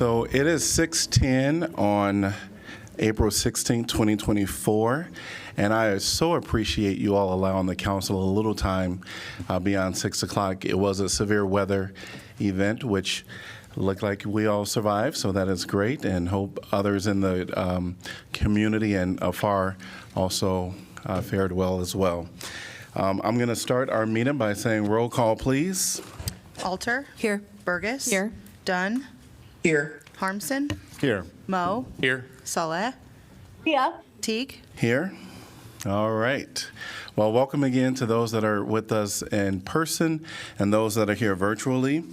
So it is 6:10 on April 16, 2024, and I so appreciate you all allowing the council a little time beyond 6 o'clock. It was a severe weather event, which looked like we all survived, so that is great, and hope others in the community and afar also fared well as well. I'm going to start our meeting by saying roll call, please. Alter. Here. Burgess. Here. Dunn. Here. Harmson. Here. Moe. Here. Saleh. Here. Teague. Here. All right. Well, welcome again to those that are with us in person and those that are here virtually.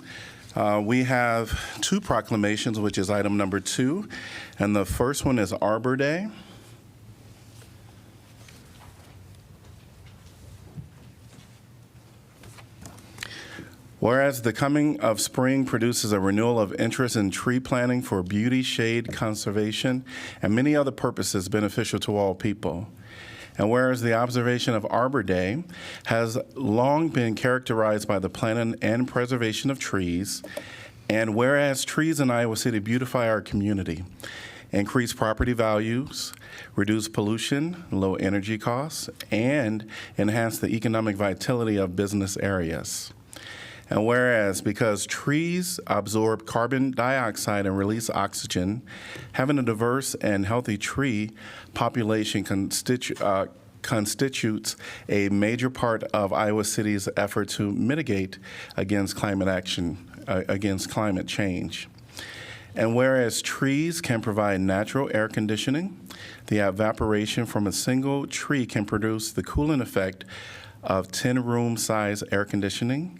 We have two proclamations, which is item number 2, and the first one is Arbor Day. Whereas the coming of spring produces a renewal of interest in tree planting for beauty, shade, conservation, and many other purposes beneficial to all people. And whereas the observation of Arbor Day has long been characterized by the planting and preservation of trees, and whereas trees in Iowa City beautify our community, increase property values, reduce pollution, low energy costs, and enhance the economic vitality of business areas. And whereas because trees absorb carbon dioxide and release oxygen, having a diverse and healthy tree population constitutes a major part of Iowa City's effort to mitigate against climate change. And whereas trees can provide natural air conditioning, the evaporation from a single tree can produce the cooling effect of 10-room size air conditioning,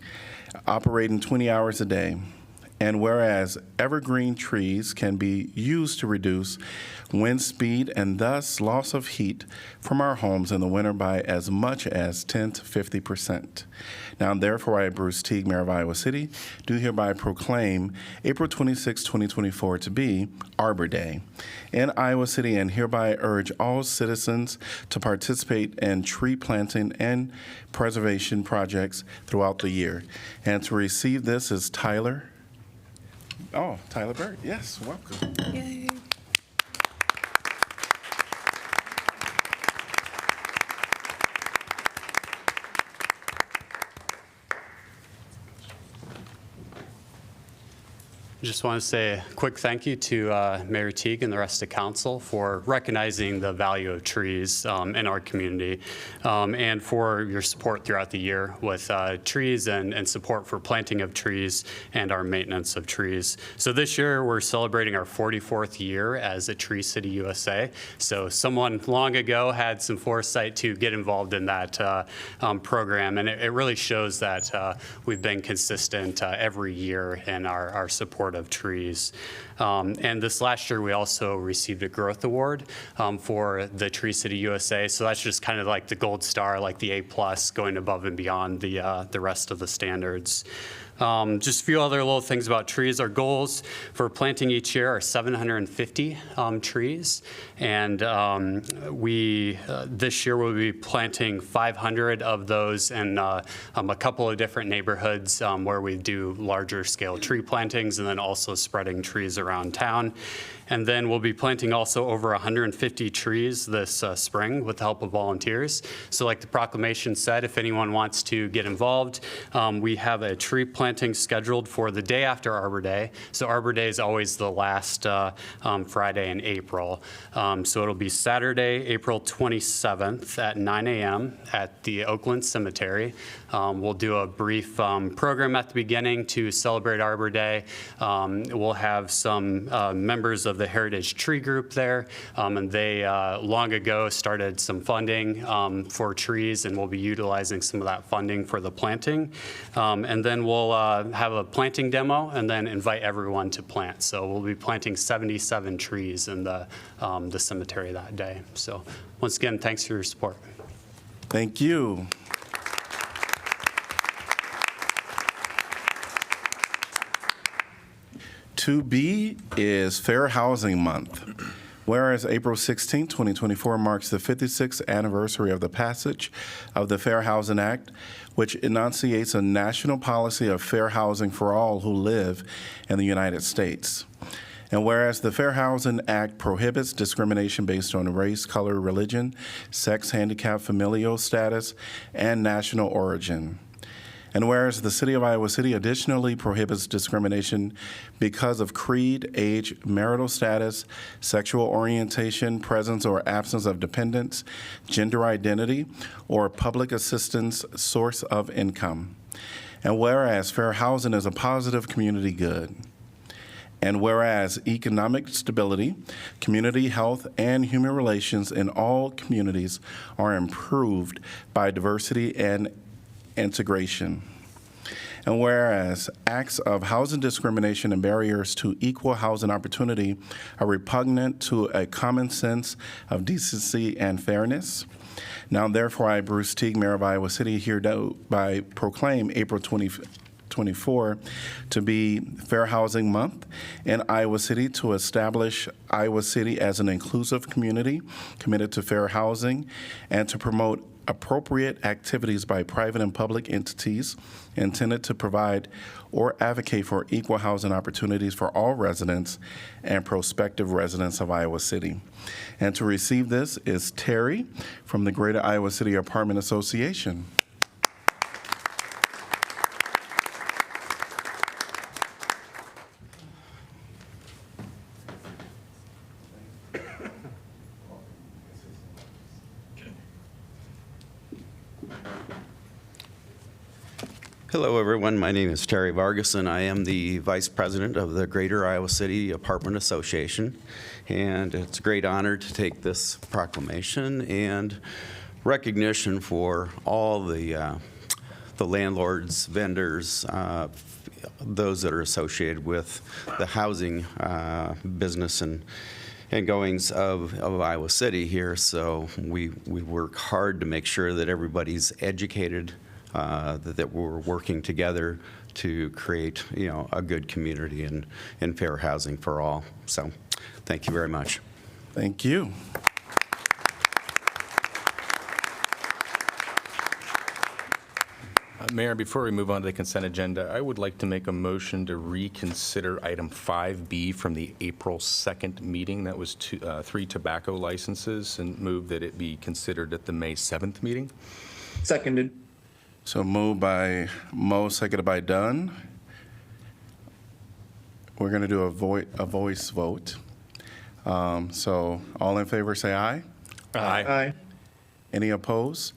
operating 20 hours a day. And whereas evergreen trees can be used to reduce wind speed and thus loss of heat from our homes in the winter by as much as 10 to 50%. Now, therefore, I, Bruce Teague, Mayor of Iowa City, do hereby proclaim April 26, 2024 to be Arbor Day in Iowa City, and hereby urge all citizens to participate in tree planting and preservation projects throughout the year. And to receive this is Tyler Bird. Yes, welcome. Yay. Just want to say a quick thank you to Mayor Teague and the rest of council for recognizing the value of trees in our community, and for your support throughout the year with trees and support for planting of trees and our maintenance of trees. So this year we're celebrating our 44th year as a Tree City USA. So someone long ago had some foresight to get involved in that program, and it really shows that we've been consistent every year in our support of trees. And this last year, we also received a growth award for the Tree City USA. So that's just kind of like the gold star, like the A+, going above and beyond the rest of the standards. Just a few other little things about trees. Our goals for planting each year are 750 trees, and this year we'll be planting 500 of those in a couple of different neighborhoods where we do larger scale tree plantings, and then also spreading trees around town. And then we'll be planting also over 150 trees this spring with the help of volunteers. So like the proclamation said, if anyone wants to get involved, we have a tree planting scheduled for the day after Arbor Day. So Arbor Day is always the last Friday in April. So it'll be Saturday, April 27th at 9 a.m. at the Oakland Cemetery. We'll do a brief program at the beginning to celebrate Arbor Day. We'll have some members of the Heritage Tree Group there, and they long ago started some funding for trees, and we'll be utilizing some of that funding for the planting. And then we'll have a planting demo and then invite everyone to plant. So we'll be planting 77 trees in the cemetery that day. So once again, thanks for your support. Thank you. To be is Fair Housing Month. Whereas April 16, 2024 marks the 56th anniversary of the passage of the Fair Housing Act, which enunciates a national policy of fair housing for all who live in the United States. And whereas the Fair Housing Act prohibits discrimination based on race, color, religion, sex, handicap, familial status, and national origin. And whereas the City of Iowa City additionally prohibits discrimination because of creed, age, marital status, sexual orientation, presence or absence of dependents, gender identity, or public assistance source of income. And whereas fair housing is a positive community good. And whereas economic stability, community health, and human relations in all communities are improved by diversity and integration. And whereas acts of housing discrimination and barriers to equal housing opportunity are repugnant to a common sense of decency and fairness. Now, therefore, I, Bruce Teague, Mayor of Iowa City, hereby proclaim April 2024 to be Fair Housing Month in Iowa City to establish Iowa City as an inclusive community committed to fair housing and to promote appropriate activities by private and public entities intended to provide or advocate for equal housing opportunities for all residents and prospective residents of Iowa City. And to receive this is Terry from the Greater Iowa City Apartment Association. Hello, everyone. My name is Terry Vargas, and I am the Vice President of the Greater Iowa City Apartment Association. And it's a great honor to take this proclamation and recognition for all the landlords, vendors, those that are associated with the housing business and goings of Iowa City here. So we work hard to make sure that everybody's educated, that we're working together to create, a good community and fair housing for all. So, thank you very much. Thank you. Mayor, before we move on to the consent agenda, I would like to make a motion to reconsider item 5B from the April 2nd meeting. That was 3 tobacco licenses, and move that it be considered at the May 7th meeting. Seconded. So moved by Mo, seconded by Dunn. We're going to do a voice vote. So all in favor say aye. Aye. Any opposed?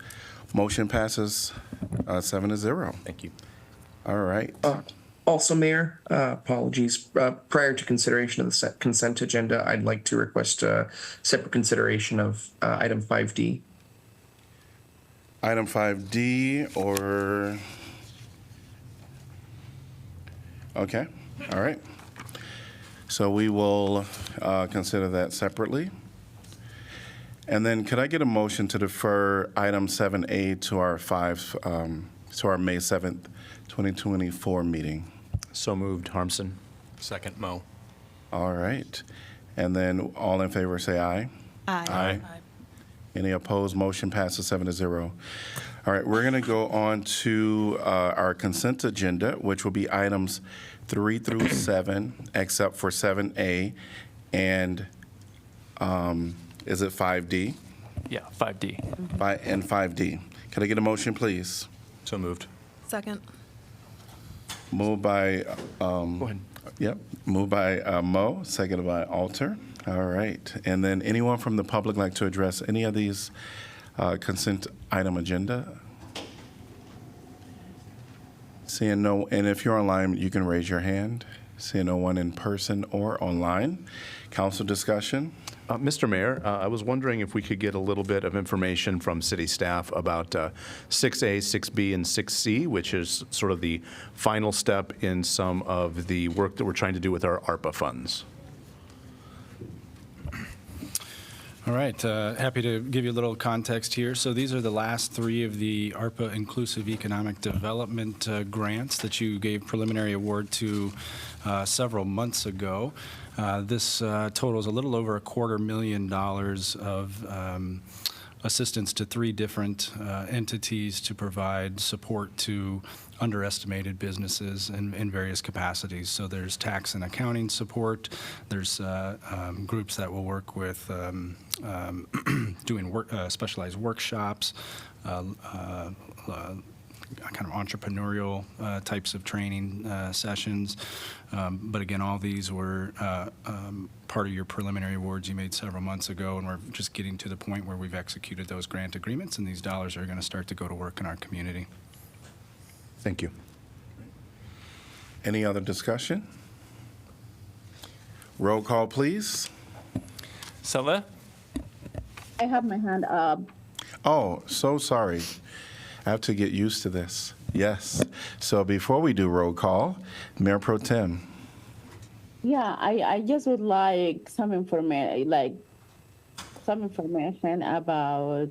Motion passes 7-0. Thank you. All right. Also, Mayor, apologies. Prior to consideration of the consent agenda, I'd like to request a separate consideration of item 5D. Item 5D or, okay, all right. So we will consider that separately. And then could I get a motion to defer item 7A to our May 7th, 2024 meeting? So moved, Harmson. Second, Mo. All right. And then all in favor say aye. Aye. Any opposed? Motion passes 7-0. All right, we're going to go on to our consent agenda, which will be items 3 through 7, except for 7A, and is it 5D? Yeah, 5D. And 5D. Can I get a motion, please? So moved. Second. Moved by, Go ahead. yep, moved by Mo, seconded by Alter. All right. And then anyone from the public like to address any of these consent item agenda? Seeing no, and if you're online, you can raise your hand. Seeing no one in person or online. Council discussion? Mr. Mayor, I was wondering if we could get a little bit of information from city staff about 6A, 6B, and 6C, which is sort of the final step in some of the work that we're trying to do with our ARPA funds. All right, happy to give you a little context here. So these are the last 3 of the ARPA Inclusive Economic Development grants that you gave preliminary award to several months ago. This totals a little over $250,000 of assistance to 3 different entities to provide support to underestimated businesses in various capacities. So there's tax and accounting support. There's groups that will work with doing specialized workshops, kind of entrepreneurial types of training sessions. But again, all these were part of your preliminary awards you made several months ago, and we're just getting to the point where we've executed those grant agreements, and these dollars are going to start to go to work in our community. Thank you. Any other discussion? Roll call, please. Sala, I have my hand up. Oh, so sorry. I have to get used to this. Yes. So before we do roll call, Mayor Pro Tem. Yeah, I just would like some information, about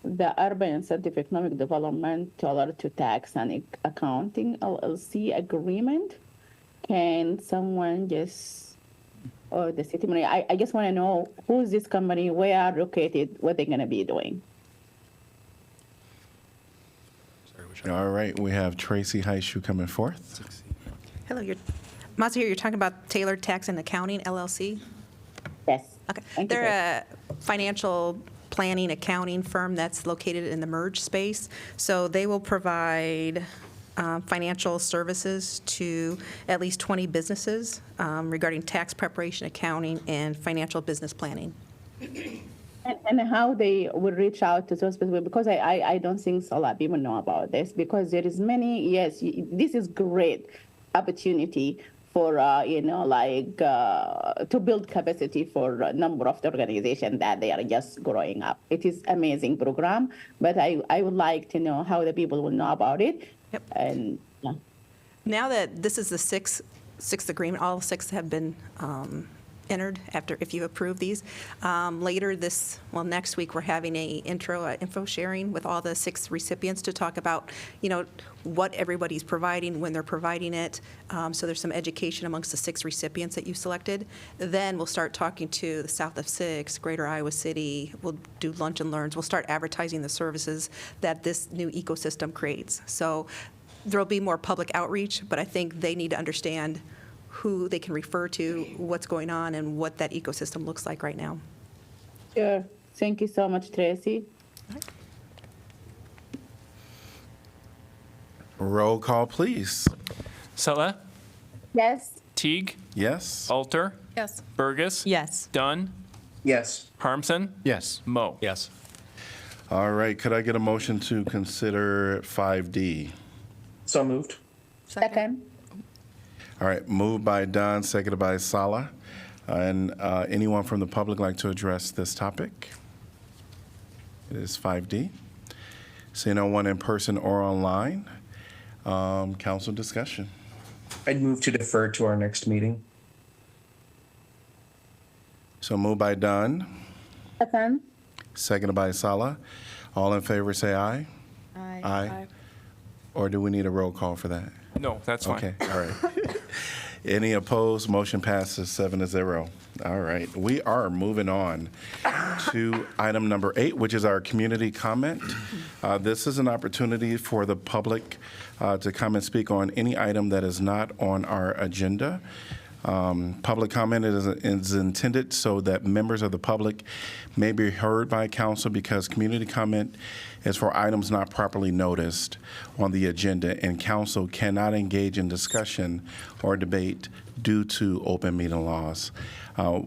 the Urban Incentive Economic Development Tailored to Tax and Accounting LLC agreement. Can someone or the city money? I just want to know who's this company, where located, what they're going to be doing. All right, we have Tracy Heishu coming forth. Hello, Mazda here, you're talking about Tailored Tax and Accounting, LLC? Yes. Okay. Thank you, They're a financial planning accounting firm that's located in the merge space. So they will provide financial services to at least 20 businesses regarding tax preparation, accounting, and financial business planning. And how they would reach out to those people, because I don't think a lot of people know about this, because there is many, yes, this is great opportunity for, to build capacity for a number of the organizations that they are just growing up. It is amazing program, but I would like to know how the people will know about it. Yep. And yeah. Now that this is the sixth agreement, all 6 have been entered if you approve these. Next week, we're having a info sharing with all the 6 recipients to talk about, what everybody's providing, when they're providing it. So there's some education amongst the 6 recipients that you selected. Then we'll start talking to the South of 6, Greater Iowa City. We'll do lunch and learns. We'll start advertising the services that this new ecosystem creates. So there'll be more public outreach, but I think they need to understand who they can refer to, what's going on, and what that ecosystem looks like right now. Sure. Thank you so much, Tracy. Roll call, please. Sala, Yes. Teague, Yes. Alter, Yes. Burgess, Yes. Dunn, Yes. Harmson, Yes. Mo. Yes. All right, could I get a motion to consider 5D? So moved. Second. All right, moved by Don, seconded by Sala. And anyone from the public like to address this topic? It is 5D. Seeing no one in person or online, council discussion. I'd move to defer to our next meeting. So moved by Don, Second. seconded by Sala. All in favor say aye. Aye. Or do we need a roll call for that? No, that's fine. Okay, all right. Any opposed? Motion passes 7-0. All right, we are moving on to item number 8, which is our community comment. This is an opportunity for the public to come and speak on any item that is not on our agenda. Public comment is intended so that members of the public may be heard by council, because community comment is for items not properly noticed on the agenda, and council cannot engage in discussion or debate due to open meeting laws. I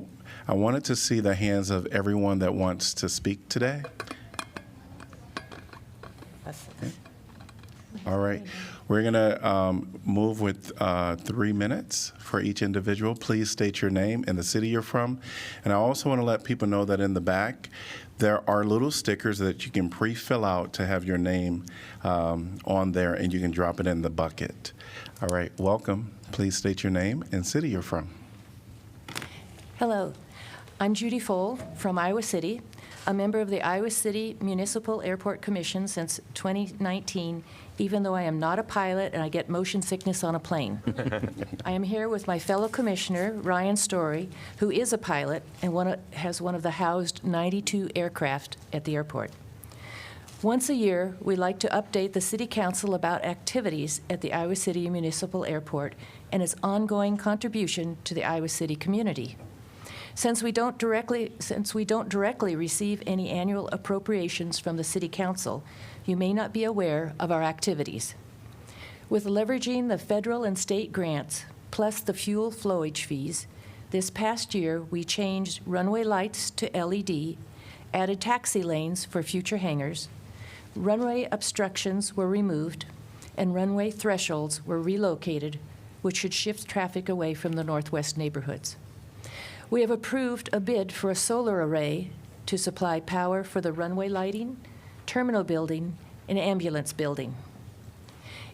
wanted to see the hands of everyone that wants to speak today. Okay. All right. We're going to move with 3 minutes for each individual. Please state your name and the city you're from. And I also want to let people know that in the back, there are little stickers that you can pre-fill out to have your name on there, and you can drop it in the bucket. All right, welcome. Please state your name and city you're from. Hello, I'm Judy Fole from Iowa City. a member of the Iowa City Municipal Airport Commission since 2019, even though I am not a pilot and I get motion sickness on a plane. I am here with my fellow commissioner, Ryan Story, who is a pilot and has one of the housed 92 aircraft at the airport. Once a year, we like to update the City Council about activities at the Iowa City Municipal Airport and its ongoing contribution to the Iowa City community. Since we don't directly receive any annual appropriations from the City Council, you may not be aware of our activities. With leveraging the federal and state grants, plus the fuel flowage fees, this past year we changed runway lights to LED, added taxi lanes for future hangars, runway obstructions were removed, and runway thresholds were relocated, which should shift traffic away from the northwest neighborhoods. We have approved a bid for a solar array to supply power for the runway lighting, terminal building, and ambulance building.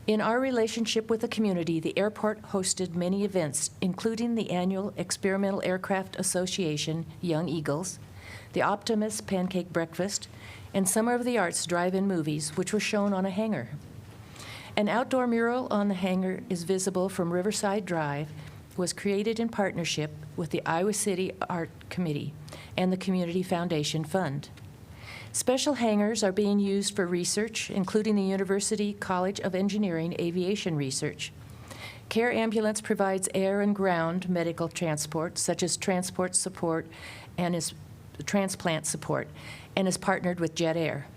In our relationship with the community, the airport hosted many events, including the annual Experimental Aircraft Association Young Eagles, the Optimus Pancake Breakfast, and Summer of the Arts drive-in movies, which were shown on a hangar. An outdoor mural on the hangar is visible from Riverside Drive, was created in partnership with the Iowa City Art Committee and the Community Foundation Fund. Special hangars are being used for research, including the University College of Engineering Aviation Research. Care Ambulance provides air and ground medical transport, such as transport support and transplant support, and is partnered with Jet Air.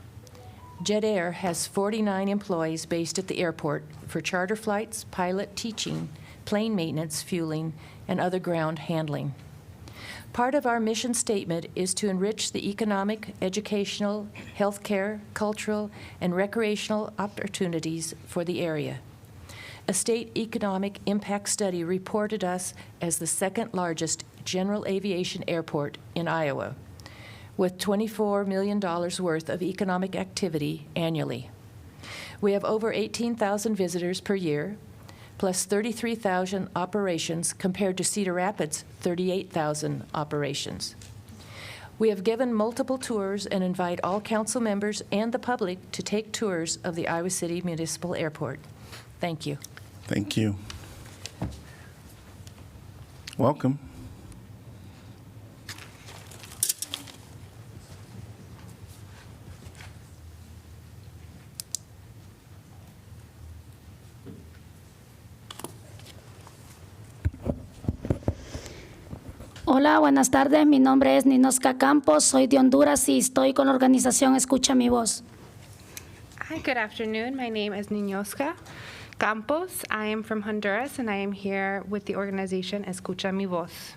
Jet Air has 49 employees based at the airport for charter flights, pilot teaching, plane maintenance, fueling, and other ground handling. Part of our mission statement is to enrich the economic, educational, healthcare, cultural, and recreational opportunities for the area. A state economic impact study reported us as the second largest general aviation airport in Iowa, with $24 million worth of economic activity annually. We have over 18,000 visitors per year, plus 33,000 operations compared to Cedar Rapids' 38,000 operations. We have given multiple tours and invite all council members and the public to take tours of the Iowa City Municipal Airport. Thank you. Thank you. Welcome. Hola, buenas tardes. Mi nombre es Ninoska Campos. Soy de Honduras y estoy con la organización Escucha Mi Voz. Hi, good afternoon. My name is Niñosca Campos. I am from Honduras, and I am here with the organization Escucha Mi Voz.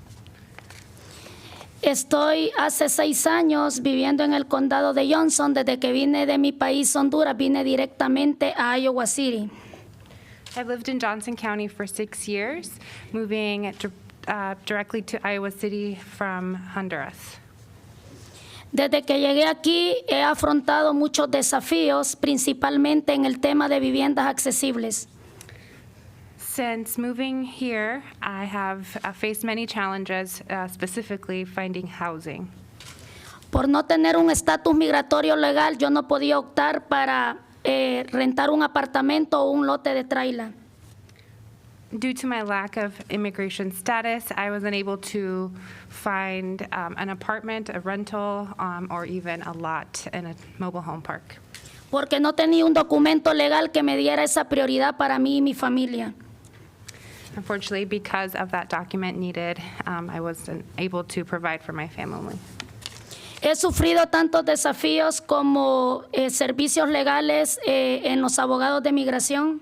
Estoy hace 6 años viviendo en el condado de Johnson. Desde que vine de mi país, Honduras, vine directamente a Iowa City. I've lived in Johnson County for 6 years, moving directly to Iowa City from Honduras. Desde que llegué aquí, he afrontado muchos desafíos, principalmente en el tema de viviendas accesibles. Since moving here, I have faced many challenges, specifically finding housing. Por no tener un estatus migratorio legal, yo no podía optar para rentar un apartamento o un lote de trailer. Due to my lack of immigration status, I was unable to find an apartment, a rental, or even a lot in a mobile home park. Porque no tenía un documento legal que me diera esa prioridad para mí y mi familia. Unfortunately, because of that document needed, I wasn't able to provide for my family. He sufrido tantos desafíos como servicios legales en los abogados de migración.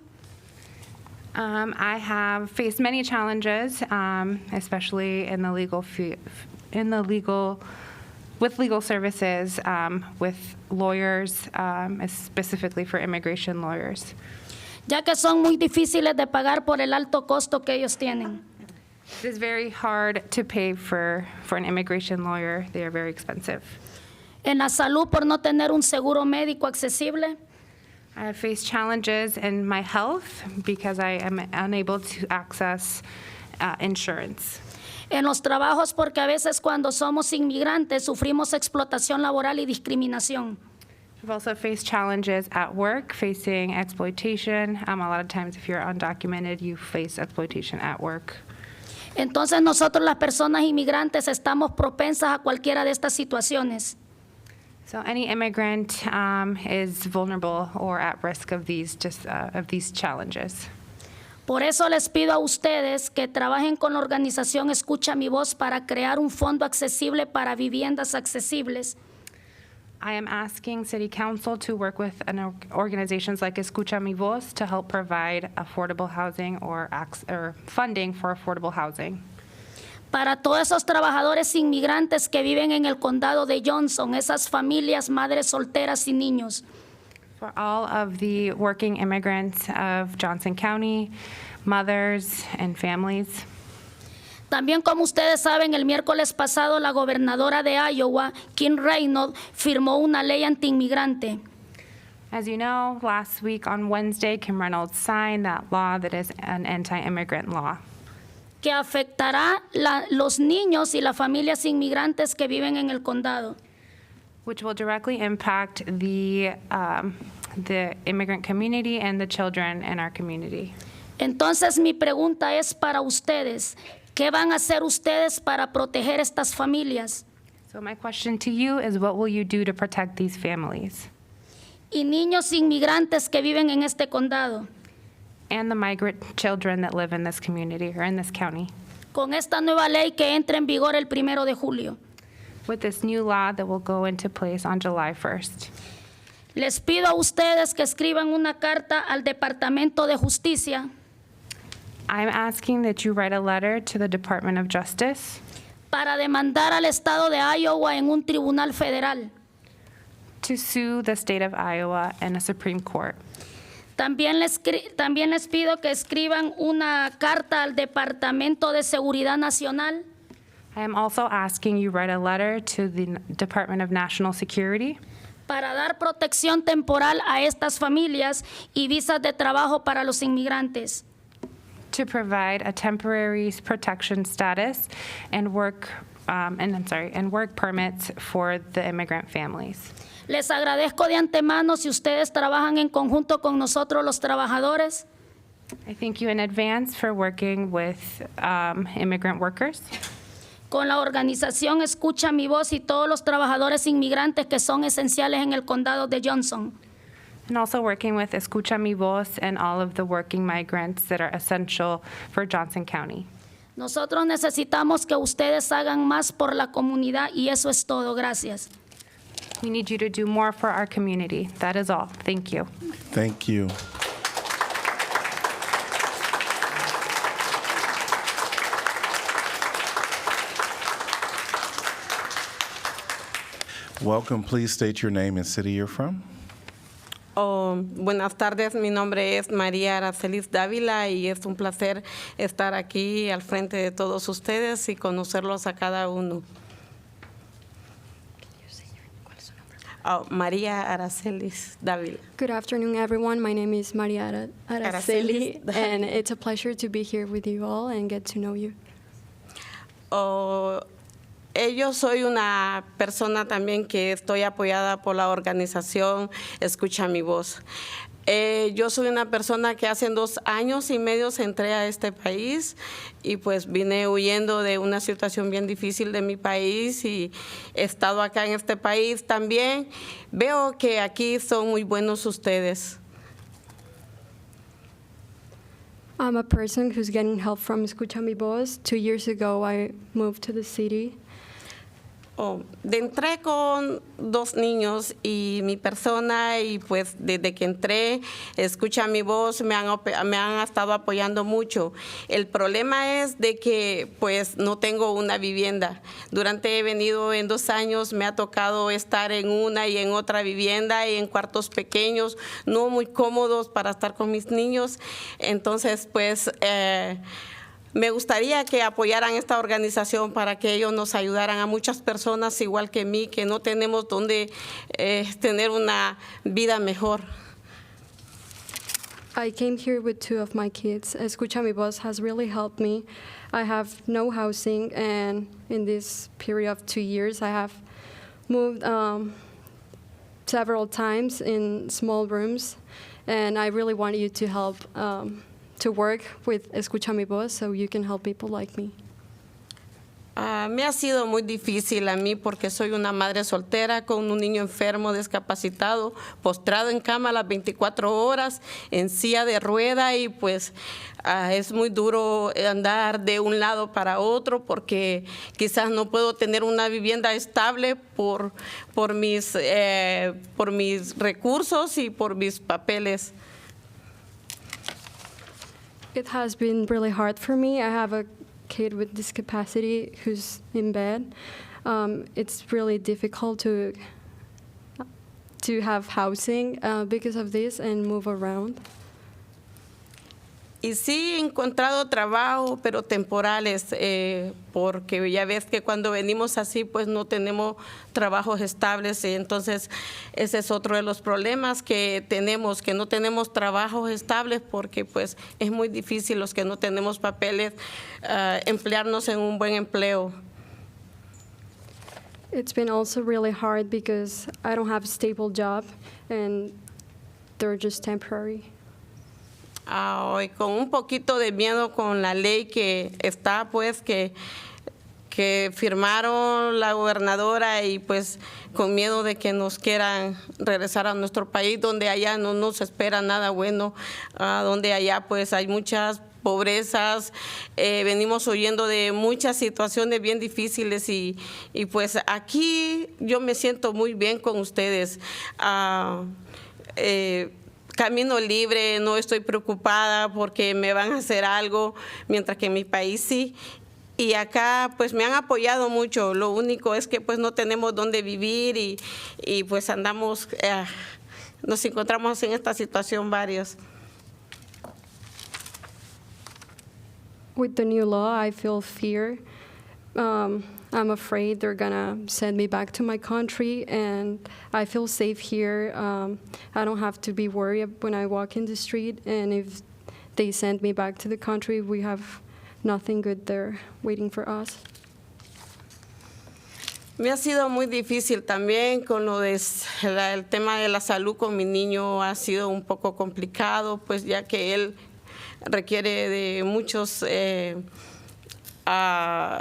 I have faced many challenges, especially in the with legal services, with lawyers, specifically for immigration lawyers. Ya que son muy difíciles de pagar por el alto costo que ellos tienen. It is very hard to pay for an immigration lawyer. They are very expensive. En la salud por no tener un seguro médico accesible. I have faced challenges in my health because I am unable to access insurance. en los trabajos porque a veces cuando somos inmigrantes sufrimos explotación laboral y discriminación. We've also faced challenges at work, facing exploitation. A lot of times, if you're undocumented, you face exploitation at work. Entonces nosotros las personas inmigrantes estamos propensas a cualquiera de estas situaciones. So any immigrant is vulnerable or at risk of these challenges. Por eso les pido a ustedes que trabajen con la organización Escucha Mi Voz para crear un fondo accesible para viviendas accesibles. I am asking City Council to work with organizations like Escucha Mi Voz to help provide affordable housing or funding for affordable housing. Para todos esos trabajadores inmigrantes que viven en el condado de Johnson, esas familias, madres solteras y niños. For all of the working immigrants of Johnson County, mothers and families. También, como ustedes saben, el miércoles pasado la gobernadora de Iowa, Kim Reynolds, firmó una ley antiinmigrante. As you know, last week on Wednesday, Kim Reynolds signed that law that is an anti-immigrant law. Que afectará los niños y las familias inmigrantes que viven en el condado. Which will directly impact the immigrant community and the children in our community. Entonces, mi pregunta es para ustedes. ¿Qué van a hacer ustedes para proteger estas familias? So my question to you is, what will you do to protect these families? Y niños inmigrantes que viven en este condado. And the migrant children that live in this community or in this county. Con esta nueva ley que entra en vigor el 1 de julio. With this new law that will go into place on July 1st. Les pido a ustedes que escriban una carta al Departamento de Justicia. I'm asking that you write a letter to the Department of Justice para demandar al estado de Iowa en un tribunal federal. To sue the state of Iowa in a Supreme Court. También les pido que escriban una carta al Departamento de Seguridad Nacional. I am also asking you write a letter to the Department of National Security para dar protección temporal a estas familias y visas de trabajo para los inmigrantes. To provide a temporary protection status and work permits for the immigrant families. Les agradezco de antemano si ustedes trabajan en conjunto con nosotros los trabajadores. I thank you in advance for working with immigrant workers. Con la organización Escucha Mi Voz y todos los trabajadores inmigrantes que son esenciales en el condado de Johnson. And also working with Escucha Mi Voz and all of the working migrants that are essential for Johnson County. Nosotros necesitamos que ustedes hagan más por la comunidad y eso es todo. Gracias. We need you to do more for our community. That is all. Thank you. Thank you. Welcome. Please state your name and city you're from. Buenas tardes, mi nombre es María Aracelis Dávila y es un placer estar aquí al frente de todos ustedes y conocerlos a cada uno. María Aracelis Dávila. Good afternoon, everyone. My name is María Araceli, and it's a pleasure to be here with you all and get to know you. Yo soy una persona también que estoy apoyada por la organización Escucha Mi Voz. Yo soy una persona que hace 2 años y medio entré a este país y pues vine huyendo de una situación bien difícil de mi país y he estado acá en este país también. Veo que aquí son muy buenos ustedes. I'm a person who's getting help from Escucha Mi Voz. 2 years ago, I moved to the city. Entré con 2 niños y mi persona y pues desde que entré, Escucha Mi Voz, me han estado apoyando mucho. El problema es de que pues no tengo una vivienda. Durante he venido en 2 años, me ha tocado estar en una y en otra vivienda y en cuartos pequeños, no muy cómodos para estar con mis niños. Entonces pues me gustaría que apoyaran esta organización para que ellos nos ayudaran a muchas personas igual que mí, que no tenemos donde tener una vida mejor. I came here with 2 of my kids. Escucha Mi Voz has really helped me. I have no housing, and in this period of 2 years, I have moved several times in small rooms, and I really want you to help to work with Escucha Mi Voz so you can help people like me. Me ha sido muy difícil a mí porque soy una madre soltera con un niño enfermo, discapacitado, postrado en cama las 24 horas, en silla de rueda, y pues es muy duro andar de un lado para otro porque quizás no puedo tener una vivienda estable por mis recursos y por mis papeles. It has been really hard for me. I have a kid with discapacity who's in bed. It's really difficult to have housing because of this and move around. Y sí he encontrado trabajo, pero temporales, porque ya ves que cuando venimos así, pues no tenemos trabajos estables, y entonces ese es otro de los problemas que tenemos, que no tenemos trabajos estables, porque pues es muy difícil los que no tenemos papeles emplearnos en un buen empleo. It's been also really hard because I don't have a stable job and they're just temporary. Y con un poquito de miedo con la ley que está, pues, que firmaron la gobernadora, y pues con miedo de que nos quieran regresar a nuestro país, donde allá no nos espera nada bueno, donde allá pues hay muchas pobrezas, venimos oyendo de muchas situaciones bien difíciles, y pues aquí yo me siento muy bien con ustedes. Camino libre, no estoy preocupada porque me van a hacer algo, mientras que en mi país sí. Y acá pues me han apoyado mucho. Lo único es que pues no tenemos dónde vivir, y pues andamos, nos encontramos en esta situación varios. With the new law, I feel fear. I'm afraid they're gonna send me back to my country, and I feel safe here. I don't have to be worried when I walk in the street, and if they send me back to the country, we have nothing good there waiting for us. Me ha sido muy difícil también con lo de el tema de la salud con mi niño. Ha sido un poco complicado, pues ya que él requiere de muchos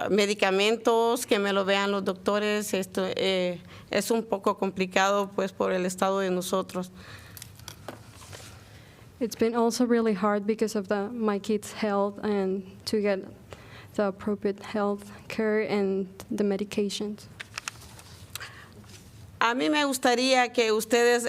medicamentos, que me lo vean los doctores. Esto es un poco complicado pues por el estado de nosotros. It's been also really hard because of my kids' health and to get the appropriate health care and the medications. A mí me gustaría que ustedes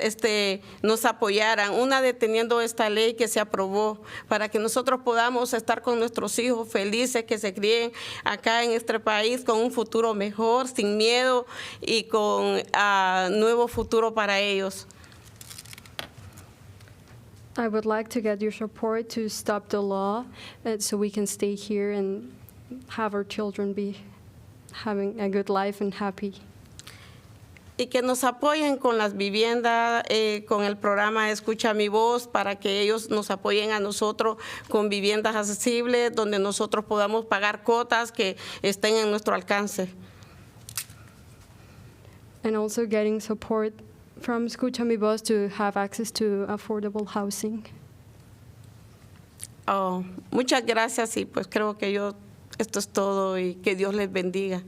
nos apoyaran, deteniendo esta ley que se aprobó, para que nosotros podamos estar con nuestros hijos felices, que se críen acá en este país con un futuro mejor, sin miedo, y con nuevo futuro para ellos. I would like to get your support to stop the law so we can stay here and have our children be having a good life and happy. Y que nos apoyen con las viviendas, con el programa Escucha Mi Voz, para que ellos nos apoyen a nosotros con viviendas accesibles, donde nosotros podamos pagar cuotas que estén en nuestro alcance. And also getting support from Escucha Mi Voz to have access to affordable housing. Muchas gracias, y pues creo que esto es todo, y que Dios les bendiga.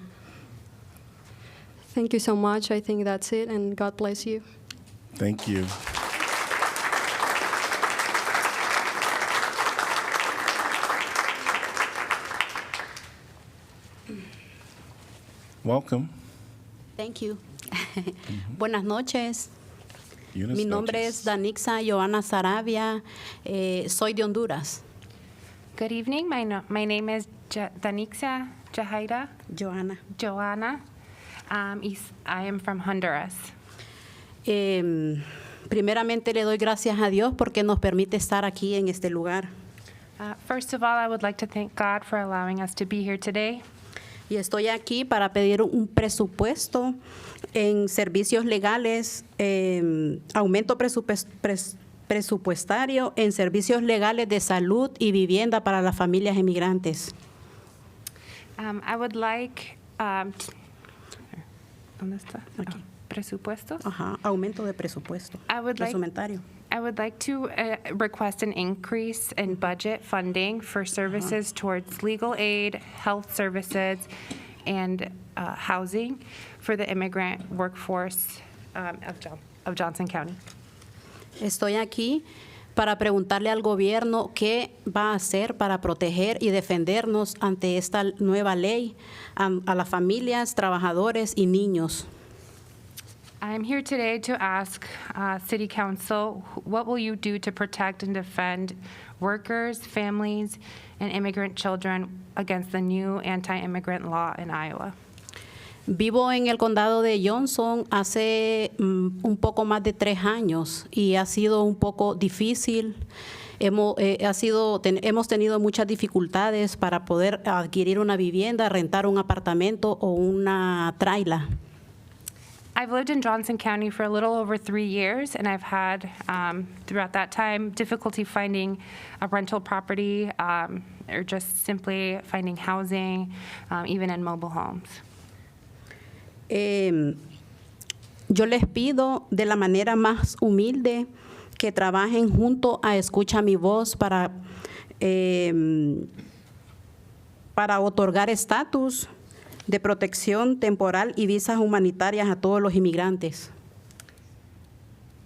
Thank you so much. I think that's it, and God bless you. Thank you. Welcome. Thank you. Buenas noches. Buenas Mi nombre noches. es Danixa Joana Sarabia. Soy de Honduras. Good evening. My name is Danixa Jahaira Joana. I am from Honduras. Primeramente le doy gracias a Dios porque nos permite estar aquí en este lugar. First of all, I would like to thank God for allowing us to be here today. Y estoy aquí para pedir un presupuesto en servicios legales, aumento presupuestario en servicios legales de salud y vivienda para las familias emigrantes. I would like, ¿dónde está? Aquí. Presupuestos. Ajá, aumento de presupuesto. I would like- Presumentario. I would like to request an increase in budget funding for services towards legal aid, health services, and housing for the immigrant workforce of Johnson County. Estoy aquí para preguntarle al gobierno qué va a hacer para proteger y defendernos ante esta nueva ley a las familias, trabajadores y niños. I'm here today to ask City Council, what will you do to protect and defend workers, families, and immigrant children against the new anti-immigrant law in Iowa? Vivo en el condado de Johnson hace un poco más de 3 años y ha sido un poco difícil. Hemos tenido muchas dificultades para poder adquirir una vivienda, rentar un apartamento o una traila. I've lived in Johnson County for a little over 3 years, and I've had, throughout that time, difficulty finding a rental property or just simply finding housing, even in mobile homes. Yo les pido de la manera más humilde que trabajen junto a Escucha Mi Voz para otorgar estatus de protección temporal y visas humanitarias a todos los inmigrantes.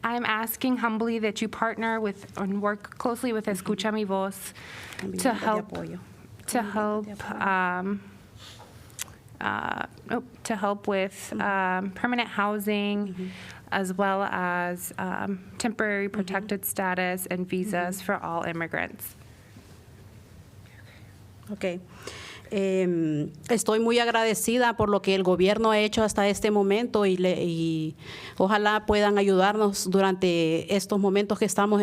I'm asking humbly that you partner with and work closely with Escucha Mi Voz to help with permanent housing, as well as temporary protected status and visas for all immigrants. Okay. Estoy muy agradecida por lo que el gobierno ha hecho hasta este momento y ojalá puedan ayudarnos durante estos momentos que estamos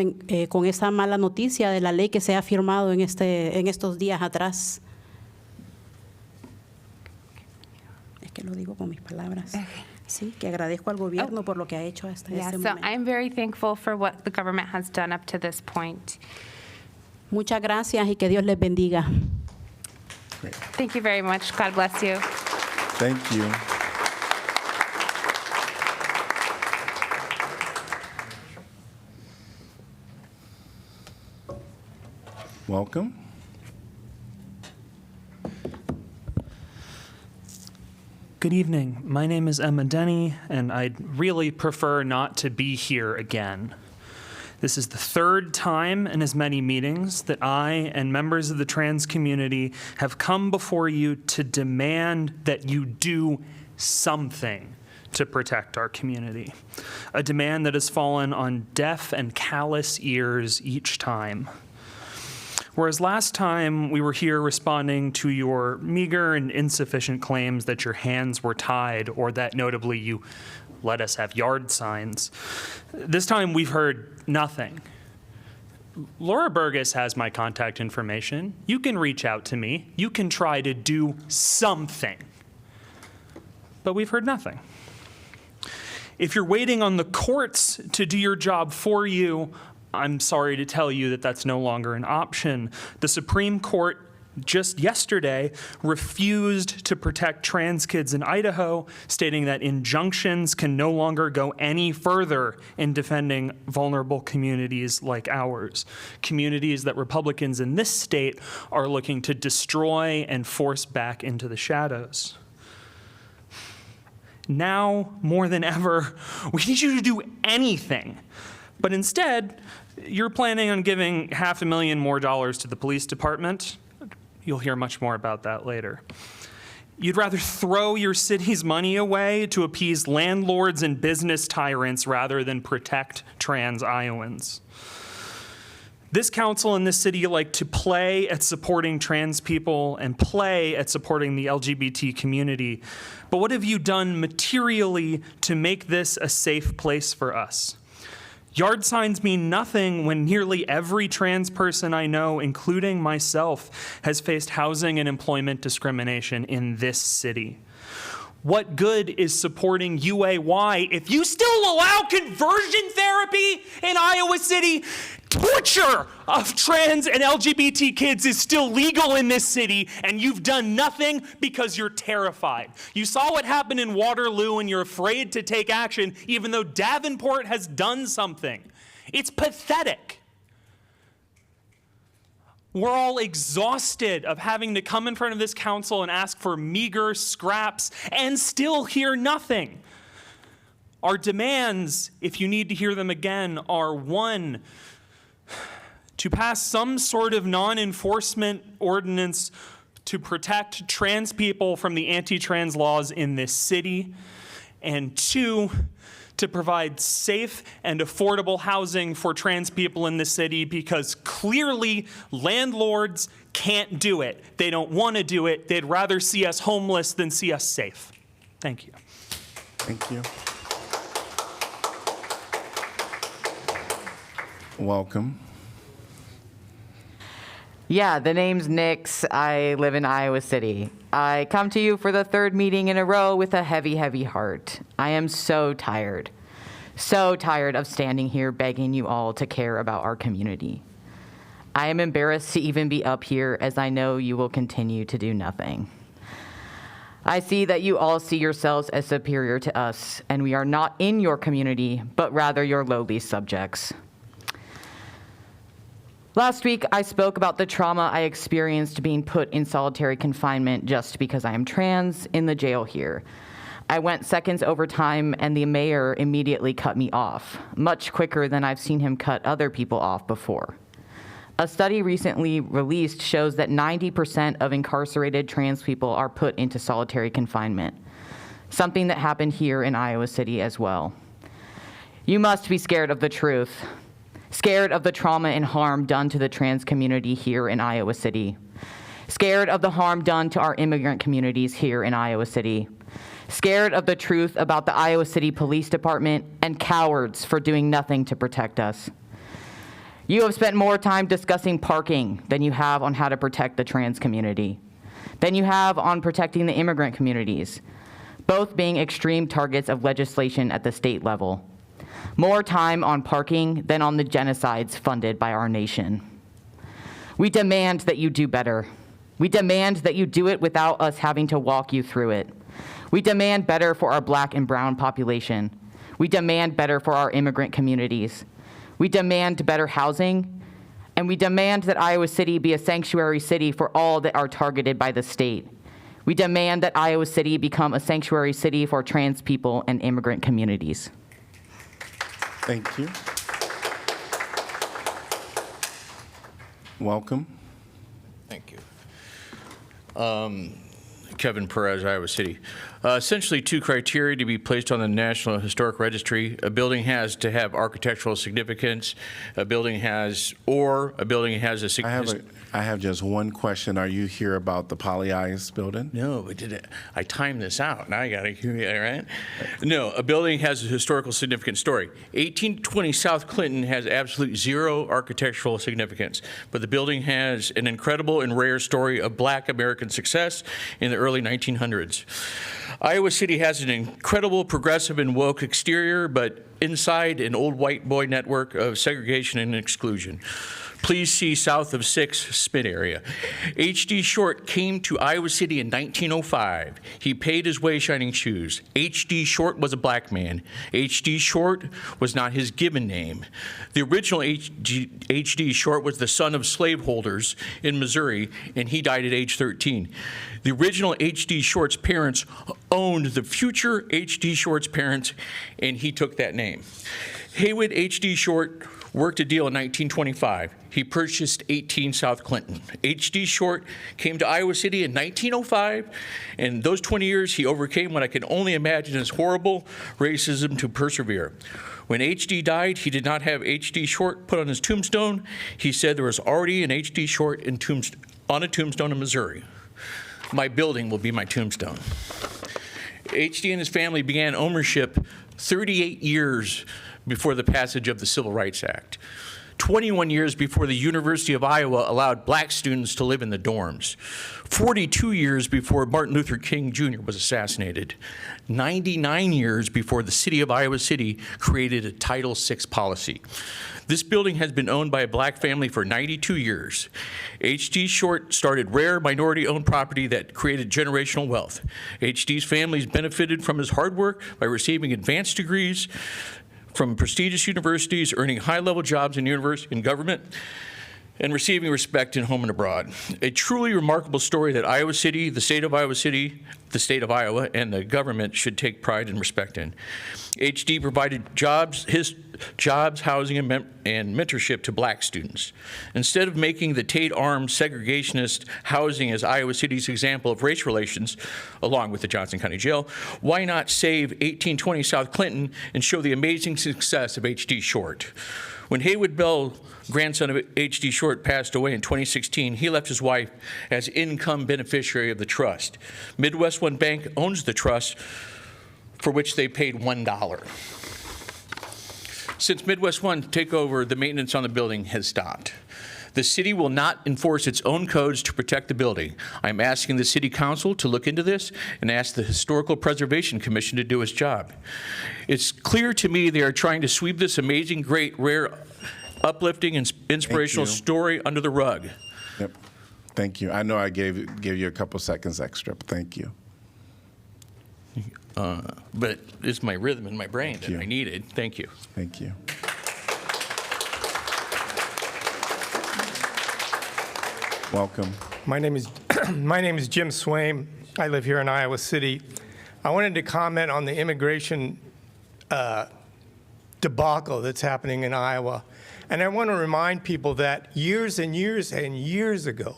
con esa mala noticia de la ley que se ha firmado en estos días atrás. Es que lo digo con mis palabras. Sí, que agradezco al gobierno por lo que ha hecho hasta este So momento. I'm very thankful for what the government has done up to this point. Muchas gracias y que Dios les bendiga. Thank you very much. God bless you. Thank you. Welcome. Good evening. My name is Emma Denny, and I'd really prefer not to be here again. This is the 3rd time in as many meetings that I and members of the trans community have come before you to demand that you do something to protect our community. A demand that has fallen on deaf and callous ears each time. Whereas last time we were here responding to your meager and insufficient claims that your hands were tied or that notably you let us have yard signs. This time we've heard nothing. Laura Burgess has my contact information. You can reach out to me. You can try to do something. But we've heard nothing. If you're waiting on the courts to do your job for you, I'm sorry to tell you that that's no longer an option. The Supreme Court just yesterday refused to protect trans kids in Idaho, stating that injunctions can no longer go any further in defending vulnerable communities like ours, communities that Republicans in this state are looking to destroy and force back into the shadows. Now, more than ever, we need you to do anything. But instead, you're planning on giving $500,000 more to the police department. You'll hear much more about that later. You'd rather throw your city's money away to appease landlords and business tyrants rather than protect trans Iowans. This council and this city like to play at supporting trans people and play at supporting the LGBT community. But what have you done materially to make this a safe place for us? Yard signs mean nothing when nearly every trans person I know, including myself, has faced housing and employment discrimination in this city. What good is supporting UAY if you still allow conversion therapy in Iowa City? Torture of trans and LGBT kids is still legal in this city, and you've done nothing because you're terrified. You saw what happened in Waterloo, and you're afraid to take action, even though Davenport has done something. It's pathetic. We're all exhausted of having to come in front of this council and ask for meager scraps and still hear nothing. Our demands, if you need to hear them again, are 1, to pass some sort of non-enforcement ordinance to protect trans people from the anti-trans laws in this city, and 2, to provide safe and affordable housing for trans people in the city, because clearly landlords can't do it. They don't want to do it. They'd rather see us homeless than see us safe. Thank you. Thank you. Welcome. Yeah, the name's Nix. I live in Iowa City. I come to you for the 3rd meeting in a row with a heavy, heavy heart. I am so tired of standing here begging you all to care about our community. I am embarrassed to even be up here, as I know you will continue to do nothing. I see that you all see yourselves as superior to us, and we are not in your community, but rather your lowly subjects. Last week, I spoke about the trauma I experienced being put in solitary confinement just because I am trans in the jail here. I went seconds over time, and the mayor immediately cut me off, much quicker than I've seen him cut other people off before. A study recently released shows that 90% of incarcerated trans people are put into solitary confinement, something that happened here in Iowa City as well. You must be scared of the truth. Scared of the trauma and harm done to the trans community here in Iowa City. Scared of the harm done to our immigrant communities here in Iowa City. Scared of the truth about the Iowa City Police Department and cowards for doing nothing to protect us. You have spent more time discussing parking than you have on how to protect the trans community, than you have on protecting the immigrant communities, both being extreme targets of legislation at the state level. More time on parking than on the genocides funded by our nation. We demand that you do better. We demand that you do it without us having to walk you through it. We demand better for our Black and brown population. We demand better for our immigrant communities. We demand better housing, and we demand that Iowa City be a sanctuary city for all that are targeted by the state. We demand that Iowa City become a sanctuary city for trans people and immigrant communities. Thank you. Welcome. Thank you. Kevin Perez, Iowa City. Essentially 2 criteria to be placed on the National Historic Registry. A building has to have architectural significance. A building has a I have just one question. Are you here about the Poly-Eyes building? No, but I timed this out. Now I got to hear it, right? No, a building has a historical significant story. 1820 South Clinton has absolute 0 architectural significance, but the building has an incredible and rare story of Black American success in the early 1900s. Iowa City has an incredible, progressive, and woke exterior, but inside an old white boy network of segregation and exclusion. Please see south of 6 Spit area. H.D. Short came to Iowa City in 1905. He paid his way shining shoes. H.D. Short was a Black man. H.D. Short was not his given name. The original H.D. Short was the son of slaveholders in Missouri, and he died at age 13. The original H.D. Short's parents owned the future H.D. Short's parents, and he took that name. Haywood H.D. Short worked a deal in 1925. He purchased 18 South Clinton. H.D. Short came to Iowa City in 1905, and those 20 years he overcame what I can only imagine as horrible racism to persevere. When H.D. died, he did not have H.D. Short put on his tombstone. He said there was already an H.D. Short on a tombstone in Missouri. My building will be my tombstone. H.D. and his family began ownership 38 years before the passage of the Civil Rights Act. 21 years before the University of Iowa allowed black students to live in the dorms, 42 years before Martin Luther King Jr. was assassinated, 99 years before the city of Iowa City created a Title VI policy. This building has been owned by a black family for 92 years. H.D. Short started rare minority-owned property that created generational wealth. H.D.'s families benefited from his hard work by receiving advanced degrees from prestigious universities, earning high-level jobs in government, and receiving respect in home and abroad. A truly remarkable story that Iowa City, the state of Iowa, and the government should take pride and respect in. HD provided jobs, housing, and mentorship to black students. Instead of making the Tate Arms segregationist housing as Iowa City's example of race relations, along with the Johnson County Jail, why not save 1820 South Clinton and show the amazing success of H.D. Short? When Haywood Bell, grandson of H.D. Short, passed away in 2016, he left his wife as income beneficiary of the trust. Midwest One Bank owns the trust, for which they paid $1. Since Midwest One took over, the maintenance on the building has stopped. The city will not enforce its own codes to protect the building. I'm asking the city council to look into this and ask the Historical Preservation Commission to do its job. It's clear to me they are trying to sweep this amazing, great, rare, uplifting, and inspirational story under the rug. Yep. Thank you. I know I gave you a couple seconds extra, but thank you. But it's my rhythm in my brain that I needed. Thank you. Thank you. Welcome. My name is Jim Swaim. I live here in Iowa City. I wanted to comment on the immigration debacle that's happening in Iowa. And I want to remind people that years and years and years ago,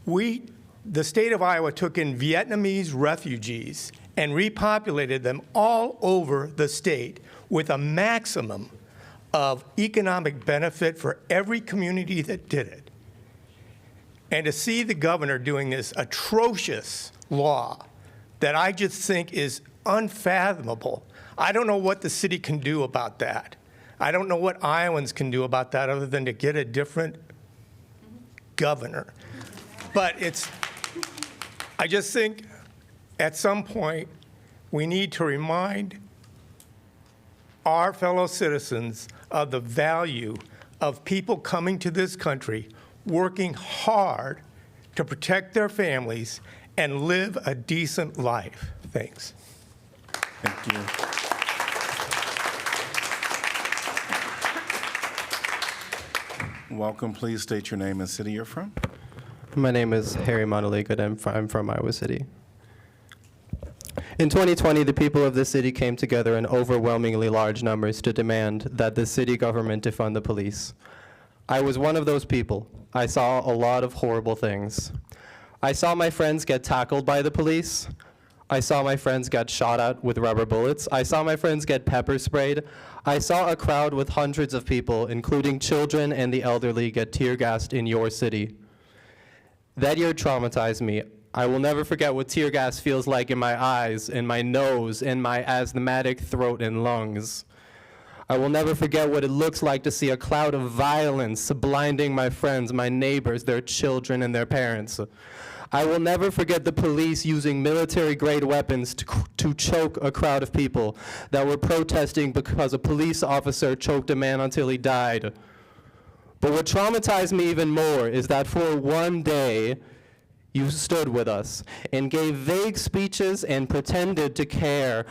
the state of Iowa took in Vietnamese refugees and repopulated them all over the state with a maximum of economic benefit for every community that did it. And to see the governor doing this atrocious law that I just think is unfathomable, I don't know what the city can do about that. I don't know what Iowans can do about that other than to get a different governor. But I just think at some point we need to remind our fellow citizens of the value of people coming to this country, working hard to protect their families and live a decent life. Thanks. Thank you. Welcome. Please state your name and city you're from. My name is Harry Montalegre, and I'm from Iowa City. In 2020, the people of the city came together in overwhelmingly large numbers to demand that the city government defund the police. I was one of those people. I saw a lot of horrible things. I saw my friends get tackled by the police. I saw my friends get shot at with rubber bullets. I saw my friends get pepper sprayed. I saw a crowd with hundreds of people, including children and the elderly, get tear gassed in your city. That year traumatized me. I will never forget what tear gas feels like in my eyes, in my nose, in my asthmatic throat and lungs. I will never forget what it looks like to see a cloud of violence blinding my friends, my neighbors, their children, and their parents. I will never forget the police using military-grade weapons to choke a crowd of people that were protesting because a police officer choked a man until he died. But what traumatized me even more is that for one day, you stood with us and gave vague speeches and pretended to care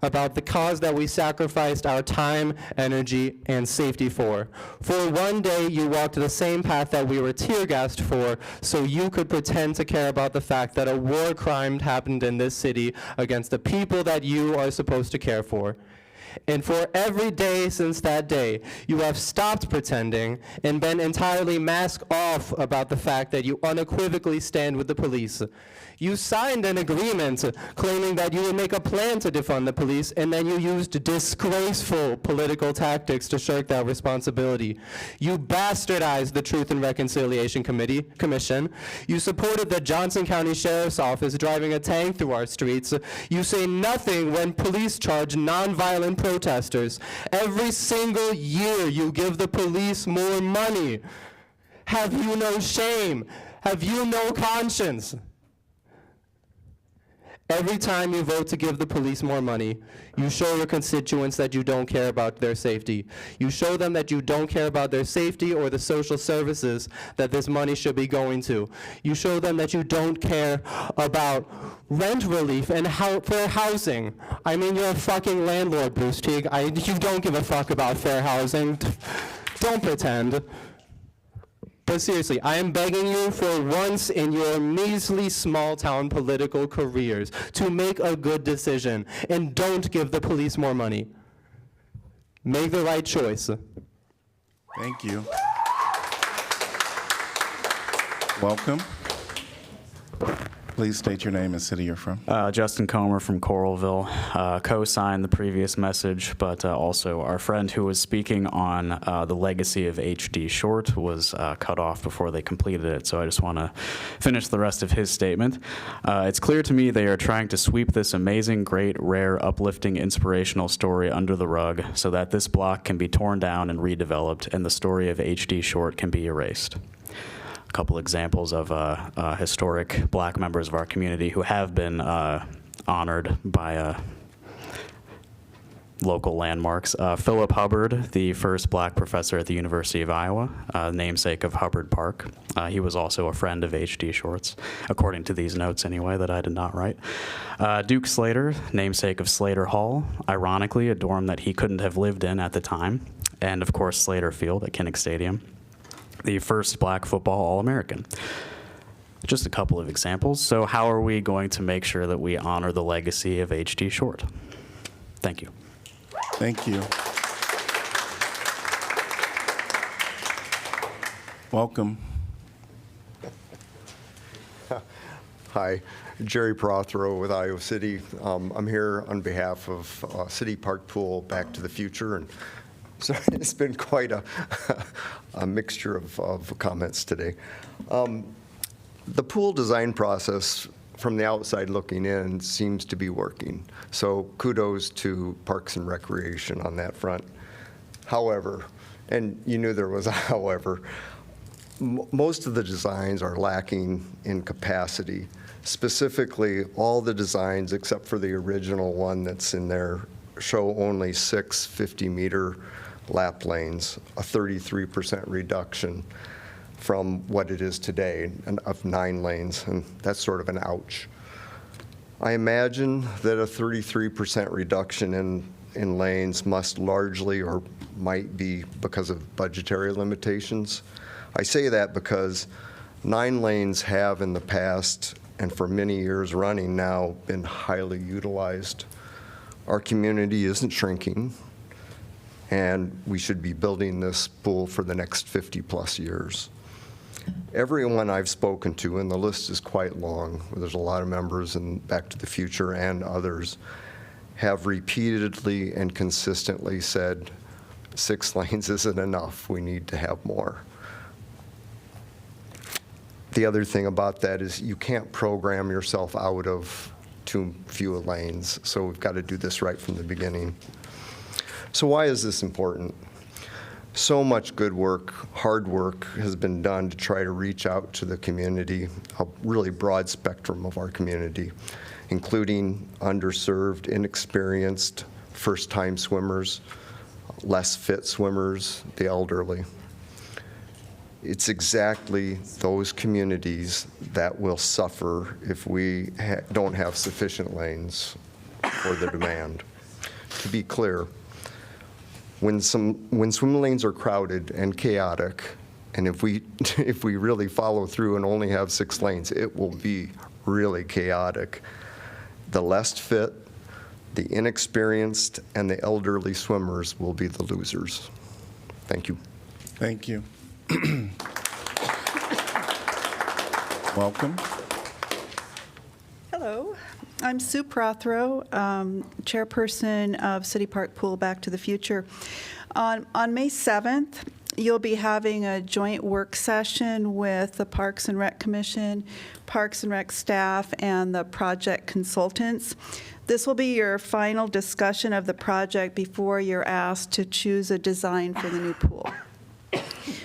about the cause that we sacrificed our time, energy, and safety for. For one day, you walked the same path that we were tear-gassed for, so you could pretend to care about the fact that a war crime happened in this city against the people that you are supposed to care for. And for every day since that day, you have stopped pretending and been entirely mask off about the fact that you unequivocally stand with the police. You signed an agreement claiming that you would make a plan to defund the police, and then you used disgraceful political tactics to shirk that responsibility. You bastardized the Truth and Reconciliation Commission. You supported the Johnson County Sheriff's Office driving a tank through our streets. You say nothing when police charge nonviolent protesters. Every single year you give the police more money. Have you no shame? Have you no conscience? Every time you vote to give the police more money, you show your constituents that you don't care about their safety. You show them that you don't care about their safety or the social services that this money should be going to. You show them that you don't care about rent relief and fair housing. I mean, you're a fucking landlord, Bruce Teague. You don't give a fuck about fair housing. Don't pretend. But seriously, I am begging you for once in your measly small-town political careers to make a good decision and don't give the police more money. Make the right choice. Thank you. Welcome. Please state your name and city you're from. Justin Comer from Coralville. Co-signed the previous message, but also our friend who was speaking on the legacy of H.D. Short was cut off before they completed it, so I just want to finish the rest of his statement. It's clear to me they are trying to sweep this amazing, great, rare, uplifting, inspirational story under the rug so that this block can be torn down and redeveloped and the story of H.D. Short can be erased. A couple examples of historic black members of our community who have been honored by local landmarks. Philip Hubbard, the first black professor at the University of Iowa, namesake of Hubbard Park. He was also a friend of H.D. Short's, according to these notes anyway, that I did not write. Duke Slater, namesake of Slater Hall, ironically a dorm that he couldn't have lived in at the time. And of course Slater Field at Kinnick Stadium. The first black football All-American. Just a couple of examples. So how are we going to make sure that we honor the legacy of H.D. Short? Thank you. Thank you. Welcome. Hi, Jerry Prothero with Iowa City. I'm here on behalf of City Park Pool Back to the Future, and so it's been quite a mixture of comments today. The pool design process from the outside looking in seems to be working. So kudos to Parks and Recreation on that front. However, and you knew there was a however, most of the designs are lacking in capacity. Specifically, all the designs except for the original one that's in there show only 6 50-meter lap lanes, a 33% reduction from what it is today of 9 lanes, and that's sort of an ouch. I imagine that a 33% reduction in lanes must largely or might be because of budgetary limitations. I say that because 9 lanes have in the past and for many years running now been highly utilized. Our community isn't shrinking, and we should be building this pool for the next 50+ years. Everyone I've spoken to, and the list is quite long, there's a lot of members in Back to the Future and others, have repeatedly and consistently said 6 lanes isn't enough, we need to have more. The other thing about that is you can't program yourself out of too few lanes, so we've got to do this right from the beginning. So why is this important? So much good work, hard work has been done to try to reach out to the community, a really broad spectrum of our community, including underserved, inexperienced, first-time swimmers, less fit swimmers, the elderly. It's exactly those communities that will suffer if we don't have sufficient lanes for the demand. To be clear, when swim lanes are crowded and chaotic, and if we really follow through and only have 6 lanes, it will be really chaotic. The less fit, the inexperienced, and the elderly swimmers will be the losers. Thank you. Thank you. Welcome. Hello, I'm Sue Prothero, chairperson of City Park Pool Back to the Future. On May 7th, you'll be having a joint work session with the Parks and Rec Commission, Parks and Rec staff, and the project consultants. This will be your final discussion of the project before you're asked to choose a design for the new pool.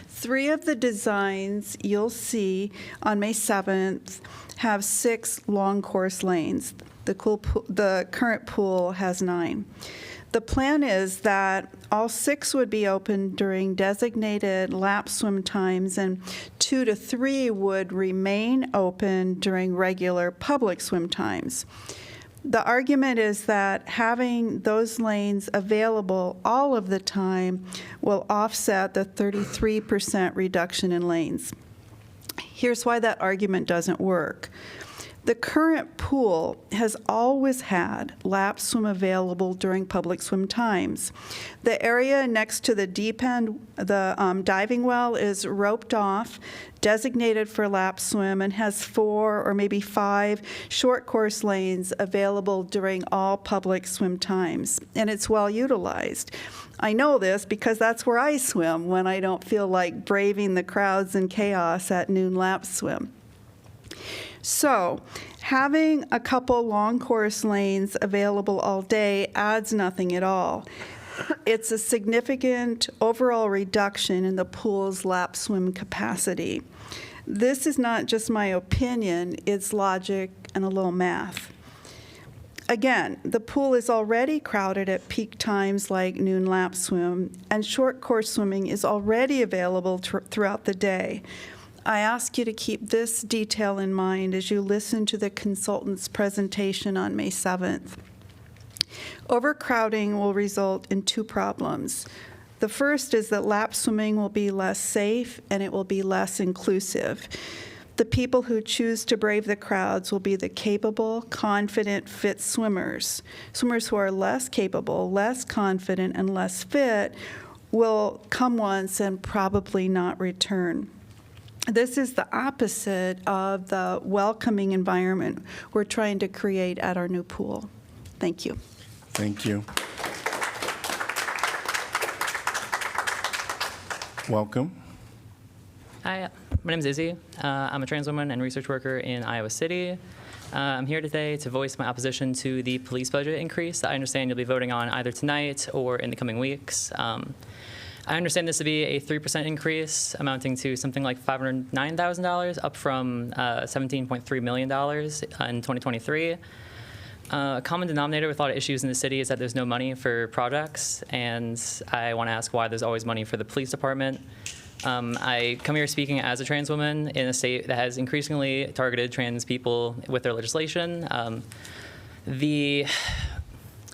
3 of the designs you'll see on May 7th have 6 long course lanes. The current pool has 9. The plan is that all 6 would be open during designated lap swim times, and 2 to 3 would remain open during regular public swim times. The argument is that having those lanes available all of the time will offset the 33% reduction in lanes. Here's why that argument doesn't work. The current pool has always had lap swim available during public swim times. The area next to the deep end, the diving well, is roped off, designated for lap swim, and has 4 or maybe 5 short course lanes available during all public swim times, and it's well utilized. I know this because that's where I swim when I don't feel like braving the crowds and chaos at noon lap swim. So, having a couple long course lanes available all day adds nothing at all. It's a significant overall reduction in the pool's lap swim capacity. This is not just my opinion, it's logic and a little math. Again, the pool is already crowded at peak times like noon lap swim, and short course swimming is already available throughout the day. I ask you to keep this detail in mind as you listen to the consultant's presentation on May 7th. Overcrowding will result in 2 problems. The first is that lap swimming will be less safe and it will be less inclusive. The people who choose to brave the crowds will be the capable, confident, fit swimmers. Swimmers who are less capable, less confident, and less fit will come once and probably not return. This is the opposite of the welcoming environment we're trying to create at our new pool. Thank you. Thank you. Welcome. Hi, my name is Izzy. I'm a trans woman and research worker in Iowa City. I'm here today to voice my opposition to the police budget increase that I understand you'll be voting on either tonight or in the coming weeks. I understand this to be a 3% increase amounting to something like $509,000, up from $17.3 million in 2023. A common denominator with a lot of issues in the city is that there's no money for projects, and I want to ask why there's always money for the police department. I come here speaking as a trans woman in a state that has increasingly targeted trans people with their legislation. The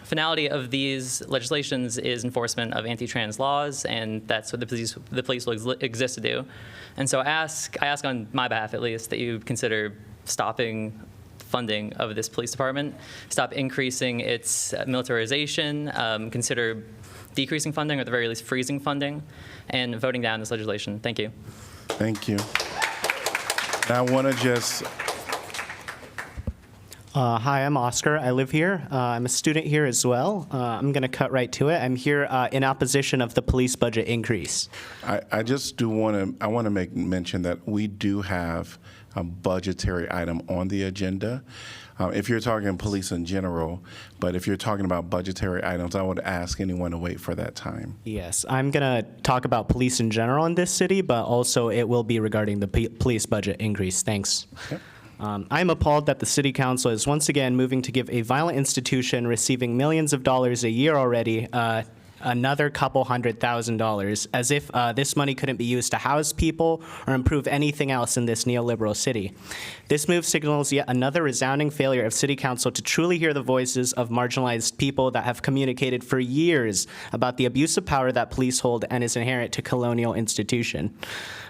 finality of these legislations is enforcement of anti-trans laws, and that's what the police will exist to do. And so I ask on my behalf at least that you consider stopping funding of this police department, stop increasing its militarization, consider decreasing funding or at the very least freezing funding, and voting down this legislation. Thank you. Thank you. Now I want to just Hi, I'm Oscar. I live here. I'm a student here as well. I'm going to cut right to it. I'm here in opposition of the police budget increase. I just do want to make mention that we do have a budgetary item on the agenda. If you're talking police in general, but if you're talking about budgetary items, I would ask anyone to wait for that time. Yes, I'm going to talk about police in general in this city, but also it will be regarding the police budget increase. Thanks. Yep. I'm appalled that the City Council is once again moving to give a violent institution receiving millions of dollars a year already another couple $100,000, as if this money couldn't be used to house people or improve anything else in this neoliberal city. This move signals yet another resounding failure of City Council to truly hear the voices of marginalized people that have communicated for years about the abuse of power that police hold and is inherent to colonial institution.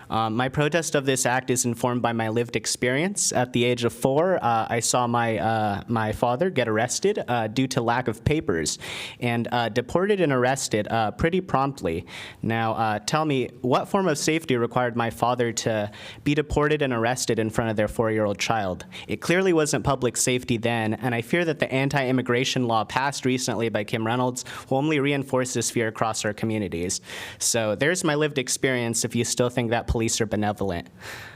My protest of this act is informed by my lived experience. At the age of 4, I saw my father get arrested due to lack of papers and deported and arrested pretty promptly. Now, tell me, what form of safety required my father to be deported and arrested in front of their 4-year-old child? It clearly wasn't public safety then, and I fear that the anti-immigration law passed recently by Kim Reynolds will only reinforce this fear across our communities. So there's my lived experience if you still think that police are benevolent.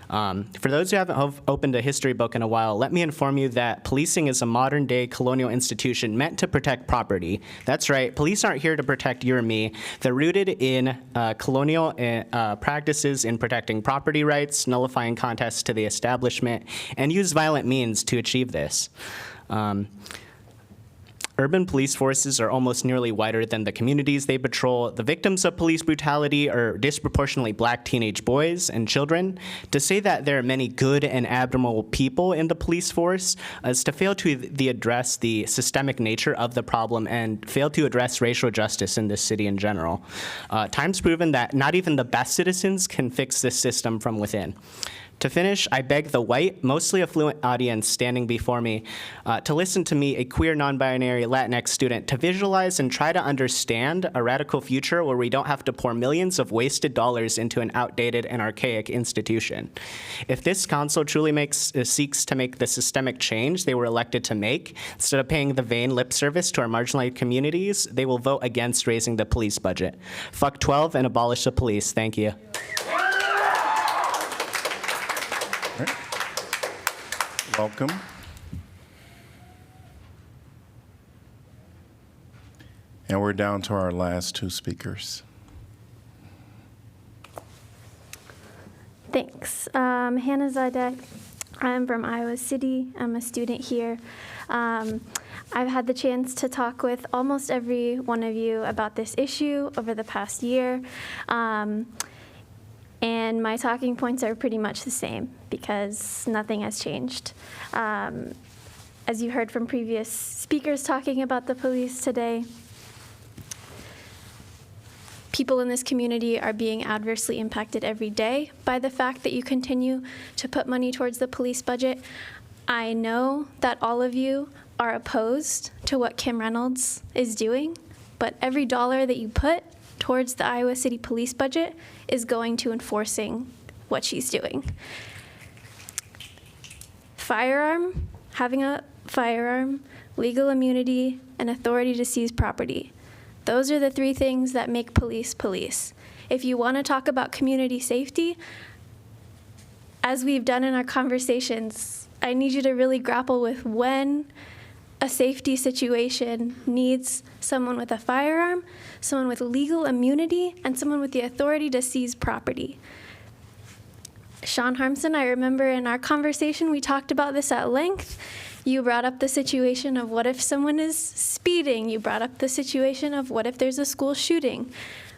For those who haven't opened a history book in a while, let me inform you that policing is a modern-day colonial institution meant to protect property. That's right, police aren't here to protect you or me. They're rooted in colonial practices in protecting property rights, nullifying contests to the establishment, and use violent means to achieve this. Urban police forces are almost nearly whiter than the communities they patrol. The victims of police brutality are disproportionately black teenage boys and children. To say that there are many good and admirable people in the police force is to fail to address the systemic nature of the problem and fail to address racial justice in this city in general. Time's proven that not even the best citizens can fix this system from within. To finish, I beg the white, mostly affluent audience standing before me to listen to me, a queer, non-binary Latinx student, to visualize and try to understand a radical future where we don't have to pour millions of wasted dollars into an outdated and archaic institution. If this council truly seeks to make the systemic change they were elected to make, instead of paying the vain lip service to our marginalized communities, they will vote against raising the police budget. Fuck 12 and abolish the police. Thank you. Welcome. And we're down to our last 2 speakers. Thanks. Hannah Zadek. I'm from Iowa City. I'm a student here. I've had the chance to talk with almost every one of you about this issue over the past year. And my talking points are pretty much the same because nothing has changed. As you heard from previous speakers talking about the police today, people in this community are being adversely impacted every day by the fact that you continue to put money towards the police budget. I know that all of you are opposed to what Kim Reynolds is doing, but every dollar that you put towards the Iowa City Police budget is going to enforcing what she's doing. Firearm, having a firearm, legal immunity, and authority to seize property. Those are the 3 things that make police police. If you want to talk about community safety, as we've done in our conversations, I need you to really grapple with when a safety situation needs someone with a firearm, someone with legal immunity, and someone with the authority to seize property. Sean Harmson, I remember in our conversation, we talked about this at length. You brought up the situation of what if someone is speeding? You brought up the situation of what if there's a school shooting?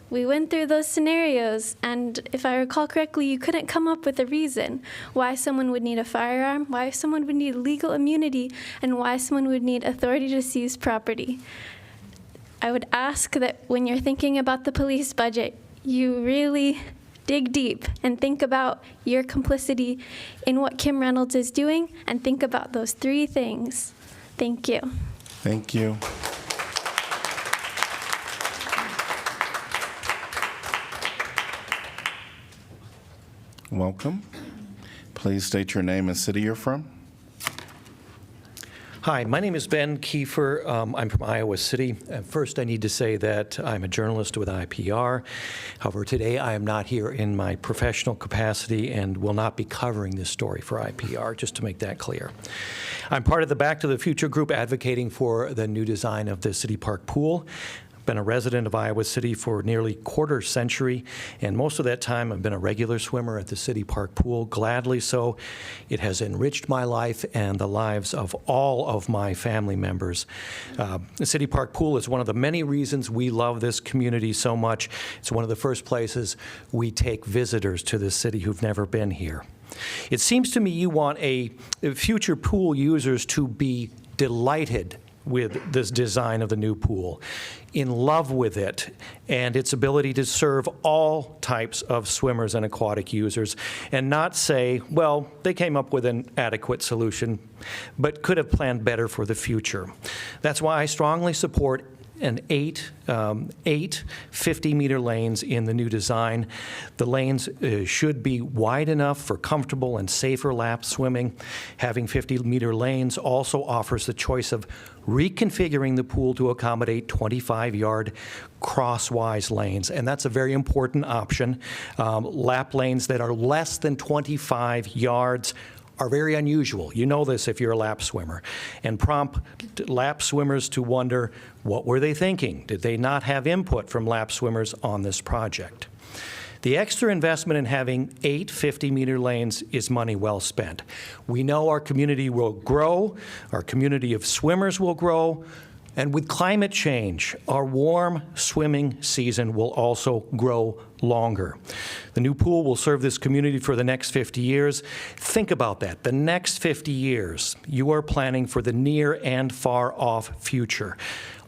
We went through those scenarios, and if I recall correctly, you couldn't come up with a reason why someone would need a firearm, why someone would need legal immunity, and why someone would need authority to seize property. I would ask that when you're thinking about the police budget, you really dig deep and think about your complicity in what Kim Reynolds is doing, and think about those 3 things. Thank you. Thank you. Welcome. Please state your name and city you're from. Hi, my name is Ben Kiefer. I'm from Iowa City. First, I need to say that I'm a journalist with IPR. However, today I am not here in my professional capacity and will not be covering this story for IPR, just to make that clear. I'm part of the Back to the Future group advocating for the new design of the City Park pool. Been a resident of Iowa City for nearly quarter century, and most of that time I've been a regular swimmer at the City Park pool, gladly so. It has enriched my life and the lives of all of my family members. The City Park pool is one of the many reasons we love this community so much. It's one of the first places we take visitors to this city who've never been here. It seems to me you want future pool users to be delighted with this design of the new pool, in love with it and its ability to serve all types of swimmers and aquatic users, and not say, well, they came up with an adequate solution, but could have planned better for the future. That's why I strongly support eight 50-meter lanes in the new design. The lanes should be wide enough for comfortable and safer lap swimming. Having 50-meter lanes also offers the choice of reconfiguring the pool to accommodate 25-yard crosswise lanes, and that's a very important option. Lap lanes that are less than 25 yards are very unusual. You know this if you're a lap swimmer, and prompt lap swimmers to wonder, what were they thinking? Did they not have input from lap swimmers on this project? The extra investment in having 8 50-meter lanes is money well spent. We know our community will grow, our community of swimmers will grow, and with climate change, our warm swimming season will also grow longer. The new pool will serve this community for the next 50 years. Think about that. The next 50 years, you are planning for the near and far off future.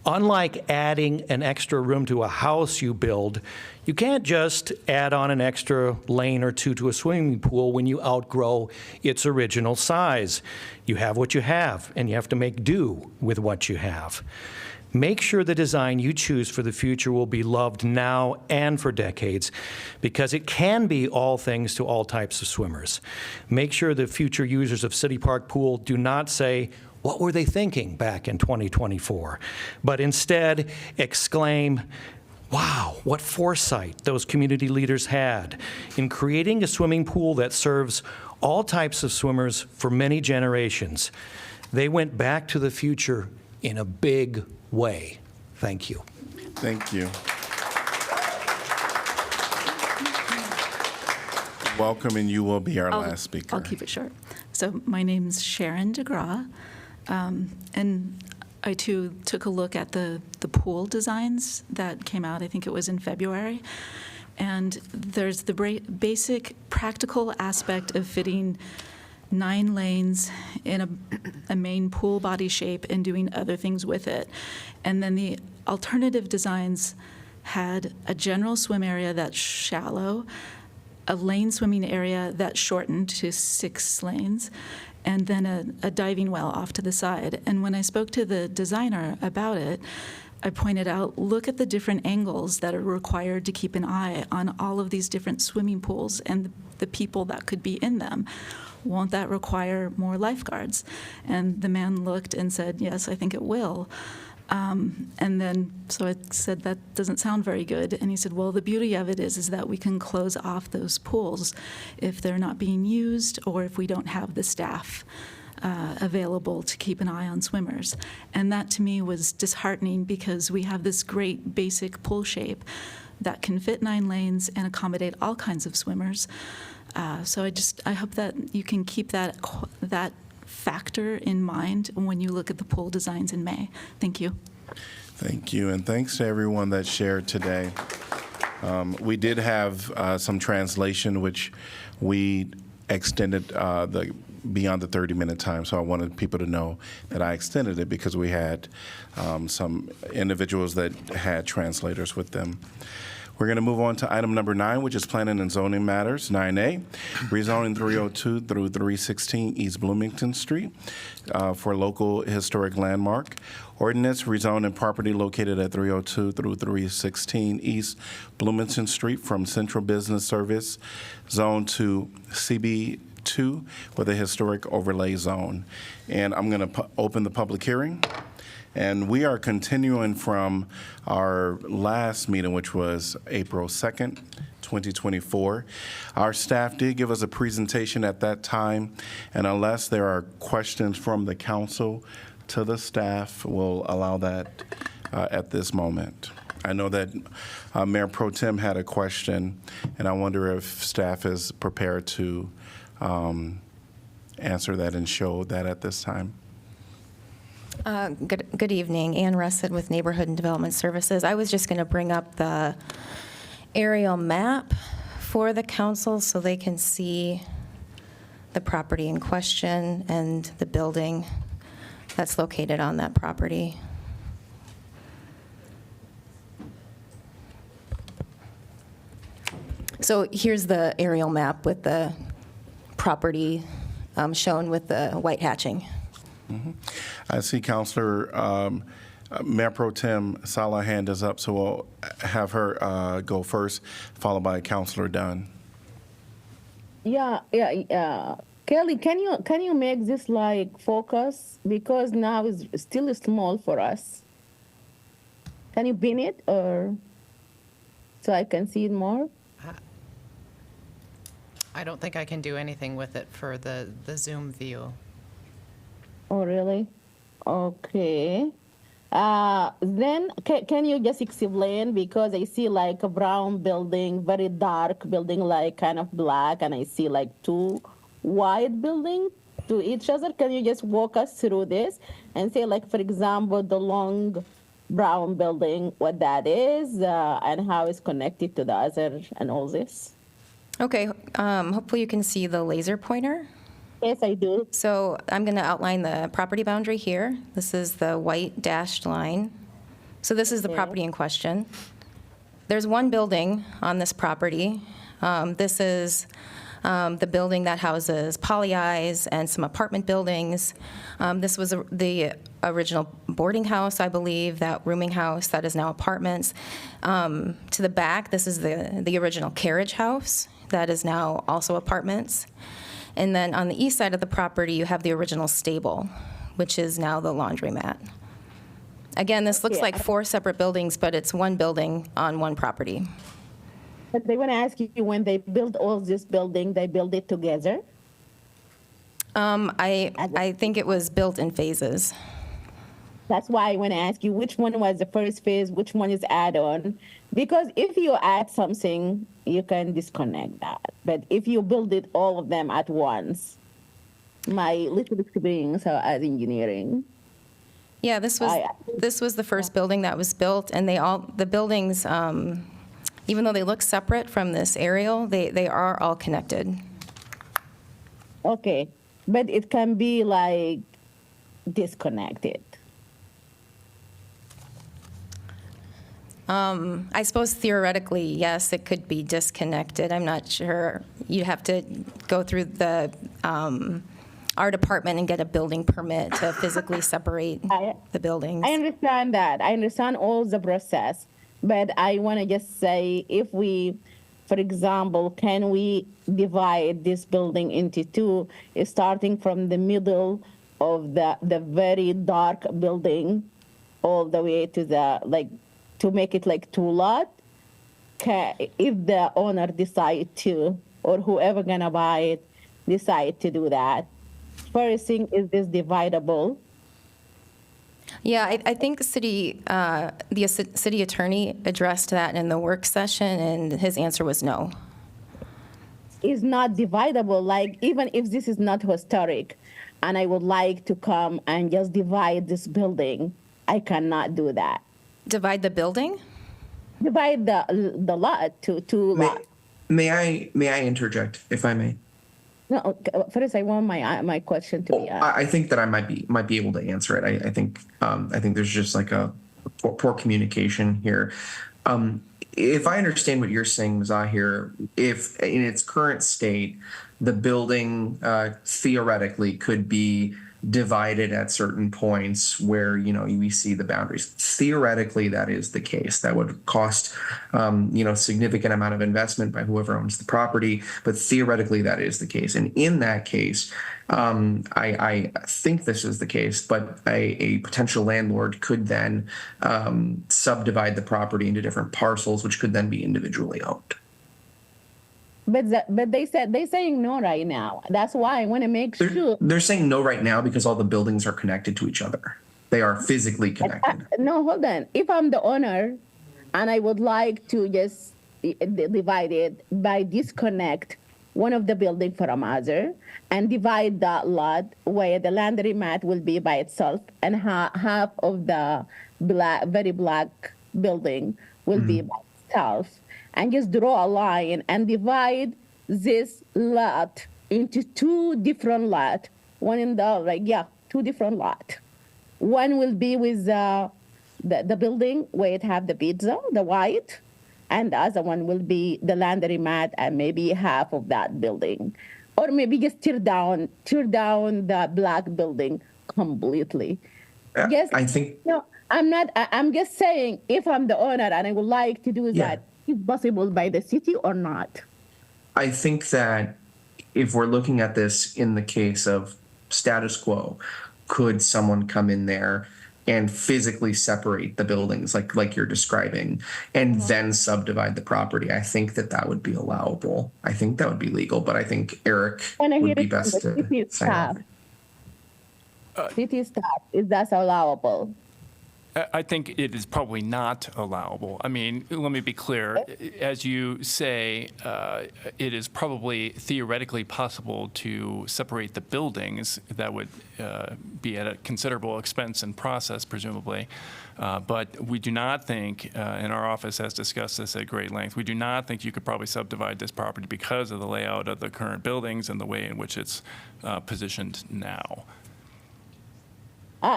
Unlike adding an extra room to a house you build, you can't just add on an extra lane or two to a swimming pool when you outgrow its original size. You have what you have, and you have to make do with what you have. Make sure the design you choose for the future will be loved now and for decades, because it can be all things to all types of swimmers. Make sure the future users of City Park Pool do not say, what were they thinking back in 2024? But instead exclaim, wow, what foresight those community leaders had in creating a swimming pool that serves all types of swimmers for many generations. They went back to the future in a big way. Thank you. Thank you. Welcome, and you will be our last speaker. I'll keep it short. So my name's Sharon DeGraw, and I too took a look at the pool designs that came out. I think it was in February. And there's the basic practical aspect of fitting 9 lanes in a main pool body shape and doing other things with it. And then the alternative designs had a general swim area that's shallow, a lane swimming area that's shortened to 6 lanes, and then a diving well off to the side. And when I spoke to the designer about it, I pointed out, look at the different angles that are required to keep an eye on all of these different swimming pools and the people that could be in them. Won't that require more lifeguards? And the man looked and said, yes, I think it will. And then, so I said, that doesn't sound very good. And he said, well, the beauty of it is that we can close off those pools if they're not being used or if we don't have the staff available to keep an eye on swimmers. And that to me was disheartening, because we have this great basic pool shape that can fit 9 lanes and accommodate all kinds of swimmers. So I hope that you can keep that factor in mind when you look at the pool designs in May. Thank you. Thank you, and thanks to everyone that shared today. We did have some translation, which we extended beyond the 30-minute time, so I wanted people to know that I extended it because we had some individuals that had translators with them. We're going to move on to item number 9, which is planning and zoning matters. 9A, rezoning 302 through 316 East Bloomington Street for local historic landmark. Ordinance rezoning property located at 302 through 316 East Bloomington Street from Central Business Service Zone to CB2 with a historic overlay zone. And I'm going to open the public hearing. And we are continuing from our last meeting, which was April 2nd, 2024. Our staff did give us a presentation at that time, and unless there are questions from the council to the staff, we'll allow that at this moment. I know that Mayor Pro Tem had a question, and I wonder if staff is prepared to answer that and show that at this time. Good evening. Ann Russet with Neighborhood and Development Services. I was just going to bring up the aerial map for the council so they can see the property in question and the building that's located on that property. So here's the aerial map with the property shown with the white hatching. I see Councilor Mayor Pro Tem Sala hand is up, so we'll have her go first, followed by Councilor Dunn. Kelly, can you make this like focus, because now it's still small for us? Can you pin it, or so I can see it more? I don't think I can do anything with it for the Zoom view. Oh, really? Okay. Then can you just explain, because I see like a brown building, very dark building, like kind of black, and I see like two white buildings to each other. Can you just walk us through this and say, like, for example, the long brown building, what that is, and how it's connected to the other and all this? Okay, hopefully you can see the laser pointer. Yes, I do. So I'm going to outline the property boundary here. This is the white dashed line. So this is the property in question. There's one building on this property. This is the building that houses Poly-Eyes and some apartment buildings. This was the original boarding house, I believe, that rooming house that is now apartments. To the back, this is the original carriage house that is now also apartments. And then on the east side of the property, you have the original stable, which is now the laundromat. Again, this looks like 4 separate buildings, but it's one building on one property. But they want to ask you, when they build all this building, they build it together? I think it was built in phases. That's why I want to ask you which one was the first phase, which one is add-on. Because if you add something, you can disconnect that. But if you build it all of them at once, my little experience as engineering. Yeah, this was the first building that was built, and the buildings, even though they look separate from this aerial, they are all connected. Okay, but it can be like disconnected. I suppose theoretically, yes, it could be disconnected. I'm not sure. You'd have to go through our department and get a building permit to physically separate the buildings. I understand that. I understand all the process. But I want to just say, if we, for example, can we divide this building into two, starting from the middle of the very dark building all the way to the, like, to make it like 2 lot, if the owner decide to, or whoever gonna buy it decide to do that. First thing, is this dividable? Yeah, I think the city attorney addressed that in the work session, and his answer was no. Is not dividable, like even if this is not historic, and I would like to come and just divide this building, I cannot do that. Divide the building? Divide the lot to 2 lots. May I interject, if I may? No, first I want my question to be asked. I think that I might be able to answer it. I think there's just like a poor communication here. If I understand what you're saying, Zahir, if in its current state, the building theoretically could be divided at certain points where, we see the boundaries. Theoretically, that is the case. That would cost, significant amount of investment by whoever owns the property, but theoretically, that is the case. And in that case, I think this is the case, but a potential landlord could then subdivide the property into different parcels, which could then be individually owned. But they're saying no right now. That's why I want to make sure. They're saying no right now because all the buildings are connected to each other. They are physically connected. No, hold on. If I'm the owner and I would like to just divide it by disconnect one of the building from other and divide that lot where the laundromat will be by itself and half of the very black building will be by itself. And just draw a line and divide this lot into 2 different lots. One in the, 2 different lots. One will be with the building where it have the pizza, the white, and the other one will be the laundromat and maybe half of that building. Or maybe just tear down the black building completely. Yes, I think no, I'm not. I'm just saying, if I'm the owner and I would like to do that, is possible by the city or not? I think that if we're looking at this in the case of status quo, could someone come in there and physically separate the buildings like you're describing and then subdivide the property? I think that would be allowable. I think that would be legal, but I think Eric would be best to sign off. City staff, is that allowable? I think it is probably not allowable. I mean, let me be clear. As you say, it is probably theoretically possible to separate the buildings. That would be at a considerable expense and process, presumably. But we do not think, and our office has discussed this at great length, we do not think you could probably subdivide this property because of the layout of the current buildings and the way in which it's positioned now.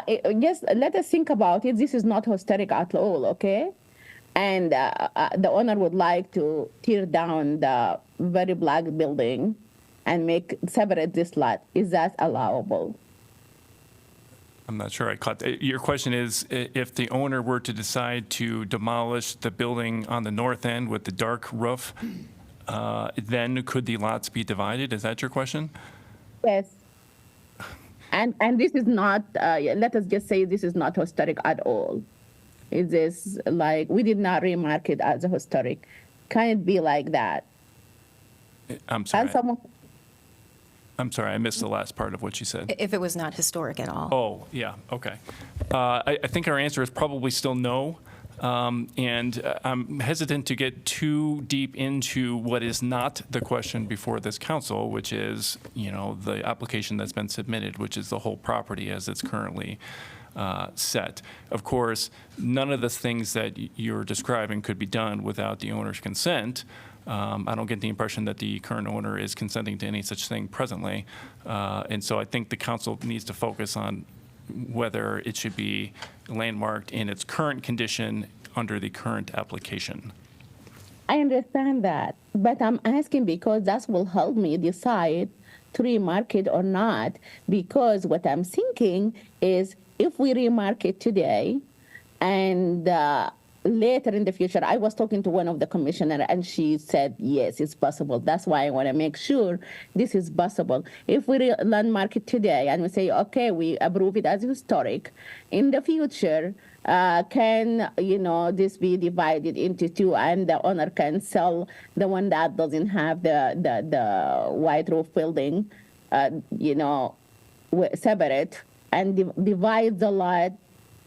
Yes, let us think about it. This is not historic at all, okay? And the owner would like to tear down the very black building and separate this lot. Is that allowable? I'm not sure I caught that. Your question is, if the owner were to decide to demolish the building on the north end with the dark roof, then could the lots be divided? Is that your question? Yes. And this is not, let us just say this is not historic at all. It is like, we did not remark it as a historic. Can it be like that? I'm sorry. And I'm sorry, I missed the last part of what you said. If it was not historic at all. Oh, yeah, okay. I think our answer is probably still no. And I'm hesitant to get too deep into what is not the question before this council, which is, the application that's been submitted, which is the whole property as it's currently set. Of course, none of the things that you're describing could be done without the owner's consent. I don't get the impression that the current owner is consenting to any such thing presently. And so I think the council needs to focus on whether it should be landmarked in its current condition under the current application. I understand that, but I'm asking because that will help me decide to remark it or not, because what I'm thinking is if we remark it today and later in the future, I was talking to one of the commissioners and she said, yes, it's possible. That's why I want to make sure this is possible. If we landmark it today and we say, okay, we approve it as historic, in the future, can, this be divided into two and the owner can sell the one that doesn't have the white roof building, separate and divide the lot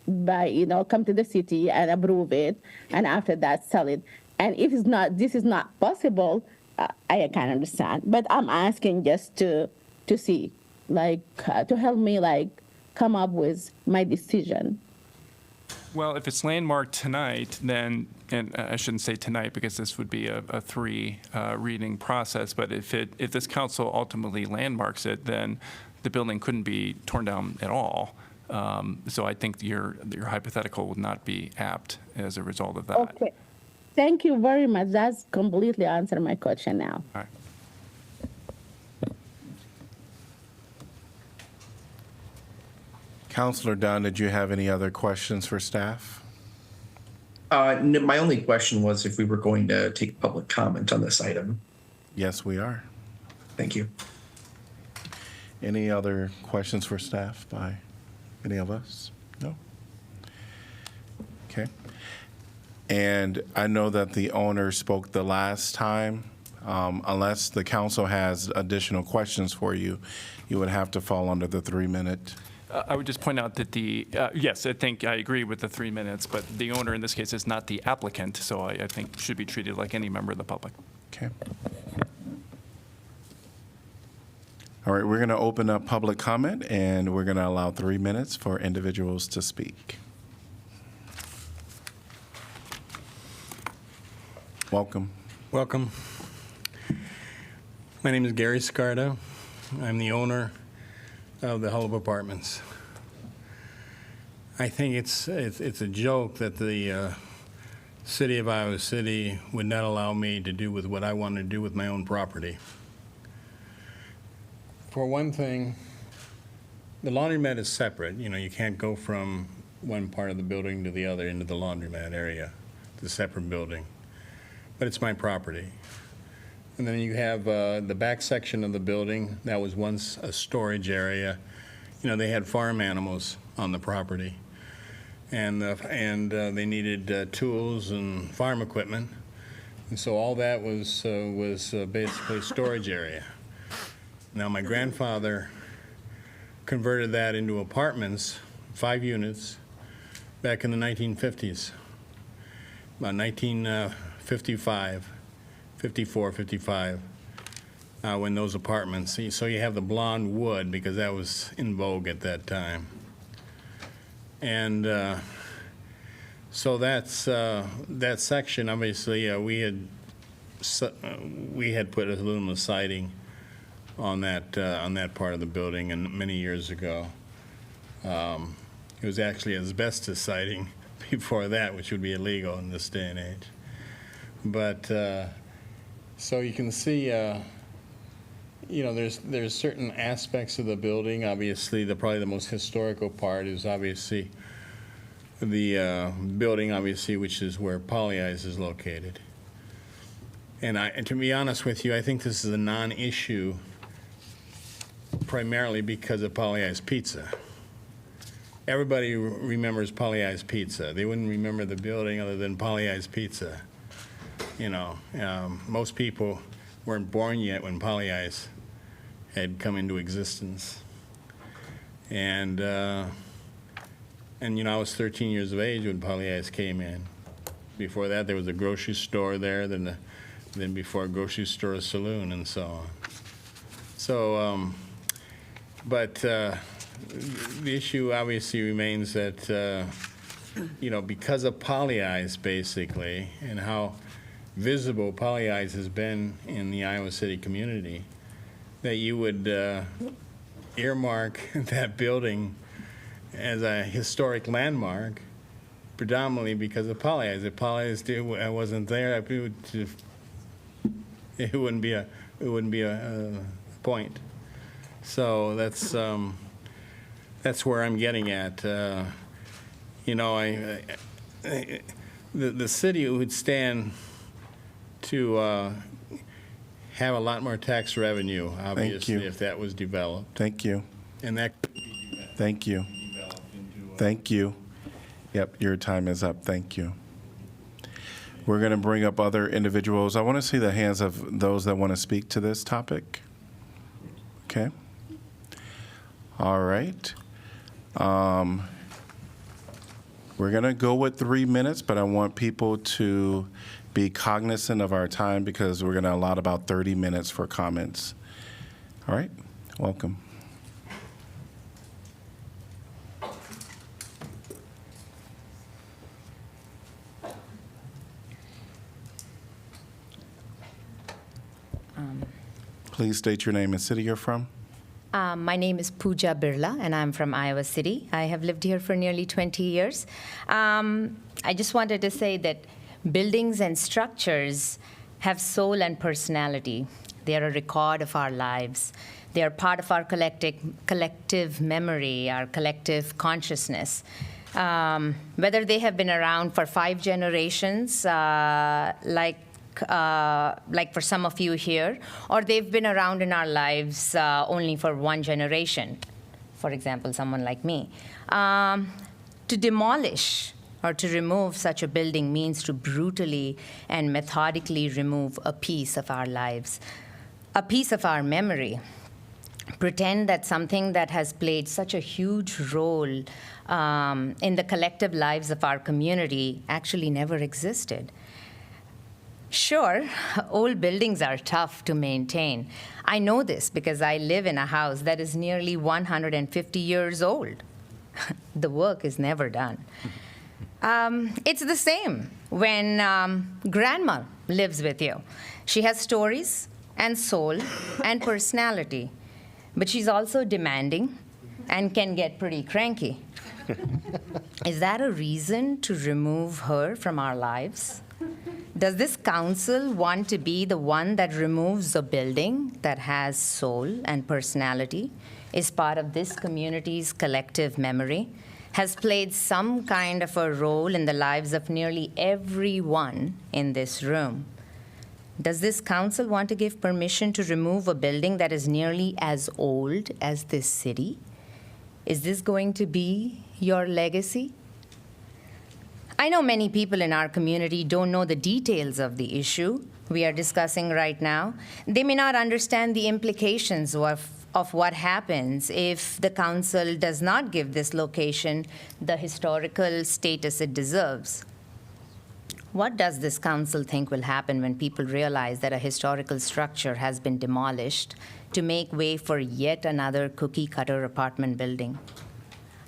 by, come to the city and approve it, and after that sell it. And if this is not possible, I can understand. But I'm asking just to see, to help me, come up with my decision. Well, if it's landmarked tonight, then, and I shouldn't say tonight because this would be a three reading process, but if this council ultimately landmarks it, then the building couldn't be torn down at all. So I think your hypothetical would not be apt as a result of that. Okay. Thank you very much. That's completely answered my question now. All right. Councilor Dunn, did you have any other questions for staff? No, my only question was if we were going to take public comment on this item. Yes, we are. Thank you. Any other questions for staff by any of us? No? Okay. And I know that the owner spoke the last time. Unless the council has additional questions for you, you would have to fall under the 3-minute. I would just point out that yes, I think I agree with the 3 minutes, but the owner in this case is not the applicant, so I think should be treated like any member of the public. Okay. All right, we're going to open up public comment, and we're going to allow 3 minutes for individuals to speak. Welcome. Welcome. My name is Gary Scardo. I'm the owner of the Hullab Apartments. I think it's a joke that the city of Iowa City would not allow me to do with what I want to do with my own property. For one thing, the laundromat is separate. You know, you can't go from one part of the building to the other into the laundromat area. It's a separate building. But it's my property. And then you have the back section of the building that was once a storage area. You know, they had farm animals on the property, and they needed tools and farm equipment, and so all that was basically storage area. Now, my grandfather converted that into apartments, 5 units, back in the 1950s, about 1955, 54, 55. When those apartments, so you have the blonde wood because that was in vogue at that time. And so that's that section. Obviously, we had put aluminum siding on that part of the building, and many years ago, it was actually asbestos siding before that, which would be illegal in this day and age. But so you can see. You know, there's certain aspects of the building. Obviously, probably the most historical part is obviously the building, obviously, which is where Pollyeyes is located. And to be honest with you, I think this is a non-issue primarily because of Pollyeyes Pizza. Everybody remembers Pollyeyes Pizza. They wouldn't remember the building other than Pollyeyes Pizza. You know, most people weren't born yet when Pollyeyes had come into existence. And you know, I was 13 years of age when Pollyeyes came in. Before that, there was a grocery store there, then before a grocery store, a saloon, and so on. So, but the issue obviously remains that, you know, because of Pollyeyes, basically, and how visible Pollyeyes has been in the Iowa City community, that you would earmark that building as a historic landmark, predominantly because of Pollyeyes. If Pollyeyes wasn't there, it wouldn't be a point. So that's where I'm getting at. You know, the city would stand to have a lot more tax revenue, obviously, if that was developed. Thank you. And that could be developed. Thank you. Thank you. Yep, your time is up. Thank you. We're going to bring up other individuals. I want to see the hands of those that want to speak to this topic. Okay. All right. We're going to go with 3 minutes, but I want people to be cognizant of our time because we're going to allot about 30 minutes for comments. All right. Welcome. Please state your name and city you're from. My name is Pooja Birla, and I'm from Iowa City. I have lived here for nearly 20 years. I just wanted to say that buildings and structures have soul and personality. They are a record of our lives. They are part of our collective memory, our collective consciousness. Whether they have been around for 5 generations, like for some of you here, or they've been around in our lives only for 1 generation, for example, someone like me. To demolish or to remove such a building means to brutally and methodically remove a piece of our lives, a piece of our memory. Pretend that something that has played such a huge role in the collective lives of our community actually never existed. Sure, old buildings are tough to maintain. I know this because I live in a house that is nearly 150 years old. The work is never done. It's the same when grandma lives with you. She has stories and soul and personality, but she's also demanding and can get pretty cranky. Is that a reason to remove her from our lives? Does this council want to be the one that removes a building that has soul and personality, is part of this community's collective memory, has played some kind of a role in the lives of nearly everyone in this room? Does this council want to give permission to remove a building that is nearly as old as this city? Is this going to be your legacy? I know many people in our community don't know the details of the issue we are discussing right now. They may not understand the implications of what happens if the council does not give this location the historical status it deserves. What does this council think will happen when people realize that a historical structure has been demolished to make way for yet another cookie-cutter apartment building?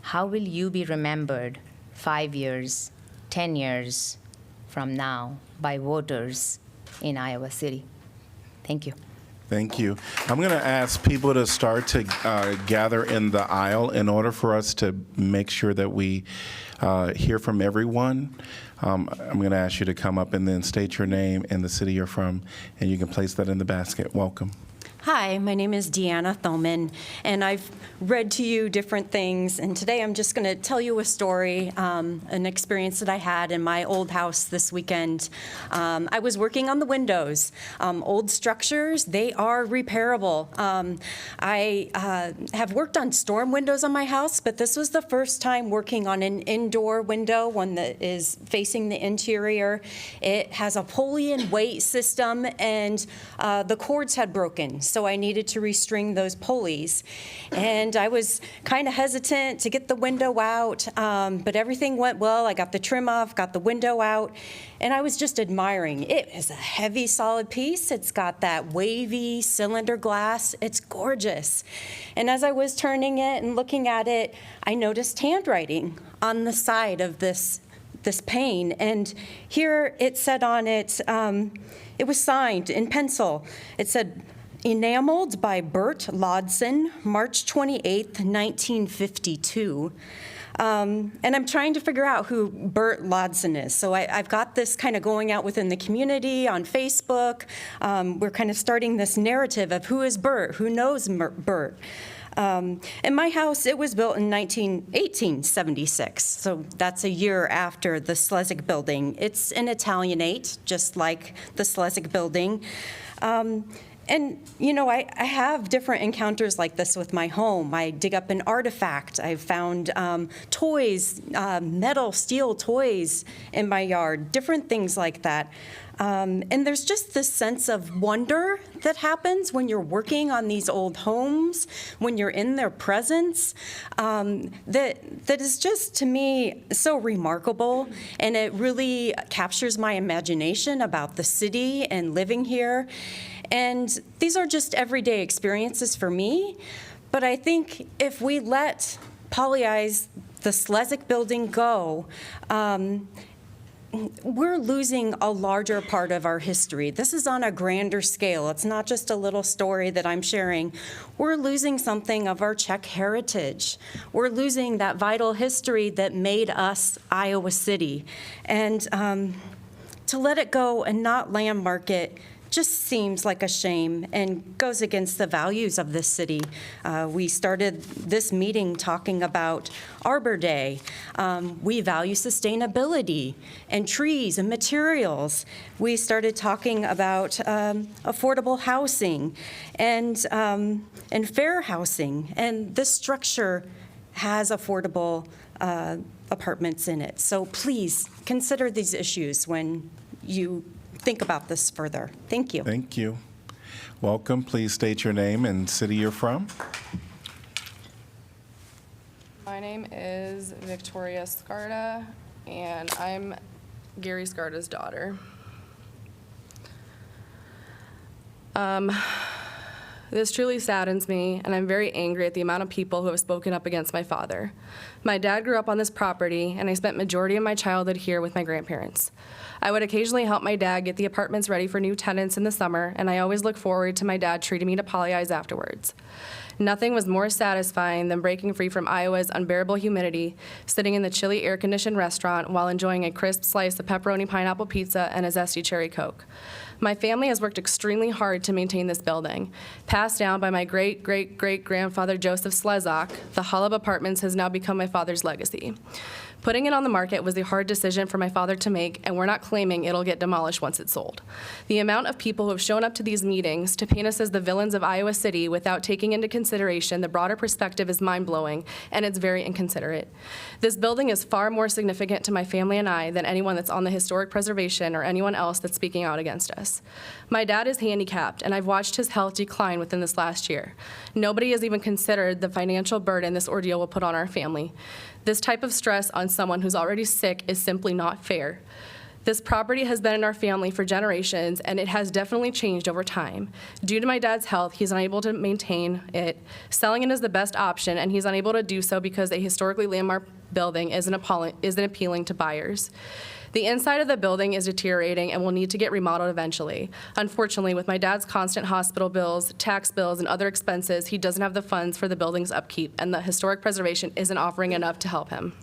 How will you be remembered 5 years, 10 years from now by voters in Iowa City? Thank you. Thank you. I'm going to ask people to start to gather in the aisle in order for us to make sure that we hear from everyone. I'm going to ask you to come up and then state your name and the city you're from, and you can place that in the basket. Welcome. Hi, my name is Deanna Thoman, and I've read to you different things, and today I'm just going to tell you a story, an experience that I had in my old house this weekend. I was working on the windows. Old structures, they are repairable. I have worked on storm windows on my house, but this was the first time working on an indoor window, one that is facing the interior. It has a pulley and weight system, and the cords had broken. So I needed to restring those pulleys. And I was kind of hesitant to get the window out, but everything went well. I got the trim off, got the window out, and I was just admiring. It is a heavy, solid piece. It's got that wavy cylinder glass. It's gorgeous. And as I was turning it and looking at it, I noticed handwriting on the side of this pane. And here it said on it, it was signed in pencil. It said, "Enameled by Bert Lodson, March 28th, 1952. And I'm trying to figure out who Bert Lodson is. So I've got this kind of going out within the community on Facebook. We're kind of starting this narrative of who is Bert, who knows Bert. And my house, it was built in 1876, so that's a year after the Schleswig building. It's an Italianate, just like the Schleswig building. And, you know, I have different encounters like this with my home. I dig up an artifact. I've found toys, metal, steel toys in my yard, different things like that. And there's just this sense of wonder that happens when you're working on these old homes, when you're in their presence, that is just, to me, so remarkable. And it really captures my imagination about the city and living here. And these are just everyday experiences for me. But I think if we let polyize the Schleswig building go, we're losing a larger part of our history. This is on a grander scale. It's not just a little story that I'm sharing. We're losing something of our Czech heritage. We're losing that vital history that made us Iowa City. And to let it go and not landmark it just seems like a shame and goes against the values of this city. We started this meeting talking about Arbor Day. We value sustainability and trees and materials. We started talking about affordable housing and fair housing. And this structure has affordable apartments in it. So please consider these issues when you think about this further. Thank you. Thank you. Welcome. Please state your name and city you're from. My name is Victoria Scarda, and I'm Gary Scarda's daughter. This truly saddens me, and I'm very angry at the amount of people who have spoken up against my father. My dad grew up on this property, and I spent majority of my childhood here with my grandparents. I would occasionally help my dad get the apartments ready for new tenants in the summer, and I always look forward to my dad treating me to polyi afterwards. Nothing was more satisfying than breaking free from Iowa's unbearable humidity, sitting in the chilly air-conditioned restaurant while enjoying a crisp slice of pepperoni pineapple pizza and a zesty cherry Coke. My family has worked extremely hard to maintain this building. Passed down by my great-great-great-grandfather Joseph Slezak, the Hullub Apartments has now become my father's legacy. Putting it on the market was a hard decision for my father to make, and we're not claiming it'll get demolished once it's sold. The amount of people who have shown up to these meetings to paint us as the villains of Iowa City without taking into consideration the broader perspective is mind-blowing, and it's very inconsiderate. This building is far more significant to my family and I than anyone that's on the historic preservation or anyone else that's speaking out against us. My dad is handicapped, and I've watched his health decline within this last year. Nobody has even considered the financial burden this ordeal will put on our family. This type of stress on someone who's already sick is simply not fair. This property has been in our family for generations, and it has definitely changed over time. Due to my dad's health, he's unable to maintain it. Selling it is the best option, and he's unable to do so because a historically landmark building isn't appealing to buyers. The inside of the building is deteriorating and will need to get remodeled eventually. Unfortunately, with my dad's constant hospital bills, tax bills, and other expenses, he doesn't have the funds for the building's upkeep, and the historic preservation isn't offering enough to help him.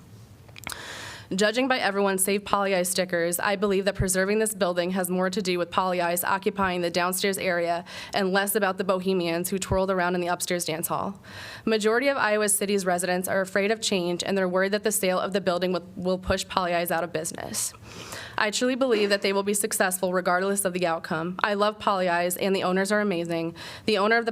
Judging by everyone's Save Polyi stickers, I believe that preserving this building has more to do with polyi occupying the downstairs area and less about the bohemians who twirled around in the upstairs dance hall. Majority of Iowa City's residents are afraid of change, and they're worried that the sale of the building will push polyi out of business. I truly believe that they will be successful regardless of the outcome. I love polyi, and the owners are amazing. The owner of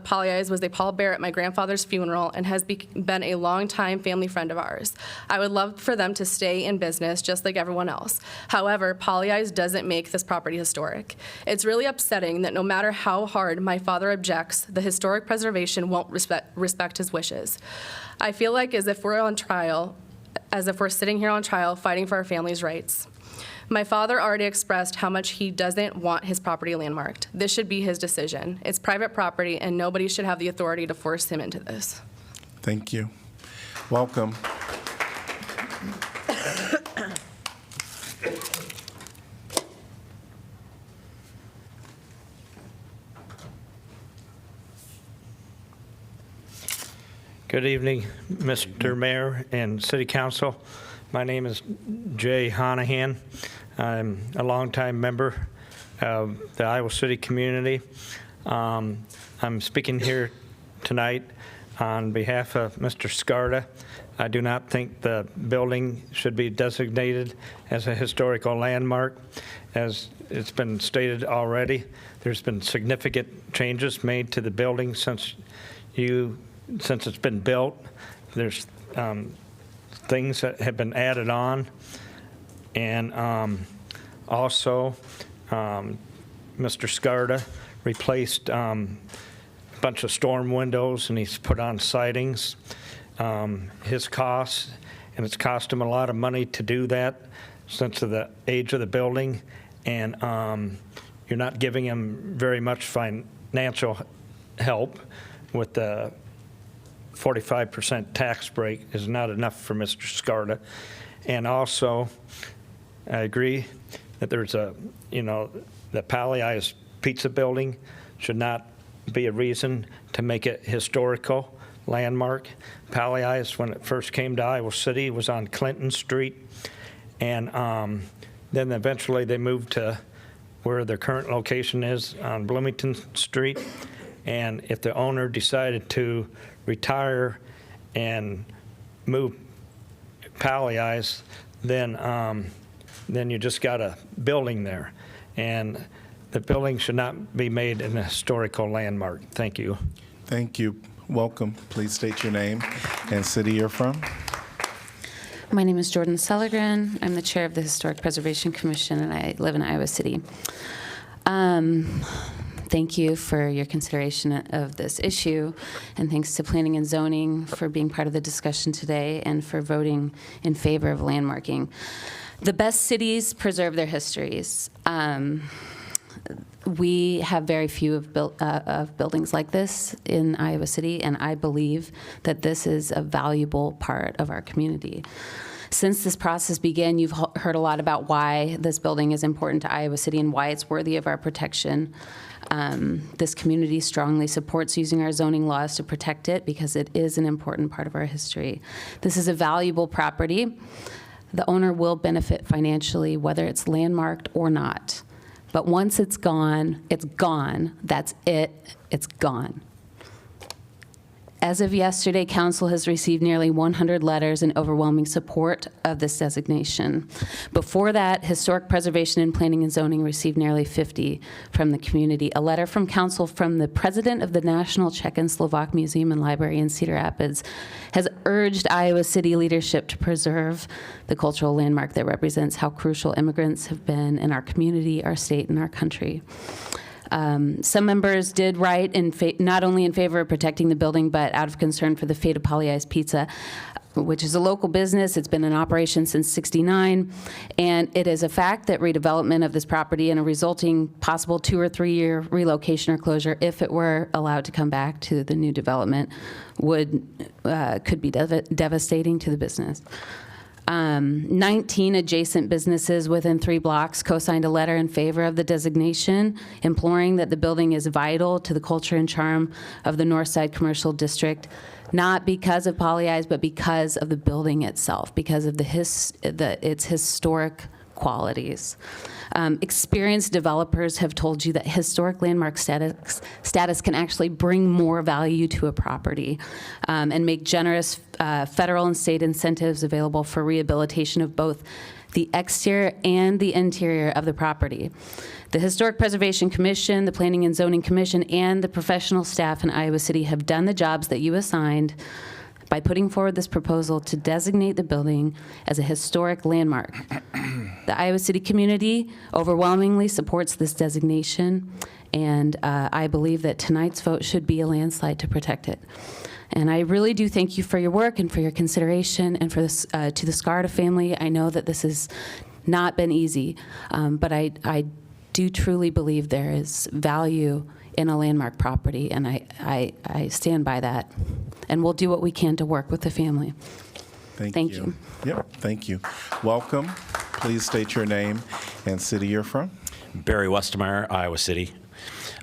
polyi was a pallbearer at my grandfather's funeral and has been a longtime family friend of ours. I would love for them to stay in business just like everyone else. However, polyi doesn't make this property historic. It's really upsetting that no matter how hard my father objects, the historic preservation won't respect his wishes. I feel like as if we're sitting here on trial fighting for our family's rights. My father already expressed how much he doesn't want his property landmarked. This should be his decision. It's private property, and nobody should have the authority to force him into this. Thank you. Welcome. Good evening, Mr. Mayor and City Council. My name is Jay Honahan. I'm a longtime member of the Iowa City community. I'm speaking here tonight on behalf of Mr. Scarda. I do not think the building should be designated as a historical landmark. As it's been stated already, there's been significant changes made to the building since it's been built. There's things that have been added on, and also Mr. Scarda replaced a bunch of storm windows, and he's put on sidings. His costs, and it's cost him a lot of money to do that since of the age of the building, and you're not giving him very much financial help with the 45% tax break is not enough for Mr. Scarda. And also, I agree that there's the Palliai's Pizza Building should not be a reason to make it historical landmark. Palliai's, when it first came to Iowa City, was on Clinton Street. And then eventually they moved to where their current location is on Bloomington Street. And if the owner decided to retire and move Palliai's, then you just got a building there. And the building should not be made an historical landmark. Thank you. Thank you. Welcome. Please state your name and city you're from. My name is Jordan Seligren. I'm the chair of the Historic Preservation Commission, and I live in Iowa City. Thank you for your consideration of this issue, and thanks to Planning and Zoning for being part of the discussion today and for voting in favor of landmarking. The best cities preserve their histories. we have very few of buildings like this in Iowa City, and I believe that this is a valuable part of our community. Since this process began, you've heard a lot about why this building is important to Iowa City and why it's worthy of our protection. This community strongly supports using our zoning laws to protect it because it is an important part of our history. This is a valuable property. The owner will benefit financially, whether it's landmarked or not. But once it's gone, it's gone. That's it. It's gone. As of yesterday, Council has received nearly 100 letters in overwhelming support of this designation. Before that, Historic Preservation and Planning and Zoning received nearly 50 from the community. A letter from Council from the president of the National Czech and Slovak Museum and Library in Cedar Rapids has urged Iowa City leadership to preserve the cultural landmark that represents how crucial immigrants have been in our community, our state, and our country. Some members did write not only in favor of protecting the building, but out of concern for the fate of Pollyeyes Pizza, which is a local business. It's been in operation since '69, and it is a fact that redevelopment of this property and a resulting possible 2 or 3 year relocation or closure, if it were allowed to come back to the new development, could be devastating to the business. 19 adjacent businesses within 3 blocks co-signed a letter in favor of the designation, imploring that the building is vital to the culture and charm of the North Side Commercial District, not because of Pollyeyes, but because of the building itself, because of its historic qualities. Experienced developers have told you that historic landmark status can actually bring more value to a property and make generous federal and state incentives available for rehabilitation of both the exterior and the interior of the property. The Historic Preservation Commission, the Planning and Zoning Commission, and the professional staff in Iowa City have done the jobs that you assigned by putting forward this proposal to designate the building as a historic landmark. The Iowa City community overwhelmingly supports this designation, and I believe that tonight's vote should be a landslide to protect it. And I really do thank you for your work and for your consideration, and for this to the Scarda family. I know that this has not been easy, but I do truly believe there is value in a landmark property, and I stand by that. And we'll do what we can to work with the family. Thank you. Yep, thank you. Welcome. Please state your name and city you're from. Barry Westmeyer, Iowa City.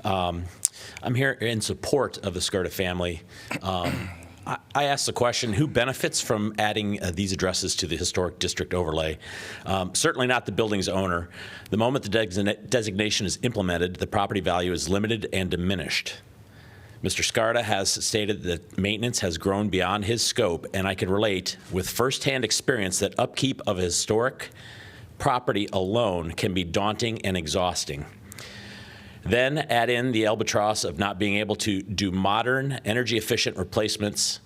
I'm here in support of the Scarda family. I asked the question, who benefits from adding these addresses to the historic district overlay? Certainly not the building's owner. The moment the designation is implemented, the property value is limited and diminished. Mr. Scarda has stated that maintenance has grown beyond his scope, and I can relate with firsthand experience that upkeep of a historic property alone can be daunting and exhausting. Then add in the albatross of not being able to do modern, energy-efficient replacements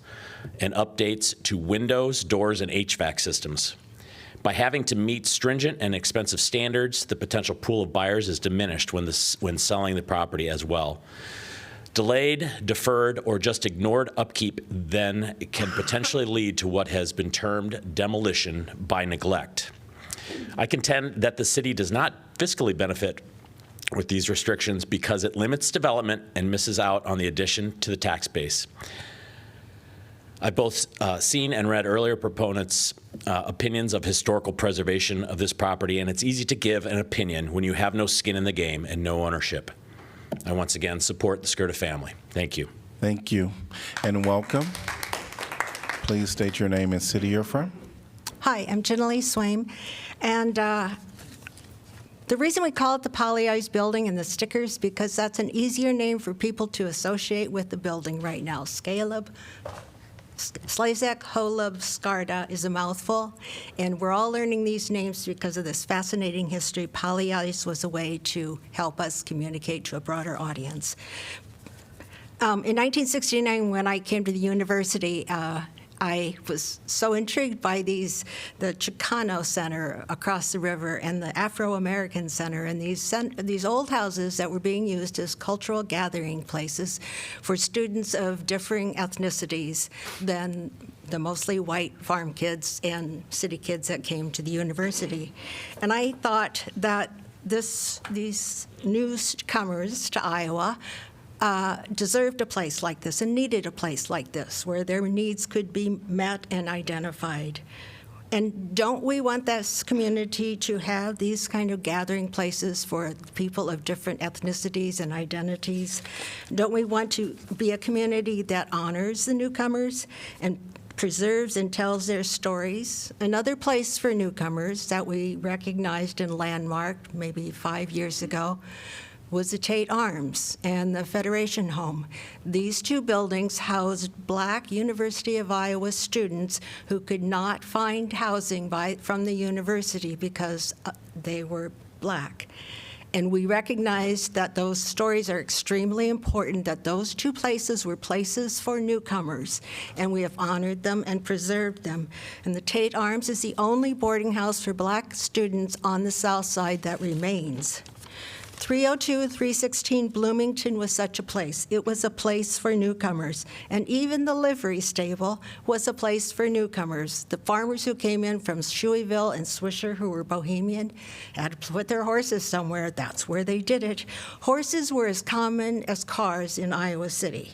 and updates to windows, doors, and HVAC systems. By having to meet stringent and expensive standards, the potential pool of buyers is diminished when selling the property as well. Delayed, deferred, or just ignored upkeep then can potentially lead to what has been termed demolition by neglect. I contend that the city does not fiscally benefit with these restrictions because it limits development and misses out on the addition to the tax base. I've both seen and read earlier proponents' opinions of historical preservation of this property, and it's easy to give an opinion when you have no skin in the game and no ownership. I once again support the Scarda family. Thank you. Thank you, and welcome. Please state your name and city you're from. Hi, I'm Jenny Swaim, and the reason we call it the Pollyeyes building and the stickers because that's an easier name for people to associate with the building right now. Scalab, Slazak, Holub, Scarda is a mouthful, and we're all learning these names because of this fascinating history. Pollyeyes was a way to help us communicate to a broader audience. In 1969, when I came to the university, I was so intrigued by the Chicano Center across the river and the Afro-American Center and these old houses that were being used as cultural gathering places for students of differing ethnicities than the mostly white farm kids and city kids that came to the university. And I thought that these newcomers to Iowa deserved a place like this and needed a place like this where their needs could be met and identified. And don't we want this community to have these kind of gathering places for people of different ethnicities and identities? Don't we want to be a community that honors the newcomers and preserves and tells their stories? Another place for newcomers that we recognized and landmarked maybe 5 years ago was the Tate Arms and the Federation Home. These two buildings housed Black University of Iowa students who could not find housing from the university because they were Black. And we recognize that those stories are extremely important, that those two places were places for newcomers, and we have honored them and preserved them. And the Tate Arms is the only boarding house for Black students on the South Side that remains. 302 and 316 Bloomington was such a place. It was a place for newcomers. And even the livery stable was a place for newcomers. The farmers who came in from Shueyville and Swisher, who were Bohemian, had to put their horses somewhere. That's where they did it. Horses were as common as cars in Iowa City.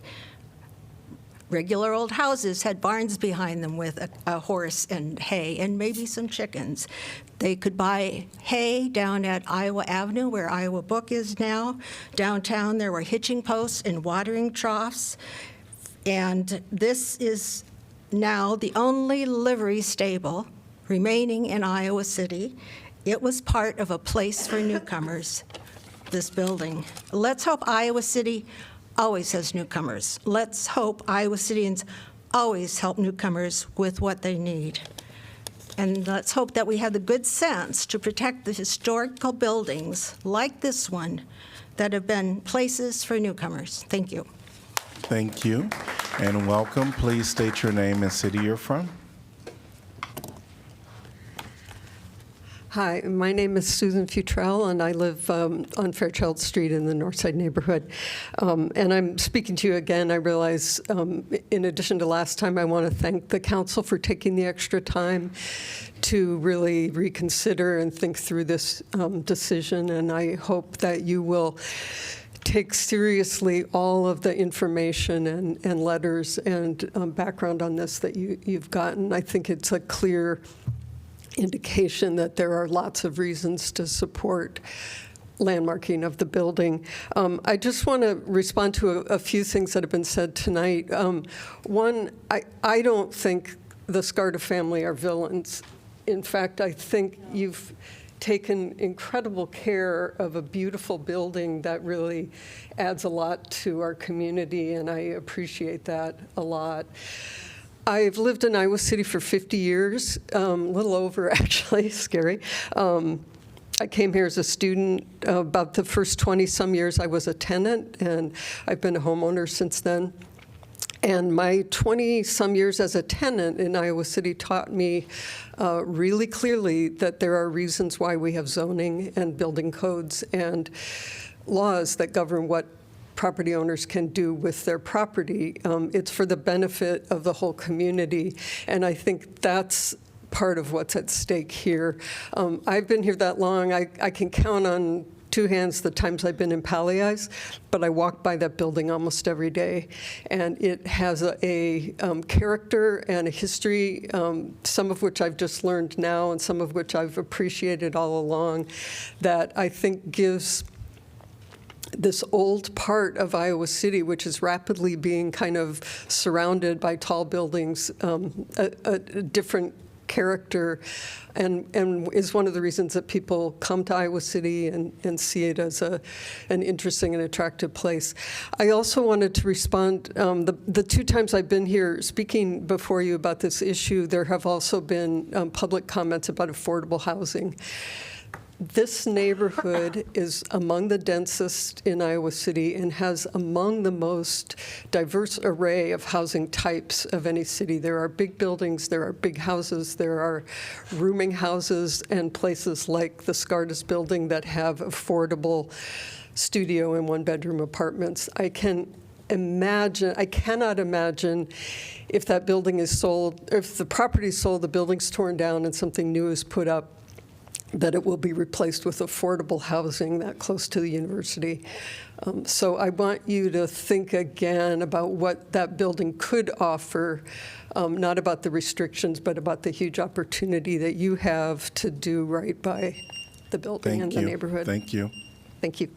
Regular old houses had barns behind them with a horse and hay and maybe some chickens. They could buy hay down at Iowa Avenue, where Iowa Book is now. Downtown, there were hitching posts and watering troughs. And this is now the only livery stable remaining in Iowa City. It was part of a place for newcomers, this building. Let's hope Iowa City always has newcomers. Let's hope Iowa Cityans always help newcomers with what they need. And let's hope that we have the good sense to protect the historical buildings like this one that have been places for newcomers. Thank you. Thank you, and welcome. Please state your name and city you're from. Hi, my name is Susan Futrell, and I live on Fairchild Street in the Northside neighborhood. And I'm speaking to you again. I realize, in addition to last time, I want to thank the council for taking the extra time to really reconsider and think through this decision. And I hope that you will take seriously all of the information and letters and background on this that you've gotten. I think it's a clear indication that there are lots of reasons to support landmarking of the building. I just want to respond to a few things that have been said tonight. One, I don't think the Scarta family are villains. In fact, I think you've taken incredible care of a beautiful building that really adds a lot to our community, and I appreciate that a lot. I've lived in Iowa City for 50 years, a little over actually, scary. I came here as a student. About the first 20-some years I was a tenant, and I've been a homeowner since then. And my 20-some years as a tenant in Iowa City taught me really clearly that there are reasons why we have zoning and building codes and laws that govern what property owners can do with their property. It's for the benefit of the whole community, and I think that's part of what's at stake here. I've been here that long. I can count on two hands the times I've been in Palliais, but I walk by that building almost every day, and it has a character and a history, some of which I've just learned now and some of which I've appreciated all along, that I think gives this old part of Iowa City, which is rapidly being kind of surrounded by tall buildings, a different character, and is one of the reasons that people come to Iowa City and see it as an interesting and attractive place. I also wanted to respond, the two times I've been here speaking before you about this issue, there have also been public comments about affordable housing. This neighborhood is among the densest in Iowa City and has among the most diverse array of housing types of any city. There are big buildings, there are big houses, there are rooming houses, and places like the Scarta's building that have affordable studio and one-bedroom apartments. I cannot imagine if that building is sold, if the property is sold, the building's torn down, and something new is put up, that it will be replaced with affordable housing that close to the university. So I want you to think again about what that building could offer, not about the restrictions, but about the huge opportunity that you have to do right by the building and the neighborhood. Thank you. Thank you.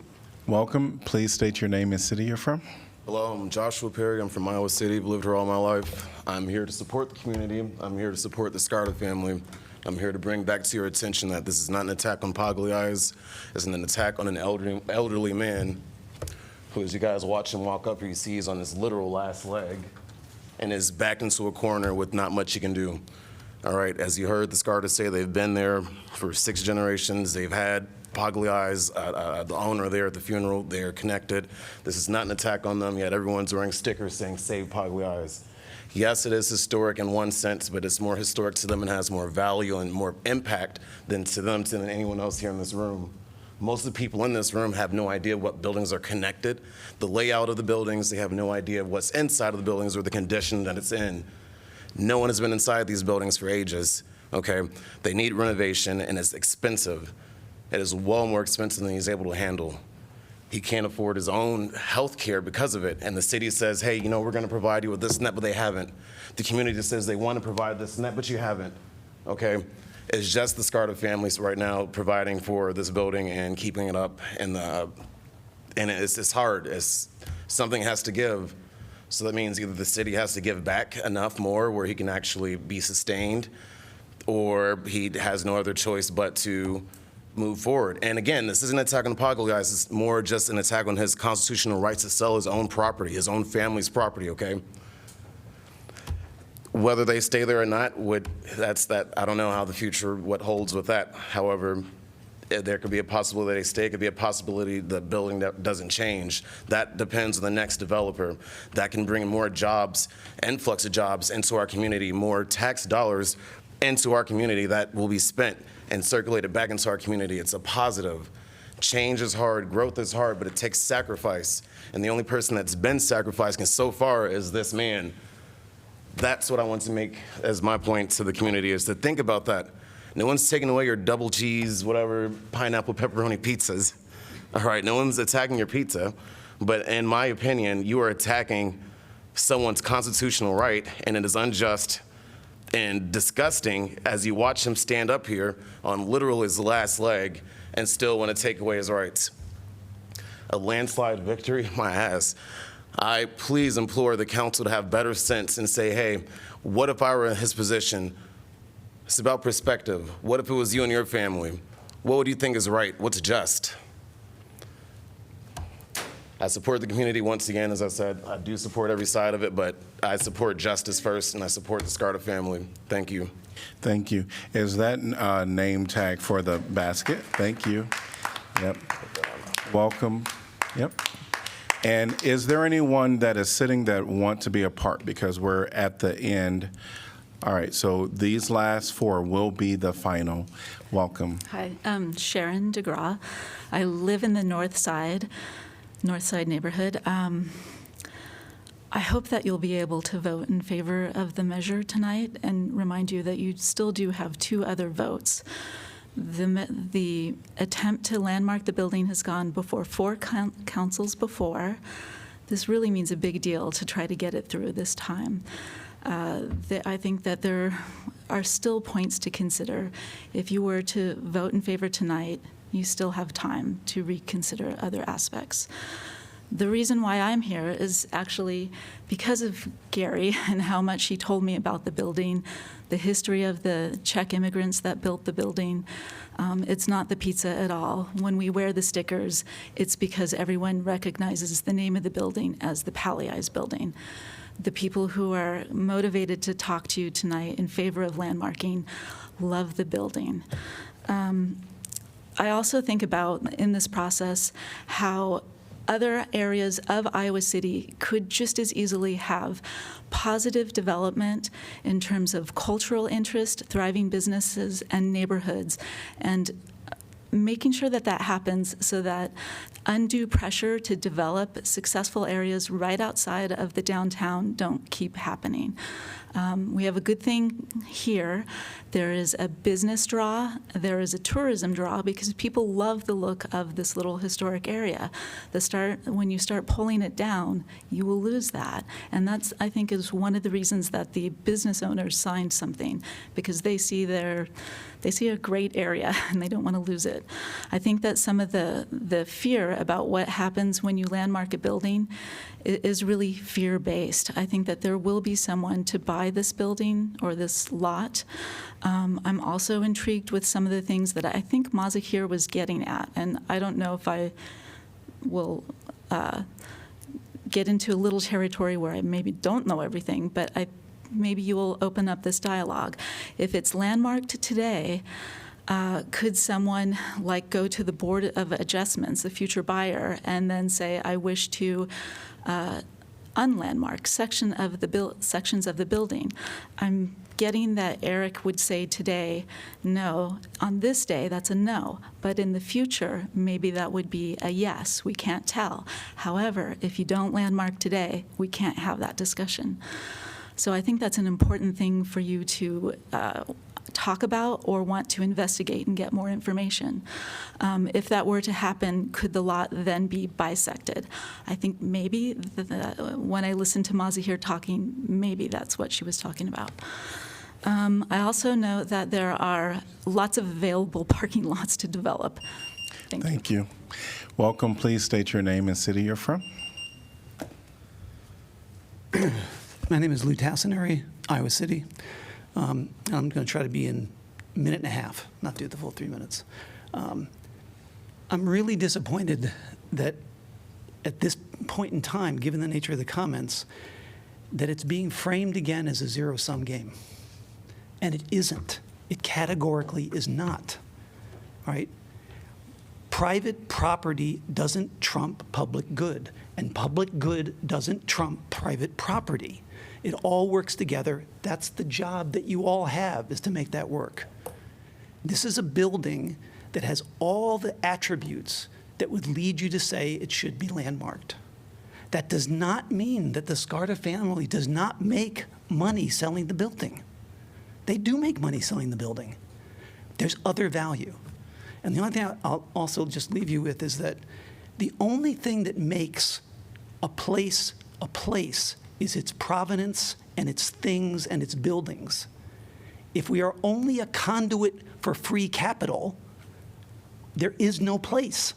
Welcome. Please state your name and city you're from. Hello, I'm Joshua Perry. I'm from Iowa City. I've lived here all my life. I'm here to support the community. I'm here to support the Scarta family. I'm here to bring back to your attention that this is not an attack on Poggley Eyes. It's an attack on an elderly man who, as you guys watch him walk up here, you see he's on his literal last leg and is backed into a corner with not much he can do. All right, as you heard the Scarta say, they've been there for 6 generations. They've had Poggley Eyes, the owner there at the funeral. They're connected. This is not an attack on them, yet everyone's wearing stickers saying, "Save Poggley Eyes." Yes, it is historic in one sense, but it's more historic to them and has more value and more impact than anyone else here in this room. Most of the people in this room have no idea what buildings are connected, the layout of the buildings. They have no idea what's inside of the buildings or the condition that it's in. No one has been inside these buildings for ages, okay? They need renovation, and it's expensive. It is well more expensive than he's able to handle. He can't afford his own health care because of it. And the city says, hey, you know, we're gonna provide you with this and that, but they haven't. The community says they wanna provide this and that, but you haven't, okay? It's just the Scarta families right now providing for this building and keeping it up. And it's hard. Something has to give. So that means either the city has to give back enough more where he can actually be sustained, or he has no other choice but to move forward. And again, this isn't an attack on the Poggley Eyes. It's more just an attack on his constitutional rights to sell his own property, his own family's property, okay? Whether they stay there or not, I don't know how the future, what holds with that. However, there could be a possibility they stay. It could be a possibility the building that doesn't change. That depends on the next developer. That can bring more jobs, influx of jobs into our community, more tax dollars into our community that will be spent and circulated back into our community. It's a positive. Change is hard, growth is hard, but it takes sacrifice. And the only person that's been sacrificing so far is this man. That's what I want to make as my point to the community, is to think about that. No one's taking away your double cheese, whatever, pineapple pepperoni pizzas. All right, no one's attacking your pizza, but in my opinion, you are attacking someone's constitutional right, and it is unjust and disgusting as you watch him stand up here on literal his last leg and still want to take away his rights. A landslide victory? My ass. I please implore the council to have better sense and say, hey, what if I were in his position? It's about perspective. What if it was you and your family? What would you think is right? What's just? I support the community once again, as I said. I do support every side of it, but I support justice first, and I support the Scarta family. Thank you. Thank you. Is that name tag for the basket? Thank you. Yep. Welcome. Yep. And is there anyone that is sitting that want to be a part? Because we're at the end. All right, so these last 4 will be the final. Welcome. Hi, I'm Sharon DeGraw. I live in the North Side neighborhood. I hope that you'll be able to vote in favor of the measure tonight, and remind you that you still do have 2 other votes. The attempt to landmark the building has gone before 4 councils before. This really means a big deal to try to get it through this time. I think that there are still points to consider. If you were to vote in favor tonight, you still have time to reconsider other aspects. The reason why I'm here is actually because of Gary and how much he told me about the building, the history of the Czech immigrants that built the building. It's not the pizza at all. When we wear the stickers, it's because everyone recognizes the name of the building as the Poggley Eyes building. The people who are motivated to talk to you tonight in favor of landmarking love the building. I also think about, in this process, how other areas of Iowa City could just as easily have positive development in terms of cultural interest, thriving businesses, and neighborhoods, and making sure that that happens so that undue pressure to develop successful areas right outside of the downtown don't keep happening. We have a good thing here. There is a business draw, there is a tourism draw, because people love the look of this little historic area. When you start pulling it down, you will lose that. And that's, I think, is one of the reasons that the business owners signed something, because they see a great area and they don't want to lose it. I think that some of the fear about what happens when you landmark a building is really fear-based. I think that there will be someone to buy this building or this lot. I'm also intrigued with some of the things that I think Mazahir was getting at, and I don't know if I will get into a little territory where I maybe don't know everything, but maybe you will open up this dialogue. If it's landmarked today, could someone go to the Board of Adjustments, the future buyer, and then say, I wish to unlandmark sections of the building? I'm getting that Eric would say today, no. On this day, that's a no. But in the future, maybe that would be a yes. We can't tell. However, if you don't landmark today, we can't have that discussion. So I think that's an important thing for you to talk about or want to investigate and get more information. If that were to happen, could the lot then be bisected? I think maybe when I listened to Mazahir talking, maybe that's what she was talking about. I also know that there are lots of available parking lots to develop. Thank you. Welcome. Please state your name and city you're from. My name is Lou Tassinari, Iowa City. I'm going to try to be in a minute and a half, not do the full 3 minutes. I'm really disappointed that at this point in time, given the nature of the comments, that it's being framed again as a zero-sum game. And it isn't. It categorically is not. All right? Private property doesn't trump public good, and public good doesn't trump private property. It all works together. That's the job that you all have, is to make that work. This is a building that has all the attributes that would lead you to say it should be landmarked. That does not mean that the Scarta family does not make money selling the building. They do make money selling the building. There's other value. And the only thing I'll also just leave you with is that the only thing that makes a place is its provenance and its things and its buildings. If we are only a conduit for free capital, there is no place.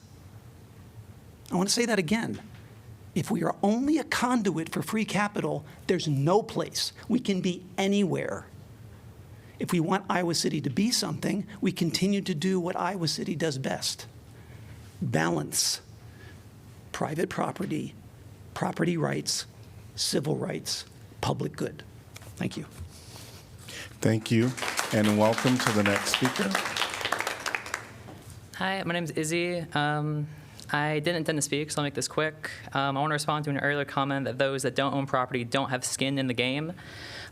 I want to say that again. If we are only a conduit for free capital, there's no place. We can be anywhere. If we want Iowa City to be something, we continue to do what Iowa City does best. Balance private property, property rights, civil rights, public good. Thank you. Thank you, and welcome to the next speaker. Hi, my name is Izzy. I didn't intend to speak, so I'll make this quick. I want to respond to an earlier comment that those that don't own property don't have skin in the game.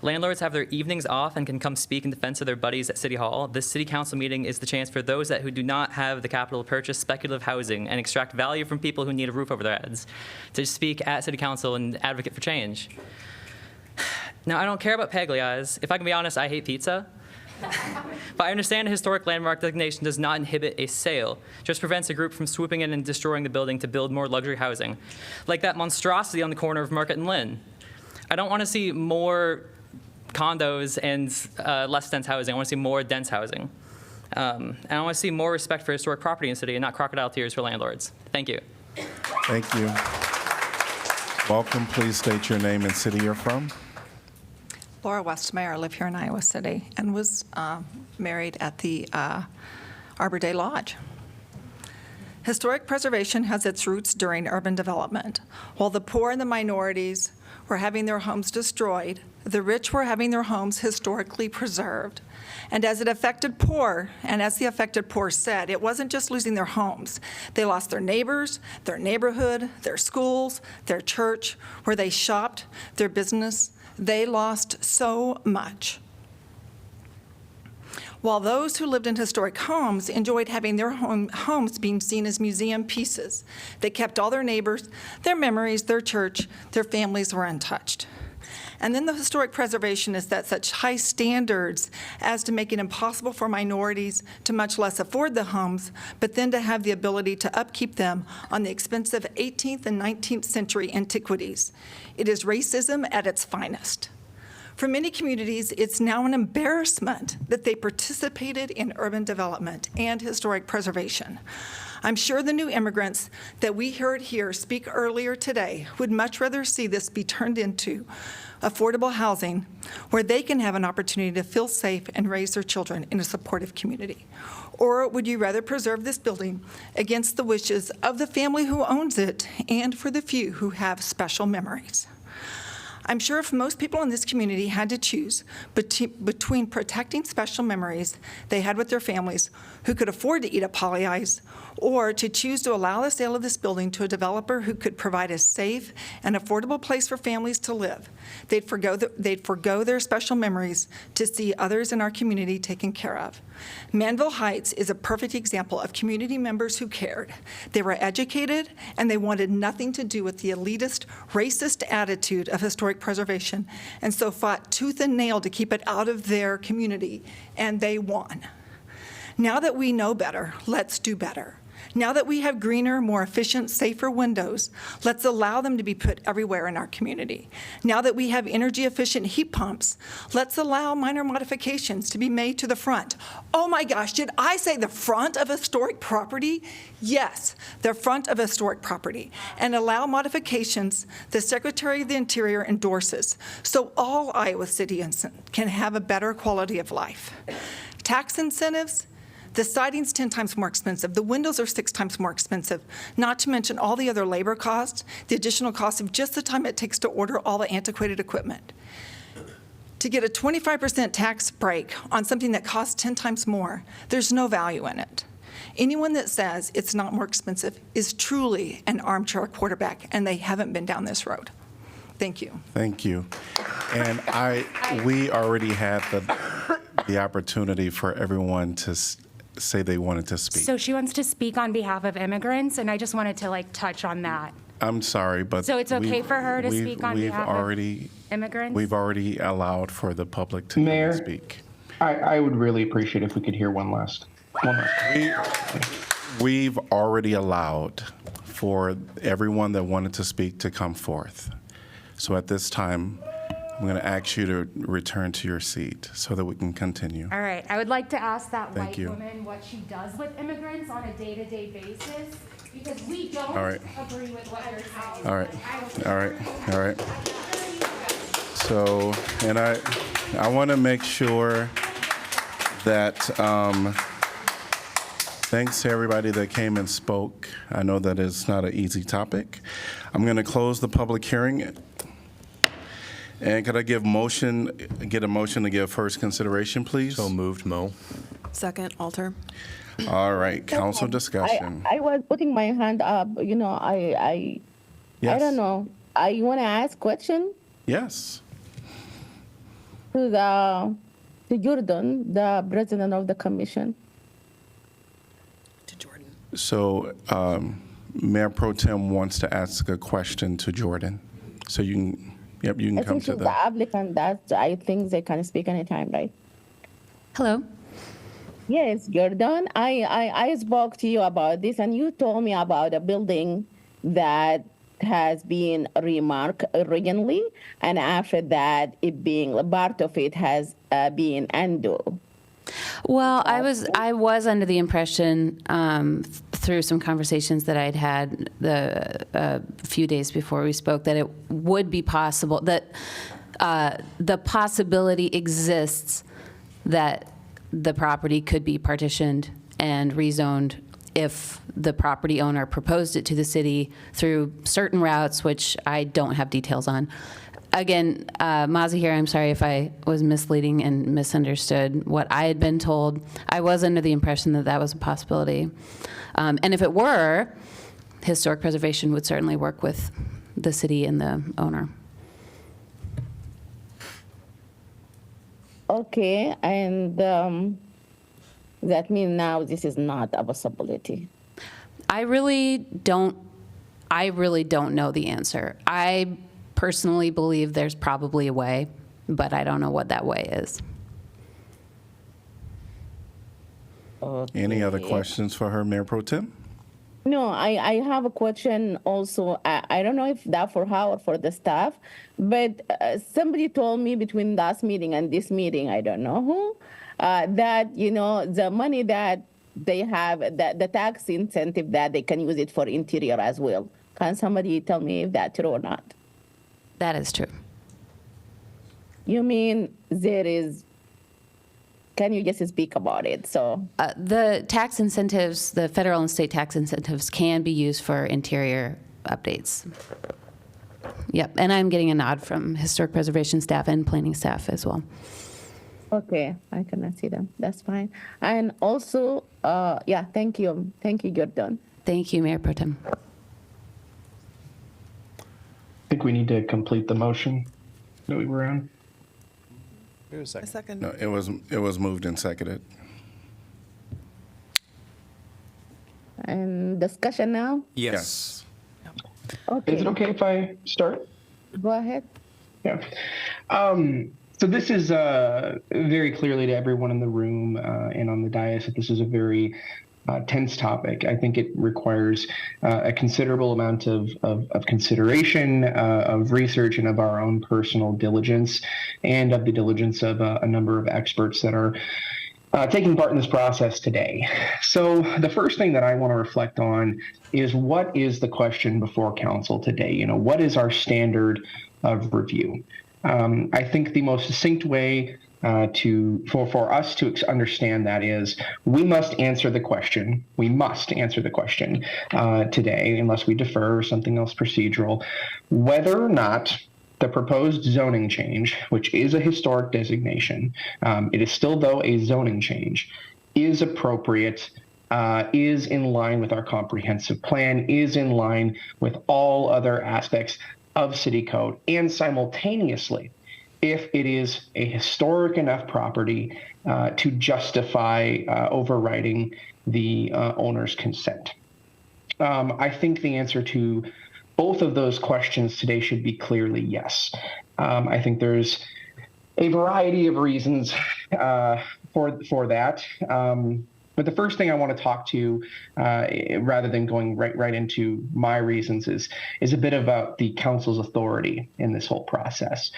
Landlords have their evenings off and can come speak in defense of their buddies at City Hall. This City Council meeting is the chance for those who do not have the capital to purchase speculative housing and extract value from people who need a roof over their heads to speak at City Council and advocate for change. Now, I don't care about Pagliai's. If I can be honest, I hate pizza. But I understand a historic landmark designation does not inhibit a sale, just prevents a group from swooping in and destroying the building to build more luxury housing, like that monstrosity on the corner of Market and Lynn. I don't want to see more condos and less dense housing. I want to see more dense housing. And I want to see more respect for historic property in the city and not crocodile tears for landlords. Thank you. Thank you. Welcome. Please state your name and city you're from. Laura Westmeyer. I live here in Iowa City and was married at the Arbor Day Lodge. Historic preservation has its roots during urban development. While the poor and the minorities were having their homes destroyed, the rich were having their homes historically preserved. And as it affected poor, and as the affected poor said, it wasn't just losing their homes. They lost their neighbors, their neighborhood, their schools, their church, where they shopped, their business. They lost so much. While those who lived in historic homes enjoyed having their homes being seen as museum pieces, they kept all their neighbors, their memories, their church, their families were untouched. And then the historic preservation is set such high standards as to make it impossible for minorities to much less afford the homes, but then to have the ability to upkeep them on the expensive 18th and 19th century antiquities. It is racism at its finest. For many communities, it's now an embarrassment that they participated in urban development and historic preservation. I'm sure the new immigrants that we heard here speak earlier today would much rather see this be turned into affordable housing where they can have an opportunity to feel safe and raise their children in a supportive community. Or would you rather preserve this building against the wishes of the family who owns it and for the few who have special memories? I'm sure if most people in this community had to choose between protecting special memories they had with their families who could afford to eat at Poly Ice, or to choose to allow the sale of this building to a developer who could provide a safe and affordable place for families to live, they'd forgo their special memories to see others in our community taken care of. Manville Heights is a perfect example of community members who cared. They were educated, and they wanted nothing to do with the elitist, racist attitude of historic preservation, and so fought tooth and nail to keep it out of their community, and they won. Now that we know better, let's do better. Now that we have greener, more efficient, safer windows, let's allow them to be put everywhere in our community. Now that we have energy-efficient heat pumps, let's allow minor modifications to be made to the front. Oh my gosh, did I say the front of a historic property? Yes, the front of a historic property. And allow modifications the Secretary of the Interior endorses, so all Iowa citizens can have a better quality of life. Tax incentives. The siding's 10 times more expensive. The windows are 6 times more expensive, not to mention all the other labor costs, the additional cost of just the time it takes to order all the antiquated equipment. To get a 25% tax break on something that costs 10 times more, there's no value in it. Anyone that says it's not more expensive is truly an armchair quarterback, and they haven't been down this road. Thank you. Thank you. And we already had the opportunity for everyone to say they wanted to speak. So she wants to speak on behalf of immigrants, and I just wanted to touch on that. I'm sorry, but So it's okay for her to speak on behalf of immigrants? We've already allowed for the public to speak. I would really appreciate if we could hear one last. We've already allowed for everyone that wanted to speak to come forth. So at this time, I'm going to ask you to return to your seat so that we can continue. All right. I would like to ask that Thank white you. woman what she does with immigrants on a day-to-day basis, because we don't All right. agree with what you're saying. All right. So, and I want to make sure that, thanks to everybody that came and spoke. I know that it's not an easy topic. I'm going to close the public hearing. And could I get a motion to give first consideration, please? So moved, Mo. Second, Alter. All right, council discussion. I was putting my hand up. I don't know. I want to ask question Yes. to Jordan, the president of the commission. So Mayor Pro Tem wants to ask a question to Jordan. So you can, you can I come think to she's the. the applicant. I think they can speak anytime, right? Hello. Yes, Jordan. I spoke to you about this, and you told me about a building that has been remarked originally, and after that, it being part of it has been undo. Well, I was under the impression through some conversations that I'd had a few days before we spoke that it would be possible that the possibility exists that the property could be partitioned and rezoned if the property owner proposed it to the city through certain routes, which I don't have details on. Again, Mazahir, I'm sorry if I was misleading and misunderstood what I had been told. I was under the impression that that was a possibility. And if it were, historic preservation would certainly work with the city and the owner. Okay, and that means now this is not a possibility. I really don't know the answer. I personally believe there's probably a way, but I don't know what that way is. Any other questions for her, Mayor Pro Tem? No, I have a question also. I don't know if that for her or for the staff, but somebody told me between last meeting and this meeting, I don't know who, that, you know, the money that they have, that the tax incentive, that they can use it for interior as well. Can somebody tell me if that's true or not? That is true. You mean there is, can you just speak about it? So The tax incentives, the federal and state tax incentives can be used for interior updates. Yep, and I'm getting a nod from historic preservation staff and planning staff as well. okay, I cannot see them. That's fine. And also, yeah, thank you. Thank you, Jordan. Thank you, Mayor Pro Tem. I think we need to complete the motion that we were on. A second. No, it was moved and seconded. And discussion now? Yes. Okay. Is it okay if I start? Go ahead. Yeah. So this is very clearly to everyone in the room and on the dais that this is a very tense topic. I think it requires a considerable amount of consideration, of research, and of our own personal diligence, and of the diligence of a number of experts that are taking part in this process today. So the first thing that I want to reflect on is, what is the question before council today? You know, what is our standard of review? I think the most succinct way for us to understand that is, we must answer the question. We must answer the question today, unless we defer or something else procedural, whether or not the proposed zoning change, which is a historic designation, it is still, though, a zoning change, is appropriate, is in line with our comprehensive plan, is in line with all other aspects of city code, and simultaneously, if it is a historic enough property to justify overriding the owner's consent. I think the answer to both of those questions today should be clearly yes. I think there's a variety of reasons for that. But the first thing I want to talk to, rather than going right into my reasons, is a bit about the council's authority in this whole process.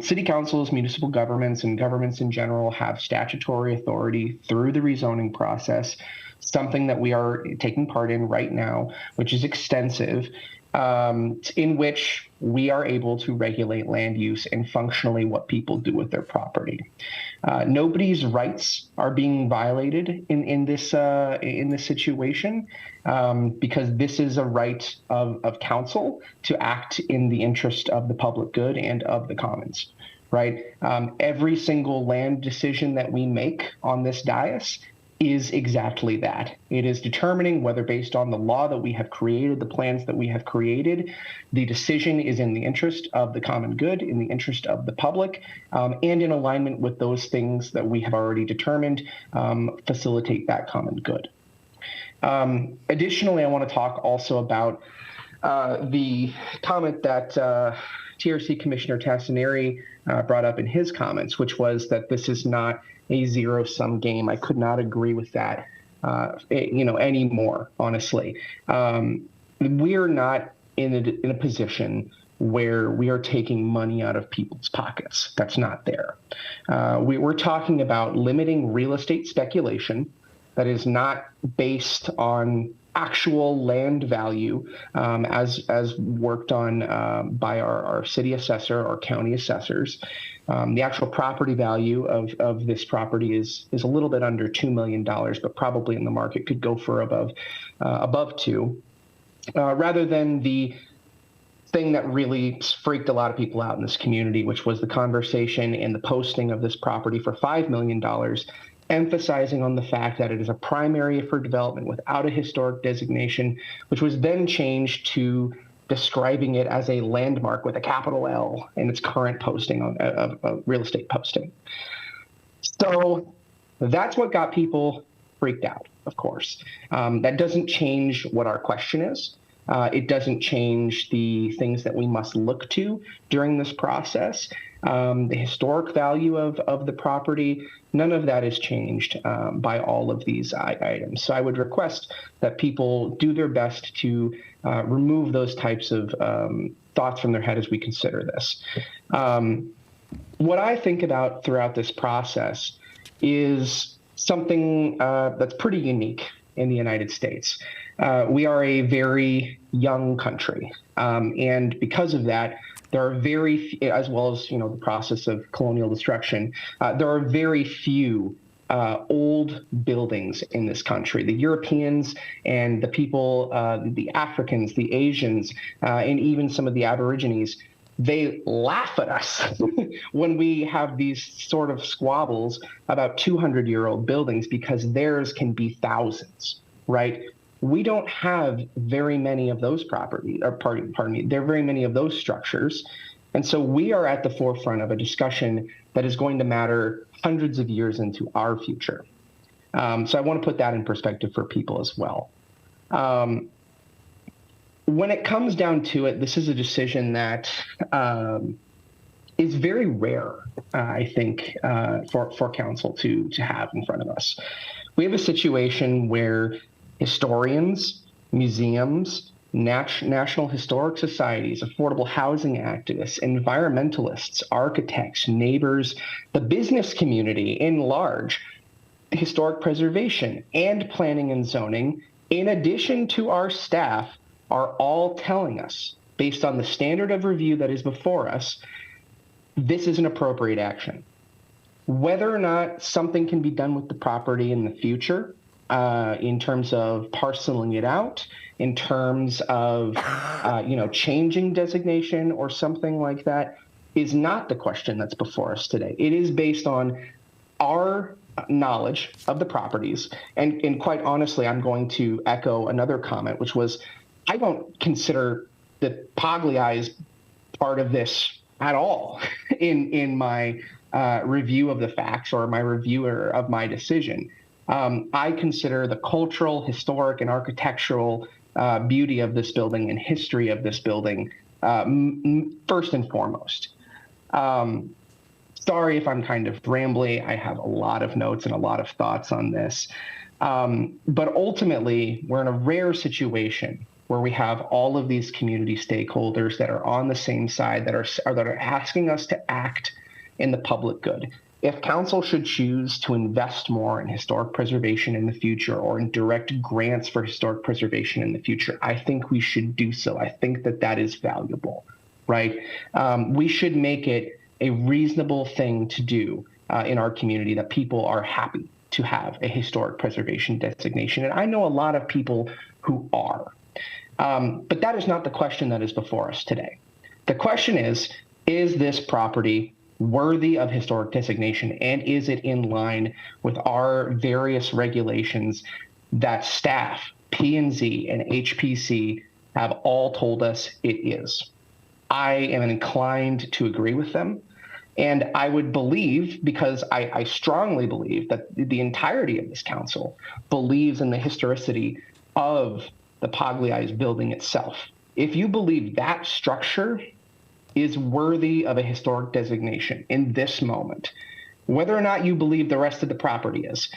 City councils, municipal governments, and governments in general have statutory authority through the rezoning process, something that we are taking part in right now, which is extensive, in which we are able to regulate land use and functionally what people do with their property. Nobody's rights are being violated in this situation, because this is a right of council to act in the interest of the public good and of the commons, right? Every single land decision that we make on this dais is exactly that. It is determining whether, based on the law that we have created, the plans that we have created, the decision is in the interest of the common good, in the interest of the public, and in alignment with those things that we have already determined facilitate that common good. Additionally, I want to talk also about the comment that TRC Commissioner Tassinari brought up in his comments, which was that this is not a zero-sum game. I could not agree with that, anymore, honestly. We are not in a position where we are taking money out of people's pockets. That's not there. We're talking about limiting real estate speculation that is not based on actual land value, as worked on by our city assessor or county assessors. The actual property value of this property is a little bit under $2 million, but probably in the market could go for above $2 million, rather than the thing that really freaked a lot of people out in this community, which was the conversation and the posting of this property for $5 million, emphasizing on the fact that it is a prime area for development without a historic designation, which was then changed to describing it as a landmark with a capital L in its current posting of real estate posting. So that's what got people freaked out, of course. That doesn't change what our question is. It doesn't change the things that we must look to during this process. The historic value of the property, none of that is changed by all of these items. So I would request that people do their best to remove those types of thoughts from their head as we consider this. What I think about throughout this process is something that's pretty unique in the United States. We are a very young country, and because of that, there are as well as the process of colonial destruction, there are very few old buildings in this country. The Europeans and the people, the Africans, the Asians, and even some of the Aborigines, they laugh at us when we have these sort of squabbles about 200-year-old buildings because theirs can be thousands, right? We don't have very many of those properties, or pardon me, there are very many of those structures. And so we are at the forefront of a discussion that is going to matter hundreds of years into our future. So I want to put that in perspective for people as well. When it comes down to it, this is a decision that is very rare, I think, for council to have in front of us. We have a situation where historians, museums, national historic societies, affordable housing activists, environmentalists, architects, neighbors, the business community in large, historic preservation, and planning and zoning, in addition to our staff, are all telling us, based on the standard of review that is before us, this is an appropriate action. Whether or not something can be done with the property in the future, in terms of parceling it out, in terms of changing designation or something like that, is not the question that's before us today. It is based on our knowledge of the properties. And quite honestly, I'm going to echo another comment, which was, I don't consider the Pagliai's part of this at all in my review of the facts or my reviewer of my decision. I consider the cultural, historic, and architectural beauty of this building and history of this building first and foremost. Sorry if I'm kind of rambly. I have a lot of notes and a lot of thoughts on this. But ultimately, we're in a rare situation where we have all of these community stakeholders that are on the same side, that are asking us to act in the public good. If council should choose to invest more in historic preservation in the future or in direct grants for historic preservation in the future, I think we should do so. I think that is valuable, right? We should make it a reasonable thing to do in our community that people are happy to have a historic preservation designation. And I know a lot of people who are. But that is not the question that is before us today. The question is this property worthy of historic designation, and is it in line with our various regulations that staff, P&Z, and HPC have all told us it is? I am inclined to agree with them. And I would believe, because I strongly believe that the entirety of this council believes in the historicity of the Pagliai's building itself. If you believe that structure is worthy of a historic designation in this moment, whether or not you believe the rest of the property is,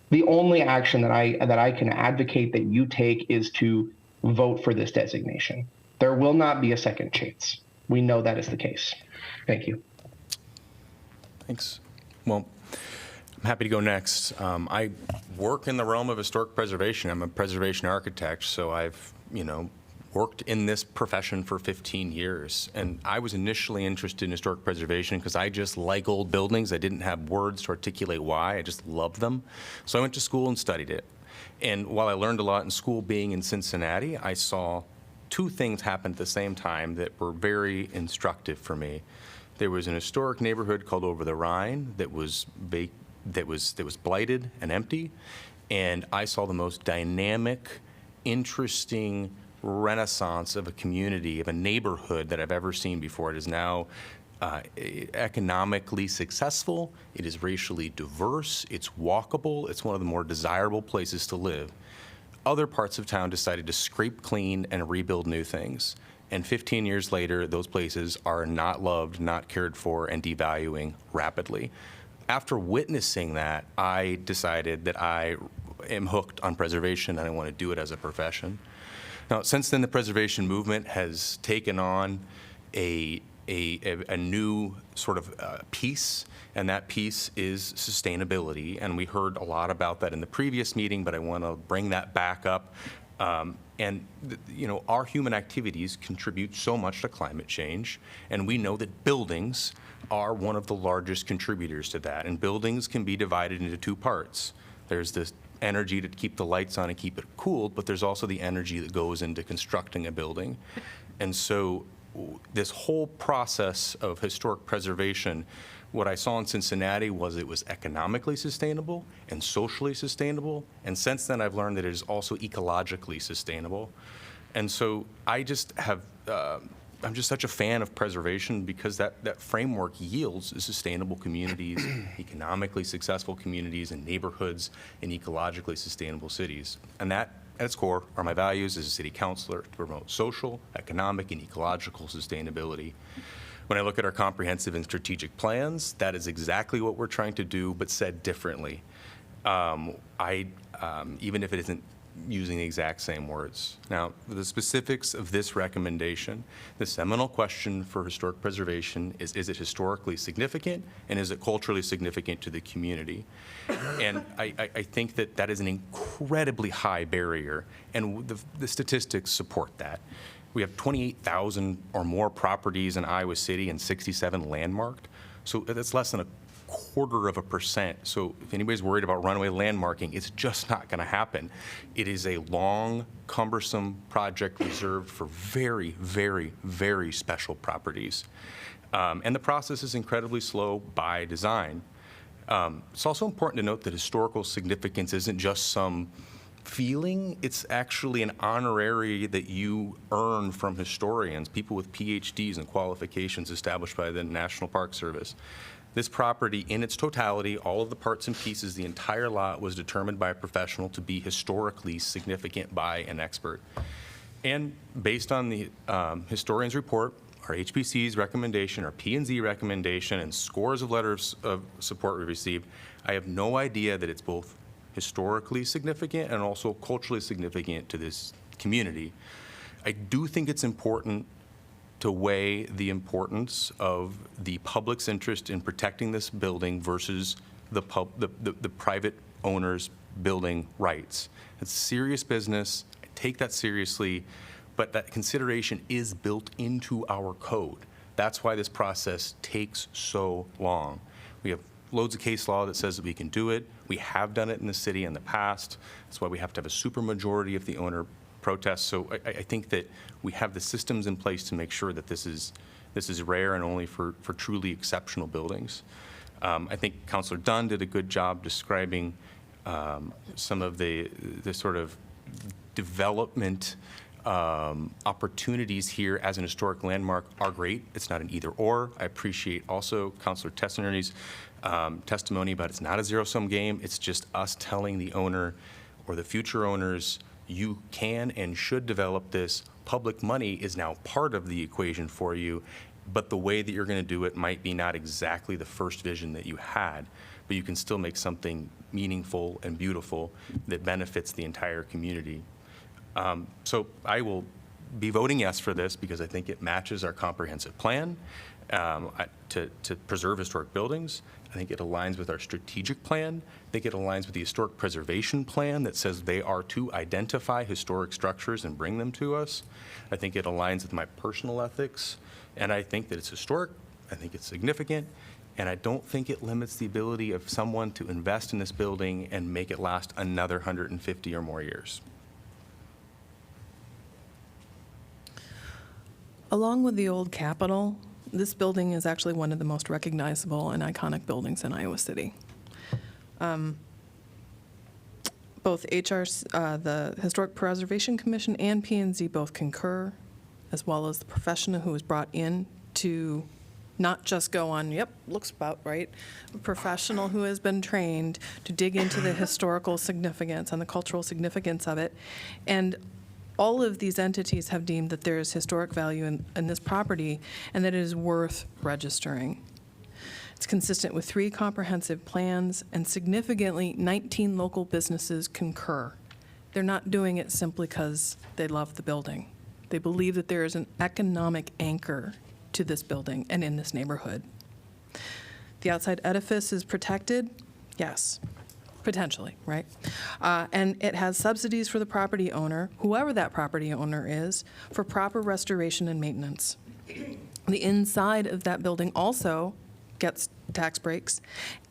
the only action that I can advocate that you take is to vote for this designation. There will not be a second chance. We know that is the case. Thank you. Thanks. Well, I'm happy to go next. I work in the realm of historic preservation. I'm a preservation architect, so I've, worked in this profession for 15 years. And I was initially interested in historic preservation because I just like old buildings. I didn't have words to articulate why. I just loved them. So I went to school and studied it. And while I learned a lot in school being in Cincinnati, I saw two things happen at the same time that were very instructive for me. There was an historic neighborhood called Over the Rhine that was blighted and empty, and I saw the most dynamic, interesting renaissance of a community, of a neighborhood that I've ever seen before. It is now economically successful, it is racially diverse, it's walkable, it's one of the more desirable places to live. other parts of town decided to scrape clean and rebuild new things. And 15 years later, those places are not loved, not cared for, and devaluing rapidly. After witnessing that, I decided that I am hooked on preservation and I want to do it as a profession. Now, since then, the preservation movement has taken on a new sort of piece, and that piece is sustainability. And we heard a lot about that in the previous meeting, but I want to bring that back up. Our human activities contribute so much to climate change, and we know that buildings are one of the largest contributors to that. And buildings can be divided into two parts. There's this energy to keep the lights on and keep it cooled, but there's also the energy that goes into constructing a building. And so this whole process of historic preservation, what I saw in Cincinnati was it was economically sustainable and socially sustainable. And since then, I've learned that it is also ecologically sustainable. And so I just have, I'm just such a fan of preservation because that framework yields sustainable communities, economically successful communities and neighborhoods, and ecologically sustainable cities. And that, at its core, are my values as a city councilor to promote social, economic, and ecological sustainability. When I look at our comprehensive and strategic plans, that is exactly what we're trying to do, but said differently. Even if it isn't using the exact same words. Now, the specifics of this recommendation, the seminal question for historic preservation is it historically significant, and is it culturally significant to the community? And I think that is an incredibly high barrier, and the statistics support that. We have 28,000 or more properties in Iowa City and 67 landmarked. So that's less than 0.25%. So if anybody's worried about runaway landmarking, it's just not going to happen. It is a long, cumbersome project reserved for very, very, very special properties. And the process is incredibly slow by design. It's also important to note that historical significance isn't just some feeling, it's actually an honorary that you earn from historians, people with PhDs and qualifications established by the National Park Service. This property, in its totality, all of the parts and pieces, the entire lot was determined by a professional to be historically significant by an expert. And based on the historian's report, our HPC's recommendation, our P&Z recommendation, and scores of letters of support we received, I have no idea that it's both historically significant and also culturally significant to this community. I do think it's important to weigh the importance of the public's interest in protecting this building versus the private owner's building rights. It's serious business. I take that seriously, but that consideration is built into our code. That's why this process takes so long. We have loads of case law that says that we can do it. We have done it in the city in the past. That's why we have to have a supermajority if the owner protests. So I think that we have the systems in place to make sure that this is rare and only for truly exceptional buildings. I think Councilor Dunn did a good job describing some of the sort of development opportunities here as an historic landmark are great. It's not an either or. I appreciate also Councilor Tessner's testimony about it's not a zero-sum game. It's just us telling the owner or the future owners, you can and should develop this. Public money is now part of the equation for you, but the way that you're going to do it might be not exactly the first vision that you had, but you can still make something meaningful and beautiful that benefits the entire community. So I will be voting yes for this because I think it matches our comprehensive plan to preserve historic buildings. I think it aligns with our strategic plan. I think it aligns with the historic preservation plan that says they are to identify historic structures and bring them to us. I think it aligns with my personal ethics, and I think that it's historic. I think it's significant, and I don't think it limits the ability of someone to invest in this building and make it last another 150 or more years. Along with the old Capitol, this building is actually one of the most recognizable and iconic buildings in Iowa City. Both the Historic Preservation Commission and P&Z both concur, as well as the professional who was brought in to not just go on, yep, looks about right. A professional who has been trained to dig into the historical significance and the cultural significance of it. And all of these entities have deemed that there is historic value in this property and that it is worth registering. It's consistent with 3 comprehensive plans, and significantly, 19 local businesses concur. They're not doing it simply because they love the building. They believe that there is an economic anchor to this building and in this neighborhood. The outside edifice is protected? Yes, potentially, right? And it has subsidies for the property owner, whoever that property owner is, for proper restoration and maintenance. The inside of that building also gets tax breaks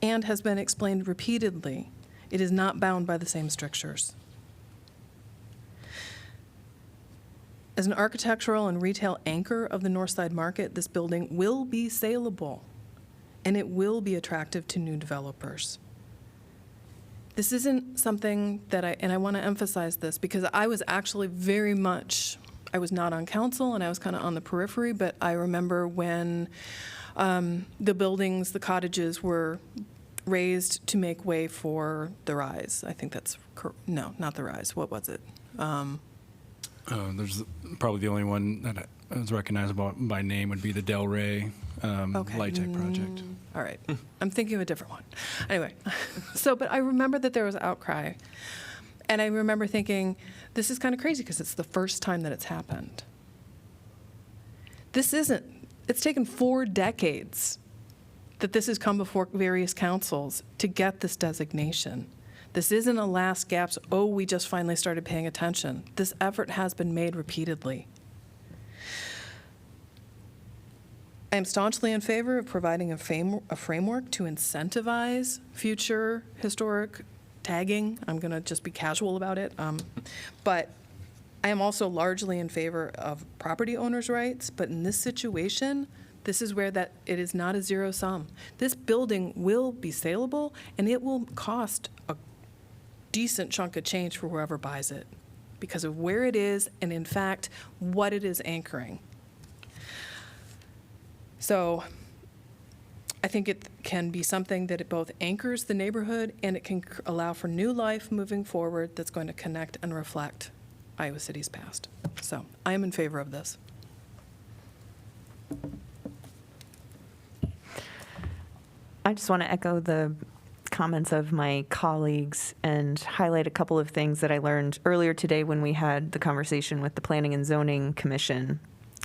and has been explained repeatedly. It is not bound by the same strictures. As an architectural and retail anchor of the Northside Market, this building will be saleable, and it will be attractive to new developers. This isn't something that and I want to emphasize this because I was actually I was not on council and I was kind of on the periphery, but I remember when the cottages were raised to make way for the Rise. I think that's, no, not the Rise. What was it? There's probably the only one that is recognizable by name would be the Del Rey Light Tech project. All right. I'm thinking of a different one. Anyway, but I remember that there was outcry. And I remember thinking, this is kind of crazy because it's the first time that it's happened. It's taken 4 decades that this has come before various councils to get this designation. This isn't a last gasp, we just finally started paying attention. This effort has been made repeatedly. I am staunchly in favor of providing a framework to incentivize future historic tagging. I'm going to just be casual about it. But I am also largely in favor of property owners' rights. But in this situation, this is where it is not a zero sum. This building will be saleable, and it will cost a decent chunk of change for whoever buys it because of where it is and, in fact, what it is anchoring. So I think it can be something that it both anchors the neighborhood and it can allow for new life moving forward that's going to connect and reflect Iowa City's past. So I am in favor of this. I just want to echo the comments of my colleagues and highlight a couple of things that I learned earlier today when we had the conversation with the Planning and Zoning Commission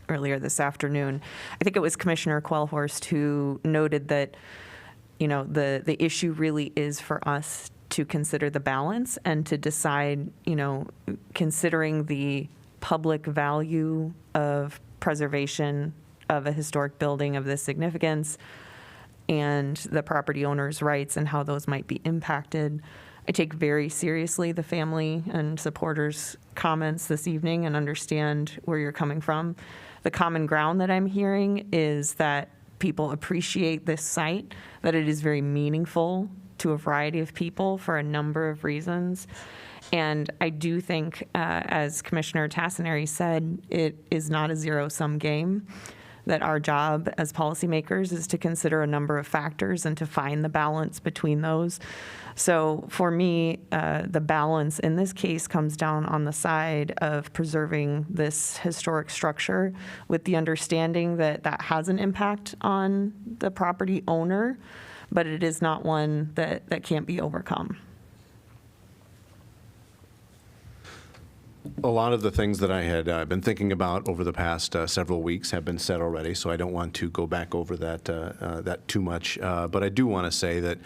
earlier this afternoon. I think it was Commissioner Quellhorst who noted that, the issue really is for us to consider the balance and to decide, considering the public value of preservation of a historic building of this significance and the property owner's rights and how those might be impacted. I take very seriously the family and supporters' comments this evening and understand where you're coming from. The common ground that I'm hearing is that people appreciate this site, that it is very meaningful to a variety of people for a number of reasons. And I do think, as Commissioner Tassinari said, it is not a zero-sum game, that our job as policymakers is to consider a number of factors and to find the balance between those. So for me, the balance in this case comes down on the side of preserving this historic structure with the understanding that that has an impact on the property owner, but it is not one that can't be overcome. A lot of the things that I had been thinking about over the past several weeks have been said already, so I don't want to go back over that too much. But I do want to say that,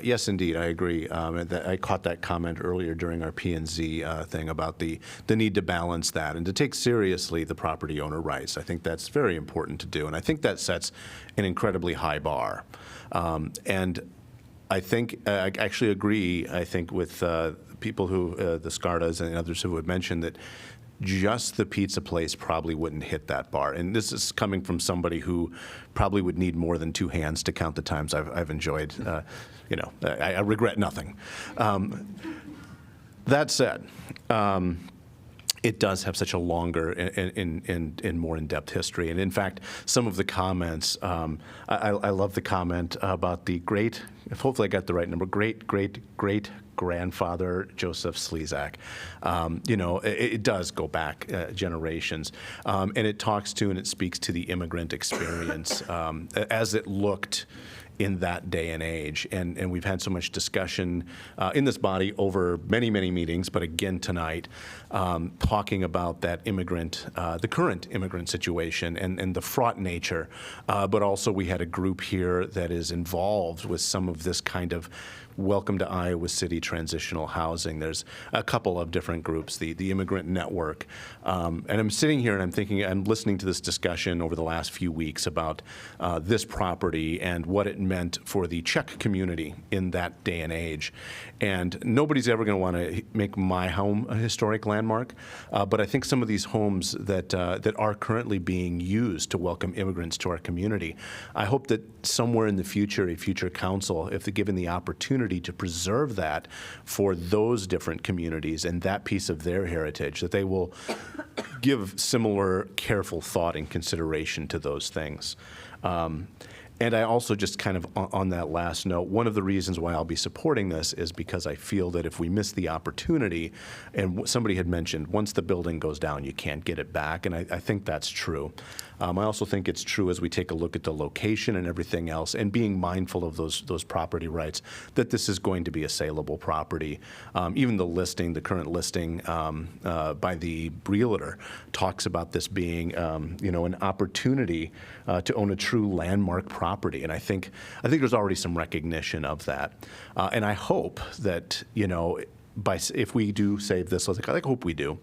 yes, indeed, I agree. That I caught that comment earlier during our P&Z thing about the need to balance that and to take seriously the property owner rights. I think that's very important to do, and I think that sets an incredibly high bar. And I think I actually agree, I think, with people who, the Scardas and others who had mentioned that just the pizza place probably wouldn't hit that bar. And this is coming from somebody who probably would need more than 2 hands to count the times I've enjoyed, I regret nothing. That said, it does have such a longer and more in-depth history. And in fact, some of the comments, I love the comment about the great, hopefully I got the right number, great-grandfather Joseph Slezak. It does go back generations. And it talks to and it speaks to the immigrant experience as it looked in that day and age. And we've had so much discussion in this body over many, many meetings, but again tonight, talking about that immigrant, the current immigrant situation and the fraught nature. But also we had a group here that is involved with some of this kind of Welcome to Iowa City transitional housing. There's a couple of different groups, the Immigrant Network. And I'm sitting here and I'm thinking, I'm listening to this discussion over the last few weeks about this property and what it meant for the Czech community in that day and age. And nobody's ever going to want to make my home a historic landmark, but I think some of these homes that are currently being used to welcome immigrants to our community, I hope that somewhere in the future, a future council, if they're given the opportunity to preserve that for those different communities and that piece of their heritage, that they will give similar careful thought and consideration to those things. And I also just kind of on that last note, one of the reasons why I'll be supporting this is because I feel that if we miss the opportunity, and somebody had mentioned, once the building goes down, you can't get it back, and I think that's true. I also think it's true as we take a look at the location and everything else, and being mindful of those property rights, that this is going to be a saleable property. Even the listing, the current listing by the realtor, talks about this being, an opportunity to own a true landmark property, and I think there's already some recognition of that, and I hope that if we do save this, I hope we do.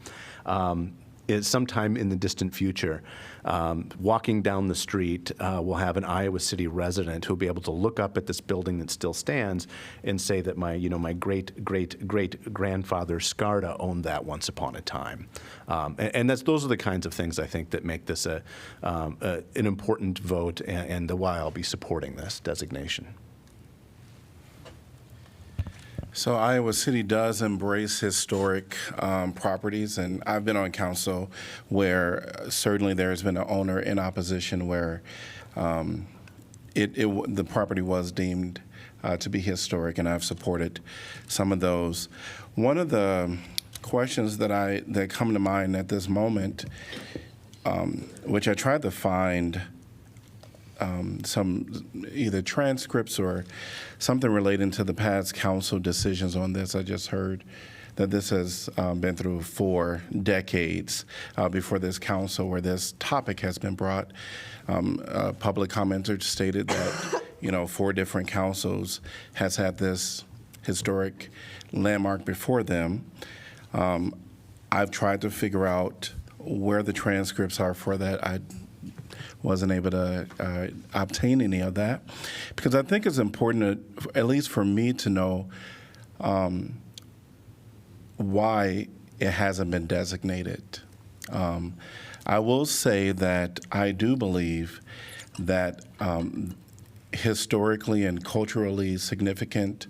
Is sometime in the distant future, walking down the street, we'll have an Iowa City resident who'll be able to look up at this building that still stands and say that my great-great-great-grandfather Scarda owned that once upon a time. And those are the kinds of things I think that make this an important vote and why I'll be supporting this designation. So Iowa City does embrace historic properties, and I've been on council where certainly there has been an owner in opposition where the property was deemed to be historic, and I've supported some of those. One of the questions that come to mind at this moment, which I tried to find some either transcripts or something relating to the past council decisions on this. I just heard that this has been through 4 decades before this council where this topic has been brought. A public commenter stated that 4 different councils has had this historic landmark before them. I've tried to figure out where the transcripts are for that. I wasn't able to obtain any of that because I think it's important, at least for me, to know why it hasn't been designated. I will say that I do believe that historically and culturally significant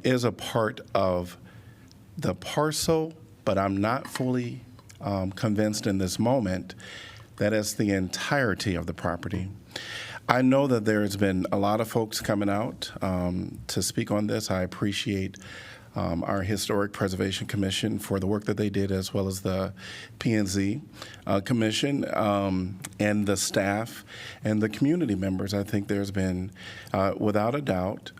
is a part of the parcel, but I'm not fully convinced in this moment that is the entirety of the property. I know that there has been a lot of folks coming out to speak on this. I appreciate our Historic Preservation Commission for the work that they did, as well as the P&Z Commission and the staff and the community members. I think there's been, without a doubt,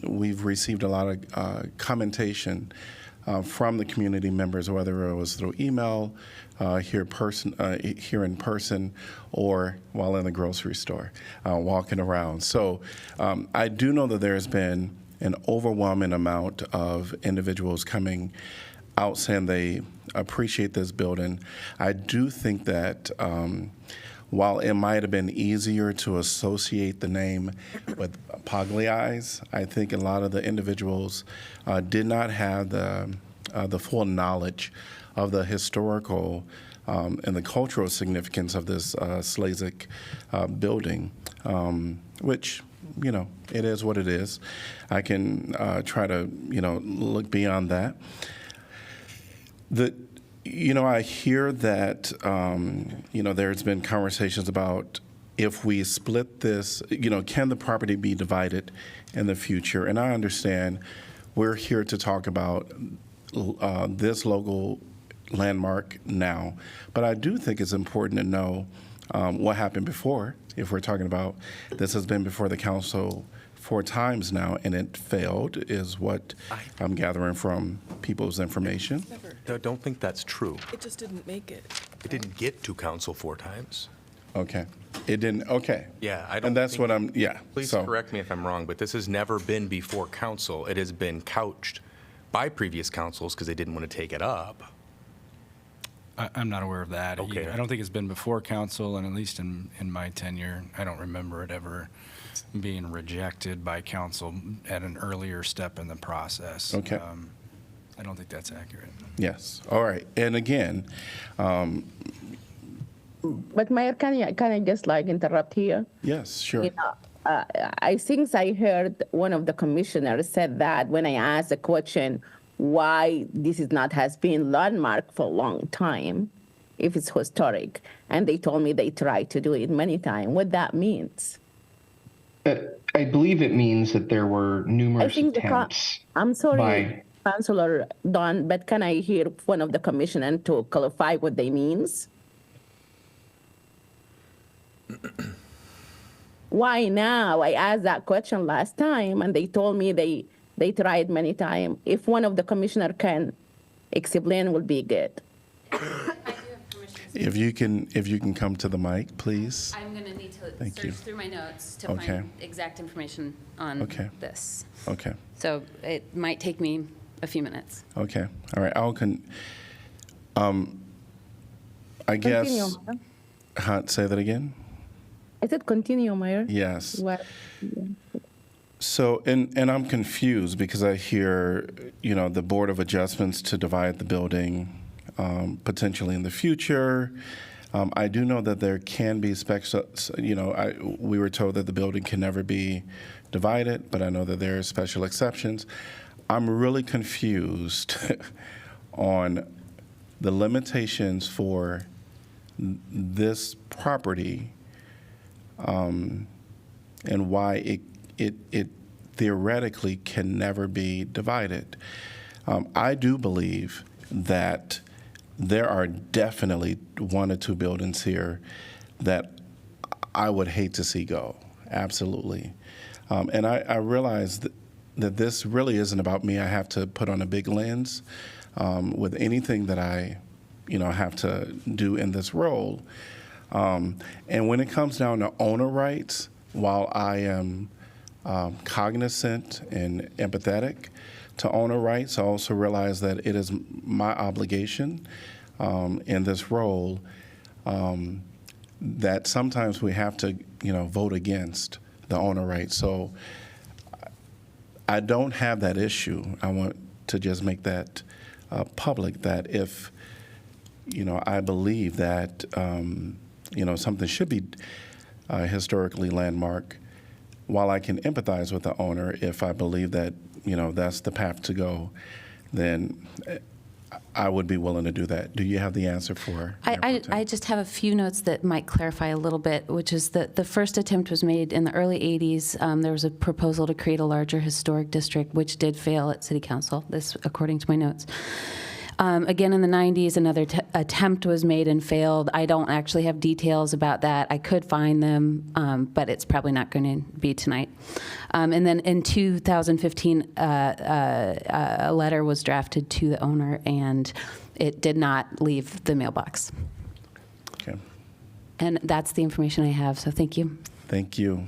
we've received a lot of commentation from the community members, whether it was through email, here in person, or while in the grocery store, walking around. So I do know that there's been an overwhelming amount of individuals coming out saying they appreciate this building. I do think that while it might have been easier to associate the name with Pagliai's, I think a lot of the individuals did not have the full knowledge of the historical and the cultural significance of this Slezak building, which, it is what it is. I can try to, look beyond that. I hear that, there's been conversations about if we split this, can the property be divided in the future? And I understand we're here to talk about this local landmark now, but I do think it's important to know what happened before. If we're talking about this has been before the council 4 times now, and it failed, is what I'm gathering from people's information. I don't think that's true. It just didn't make it. It didn't get to council 4 times. Okay. It didn't, okay. Yeah, I don't And that's think- what I'm, yeah. Please so- correct me if I'm wrong, but this has never been before council. It has been couched by previous councils because they didn't want to take it up. I'm not aware of that. Okay. I don't think it's been before council, and at least in my tenure, I don't remember it ever being rejected by council at an earlier step in the process. Okay. I don't think that's accurate. Yes. All right. And again, But Mayor, can I just interrupt here? yes, sure. I think I heard one of the commissioners said that when I asked the question why this is not has been landmark for a long time, if it's historic, and they told me they tried to do it many times. What that means? I believe it means that there were I numerous think attempts. I'm sorry, by- Councilor Don, but can I hear one of the commissioners to clarify what they means? Why now? I asked that question last time, and they told me they tried many times. If one of the commissioner can explain, would be good. If you can come to the mic, please. I'm going to need to Thank search you. through my notes to Okay. find exact information on Okay. this. Okay. So it might take me a few minutes. Okay. All right. I guess. Continue, Mayor. Say that again. I said continue, Mayor. Yes. What? So, and I'm confused because I hear, the Board of Adjustments to divide the building potentially in the future. I do know that there can be we were told that the building can never be divided, but I know that there are special exceptions. I'm really confused on the limitations for this property and why it theoretically can never be divided. I do believe that there are definitely 1 or 2 buildings here that I would hate to see go. Absolutely. And I realize that this really isn't about me. I have to put on a big lens with anything that I have to do in this role. And when it comes down to owner rights, while I am cognizant and empathetic to owner rights, I also realize that it is my obligation in this role that sometimes we have to, vote against the owner rights. So I don't have that issue. I want to just make that public, that if, I believe that, something should be historically landmark, while I can empathize with the owner, if I believe that, that's the path to go, then I would be willing to do that. Do you have the answer for? I just have a few notes that might clarify a little bit, which is that the first attempt was made in the early 80s. There was a proposal to create a larger historic district, which did fail at City Council, this according to my notes. Again, in the 90s, another attempt was made and failed. I don't actually have details about that. I could find them, but it's probably not going to be tonight. And then in 2015, a letter was drafted to the owner, and it did not leave the mailbox. Okay. And that's the information I have, so thank you. Thank you.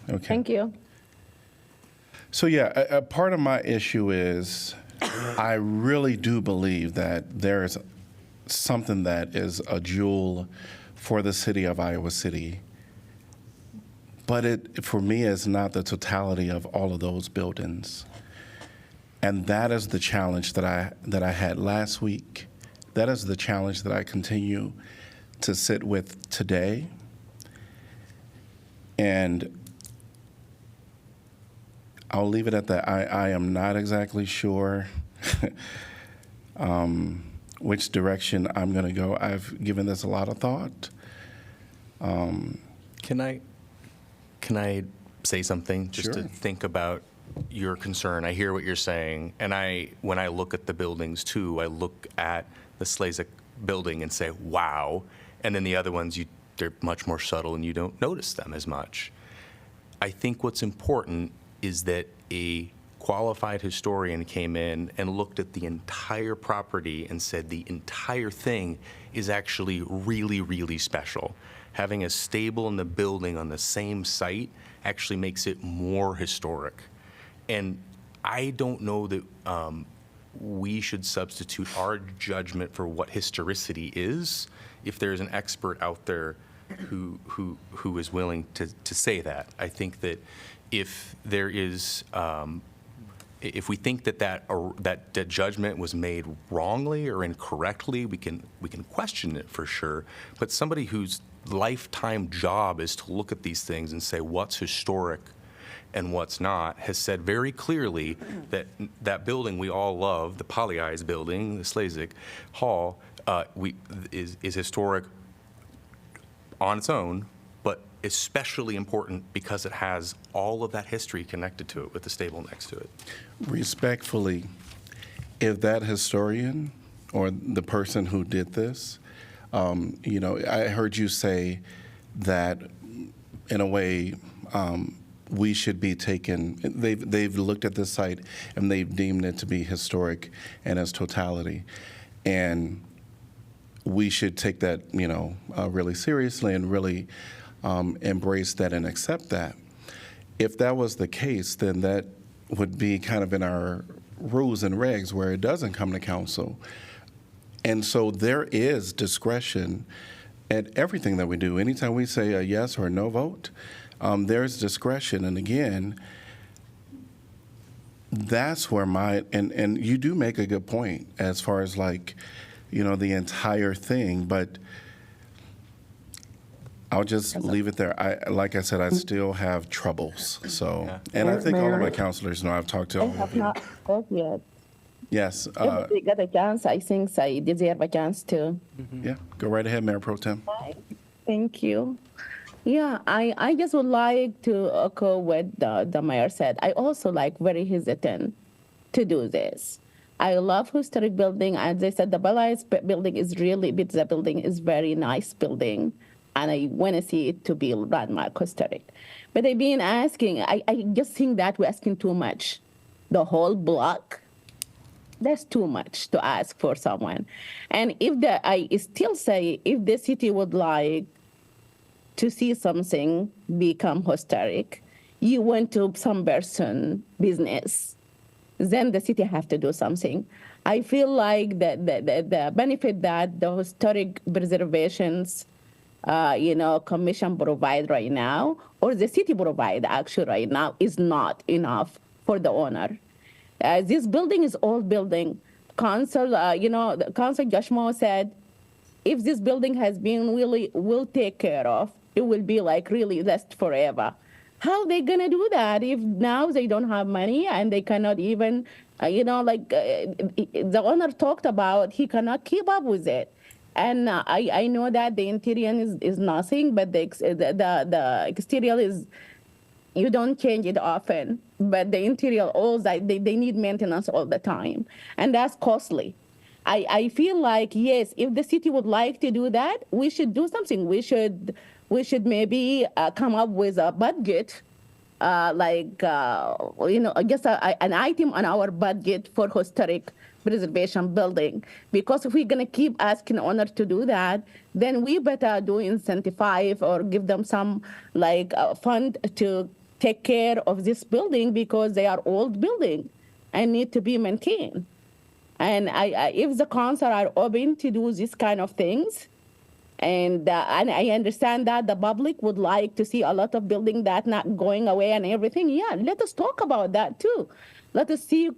Okay. Thank you. So yeah, a part of my issue is I really do believe that there is something that is a jewel for the city of Iowa City, but it, for me, is not the totality of all of those buildings. And that is the challenge that I had last week. That is the challenge that I continue to sit with today. And I'll leave it at that. I am not exactly sure which direction I'm going to go. I've given this a lot of thought. Can I say something just to Sure. think about your concern? I hear what you're saying, and when I look at the buildings too, I look at the Slazek building and say, wow, and then the other ones, they're much more subtle and you don't notice them as much. I think what's important is that a qualified historian came in and looked at the entire property and said the entire thing is actually really, really special. Having a stable in the building on the same site actually makes it more historic. And I don't know that we should substitute our judgment for what historicity is if there's an expert out there who is willing to say that. I think that if there is, if we think that judgment was made wrongly or incorrectly, we can question it for sure. But somebody whose lifetime job is to look at these things and say what's historic and what's not, has said very clearly that that building we all love, the Poly-Eyes building, the Slazek Hall, is historic on its own, but especially important because it has all of that history connected to it with the stable next to it. Respectfully, if that historian or the person who did this, I heard you say that in a way we should be taken, they've looked at this site and they've deemed it to be historic in its totality. And we should take that, really seriously and really embrace that and accept that. If that was the case, then that would be kind of in our rules and regs where it doesn't come to council. And so there is discretion at everything that we do. Anytime we say a yes or a no vote, there's discretion. And again, that's where and you do make a good point as far as the entire thing, but I'll just leave it there. Like I said, I still have troubles. So, and I think all of my counselors know. I've talked to I all of have you. not spoke yet. Yes. If we get a chance, I think I deserve a chance too. Yeah, go right ahead, Mayor Pro Tem. Thank you. Yeah, I just would like to echo what the mayor said. I also very hesitant to do this. I love historic building. As I said, the Bella building is really, the building is very nice building, and I want to see it to be landmark historic. But I've been asking, I just think that we're asking too much. The whole block, that's too much to ask for someone. And I still say, if the city would like to see something become historic, you went to some person business, then the city have to do something. I feel like the benefit that the historic preservations, commission provide right now, or the city provide actually right now, is not enough for the owner. This building is old building. Council, Council Josh Moore said, if this building has been really well taken care of, it will be really last forever. How they gonna do that if now they don't have money and they cannot even, the owner talked about, he cannot keep up with it. And I know that the interior is nothing, but the exterior is, you don't change it often, but the interior, they need maintenance all the time, and that's costly. I feel like, yes, if the city would like to do that, we should do something. We should maybe come up with a budget, just an item on our budget for historic preservation building. Because if we're going to keep asking owner to do that, then we better do incentivize or give them some fund to take care of this building, because they are old building and need to be maintained. And if the council are open to do this kind of things, and I understand that the public would like to see a lot of building that not going away and everything. Yeah, let us talk about that too. Let us see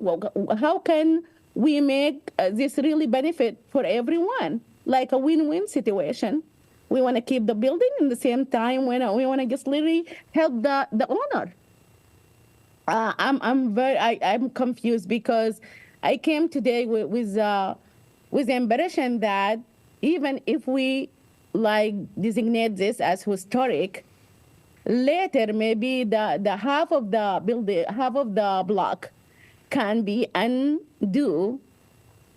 how can we make this really benefit for everyone, like a win-win situation. We want to keep the building, in the same time we want to just literally help the owner. I'm confused because I came today with with the impression that even if we like designate this as historic, later maybe the half of the building, half of the block can be undo.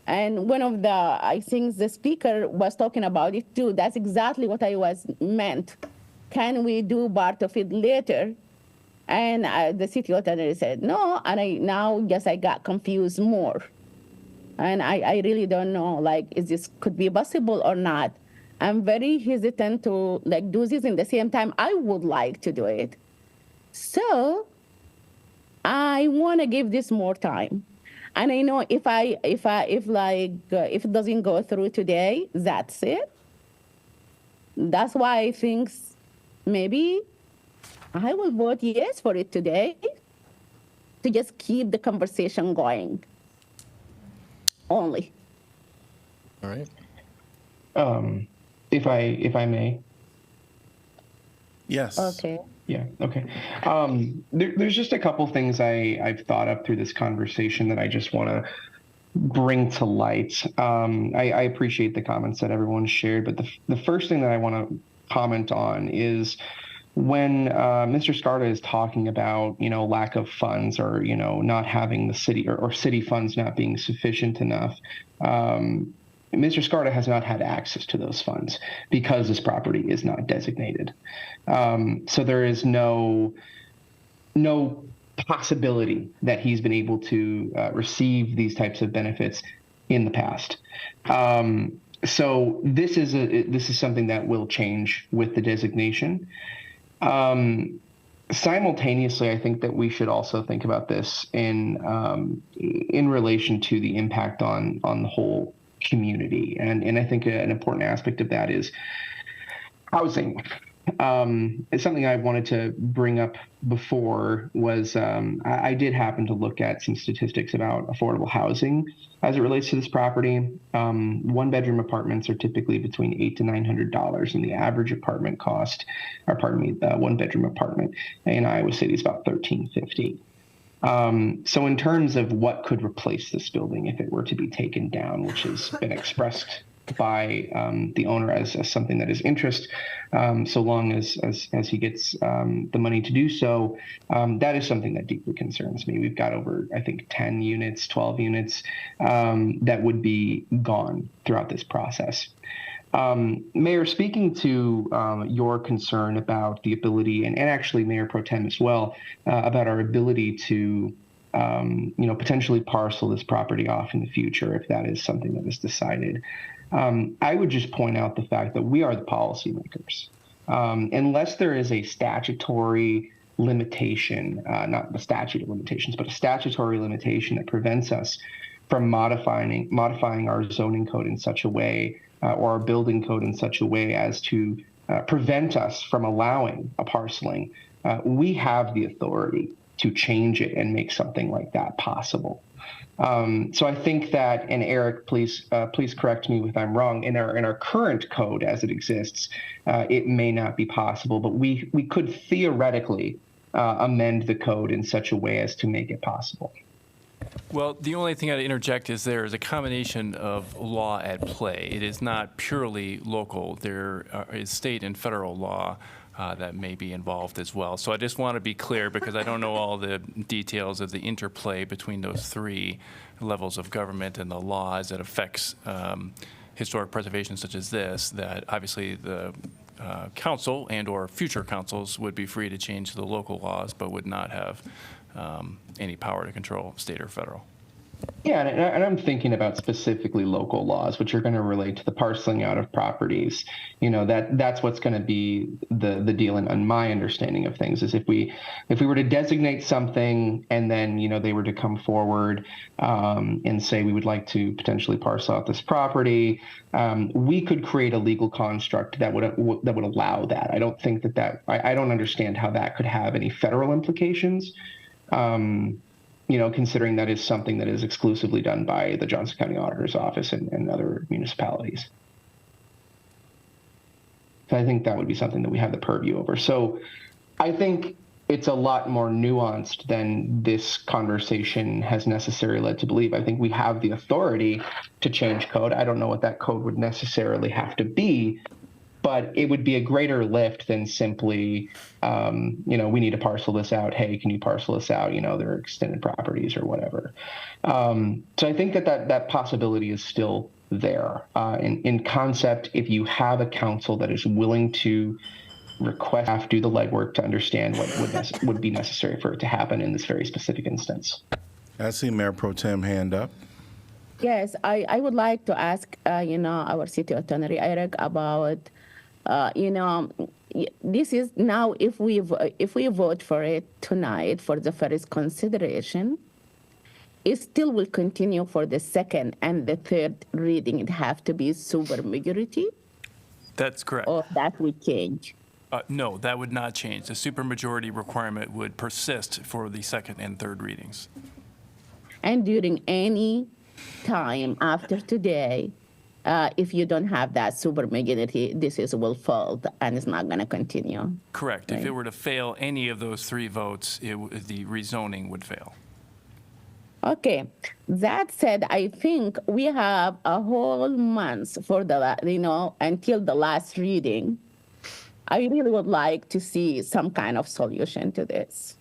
And one of the, I think the speaker was talking about it too. That's exactly what I was meant. Can we do part of it later? And the city attorney said no, and I got confused more. And I really don't know, like, is this could be possible or not? I'm very hesitant to like do this in the same time. I would like to do it. So I want to give this more time. And I know if it doesn't go through today, that's it. That's why I think maybe I will vote yes for it today to just keep the conversation going only. All right. If I may. Yes. Okay. Yeah, okay. There's just a couple things I've thought up through this conversation that I just want to bring to light. I appreciate the comments that everyone shared, but the first thing that I want to comment on is when Mr. Scarta is talking about, lack of funds or, not having the city or city funds not being sufficient enough. Mr. Scarta has not had access to those funds because this property is not designated. So there is no possibility that he's been able to receive these types of benefits in the past. So this is something that will change with the designation. Simultaneously, I think that we should also think about this in relation to the impact on the whole community. And I think an important aspect of that is housing. It's something I wanted to bring up before was I did happen to look at some statistics about affordable housing as it relates to this property. One-bedroom apartments are typically between $800 to $900, and the average apartment cost, one-bedroom apartment in Iowa City is about $1,350. So in terms of what could replace this building if it were to be taken down, which has been expressed by the owner as something that is interest, so long as he gets the money to do so, that is something that deeply concerns me. We've got over, I think, 10 units, 12 units that would be gone throughout this process. Mayor, speaking to your concern about the ability, and actually Mayor Pro Tem as well, about our ability to potentially parcel this property off in the future if that is something that is decided. I would just point out the fact that we are the policymakers. Unless there is a statutory limitation, not the statute of limitations, but a statutory limitation that prevents us from modifying our zoning code in such a way, or our building code in such a way as to prevent us from allowing a parceling, we have the authority to change it and make something like that possible. So I think that, and Eric, please correct me if I'm wrong, in our current code as it exists, it may not be possible, but we could theoretically amend the code in such a way as to make it possible. Well, the only thing I'd interject is there is a combination of law at play. It is not purely local. There is state and federal law that may be involved as well. So I just want to be clear, because I don't know all the details of the interplay between those three levels of government and the law as it affects historic preservation such as this, that obviously the council and or future councils would be free to change the local laws, but would not have any power to control state or federal. Yeah, and I'm thinking about specifically local laws, which are going to relate to the parceling out of properties. That's what's going to be the deal. And my understanding of things is if we were to designate something and then they were to come forward and say we would like to potentially parcel out this property, we could create a legal construct that would allow that. I don't think I don't understand how that could have any federal implications. Considering that is something that is exclusively done by the Johnson County Auditor's Office and other municipalities. So I think that would be something that we have the purview over. So I think it's a lot more nuanced than this conversation has necessarily led to believe. I think we have the authority to change code. I don't know what that code would necessarily have to be, but it would be a greater lift than simply, we need to parcel this out. Hey, can you parcel this out? There are extended properties or whatever. So I think that possibility is still there. In concept, if you have a council that is willing to request staff do the legwork to understand what would be necessary for it to happen in this very specific instance. I see Mayor Pro Tem hand up. Yes, I would like to ask, our city attorney, Eric, about, this is now, if we vote for it tonight for the first consideration, it still will continue for the second and the third reading. It have to be super majority, That's correct. or that will change. No, that would not change. The supermajority requirement would persist for the second and third readings. And during any time after today, if you don't have that super majority, this will fall and it's not going to continue. Correct. If Right. it were to fail any of those three votes, the rezoning would fail. Okay. That said, I think we have a whole month for until the last reading. I really would like to see some kind of solution to this.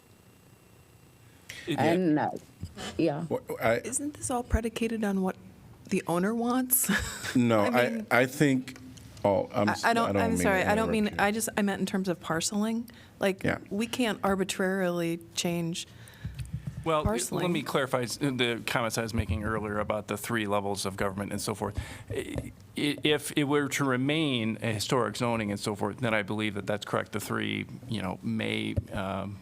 And yeah. Isn't this all predicated on what the owner wants? No, I mean- I think. Oh, I'm sorry. I don't mean. interrupt I meant in terms of parceling. Like we can't arbitrarily change. Well, Parceling. let me clarify the comments I was making earlier about the three levels of government and so forth. If it were to remain a historic zoning and so forth, then I believe that that's correct. The three, may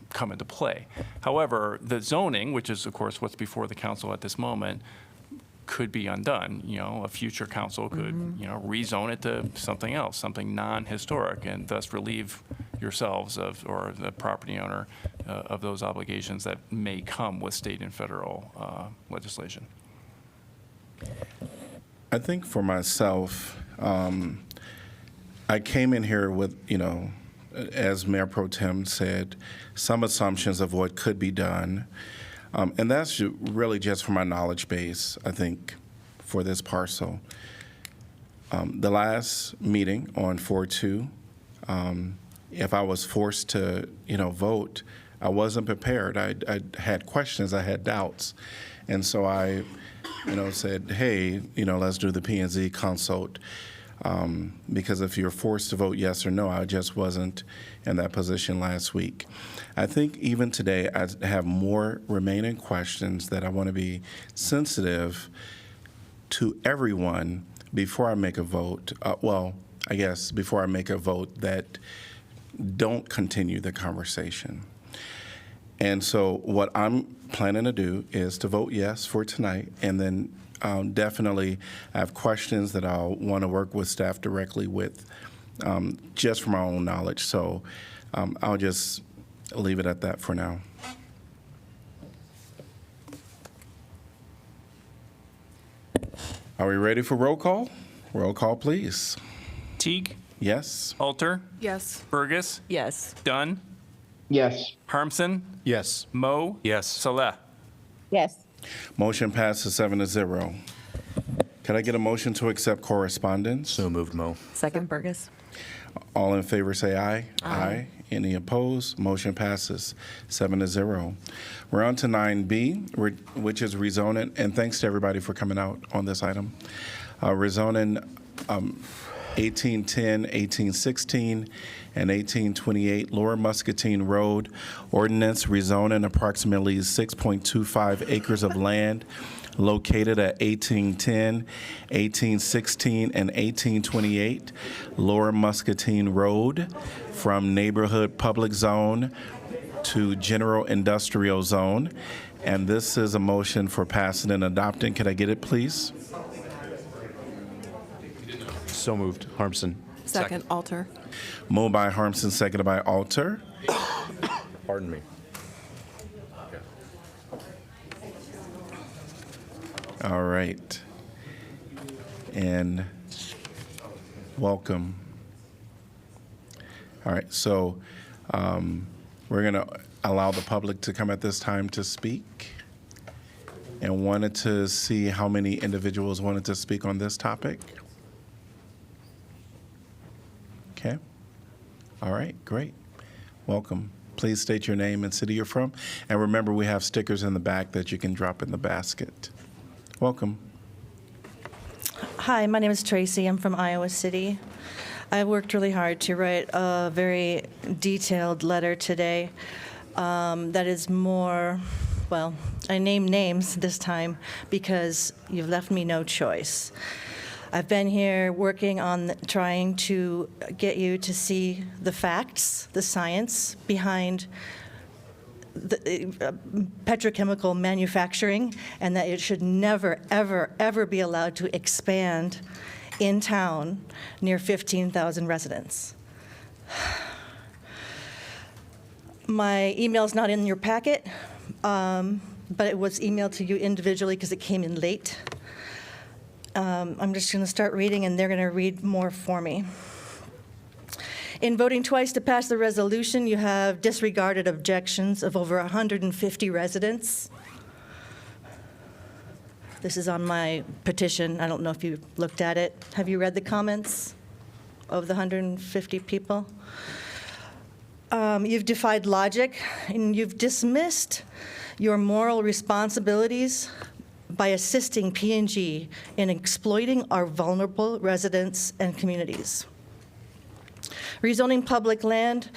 come into play. However, the zoning, which is, of course, what's before the council at this moment, could be undone. A future council could, rezone it to something else, something non-historic, and thus relieve yourselves or the property owner of those obligations that may come with state and federal legislation. I think for myself, I came in here with, as Mayor Pro Tem said, some assumptions of what could be done. And that's really just for my knowledge base, I think, for this parcel. The last meeting on 4/2, if I was forced to, vote, I wasn't prepared. I had questions, I had doubts. And so I, said, hey, let's do the P&Z consult. Because if you're forced to vote yes or no, I just wasn't in that position last week. I think even today I have more remaining questions that I want to be sensitive to everyone before I make a vote. I guess before I make a vote that don't continue the conversation. And so what I'm planning to do is to vote yes for tonight, and then definitely I have questions that I'll want to work with staff directly with, just for my own knowledge. So I'll just leave it at that for now. Are we ready for roll call? Roll call, please. Teague? Yes. Alter? Yes. Burgess? Yes. Dunn? Yes. Harmson? Yes. Moe? Yes. Saleh? Yes. Motion passes 7-0. Can I get a motion to accept correspondence? So moved, Mo. Second, Burgess. All in favor say aye. Aye. Any opposed? Motion passes 7-0. We're on to 9B, which is rezoning, and thanks to everybody for coming out on this item. Rezoning 1810, 1816, and 1828 Lower Muscatine Road ordinance rezoning approximately 6.25 acres of land located at 1810, 1816, and 1828 Lower Muscatine Road from neighborhood public zone to general industrial zone. And this is a motion for passing and adopting. Can I get it, please? So moved. Harmson. Second, Alter. Moved by Harmson, seconded by Alter. Pardon me. All right. And welcome. All right, so We're going to allow the public to come at this time to speak, and wanted to see how many individuals wanted to speak on this topic. Okay. All right, great. Welcome. Please state your name and city you're from. And remember, we have stickers in the back that you can drop in the basket. Welcome. Hi, my name is Tracy. I'm from Iowa City. I worked really hard to write a very detailed letter today that is more, well, I name names this time because you've left me no choice. I've been here working on trying to get you to see the facts, the science behind the petrochemical manufacturing, and that it should never, ever, ever be allowed to expand in town near 15,000 residents. My email's not in your packet, but it was emailed to you individually because it came in late. I'm just going to start reading, and they're going to read more for me. In voting twice to pass the resolution, you have disregarded objections of over 150 residents. This is on my petition. I don't know if you looked at it. Have you read the comments of the 150 people? You've defied logic, and you've dismissed your moral responsibilities by assisting P&G in exploiting our vulnerable residents and communities. Rezoning public land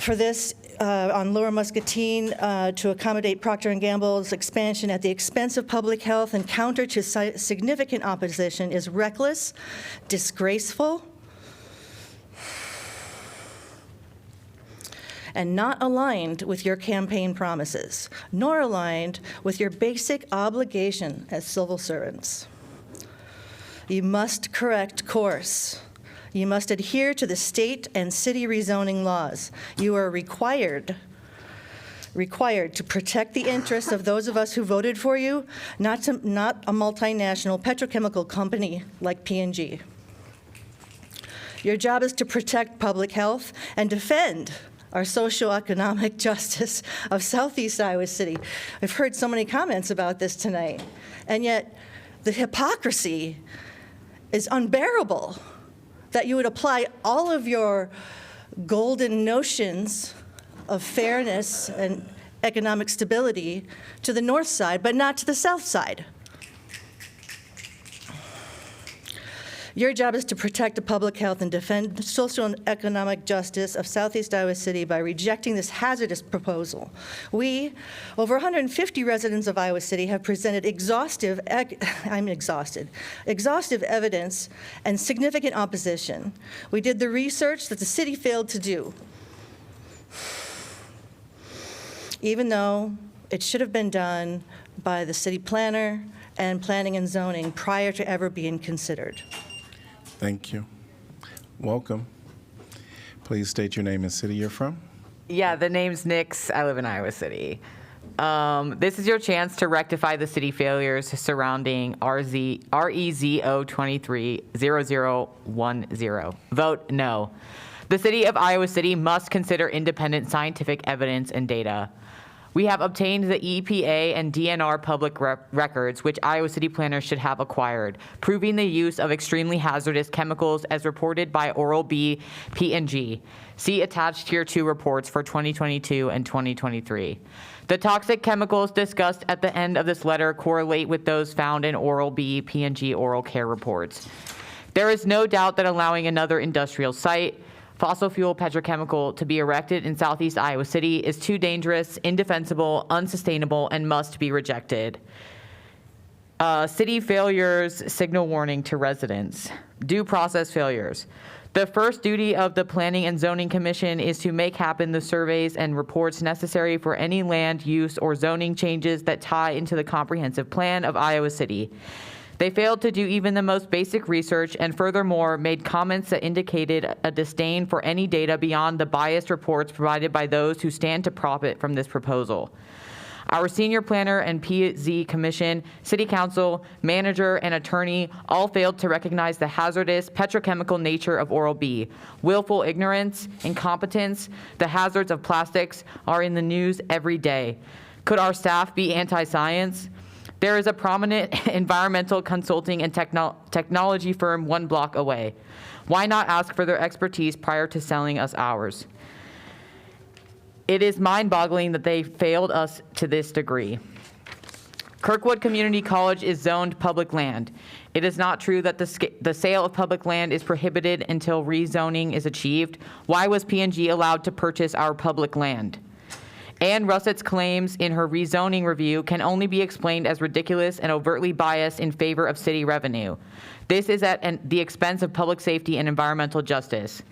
for this on Lower Muscatine to accommodate Procter & Gamble's expansion at the expense of public health and counter to significant opposition is reckless, disgraceful, and not aligned with your campaign promises, nor aligned with your basic obligation as civil servants. You must correct course. You must adhere to the state and city rezoning laws. You are required to protect the interests of those of us who voted for you, not a multinational petrochemical company like P&G. Your job is to protect public health and defend our socioeconomic justice of Southeast Iowa City. I've heard so many comments about this tonight, and yet the hypocrisy is unbearable that you would apply all of your golden notions of fairness and economic stability to the north side, but not to the south side. Your job is to protect the public health and defend social and economic justice of Southeast Iowa City by rejecting this hazardous proposal. We, over 150 residents of Iowa City, have presented exhaustive evidence and significant opposition. We did the research that the city failed to do, even though it should have been done by the city planner and planning and zoning prior to ever being considered. Thank you. Welcome. Please state your name and city you're from. Yeah, the name's Nix. I live in Iowa City. This is your chance to rectify the city failures surrounding REZO 230010. Vote no. The city of Iowa City must consider independent scientific evidence and data. We have obtained the EPA and DNR public records, which Iowa City planners should have acquired, proving the use of extremely hazardous chemicals as reported by Oral-B P&G. See attached Tier 2 reports for 2022 and 2023. The toxic chemicals discussed at the end of this letter correlate with those found in Oral-B P&G oral care reports. There is no doubt that allowing another industrial site, fossil fuel petrochemical, to be erected in Southeast Iowa City is too dangerous, indefensible, unsustainable, and must be rejected. City failures signal warning to residents. Due process failures. The first duty of the Planning and Zoning Commission is to make happen the surveys and reports necessary for any land use or zoning changes that tie into the comprehensive plan of Iowa City. They failed to do even the most basic research and furthermore made comments that indicated a disdain for any data beyond the biased reports provided by those who stand to profit from this proposal. Our senior planner and PZ commission, city council, manager, and attorney all failed to recognize the hazardous petrochemical nature of Oral B. Willful ignorance, incompetence, the hazards of plastics are in the news every day. Could our staff be anti-science? There is a prominent environmental consulting and technology firm 1 block away. Why not ask for their expertise prior to selling us ours? It is mind-boggling that they failed us to this degree. Kirkwood Community College is zoned public land. It is not true that the sale of public land is prohibited until rezoning is achieved. Why was P&G allowed to purchase our public land? Ann Russett's claims in her rezoning review can only be explained as ridiculous and overtly biased in favor of city revenue. This is at the expense of public safety and environmental justice.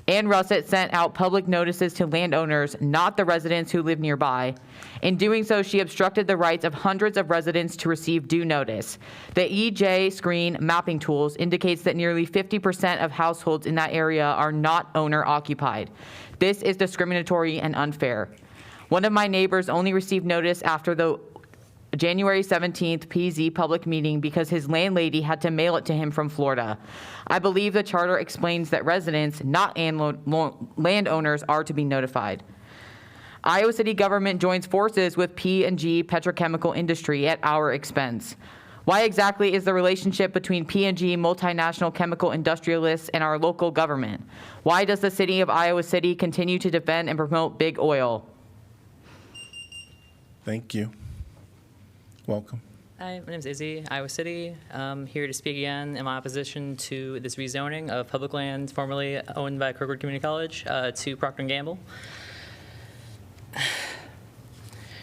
Ann Russett sent out public notices to landowners, not the residents who live nearby. In doing so, she obstructed the rights of hundreds of residents to receive due notice. The EJ screen mapping tools indicates that nearly 50% of households in that area are not owner-occupied. This is discriminatory and unfair. One of my neighbors only received notice after the January 17th PZ public meeting because his landlady had to mail it to him from Florida. I believe the charter explains that residents, not landowners, are to be notified. Iowa City government joins forces with P&G petrochemical industry at our expense. Why exactly is the relationship between P&G multinational chemical industrialists and our local government? Why does the city of Iowa City continue to defend and promote big oil? Thank you. Welcome. Hi, my name is Izzy, Iowa City. I'm here to speak again in my opposition to this rezoning of public land formerly owned by Kirkwood Community College to Procter & Gamble.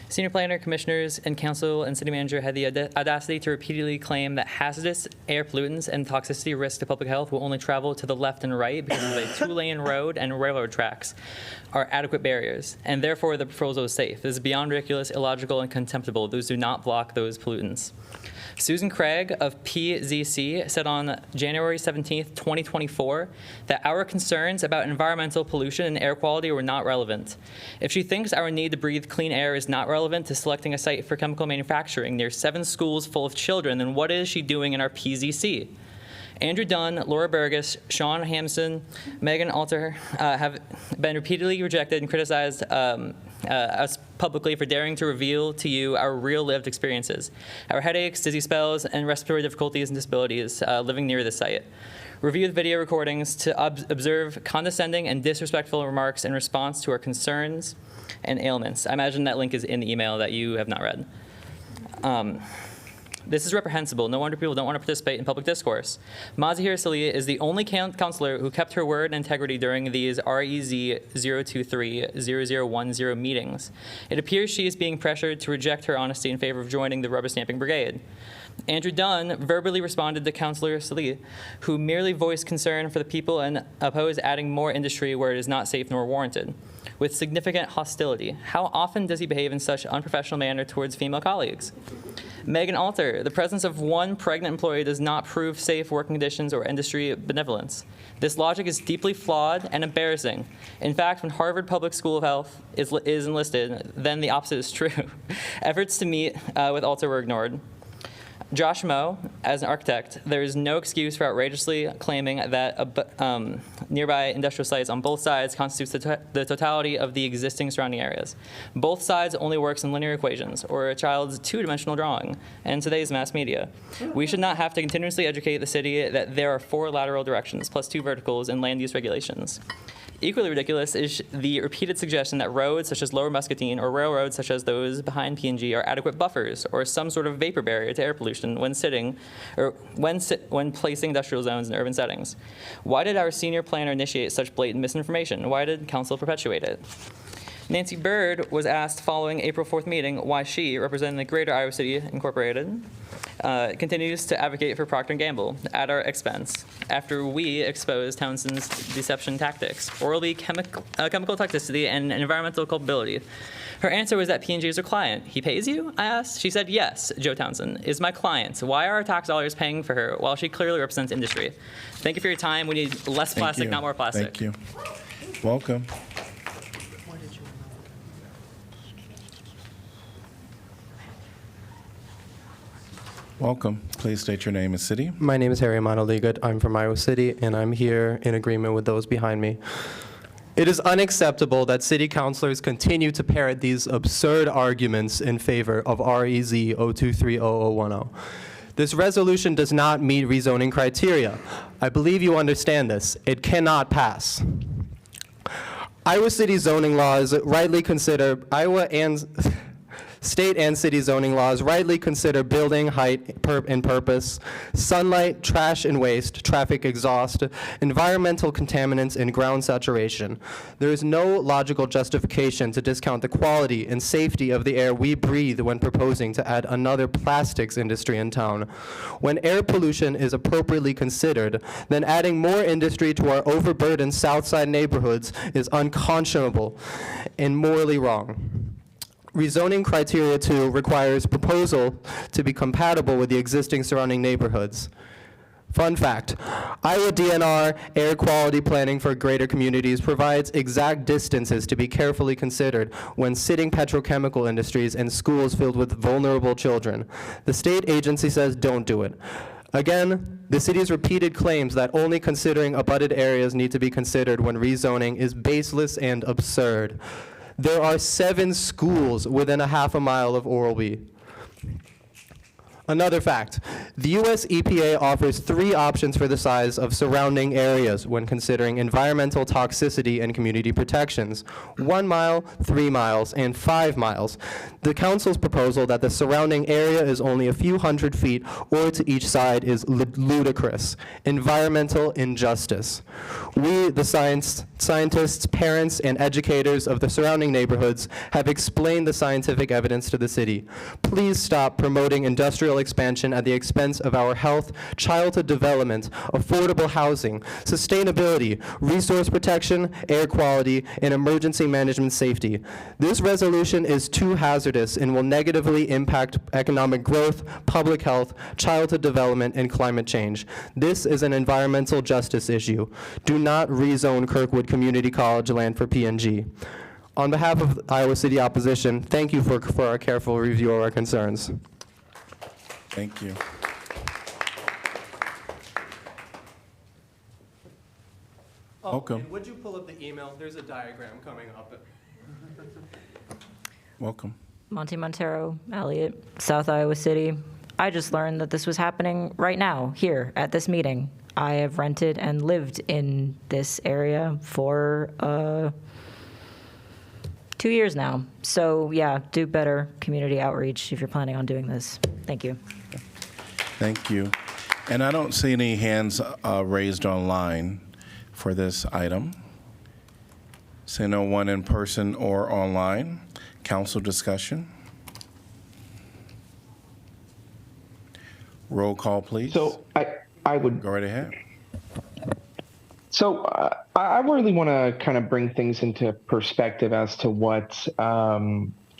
Senior planner, commissioners, and council and city manager had the audacity to repeatedly claim that hazardous air pollutants and toxicity risks to public health will only travel to the left and right because of a 2-lane road and railroad tracks are adequate barriers, and therefore the proposal is safe. This is beyond ridiculous, illogical, and contemptible. Those do not block those pollutants. Susan Craig of PZC said on January 17th, 2024, that our concerns about environmental pollution and air quality were not relevant. If she thinks our need to breathe clean air is not relevant to selecting a site for chemical manufacturing near 7 schools full of children, then what is she doing in our PZC? Andrew Dunn, Laura Burgess, Sean Hampson, Megan Alter have been repeatedly rejected and criticized us publicly for daring to reveal to you our real lived experiences, our headaches, dizzy spells, and respiratory difficulties and disabilities living near the site. Review the video recordings to observe condescending and disrespectful remarks in response to our concerns and ailments. I imagine that link is in the email that you have not read. This is reprehensible. No wonder people don't want to participate in public discourse. Mazahir Salih is the only counselor who kept her word and integrity during these REZ 023-0010 meetings. It appears she is being pressured to reject her honesty in favor of joining the rubber stamping brigade. Andrew Dunn verbally responded to Councilor Salih, who merely voiced concern for the people and opposed adding more industry where it is not safe nor warranted, with significant hostility. How often does he behave in such unprofessional manner towards female colleagues? Megan Alter, the presence of one pregnant employee does not prove safe working conditions or industry benevolence. This logic is deeply flawed and embarrassing. In fact, when Harvard Public School of Health is enlisted, then the opposite is true. Efforts to meet with Alter were ignored. Josh Moe, as an architect, there is no excuse for outrageously claiming that nearby industrial sites on both sides constitutes the totality of the existing surrounding areas. Both sides only works in linear equations, or a child's 2-dimensional drawing, and today's mass media. We should not have to continuously educate the city that there are 4 lateral directions, plus 2 verticals in land use regulations. Equally ridiculous is the repeated suggestion that roads such as Lower Muscatine or railroads such as those behind P&G are adequate buffers or some sort of vapor barrier to air pollution when placing industrial zones in urban settings. Why did our senior planner initiate such blatant misinformation? Why did council perpetuate it? Nancy Bird was asked following April 4th meeting why she, representing the Greater Iowa City Incorporated, continues to advocate for Procter & Gamble at our expense after we exposed Townsend's deception tactics, orally chemical toxicity, and environmental culpability. Her answer was that P&G is her client. He pays you? I asked. She said, yes, Joe Townsend is my client. Why are our tax dollars paying for her while she clearly represents industry? Thank you for your time. We need less plastic, not more plastic. Thank you. Welcome. Welcome. Please state your name and city. My name is Harry Monoligut. I'm from Iowa City, and I'm here in agreement with those behind me. It is unacceptable that city councilors continue to parrot these absurd arguments in favor of REZ 0230010. This resolution does not meet rezoning criteria. I believe you understand this. It cannot pass. Iowa City zoning laws rightly consider state and city zoning laws rightly consider building height and purpose, sunlight, trash and waste, traffic exhaust, environmental contaminants, and ground saturation. There is no logical justification to discount the quality and safety of the air we breathe when proposing to add another plastics industry in town. When air pollution is appropriately considered, then adding more industry to our overburdened Southside neighborhoods is unconscionable and morally wrong. Rezoning criteria 2 requires proposal to be compatible with the existing surrounding neighborhoods. Fun fact, Iowa DNR air quality planning for greater communities provides exact distances to be carefully considered when sitting petrochemical industries and schools filled with vulnerable children. The state agency says don't do it. Again, the city's repeated claims that only considering abutted areas need to be considered when rezoning is baseless and absurd. There are 7 schools within a half a mile of Oral B. Another fact, the U.S. EPA offers 3 options for the size of surrounding areas when considering environmental toxicity and community protections: 1 mile, 3 miles, and 5 miles. The council's proposal that the surrounding area is only a few hundred feet or to each side is ludicrous. Environmental injustice. We, the scientists, parents, and educators of the surrounding neighborhoods have explained the scientific evidence to the city. Please stop promoting industrial expansion at the expense of our health, childhood development, affordable housing, sustainability, resource protection, air quality, and emergency management safety. This resolution is too hazardous and will negatively impact economic growth, public health, childhood development, and climate change. This is an environmental justice issue. Do not rezone Kirkwood Community College land for PNG. On behalf of Iowa City opposition, thank you for our careful review of our concerns. Thank you. Welcome. And would you pull up the email? There's a diagram coming up. Welcome. Monty Montero, Elliott, South Iowa City. I just learned that this was happening right now, here, at this meeting. I have rented and lived in this area for 2 years now. So yeah, do better community outreach if you're planning on doing this. Thank you. Thank you. And I don't see any hands raised online for this item. See no one in person or online. Council discussion. Roll call, please. So I would go right ahead. So I really want to kind of bring things into perspective as to what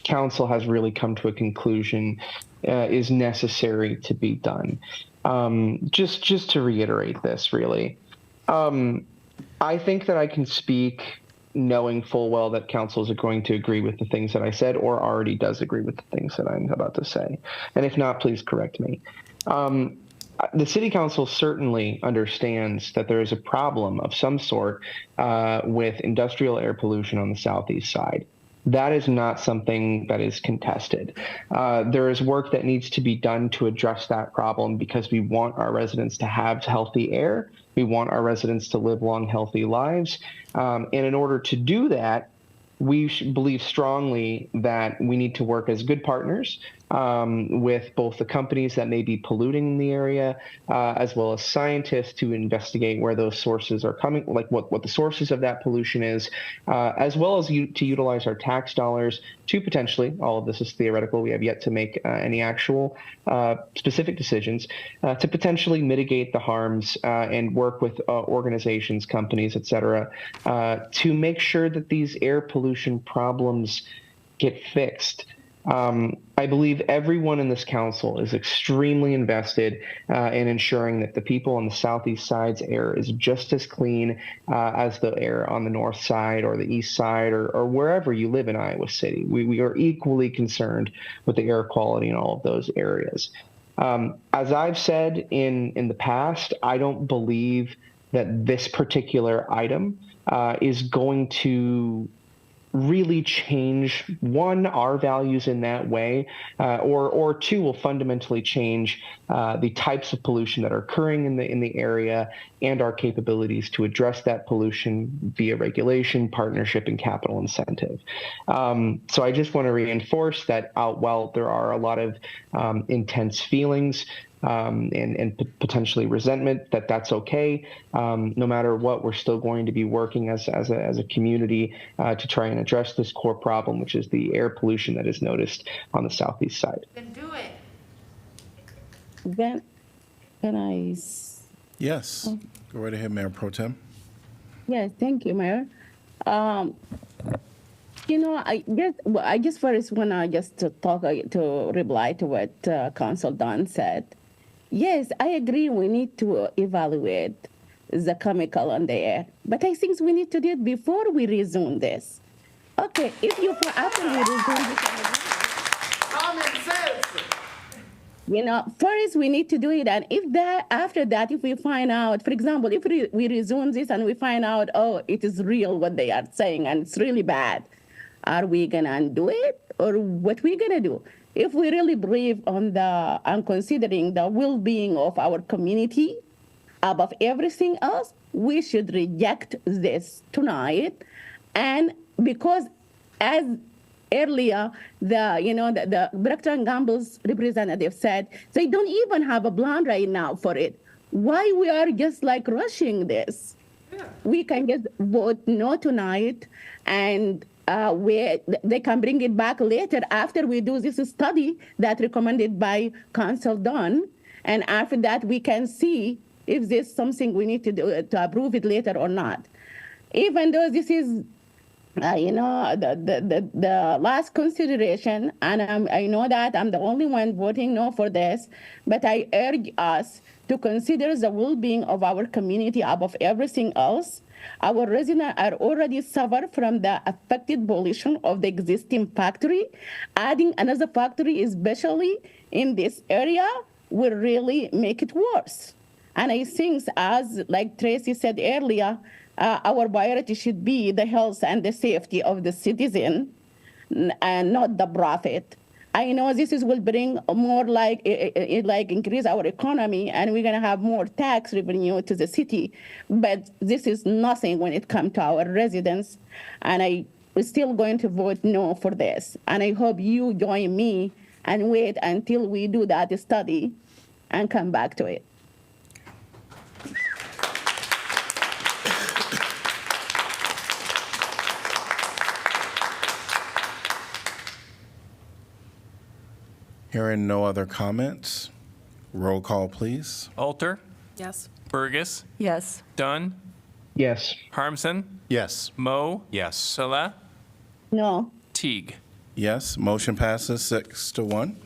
council has really come to a conclusion is necessary to be done. Just to reiterate this, really, I think that I can speak knowing full well that council is going to agree with the things that I said or already does agree with the things that I'm about to say. And if not, please correct me. The city council certainly understands that there is a problem of some sort with industrial air pollution on the southeast side. That is not something that is contested. There is work that needs to be done to address that problem because we want our residents to have healthy air. We want our residents to live long, healthy lives. And in order to do that, we believe strongly that we need to work as good partners with both the companies that may be polluting the area, as well as scientists to investigate where those sources are coming, like what the sources of that pollution is, as well as to utilize our tax dollars to potentially, all of this is theoretical, we have yet to make any actual specific decisions, to potentially mitigate the harms and work with organizations, companies, et cetera, to make sure that these air pollution problems get fixed. I believe everyone in this council is extremely invested in ensuring that the people on the southeast side's air is just as clean as the air on the north side or the east side or wherever you live in Iowa City. We are equally concerned with the air quality in all of those areas. As I've said in the past, I don't believe that this particular item is going to really change, one, our values in that way, or two, will fundamentally change the types of pollution that are occurring in the area and our capabilities to address that pollution via regulation, partnership, and capital incentive. So I just want to reinforce that while there are a lot of intense feelings and potentially resentment, that's okay. No matter what, we're still going to be working as a community to try and address this core problem, which is the air pollution that is noticed on the southeast side. Then do it. Then, can I? Yes. Go right ahead, Mayor Pro Tem. Yes, thank you, Mayor. I guess first want to just to reply to what Council Don said. Yes, I agree. We need to evaluate the chemical on the air, but I think we need to do it before we rezone this. Okay, if you after we rezone this. Common sense. First we need to do it, and after that, if we find out, for example, if we rezone this and we find out, oh, it is real what they are saying and it's really bad, are we gonna undo it or what we gonna do? If we really believe on considering the well-being of our community above everything else, we should reject this tonight. And because as earlier, the Procter & Gamble's representative said they don't even have a plan right now for it. Why we are just like rushing this? Yeah. We can just vote no tonight, and they can bring it back later after we do this study that recommended by Council Don, and after that we can see if there's something we need to do to approve it later or not. Even though this is the last consideration, and I know that I'm the only one voting no for this, but I urge us to consider the well-being of our community above everything else. Our residents are already suffer from the affected pollution of the existing factory. Adding another factory, especially in this area, will really make it worse. And I think, as like Tracy said earlier, our priority should be the health and the safety of the citizen and not the profit. I know this will bring more increase our economy, and we're going to have more tax revenue to the city, but this is nothing when it comes to our residents, and I'm still going to vote no for this. And I hope you join me and wait until we do that study and come back to it. Hearing no other comments, roll call, please. Alter, Yes. Burgess, Yes. Dunn, Yes. Harmson, Yes. Moe, Yes. Salah, No. Teague. Yes, motion passes 6-1.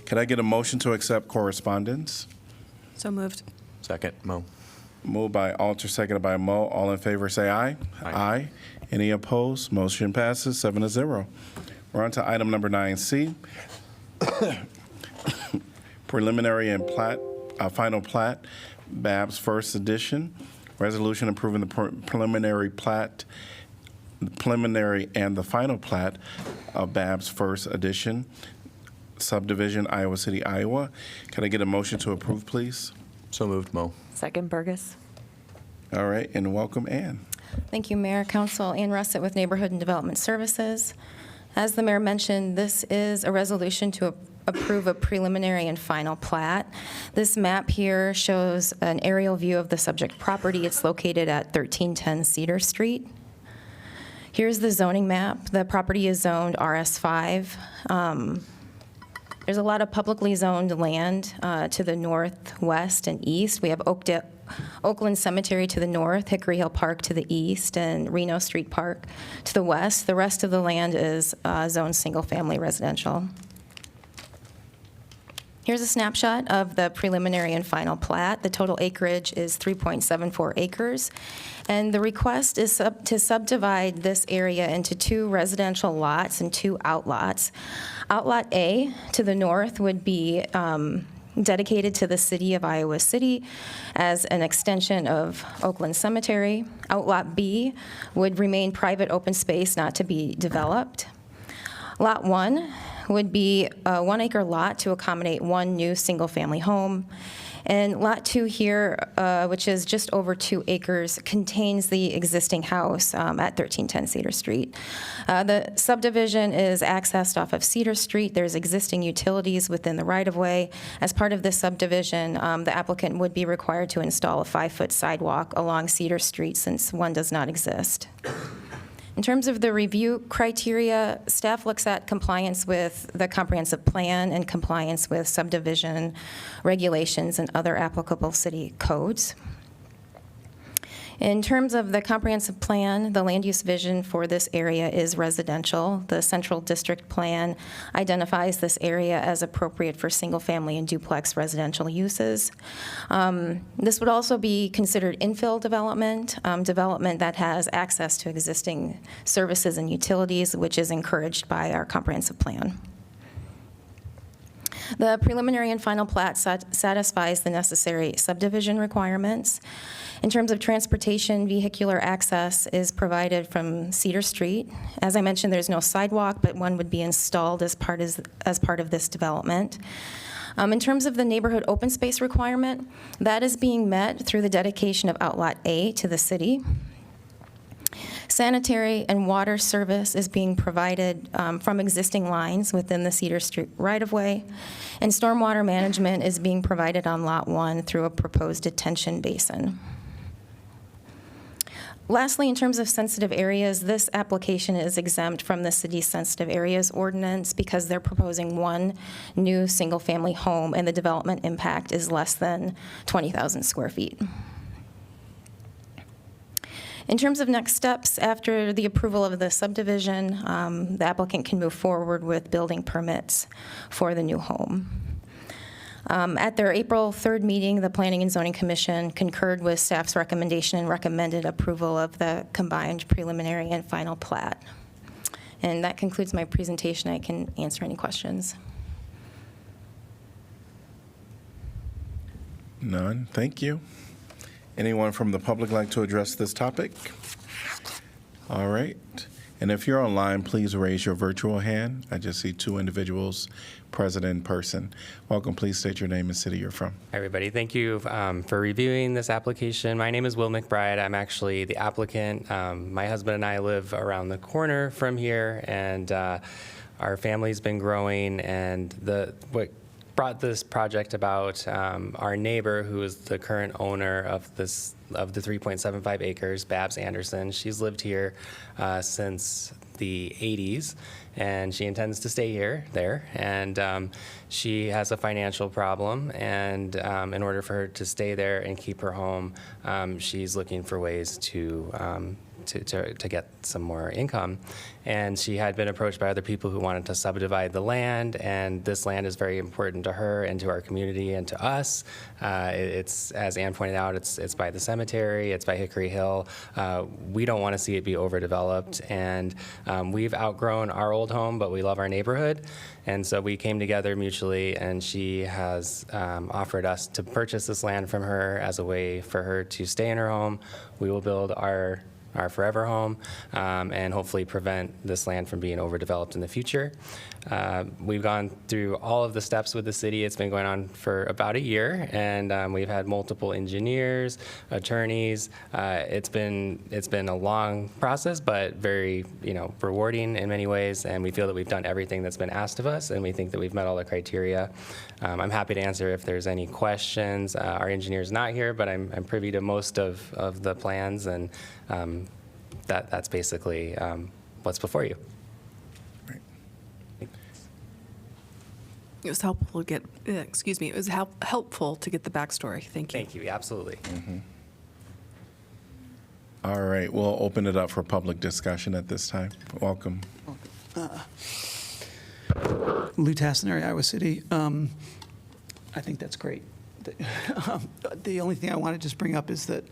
Can I get a motion to accept correspondence? So moved. Second, Mo. Moved by Alter, seconded by Mo. All in favor say aye. Aye. Any opposed? Motion passes 7-0. We're on to item number 9C. Preliminary and final plat, BAB's first edition. Resolution approving the preliminary and the final plat of BAB's first edition, subdivision, Iowa City, Iowa. Can I get a motion to approve, please? So moved, Mo. Second, Burgess. All right, and welcome, Ann. Thank you, Mayor. Council, Ann Russett with Neighborhood and Development Services. As the mayor mentioned, this is a resolution to approve a preliminary and final plat. This map here shows an aerial view of the subject property. It's located at 1310 Cedar Street. Here's the zoning map. The property is zoned RS5. There's a lot of publicly zoned land to the northwest and east. We have Oakland Cemetery to the north, Hickory Hill Park to the east, and Reno Street Park to the west. The rest of the land is zoned single-family residential. Here's a snapshot of the preliminary and final plat. The total acreage is 3.74 acres, and the request is to subdivide this area into 2 residential lots and 2 outlots. Outlot A to the north would be dedicated to the city of Iowa City as an extension of Oakland Cemetery. Outlot B would remain private open space not to be developed. Lot 1 would be a 1-acre lot to accommodate one new single-family home. And Lot 2 here, which is just over 2 acres, contains the existing house at 1310 Cedar Street. The subdivision is accessed off of Cedar Street. There's existing utilities within the right-of-way. As part of this subdivision, the applicant would be required to install a 5-foot sidewalk along Cedar Street since one does not exist. In terms of the review criteria, staff looks at compliance with the comprehensive plan and compliance with subdivision regulations and other applicable city codes. In terms of the comprehensive plan, the land use vision for this area is residential. The central district plan identifies this area as appropriate for single-family and duplex residential uses. This would also be considered infill development, development that has access to existing services and utilities, which is encouraged by our comprehensive plan. The preliminary and final plat satisfies the necessary subdivision requirements. In terms of transportation, vehicular access is provided from Cedar Street. As I mentioned, there's no sidewalk, but one would be installed as part of this development. In terms of the neighborhood open space requirement, that is being met through the dedication of Outlot A to the city. Sanitary and water service is being provided from existing lines within the Cedar Street right-of-way, and stormwater management is being provided on Lot 1 through a proposed detention basin. Lastly, in terms of sensitive areas, this application is exempt from the city's sensitive areas ordinance because they're proposing one new single-family home, and the development impact is less than 20,000 square feet. In terms of next steps, after the approval of the subdivision, the applicant can move forward with building permits for the new home. At their April 3rd meeting, the Planning and Zoning Commission concurred with staff's recommendation and recommended approval of the combined preliminary and final plat. And that concludes my presentation. I can answer any questions. None. Thank you. Anyone from the public like to address this topic? All right. And if you're online, please raise your virtual hand. I just see 2 individuals present in person. Welcome. Please state your name and city you're from. Hi, everybody. Thank you for reviewing this application. My name is Will McBride. I'm actually the applicant. My husband and I live around the corner from here, and our family's been growing. And what brought this project about, our neighbor, who is the current owner of the 3.75 acres, Babs Anderson. She's lived here since the 80s, and she intends to stay there. And she has a financial problem, and in order for her to stay there and keep her home, she's looking for ways to get some more income. And she had been approached by other people who wanted to subdivide the land, and this land is very important to her and to our community and to us. It's, as Ann pointed out, it's by the cemetery, it's by Hickory Hill. We don't want to see it be overdeveloped, and we've outgrown our old home, but we love our neighborhood. And so we came together mutually, and she has offered us to purchase this land from her as a way for her to stay in her home. We will build our forever home, and hopefully prevent this land from being overdeveloped in the future. We've gone through all of the steps with the city. It's been going on for about a year, and we've had multiple engineers, attorneys. It's been a long process, but very rewarding in many ways, and we feel that we've done everything that's been asked of us, and we think that we've met all the criteria. I'm happy to answer if there's any questions. Our engineer's not here, but I'm privy to most of the plans, and that's basically what's before you. It was helpful to get, it was helpful to get the backstory. Thank you. Thank you, absolutely. Mm-hmm. All right, we'll open it up for public discussion at this time. Welcome. Lou Tassinari, Iowa City. I think that's great. The only thing I want to just bring up is that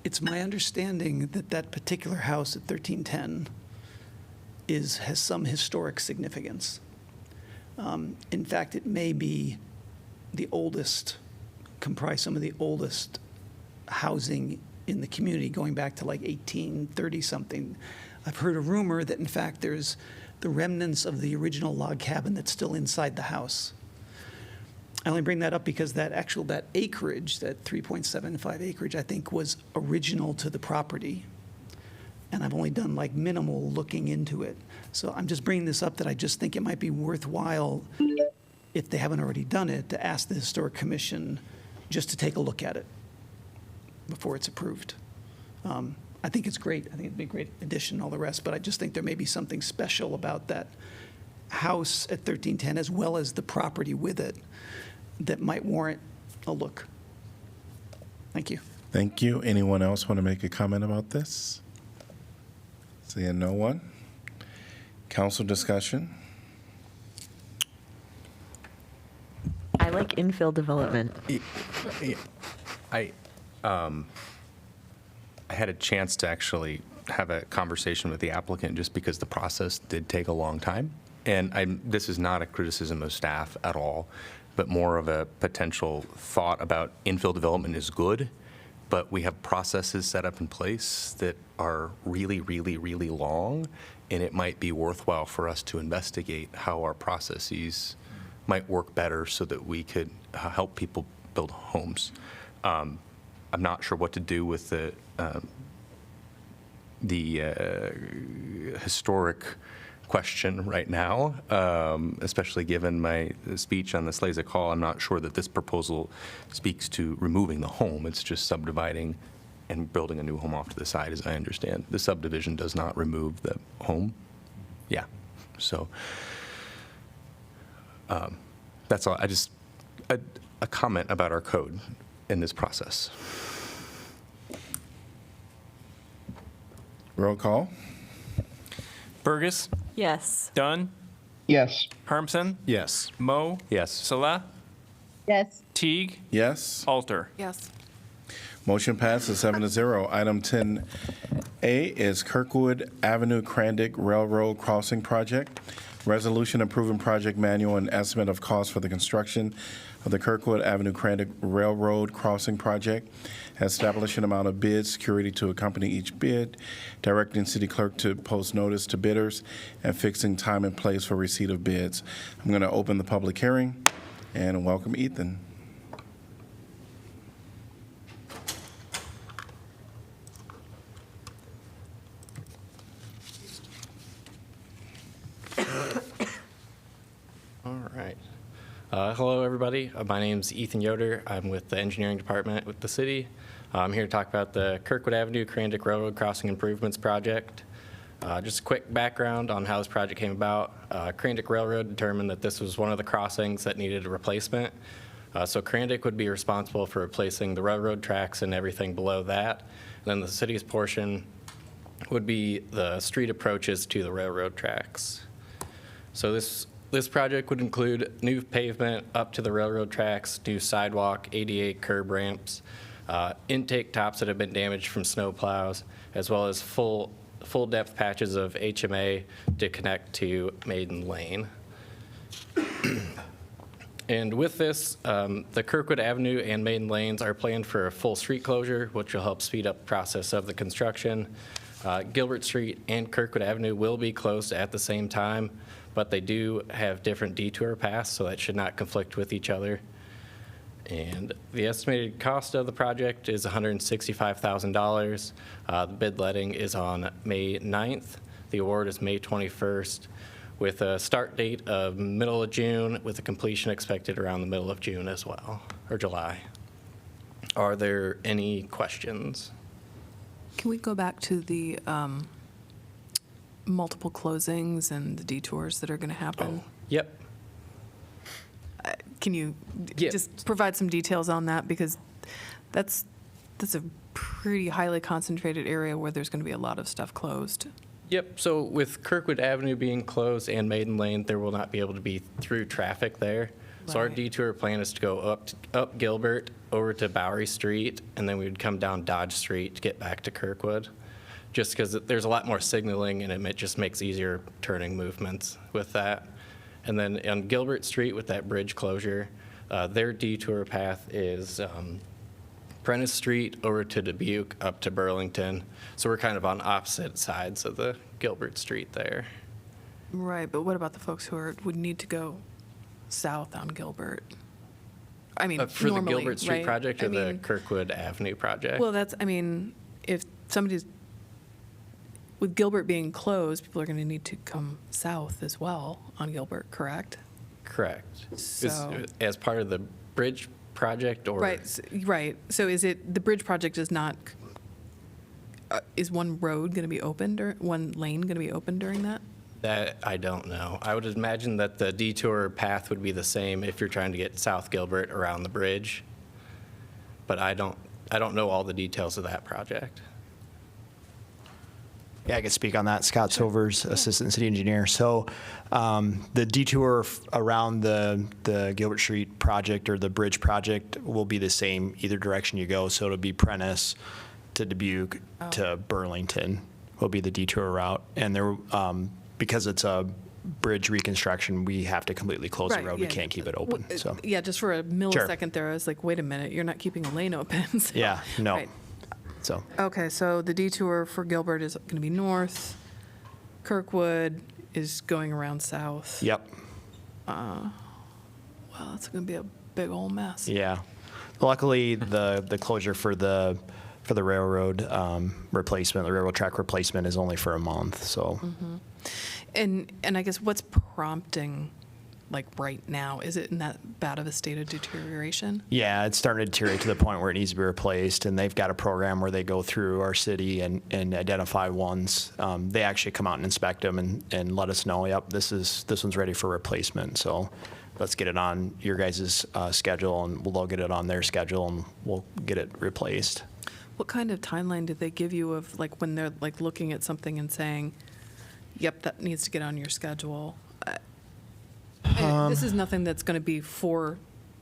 it's my understanding that that particular house at 1310 has some historic significance. In fact, it may be the oldest, comprise some of the oldest housing in the community going back to like 1830 something. I've heard a rumor that in fact there's the remnants of the original log cabin that's still inside the house. I only bring that up because that acreage, that 3.75 acreage, I think was original to the property. And I've only done like minimal looking into it. So I'm just bringing this up that I just think it might be worthwhile, if they haven't already done it, to ask the Historic Commission just to take a look at it before it's approved. I think it's great. I think it'd be a great addition and all the rest, but I just think there may be something special about that house at 1310 as well as the property with it that might warrant a look. Thank you. Thank you. Anyone else want to make a comment about this? Seeing no one. Council discussion. I like infill development. I had a chance to actually have a conversation with the applicant just because the process did take a long time. And this is not a criticism of staff at all, but more of a potential thought about infill development is good, but we have processes set up in place that are really, really, really long, and it might be worthwhile for us to investigate how our processes might work better so that we could help people build homes. I'm not sure what to do with the historic question right now, especially given my speech on the Slaza call. I'm not sure that this proposal speaks to removing the home. It's just subdividing and building a new home off to the side, as I understand. The subdivision does not remove the home. Yeah, so that's all. A comment about our code in this process. Roll call. Burgess. Yes. Dunn. Yes. Harmson. Yes. Moe. Yes. Salah. Yes. Teague. Yes. Alter. Yes. Motion passes 7-0. Item 10A is Kirkwood Avenue CRANDIC Railroad Crossing Project. Resolution approving project manual and estimate of cost for the construction of the Kirkwood Avenue CRANDIC Railroad Crossing Project. Establishing amount of bid security to accompany each bid, directing city clerk to post notice to bidders, and fixing time and place for receipt of bids. I'm going to open the public hearing and welcome Ethan. All right. Hello, everybody. My name's Ethan Yoder. I'm with the engineering department with the city. I'm here to talk about the Kirkwood Avenue CRANDIC Railroad Crossing Improvements Project. Just a quick background on how this project came about. CRANDIC Railroad determined that this was one of the crossings that needed a replacement. So CRANDIC would be responsible for replacing the railroad tracks and everything below that. And then the city's portion would be the street approaches to the railroad tracks. So this project would include new pavement up to the railroad tracks, new sidewalk, ADA curb ramps, intake tops that have been damaged from snow plows, as well as full depth patches of HMA to connect to Maiden Lane. And with this, the Kirkwood Avenue and Maiden Lanes are planned for a full street closure, which will help speed up the process of the construction. Gilbert Street and Kirkwood Avenue will be closed at the same time, but they do have different detour paths, so that should not conflict with each other. And the estimated cost of the project is $165,000. The bid letting is on May 9th. The award is May 21st, with a start date of middle of June, with a completion expected around the middle of June as well, or July. Are there any questions? Can we go back to the multiple closings and the detours that are going to happen? Yep. Can you just provide some details on that? Because that's a pretty highly concentrated area where there's going to be a lot of stuff closed. Yep, so with Kirkwood Avenue being closed and Maiden Lane, there will not be able to be through traffic there. So our detour plan is to go up Gilbert, over to Bowery Street, and then we would come down Dodge Street to get back to Kirkwood. Just because there's a lot more signaling, and it just makes easier turning movements with that. And then on Gilbert Street with that bridge closure, Their detour path is Prentice Street over to Dubuque up to Burlington. So we're kind of on opposite sides of the Gilbert Street there. Right, but what about the folks who would need to go south on Gilbert? I mean, For normally, the Gilbert Street right? project or I the mean, Kirkwood Avenue project? Well, if somebody's, with Gilbert being closed, people are going to need to come south as well on Gilbert, correct? Correct. So- As part of the bridge project or? Right. So the bridge project is not, is one road going to be opened or one lane going to be open during that? That I don't know. I would imagine that the detour path would be the same if you're trying to get South Gilbert around the bridge. But I don't know all the details of that project. Yeah, I could speak on that. Scott Silvers, Assistant City Engineer. So the detour around the Gilbert Street project or the bridge project will be the same either direction you go. So it'll be Prentice to Dubuque to Burlington will be the detour route. And there, because it's a bridge reconstruction, we have to completely close the Right, road. yeah. We can't keep it open. So Yeah, just for a millisecond there, I was like, wait a minute, you're not keeping a lane open. So- yeah, no. Right. So Okay, so the detour for Gilbert is going to be north. Kirkwood is going around south. yep. Well, it's going to be a big old mess. Yeah. Luckily, the closure for the railroad replacement, the railroad track replacement is only for a month. So And I guess what's prompting, like right now, is it in that bad of a state of deterioration? yeah, it's starting to deteriorate to the point where it needs to be replaced. And they've got a program where they go through our city and identify ones. They actually come out and inspect them and let us know, yep, this one's ready for replacement. So let's get it on your guys' schedule, and they'll get it on their schedule, and we'll get it replaced. What kind of timeline did they give you of like when they're like looking at something and saying, yep, that needs to get on your schedule? And this is nothing that's going to be for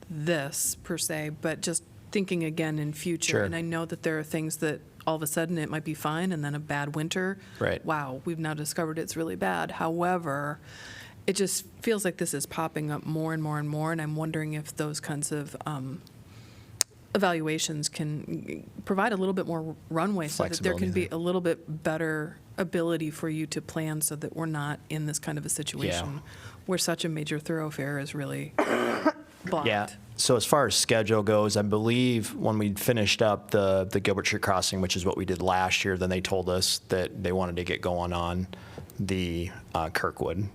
this per se, but just thinking again in future. Sure. And I know that there are things that all of a sudden it might be fine, and then a bad winter. Right. Wow, we've now discovered it's really bad. However, it just feels like this is popping up more and more and more, and I'm wondering if those kinds of evaluations can provide a little bit more runway so that there can be a little bit better ability for you to plan so that we're not in this kind of a situation where such a major thoroughfare is really blocked. Yeah. So as far as schedule goes, I believe when we finished up the Gilbert Street crossing, which is what we did last year, then they told us that they wanted to get going on the Kirkwood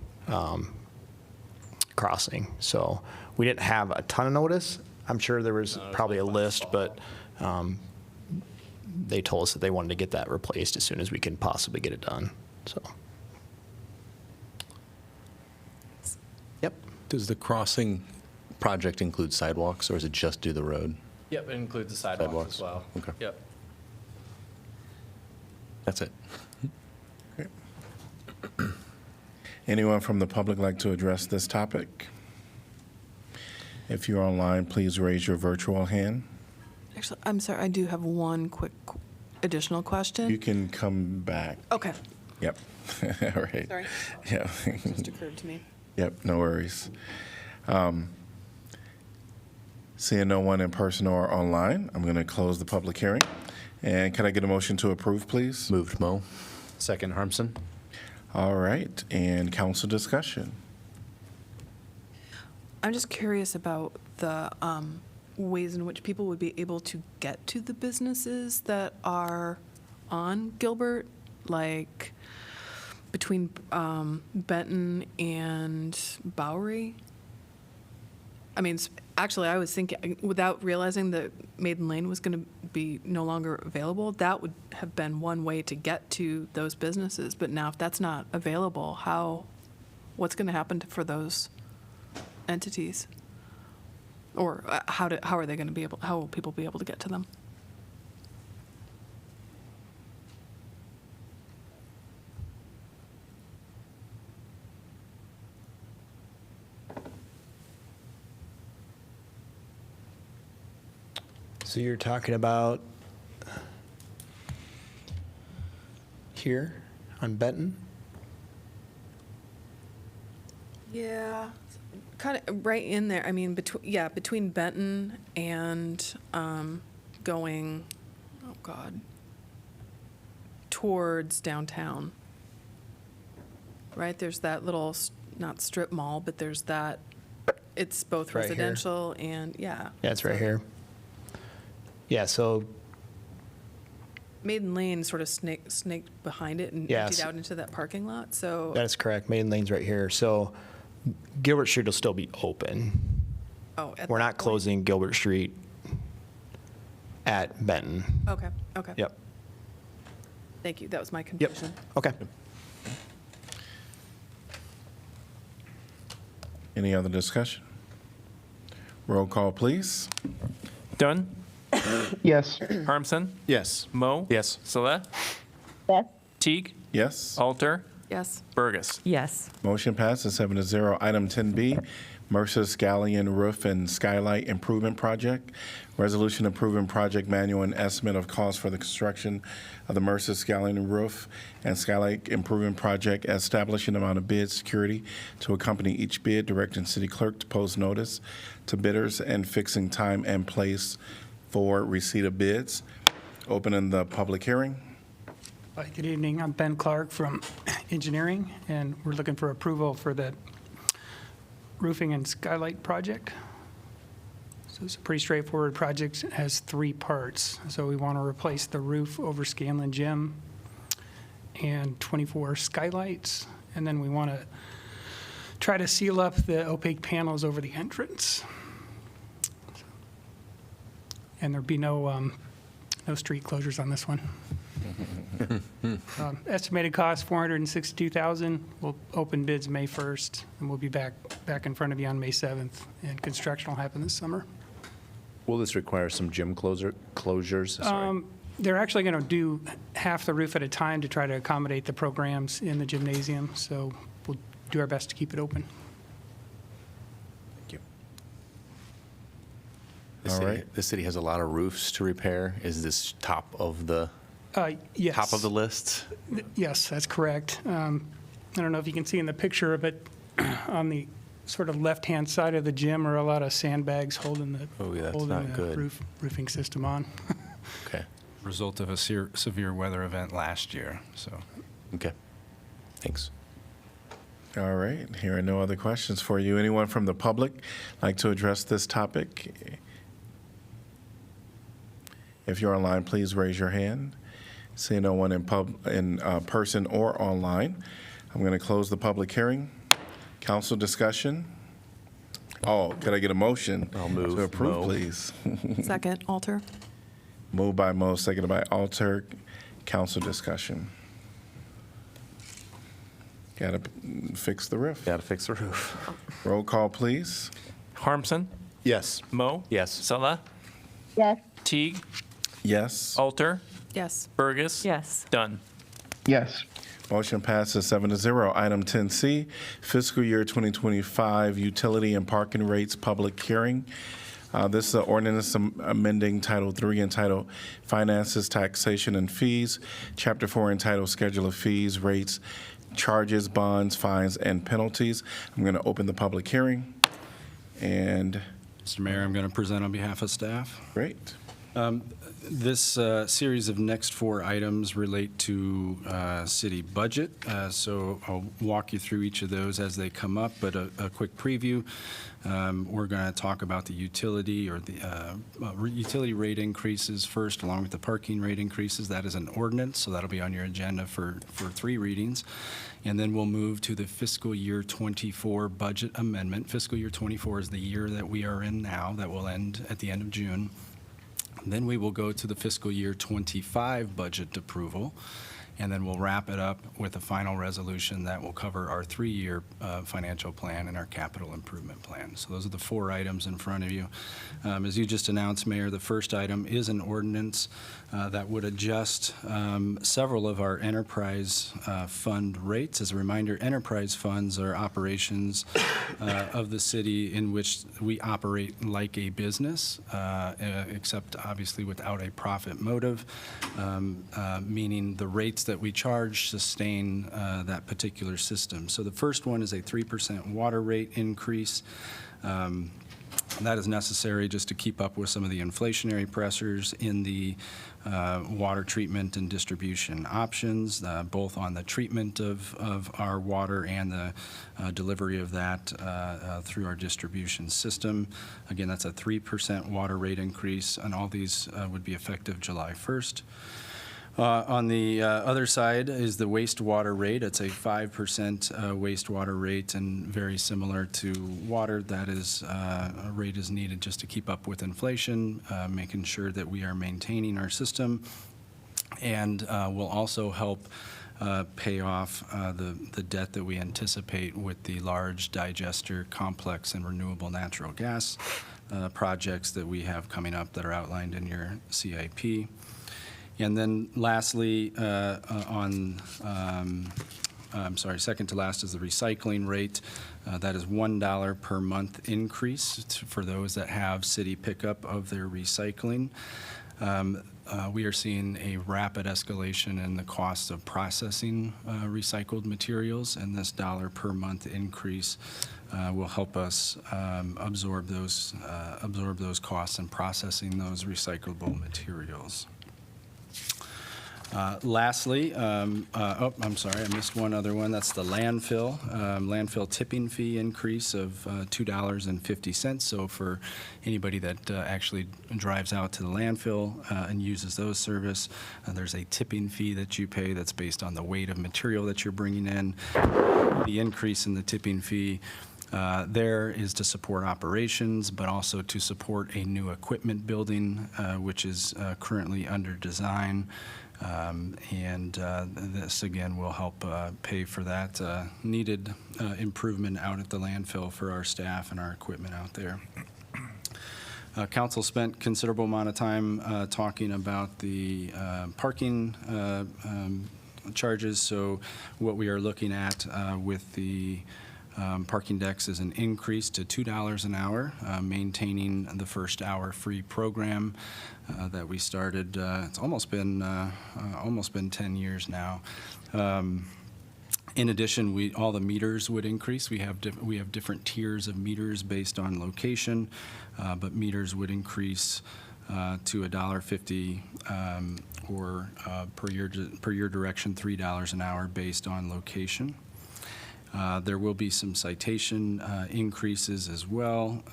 crossing. So we didn't have a ton of notice. I'm sure there was probably a list, but they told us that they wanted to get that replaced as soon as we can possibly get it done. So. Yep. Does the crossing project include sidewalks, or is it just do the road? Yep, it includes the sidewalks as well. Okay. Yep. That's it. Anyone from the public like to address this topic? If you're online, please raise your virtual hand. Actually, I'm sorry, I do have one quick additional question. You can come back. Okay. Yep. All right. Sorry. Yeah. Just occurred to me. Yep, no worries. Seeing no one in person or online, I'm going to close the public hearing. And can I get a motion to approve, please? Moved, Mo. Second, Harmson. All right, and council discussion. I'm just curious about the ways in which people would be able to get to the businesses that are on Gilbert, like between Benton and Bowery. I mean, actually, I was thinking, without realizing that Maiden Lane was going to be no longer available, that would have been one way to get to those businesses. But now, if that's not available, what's going to happen for those entities? Or how are they going to be able? How will people be able to get to them? So you're talking about here on Benton? Yeah. Kind of right in there, I mean, between Benton and going, oh God, towards downtown. Right, there's that little, not strip mall, but there's that, it's both Right here. residential and, yeah. Yeah, it's right here. Yeah, so Maiden Lane sort of snaked behind it and Yes. emptied out into that parking lot, so. that is correct. Maiden Lane's right here. So Gilbert Street will still be open. Oh, at We're that not point. closing Gilbert Street at Benton. Okay, okay. Yep. Thank you, that was my Yep. confusion. Okay. Any other discussion? Roll call, please. Dunn? Yes. Harmson? Yes. Mo? Yes. Saleh? Yes. Teague? Yes. Alter? Yes. Burgess? Yes. Motion passes 7-0. Item 10B, Mercer Scanlon Roof and Skylight Improvement Project. Resolution approving project manual and estimate of cost for the construction of the Mercer Scanlon Roof and Skylight Improvement Project, establishing amount of bid security to accompany each bid, directing city clerk to post notice to bidders, and fixing time and place for receipt of bids. Opening the public hearing. Hi, good evening. I'm Ben Clark from Engineering, and we're looking for approval for the roofing and skylight project. So it's a pretty straightforward project. It has 3 parts. So we want to replace the roof over Scanlon Gym and 24 skylights. And then we want to try to seal up the opaque panels over the entrance. And there'd be no street closures on this one. Estimated cost $462,000. We'll open bids May 1st, and we'll be back in front of you on May 7th. And construction will happen this summer. Will this require some gym closures? Sorry. They're actually going to do half the roof at a time to try to accommodate the programs in the gymnasium. So we'll do our best to keep it open. Thank you. All right. The city has a lot of roofs to repair. Is this top of the Yes. top of the list? Yes, that's correct. I don't know if you can see in the picture, but on the sort of left-hand side of the gym are a lot of sandbags holding the, Oh, yeah, that's holding not the good. roofing system on. Okay. Result of a severe weather event last year, so. Okay. Thanks. All right. Here are no other questions for you. Anyone from the public like to address this topic? If you're online, please raise your hand. Seeing no one in person or online, I'm going to close the public hearing. Council discussion. Oh, could I get a motion I'll move. to approve, Mo. please? Second, Alter. Moved by Mo, seconded by Alter. Council discussion. Got to fix the roof. Got to fix the roof. Roll call, please. Harmson? Yes. Mo? Yes. Saleh? Yes. Teague? Yes. Alter? Yes. Burgess? Yes. Dunn? Yes. Motion passes 7-0. Item 10C, fiscal year 2025 utility and parking rates public hearing. This is an ordinance amending Title III entitled Finances, Taxation, and Fees, Chapter 4 entitled Schedule of Fees, Rates, Charges, Bonds, Fines, and Penalties. I'm going to open the public hearing. And Mr. Mayor, I'm going to present on behalf of staff. great. This series of next 4 items relate to city budget, so I'll walk you through each of those as they come up, but a quick preview. We're going to talk about the utility or the utility rate increases first, along with the parking rate increases. That is an ordinance, so that'll be on your agenda for 3 readings. And then we'll move to the fiscal year 24 budget amendment. Fiscal year 24 is the year that we are in now, that will end at the end of June. Then we will go to the fiscal year 25 budget approval, and then we'll wrap it up with a final resolution that will cover our 3-year financial plan and our capital improvement plan. So those are the 4 items in front of you. As you just announced, Mayor, the first item is an ordinance that would adjust several of our enterprise fund rates. As a reminder, enterprise funds are operations of the city in which we operate like a business, except obviously without a profit motive, meaning the rates that we charge sustain that particular system. So the first one is a 3% water rate increase. That is necessary just to keep up with some of the inflationary pressures in the water treatment and distribution options, both on the treatment of our water and the delivery of that through our distribution system. Again, that's a 3% water rate increase, and all these would be effective July 1st. On the other side is the wastewater rate. It's a 5% wastewater rate, and very similar to water. That is, a rate is needed just to keep up with inflation, making sure that we are maintaining our system, and will also help pay off the debt that we anticipate with the large digester complex and renewable natural gas projects that we have coming up that are outlined in your CIP. And then lastly, second to last is the recycling rate. That is $1 per month increase for those that have city pickup of their recycling. We are seeing a rapid escalation in the cost of processing recycled materials, and this $1 per month increase will help us absorb those costs in processing those recyclable materials. Lastly, I'm sorry, I missed one other one. That's the landfill. Landfill tipping fee increase of $2.50. So for anybody that actually drives out to the landfill and uses those service, there's a tipping fee that you pay that's based on the weight of material that you're bringing in. The increase in the tipping fee there is to support operations, but also to support a new equipment building, which is currently under design. This, again, will help pay for that needed improvement out at the landfill for our staff and our equipment out there. Council spent considerable amount of time talking about the parking charges. So what we are looking at with the parking decks is an increase to $2 an hour, maintaining the first hour free program that we started. It's almost been 10 years now. In addition, all the meters would increase. We have different tiers of meters based on location, but meters would increase to $1.50 or per year direction $3 an hour based on location. There will be some citation increases as well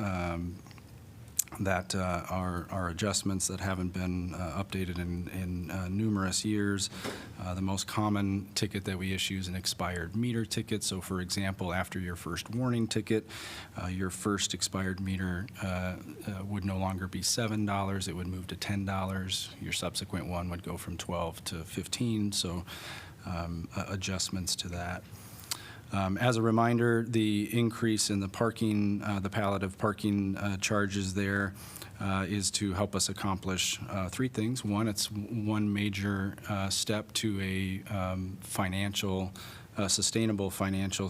that are adjustments that haven't been updated in numerous years. The most common ticket that we issue is an expired meter ticket. So for example, after your first warning ticket, your first expired meter would no longer be $7, it would move to $10. Your subsequent one would go from $12 to $15, so adjustments to that. As a reminder, the increase in the parking, the palliative parking charges there is to help us accomplish three things. One, it's one major step to a sustainable financial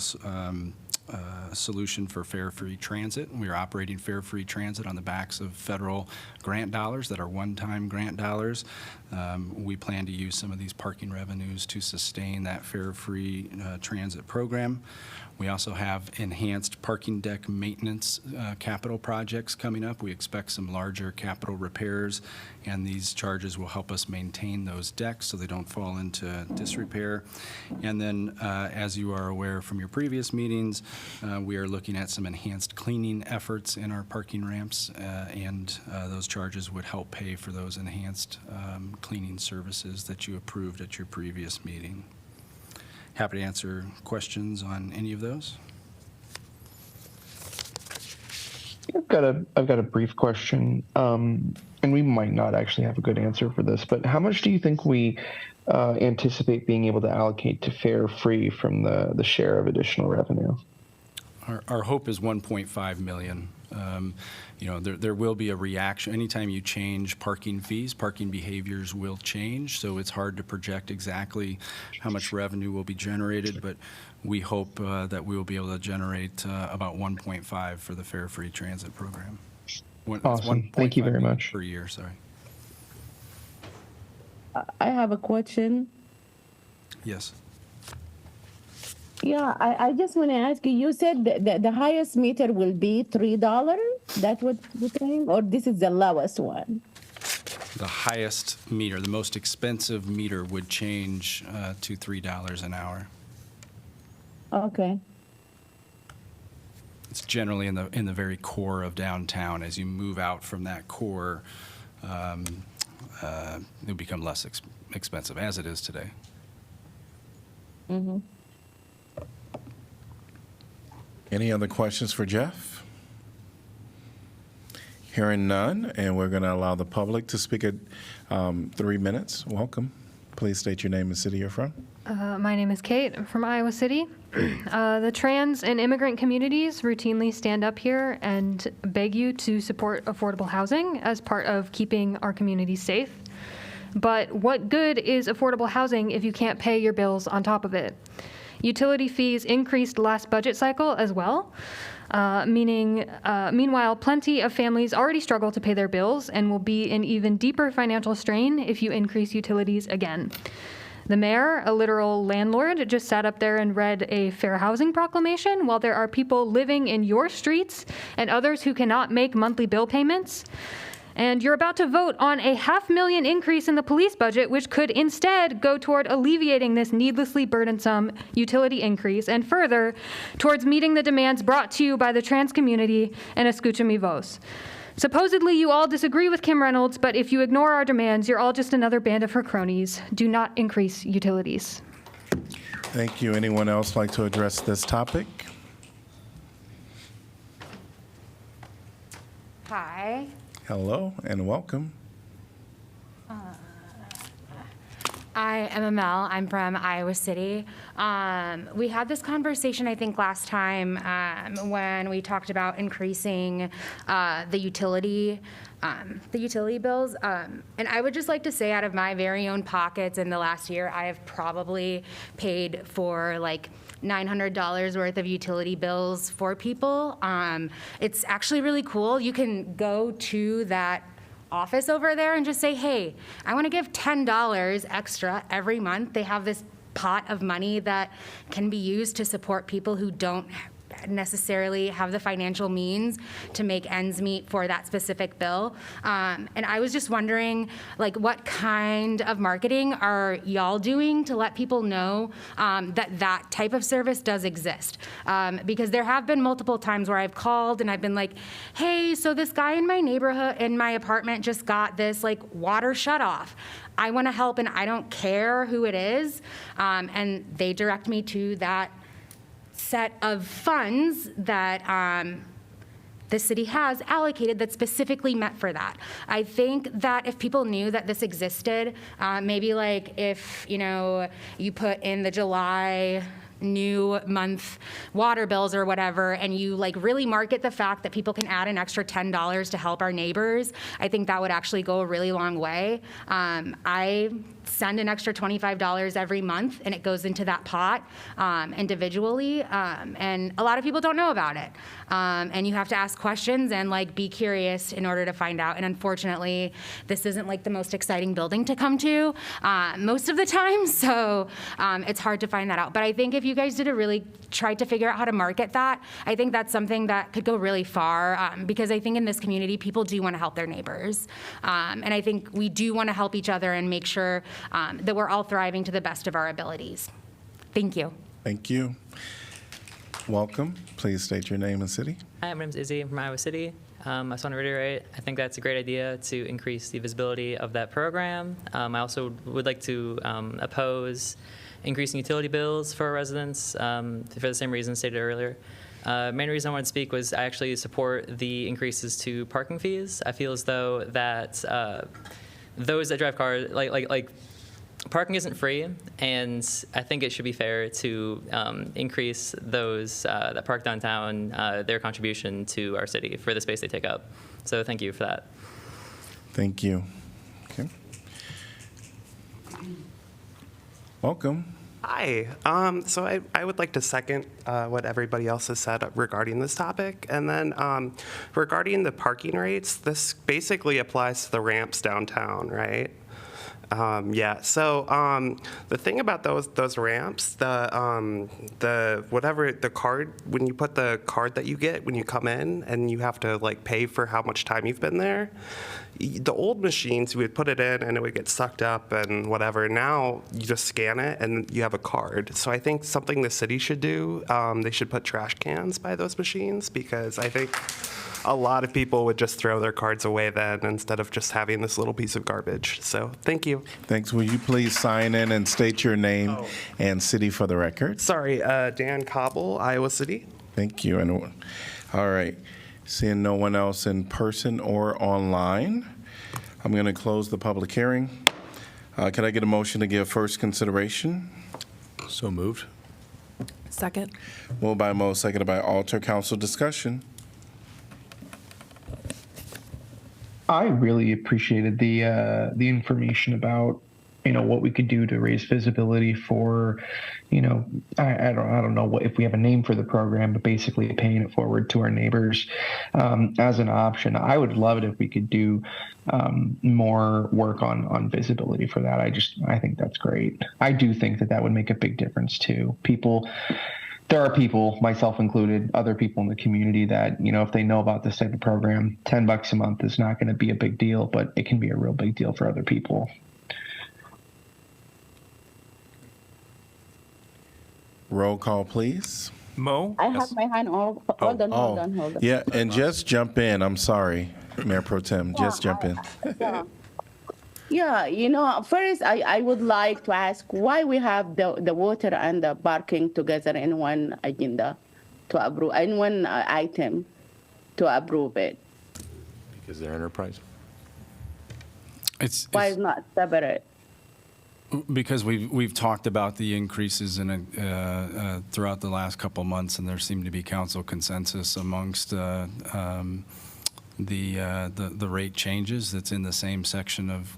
solution for fare-free transit. We are operating fare-free transit on the backs of federal grant dollars that are one-time grant dollars. We plan to use some of these parking revenues to sustain that fare-free transit program. We also have enhanced parking deck maintenance capital projects coming up. We expect some larger capital repairs, and these charges will help us maintain those decks so they don't fall into disrepair. And then, as you are aware from your previous meetings, we are looking at some enhanced cleaning efforts in our parking ramps, and those charges would help pay for those enhanced cleaning services that you approved at your previous meeting. Happy to answer questions on any of those. I've got a brief question, and we might not actually have a good answer for this, but how much do you think we anticipate being able to allocate to fare free from the share of additional revenue? Our hope is 1.5 million. There will be a reaction. Anytime you change parking fees, parking behaviors will change, so it's hard to project exactly how much revenue will be generated, but we hope that we will be able to generate about 1.5 for the fare-free transit program. Awesome. Thank you very much. Per year, sorry. I have a question. Yes. Yeah, I just want to ask you, you said the highest meter will be $3? That's what you're saying? Or this is the lowest one? The highest meter, the most expensive meter would change to $3 an hour. Okay. It's generally in the very core of downtown. As you move out from that core, it'll become less expensive, as it is today. Mm-hmm. Any other questions for Jeff? Hearing none, and we're going to allow the public to speak at 3 minutes. Welcome. Please state your name and city you're from. My name is Kate. I'm from Iowa City. The trans and immigrant communities routinely stand up here and beg you to support affordable housing as part of keeping our communities safe. But what good is affordable housing if you can't pay your bills on top of it? Utility fees increased last budget cycle as well, meanwhile, plenty of families already struggle to pay their bills and will be in even deeper financial strain if you increase utilities again. The mayor, a literal landlord, just sat up there and read a fair housing proclamation while there are people living in your streets and others who cannot make monthly bill payments. And you're about to vote on a $500,000 increase in the police budget, which could instead go toward alleviating this needlessly burdensome utility increase, and further, towards meeting the demands brought to you by the trans community and Escucha Mi Voz. Supposedly, you all disagree with Kim Reynolds, but if you ignore our demands, you're all just another band of her cronies. Do not increase utilities. Thank you. Anyone else like to address this topic? Hi. Hello and welcome. I am Amel. I'm from Iowa City. We had this conversation, I think, last time when we talked about increasing the utility bills. And I would just like to say, out of my very own pockets in the last year, I have probably paid for like $900 worth of utility bills for people. It's actually really cool. You can go to that office over there and just say, hey, I want to give $10 extra every month. They have this pot of money that can be used to support people who don't necessarily have the financial means to make ends meet for that specific bill. And I was just wondering, like, what kind of marketing are y'all doing to let people know that type of service does exist? Because there have been multiple times where I've called and I've been like, hey, so this guy in my neighborhood, in my apartment, just got this like water shut off. I want to help and I don't care who it is. And they direct me to that set of funds that the city has allocated that's specifically meant for that. I think that if people knew that this existed, maybe like if, you put in the July new month water bills or whatever, and you like really market the fact that people can add an extra $10 to help our neighbors, I think that would actually go a really long way. I send an extra $25 every month, and it goes into that pot individually, and a lot of people don't know about it. And you have to ask questions and like be curious in order to find out. And unfortunately, this isn't like the most exciting building to come to most of the time, so it's hard to find that out. But I think if you guys tried to figure out how to market that, I think that's something that could go really far, because I think in this community, people do want to help their neighbors. And I think we do want to help each other and make sure that we're all thriving to the best of our abilities. Thank you. Thank you. Welcome. Please state your name and city. Hi, my name is Izzy. I'm from Iowa City. I just want to reiterate, I think that's a great idea to increase the visibility of that program. I also would like to oppose increasing utility bills for our residents for the same reasons stated earlier. Main reason I wanted to speak was I actually support the increases to parking fees. I feel as though that those that drive cars, like parking isn't free, and I think it should be fair to increase those that park downtown, their contribution to our city for the space they take up. So thank you for that. Thank you. Okay. Welcome. Hi. So I would like to second what everybody else has said regarding this topic. And then regarding the parking rates, this basically applies to the ramps downtown, right? Yeah. So the thing about those ramps, the whatever the card, when you put the card that you get when you come in, and you have to like pay for how much time you've been there. The old machines, you would put it in and it would get sucked up and whatever. Now you just scan it and you have a card. So I think something the city should do, they should put trash cans by those machines, because I think a lot of people would just throw their cards away then instead of just having this little piece of garbage. So thank you. Thanks. Will you please sign in and state your name and city for the record? Sorry, Dan Cobble, Iowa City. Thank you. And all right. Seeing no one else in person or online, I'm going to close the public hearing. Can I get a motion to give first consideration? So moved. Second. Moved by Mo, seconded by Alter. Council discussion. I really appreciated the information about, what we could do to raise visibility for, I don't know what if we have a name for the program, but basically paying it forward to our neighbors as an option. I would love it if we could do more work on visibility for that. I think that's great. I do think that would make a big difference too. There are people, myself included, other people in the community that, if they know about this type of program, $10 a month is not going to be a big deal, but it can be a real big deal for other people. Roll call, please. Mo? I have my hand on. Hold on. Yeah, and just jump in. I'm sorry, Mayor Pro Tem. Just jump in. Yeah, first I would like to ask why we have the water and the parking together in one agenda to approve, in one item to approve it. Because they're enterprise. Why is not separate? Because we've talked about the increases in throughout the last couple months, and there seemed to be council consensus amongst the rate changes that's in the same section of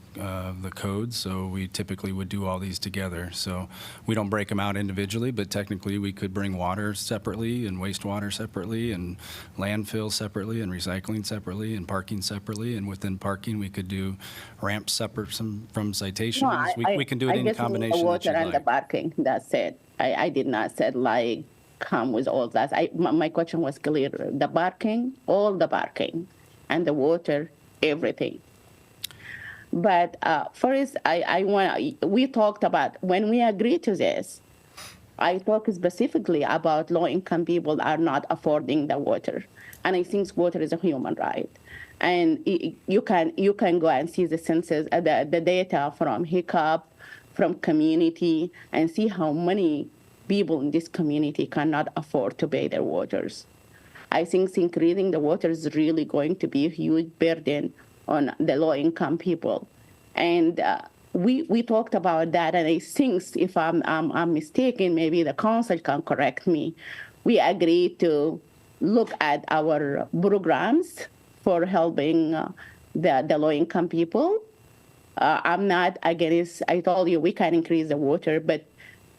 the code. So we typically would do all these together. So we don't break them out individually, but technically we could bring water separately and wastewater separately and landfill separately and recycling separately and parking separately. And within parking, we could do ramps separate from citations. We can do it in combination. The water and the parking, that's it. I did not say like come with all that. My question was clear. The parking, all the parking, and the water, everything. But first, we talked about, when we agreed to this, I talked specifically about low-income people are not affording the water. And I think water is a human right. And you can go and see the census, the data from HICCUP, from community, and see how many people in this community cannot afford to pay their waters. I think increasing the water is really going to be a huge burden on the low-income people. And we talked about that, and I think if I'm mistaken, maybe the council can correct me. We agreed to look at our programs for helping the low-income people. I'm not against, I told you we can increase the water, but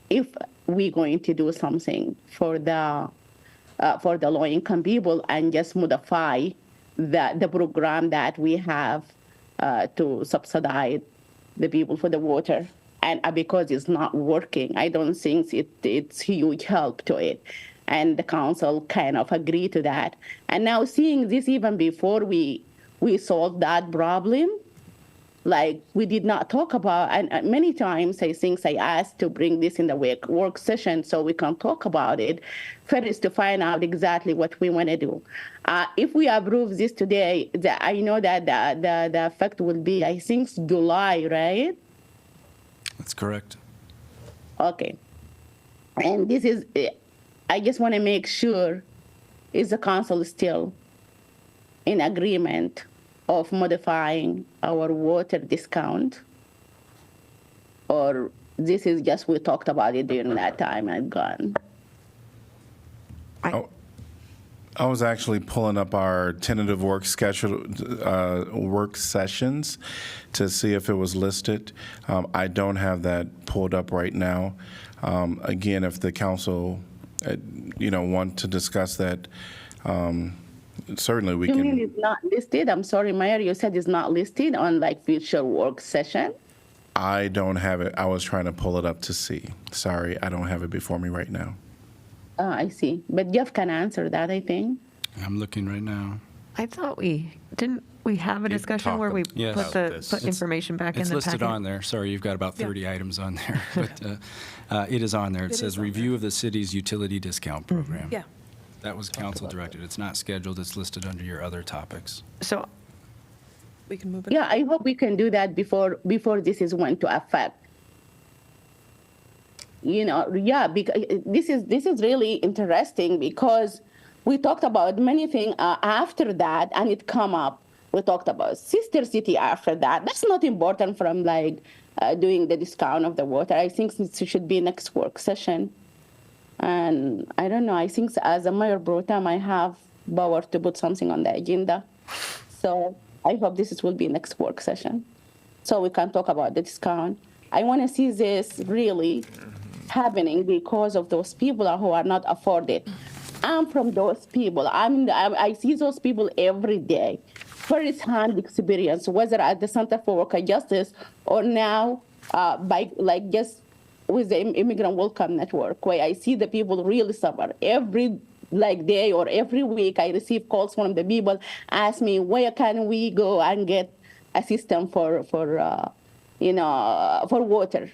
if we're going to do something for the low-income people and just modify the program that we have to subsidize the people for the water. And because it's not working, I don't think it's huge help to it. And the council kind of agreed to that. And now seeing this even before we solved that problem, like we did not talk about, and many times I think I asked to bring this in the work session so we can talk about it first to find out exactly what we want to do. If we approve this today, I know that the effect will be, I think, July, right? That's correct. Okay. And this is, I just want to make sure, is the council still in agreement of modifying our water discount? Or this is just, we talked about it during that time and gone? I was actually pulling up our tentative work schedule, work sessions to see if it was listed. I don't have that pulled up right now. Again, if the council, want to discuss that, certainly we can. You mean it's not listed? I'm sorry, Mayor, you said it's not listed on like future work session? I don't have it. I was trying to pull it up to see. Sorry, I don't have it before me right now. I see. But Jeff can answer that, I think. I'm looking right now. I thought we have a discussion where we Yes. put information back in It's the listed packet? on there. Sorry, you've got about 30 items on there, but it is on there. It says review of the city's utility discount program. Yeah. That was council directed. It's not scheduled. It's listed under your other topics. So We can move it. Yeah, I hope we can do that before this is went to effect. Because this is really interesting because we talked about many things after that, and it come up. We talked about sister city after that. That's not important from doing the discount of the water. I think it should be next work session. And I don't know. I think as a mayor pro tem, I have power to put something on the agenda. So I hope this will be next work session, so we can talk about the discount. I want to see this really happening because of those people who are not afforded. I'm from those people. I see those people every day. First-hand experience, whether at the Center for Worker Justice or now just with the Immigrant Welcome Network, where I see the people really suffer every day or every week. I receive calls from the people ask me where can we go and get a system for water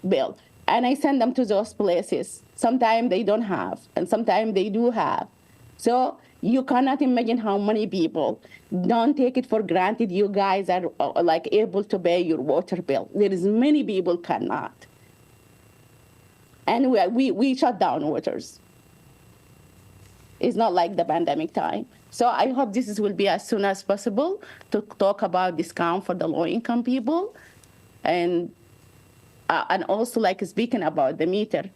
bill, and I send them to those places. Sometimes they don't have, and sometimes they do have. So you cannot imagine how many people don't take it for granted. You guys are able to pay your water bill. There is many people cannot, and we shut down waters. It's not like the pandemic time. So I hope this will be as soon as possible to talk about discount for the low-income people, and also speaking about the meter.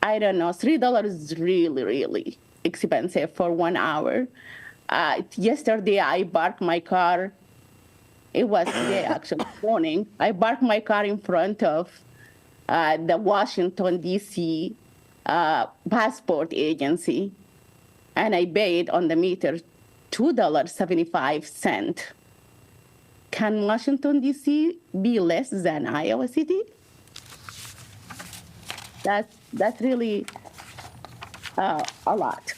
I don't know, $3 is really, really expensive for 1 hour. Yesterday I parked my car. It was today actually morning. I parked my car in front of the Washington D.C. passport agency. And I paid on the meter $2.75. Can Washington, D.C. be less than Iowa City? That's really a lot.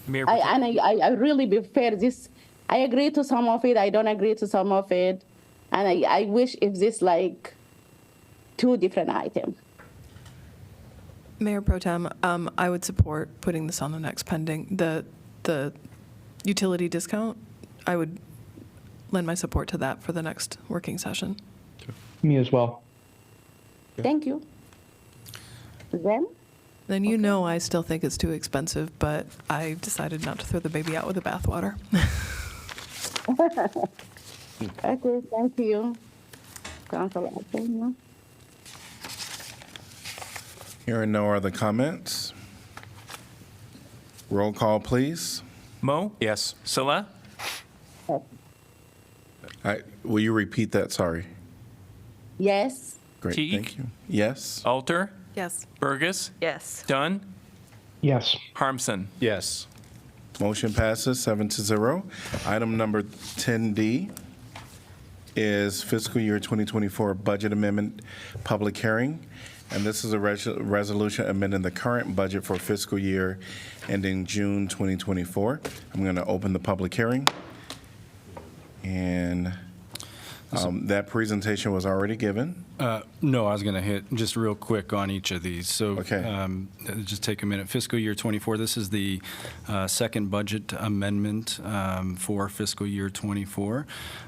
I really prefer this. I agree to some of it. I don't agree to some of it. And I wish if this two different items. Mayor Pro Tem, I would support putting this on the next pending, the utility discount. I would lend my support to that for the next working session. Me as well. Thank you. Then I still think it's too expensive, but I decided not to throw the baby out with the bathwater. Okay, thank you. Councilor. Hearing no other comments. Roll call, please. Mo? Yes. Salah? Will you repeat that? Sorry. Yes. Great, Teague? thank you. Yes. Alter? Yes. Burgess? Yes. Dunn? Yes. Harmson? Yes. Motion passes 7-0. Item number 10D is fiscal year 2024 budget amendment public hearing. And this is a resolution amending the current budget for fiscal year ending June 2024. I'm going to open the public hearing. And that presentation was already given. No, I was going to hit just real quick on each of these. So just take a minute. Fiscal year 24, this is the second budget amendment for fiscal year 24.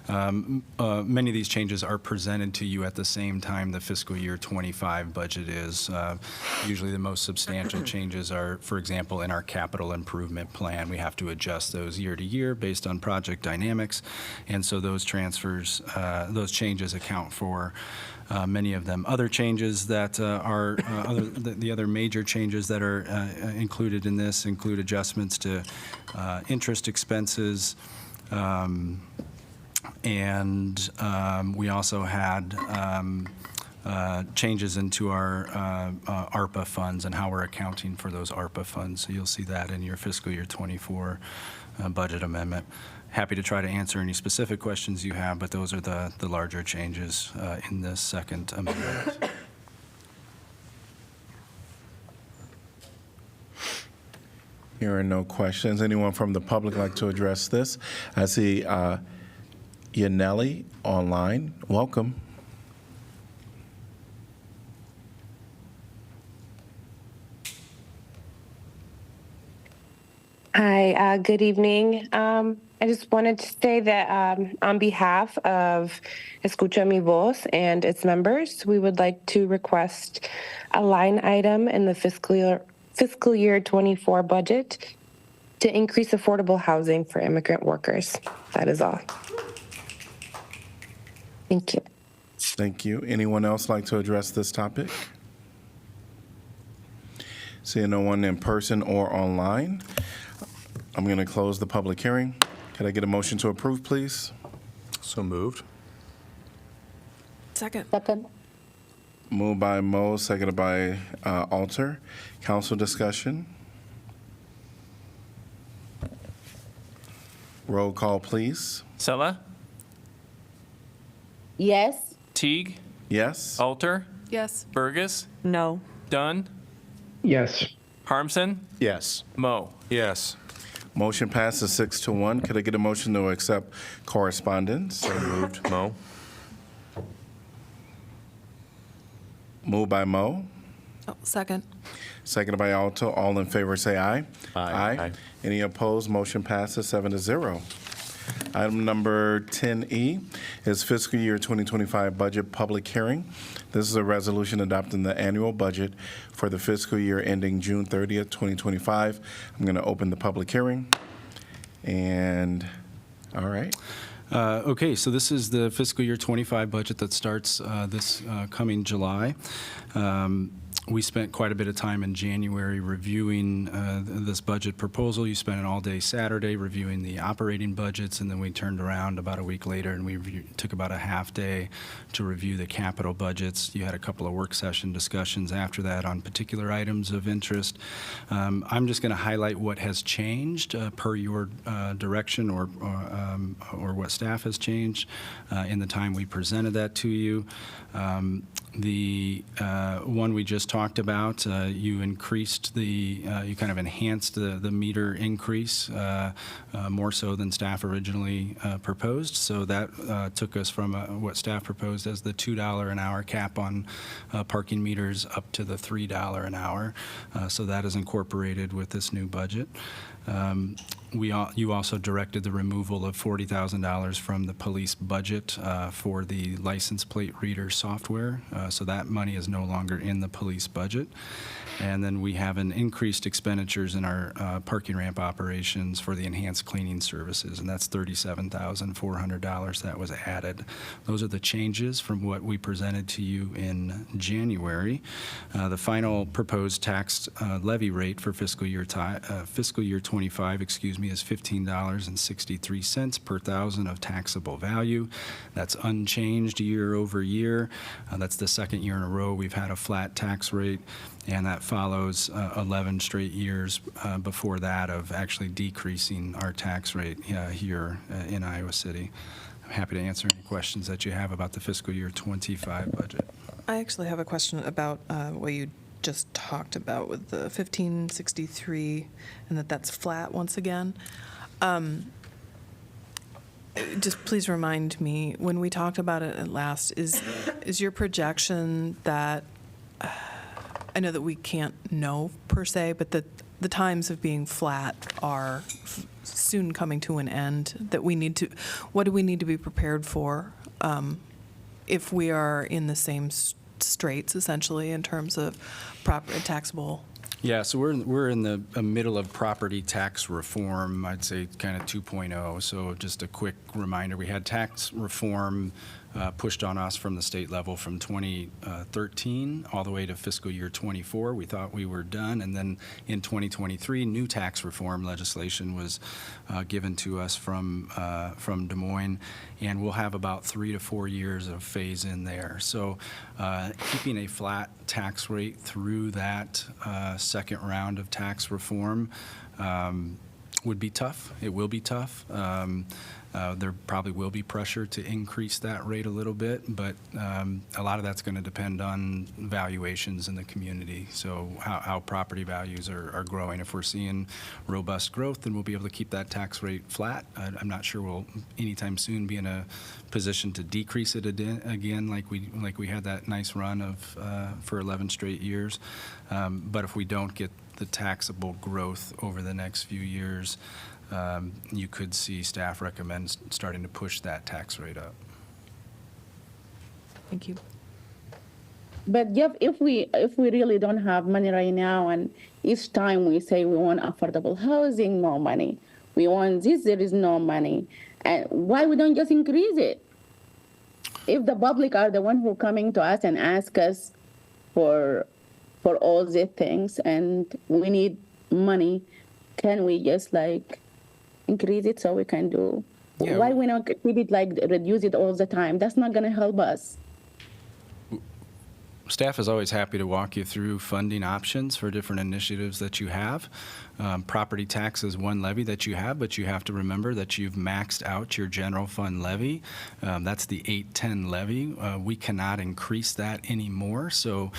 Many of these changes are presented to you at the same time the fiscal year 25 budget is. Usually the most substantial changes are, for example, in our capital improvement plan. We have to adjust those year to year based on project dynamics. And so those transfers, those changes account for many of them. Other changes that are, the other major changes that are included in this include adjustments to interest expenses, and we also had changes into our ARPA funds and how we're accounting for those ARPA funds. So you'll see that in your fiscal year 24 budget amendment. Happy to try to answer any specific questions you have, but those are the larger changes in this second amendment. Hearing no questions. Anyone from the public like to address this? I see Yaneli online. Welcome. Hi, good evening. I just wanted to say that on behalf of Escucha Mi Voz and its members, we would like to request a line item in the fiscal year 24 budget to increase affordable housing for immigrant workers. That is all. Thank you. Thank you. Anyone else like to address this topic? Seeing no one in person or online, I'm going to close the public hearing. Can I get a motion to approve, please? So moved. Second. Moved by Mo, seconded by Alter. Council discussion. Roll call, please. Sella? Yes. Teague? Yes. Alter? Yes. Burgess? No. Dunn? Yes. Harmson? Yes. Mo? Yes. Motion passes 6-1. Could I get a motion to accept correspondence? So moved. Mo? Moved by Mo, Oh, second. seconded by Alto. All in favor say aye. Aye. Any opposed? Motion passes 7-0. Item number 10E is fiscal year 2025 budget public hearing. This is a resolution adopting the annual budget for the fiscal year ending June 30th, 2025. I'm going to open the public hearing. And, all right. Okay, so this is the fiscal year 25 budget that starts this coming July. We spent quite a bit of time in January reviewing this budget proposal. You spent an all-day Saturday reviewing the operating budgets, and then we turned around about a week later and we took about a half day to review the capital budgets. You had a couple of work session discussions after that on particular items of interest. I'm just going to highlight what has changed per your direction or what staff has changed in the time we presented that to you. The one we just talked about, you increased you kind of enhanced the meter increase more so than staff originally proposed. So that took us from what staff proposed as the $2 an hour cap on parking meters up to the $3 an hour. So that is incorporated with this new budget. You also directed the removal of $40,000 from the police budget for the license plate reader software. So that money is no longer in the police budget. And then we have an increased expenditures in our parking ramp operations for the enhanced cleaning services, and that's $37,400 that was added. Those are the changes from what we presented to you in January. The final proposed tax levy rate for fiscal year 25, is $15.63 per thousand of taxable value. That's unchanged year over year. That's the second year in a row we've had a flat tax rate, and that follows 11 straight years before that of actually decreasing our tax rate here in Iowa City. I'm happy to answer any questions that you have about the fiscal year 25 budget. I actually have a question about what you just talked about with the 1563 and that's flat once again. Just please remind me, when we talked about it at last, is your projection that, I know that we can't know per se, but that the times of being flat are soon coming to an end, that what do we need to be prepared for if we are in the same straits, essentially, in terms of taxable? Yeah, so we're in the middle of property tax reform, I'd say kind of 2.0. So just a quick reminder, we had tax reform pushed on us from the state level from 2013 all the way to fiscal year 24. We thought we were done, and then in 2023, new tax reform legislation was given to us from Des Moines, and we'll have about 3 to 4 years of phase in there. So keeping a flat tax rate through that second round of tax reform would be tough. It will be tough. There probably will be pressure to increase that rate a little bit, but a lot of that's going to depend on valuations in the community. So how property values are growing. If we're seeing robust growth, then we'll be able to keep that tax rate flat. I'm not sure we'll anytime soon be in a position to decrease it again, like we had that nice run of for 11 straight years. But if we don't get the taxable growth over the next few years, you could see staff recommend starting to push that tax rate up. Thank you. But Jeff, if we really don't have money right now, and each time we say we want affordable housing, no money, we want this, there is no money, and why we don't just increase it? If the public are the one who coming to us and ask us for all these things, and we need money, can we just increase it so we can do? Yeah. Why we not keep it reduce it all the time? That's not gonna help us. Staff is always happy to walk you through funding options for different initiatives that you have. Property tax is one levy that you have, but you have to remember that you've maxed out your general fund levy. That's the 810 levy. We cannot increase that anymore, so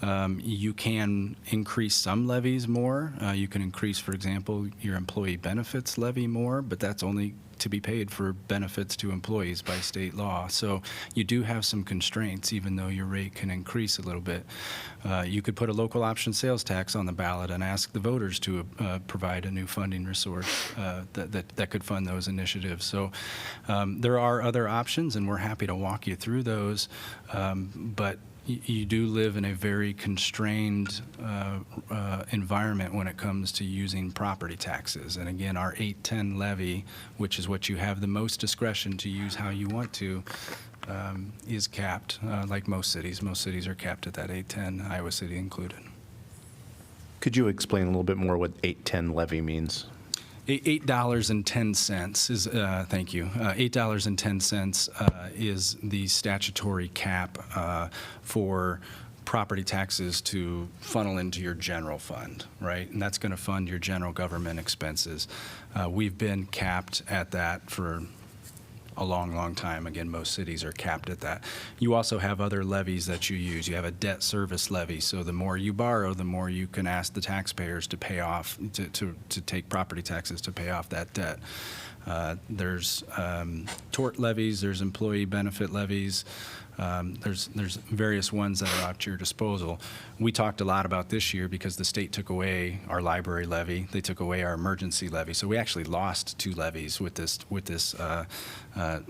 you can increase some levies more. You can increase, for example, your employee benefits levy more, but that's only to be paid for benefits to employees by state law. So you do have some constraints, even though your rate can increase a little bit. You could put a local option sales tax on the ballot and ask the voters to provide a new funding resource that could fund those initiatives. So there are other options, and we're happy to walk you through those. But you do live in a very constrained environment when it comes to using property taxes. And again, our 810 levy, which is what you have the most discretion to use how you want to, is capped, like most cities. Most cities are capped at that 810, Iowa City included. Could you explain a little bit more what 810 levy means? $8.10 is, thank you, $8.10 is the statutory cap for property taxes to funnel into your general fund, right? And that's going to fund your general government expenses. We've been capped at that for a long, long time. Again, most cities are capped at that. You also have other levies that you use. You have a debt service levy, so the more you borrow, the more you can ask the taxpayers to pay off, to take property taxes to pay off that debt. There's tort levies, there's employee benefit levies, there's various ones that are at your disposal. We talked a lot about this year because the state took away our library levy, they took away our emergency levy, so we actually lost 2 levies with this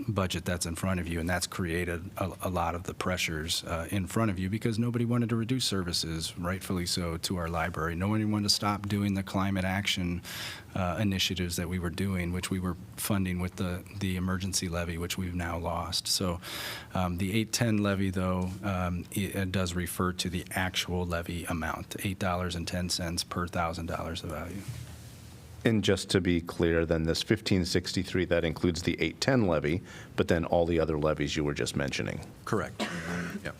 budget that's in front of you, and that's created a lot of the pressures in front of you because nobody wanted to reduce services, rightfully so, to our library. Nobody wanted to stop doing the climate action initiatives that we were doing, which we were funding with the emergency levy, which we've now lost. So the 810 levy, though, it does refer to the actual levy amount, $8.10 per $1,000 of value. And just to be clear, then this 1563, that includes the 810 levy, but then all the other levies you were just mentioning. Correct. Yep.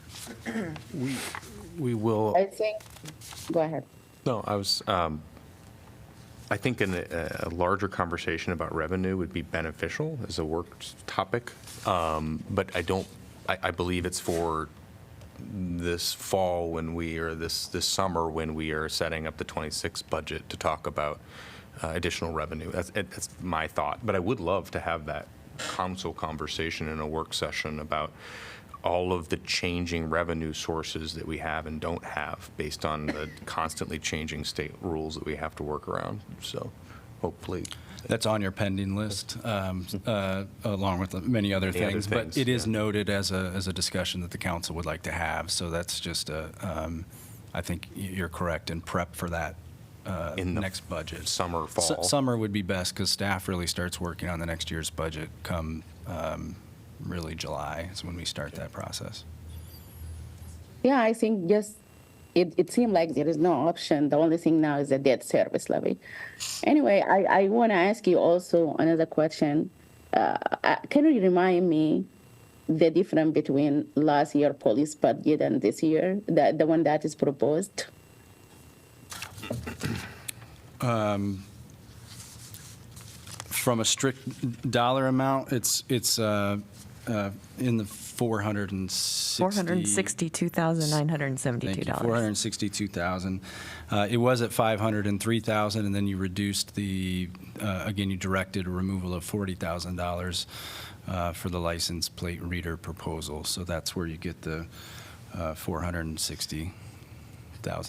We will. I think, go ahead. No, I think a larger conversation about revenue would be beneficial as a work topic, but I believe it's for this fall when this summer when we are setting up the 26 budget to talk about additional revenue. That's my thought, but I would love to have that council conversation in a work session about all of the changing revenue sources that we have and don't have based on the constantly changing state rules that we have to work around. So hopefully. That's on your pending list, along with many other things. But it is noted as a discussion that the council would like to have. So that's just I think you're correct in prep for that in the next budget. Summer, fall. Summer would be best because staff really starts working on the next year's budget come really July is when we start that process. Yeah, I think just it seemed like there is no option. The only thing now is the debt service levy. Anyway, I want to ask you also another question. Can you remind me the difference between last year police budget and this year, the one that is proposed? From a strict dollar amount, it's in the $462,972. $462,000. It was at $503,000, and then you reduced again, you directed a removal of $40,000 for the license plate reader proposal. So that's where you get the $460,000.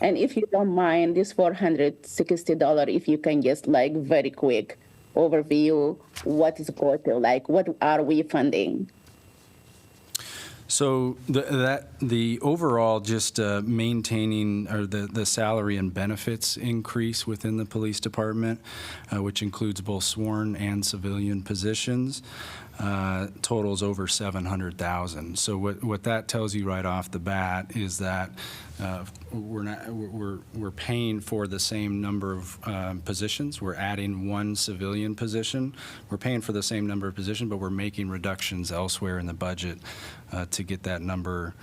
And if you don't mind, this $460, if you can just like very quick overview, what is going to, like, what are we funding? So the overall just maintaining or the salary and benefits increase within the police department, which includes both sworn and civilian positions, totals over $700,000. So what that tells you right off the bat is that we're paying for the same number of positions. We're adding one civilian position. We're paying for the same number of positions, but we're making reductions elsewhere in the budget to get that number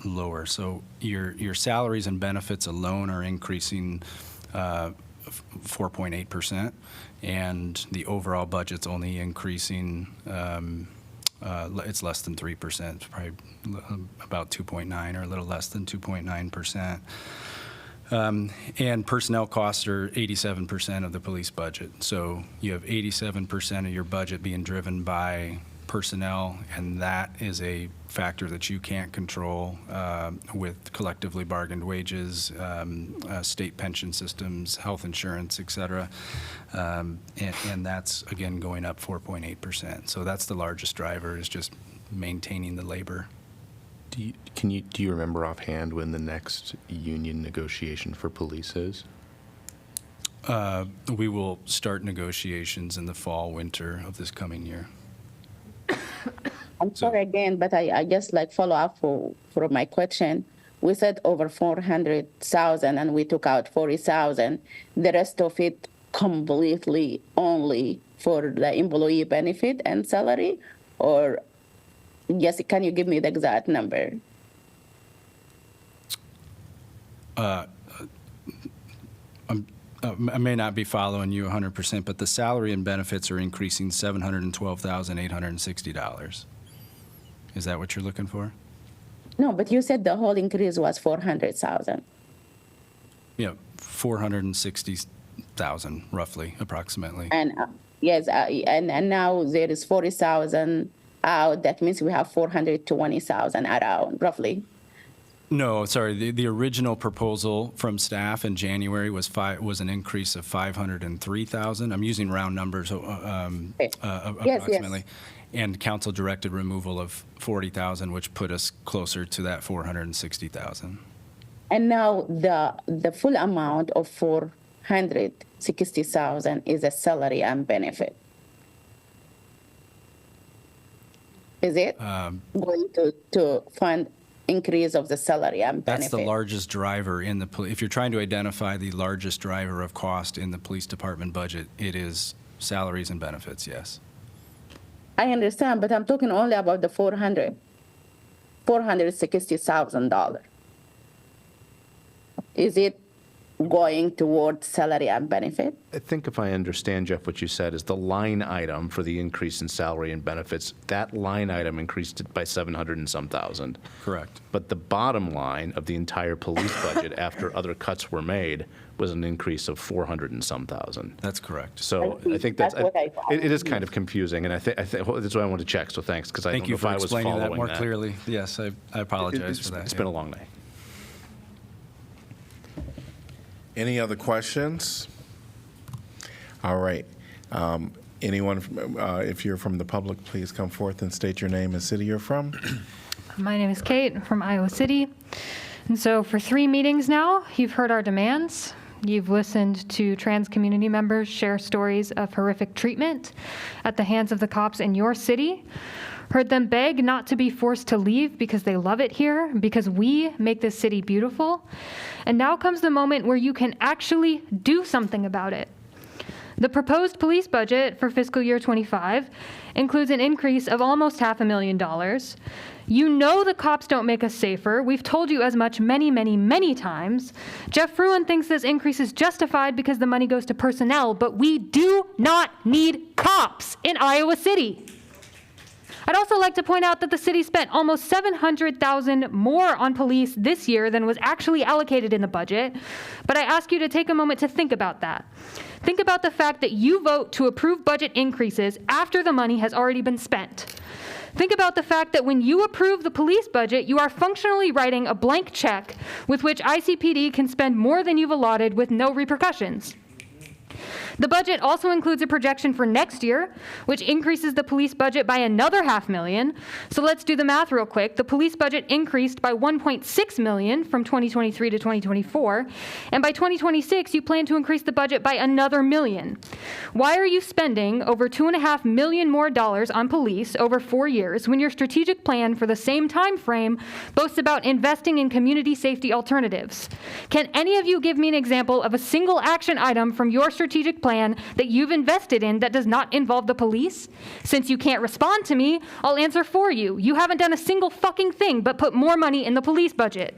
lower. So your salaries and benefits alone are increasing 4.8%, and the overall budget's only increasing, it's less than 3%. It's probably about 2.9 or a little less than 2.9%. And personnel costs are 87% of the police budget. So you have 87% of your budget being driven by personnel, and that is a factor that you can't control with collectively bargained wages, state pension systems, health insurance, et cetera. And that's, again, going up 4.8%. So that's the largest driver, is just maintaining the labor. Do you remember offhand when the next union negotiation for police is? We will start negotiations in the fall, winter of this coming year. I'm sorry again, but I just like follow up for my question. We said over 400,000 and we took out 40,000. The rest of it completely only for the employee benefit and salary, or yes, can you give me the exact number? I may not be following you 100%, but the salary and benefits are increasing $712,860. Is that what you're looking for? No, but you said the whole increase was 400,000. Yeah, 460,000, roughly, approximately. And yes, and now there is 40,000 out. That means we have 420,000 around, roughly. No, sorry. The original proposal from staff in January was an increase of 503,000. I'm using round numbers, approximately. Yes. And council directed removal of 40,000, which put us closer to that 460,000. And now the full amount of 460,000 is a salary and benefit. Is it going to fund increase of the salary and benefit? That's the largest driver in the if you're trying to identify the largest driver of cost in the police department budget, it is salaries and benefits, yes. I understand, but I'm talking only about the $460,000. Is it going towards salary and benefit? I think if I understand, Jeff, what you said is the line item for the increase in salary and benefits, that line item increased it by 700 and some thousand. Correct. But the bottom line of the entire police budget after other cuts were made was an increase of 400 and some thousand. That's correct. So I think that's what I thought. It is kind of confusing, and I think that's why I wanted to check. So thanks, because I don't know if I was following that. Thank you for explaining that more clearly. Yes, I apologize for that. It's been a long night. Any other questions? All right. Anyone, if you're from the public, please come forth and state your name and city you're from. My name is Kate from Iowa City. And so for 3 meetings now, you've heard our demands. You've listened to trans community members share stories of horrific treatment at the hands of the cops in your city. Heard them beg not to be forced to leave because they love it here, because we make this city beautiful. And now comes the moment where you can actually do something about it. The proposed police budget for fiscal year 25 includes an increase of almost $500,000. You know the cops don't make us safer. We've told you as much many, many, many times. Jeff Fruin thinks this increase is justified because the money goes to personnel, but we do not need cops in Iowa City. I'd also like to point out that the city spent almost $700,000 more on police this year than was actually allocated in the budget, but I ask you to take a moment to think about that. Think about the fact that you vote to approve budget increases after the money has already been spent. Think about the fact that when you approve the police budget, you are functionally writing a blank check with which ICPD can spend more than you've allotted with no repercussions. The budget also includes a projection for next year, which increases the police budget by another $500,000. So let's do the math real quick. The police budget increased by $1.6 million from 2023 to 2024, and by 2026, you plan to increase the budget by another $1 million. Why are you spending over $2.5 million more on police over 4 years when your strategic plan for the same time frame boasts about investing in community safety alternatives? Can any of you give me an example of a single action item from your strategic plan that you've invested in that does not involve the police? Since you can't respond to me, I'll answer for you. You haven't done a single fucking thing but put more money in the police budget.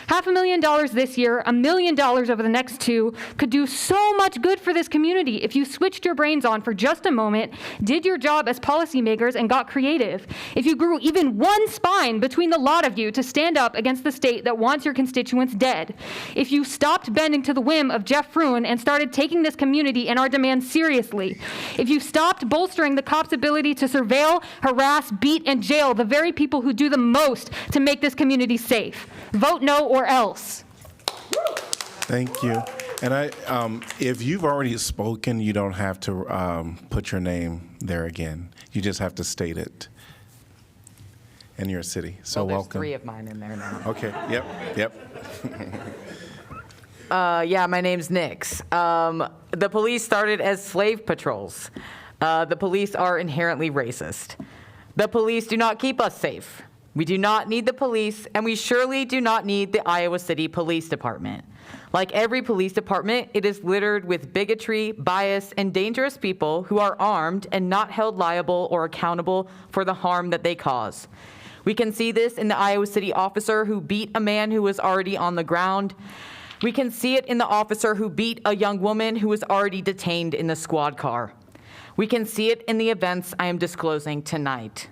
$500,000 this year, $1 million over the next 2, could do so much good for this community if you switched your brains on for just a moment, did your job as policymakers, and got creative. If you grew even one spine between the lot of you to stand up against the state that wants your constituents dead. If you stopped bending to the whim of Jeff Fruin and started taking this community and our demands seriously. If you stopped bolstering the cops' ability to surveil, harass, beat, and jail the very people who do the most to make this community safe. Vote no or else. Thank you. And if you've already spoken, you don't have to put your name there again. You just have to state it in your city. So well, there's welcome. 3 of mine in there now. Okay. Yep. Yeah, my name's Nix. The police started as slave patrols. The police are inherently racist. The police do not keep us safe. We do not need the police, and we surely do not need the Iowa City Police Department. Like every police department, it is littered with bigotry, bias, and dangerous people who are armed and not held liable or accountable for the harm that they cause. We can see this in the Iowa City officer who beat a man who was already on the ground. We can see it in the officer who beat a young woman who was already detained in the squad car. We can see it in the events I am disclosing tonight.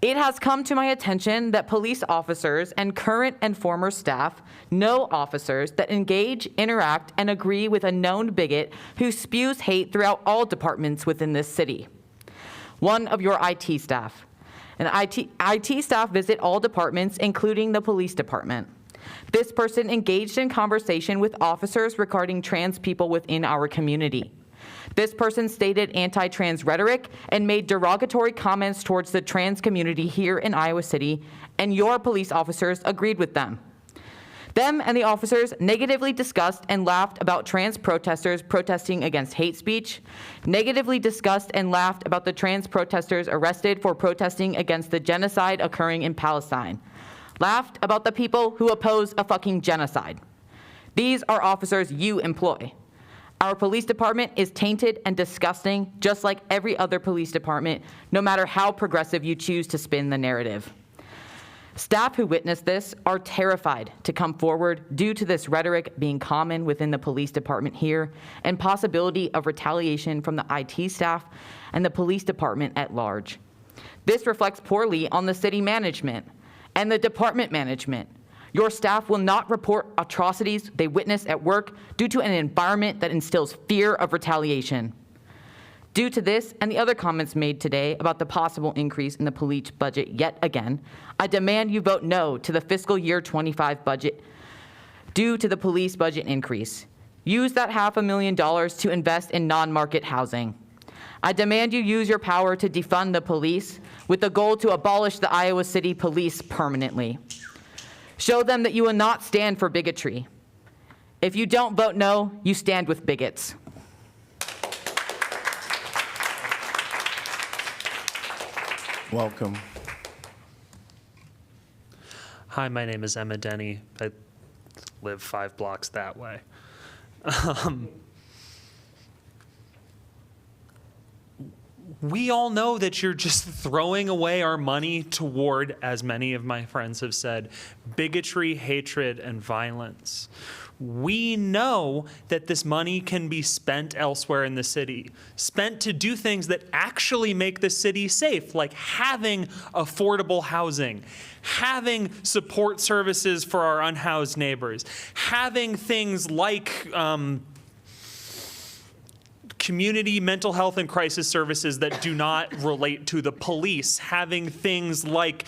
It has come to my attention that police officers and current and former staff know officers that engage, interact, and agree with a known bigot who spews hate throughout all departments within this city. One of your IT staff. An IT staff visit all departments, including the police department. This person engaged in conversation with officers regarding trans people within our community. This person stated anti-trans rhetoric and made derogatory comments towards the trans community here in Iowa City, and your police officers agreed with them. Them and the officers negatively discussed and laughed about trans protesters protesting against hate speech, negatively discussed and laughed about the trans protesters arrested for protesting against the genocide occurring in Palestine, laughed about the people who oppose a fucking genocide. These are officers you employ. Our police department is tainted and disgusting, just like every other police department, no matter how progressive you choose to spin the narrative. Staff who witness this are terrified to come forward due to this rhetoric being common within the police department here and possibility of retaliation from the IT staff and the police department at large. This reflects poorly on the city management and the department management. Your staff will not report atrocities they witness at work due to an environment that instills fear of retaliation. Due to this and the other comments made today about the possible increase in the police budget yet again, I demand you vote no to the fiscal year 25 budget due to the police budget increase. Use that $500,000 to invest in non-market housing. I demand you use your power to defund the police with the goal to abolish the Iowa City Police permanently. Show them that you will not stand for bigotry. If you don't vote no, you stand with bigots. Welcome. Hi, my name is Emma Denny. I live 5 blocks that way. we all know that you're just throwing away our money toward, as many of my friends have said, bigotry, hatred, and violence. We know that this money can be spent elsewhere in the city, spent to do things that actually make the city safe, like having affordable housing, having support services for our unhoused neighbors, having things like community mental health and crisis services that do not relate to the police, having things like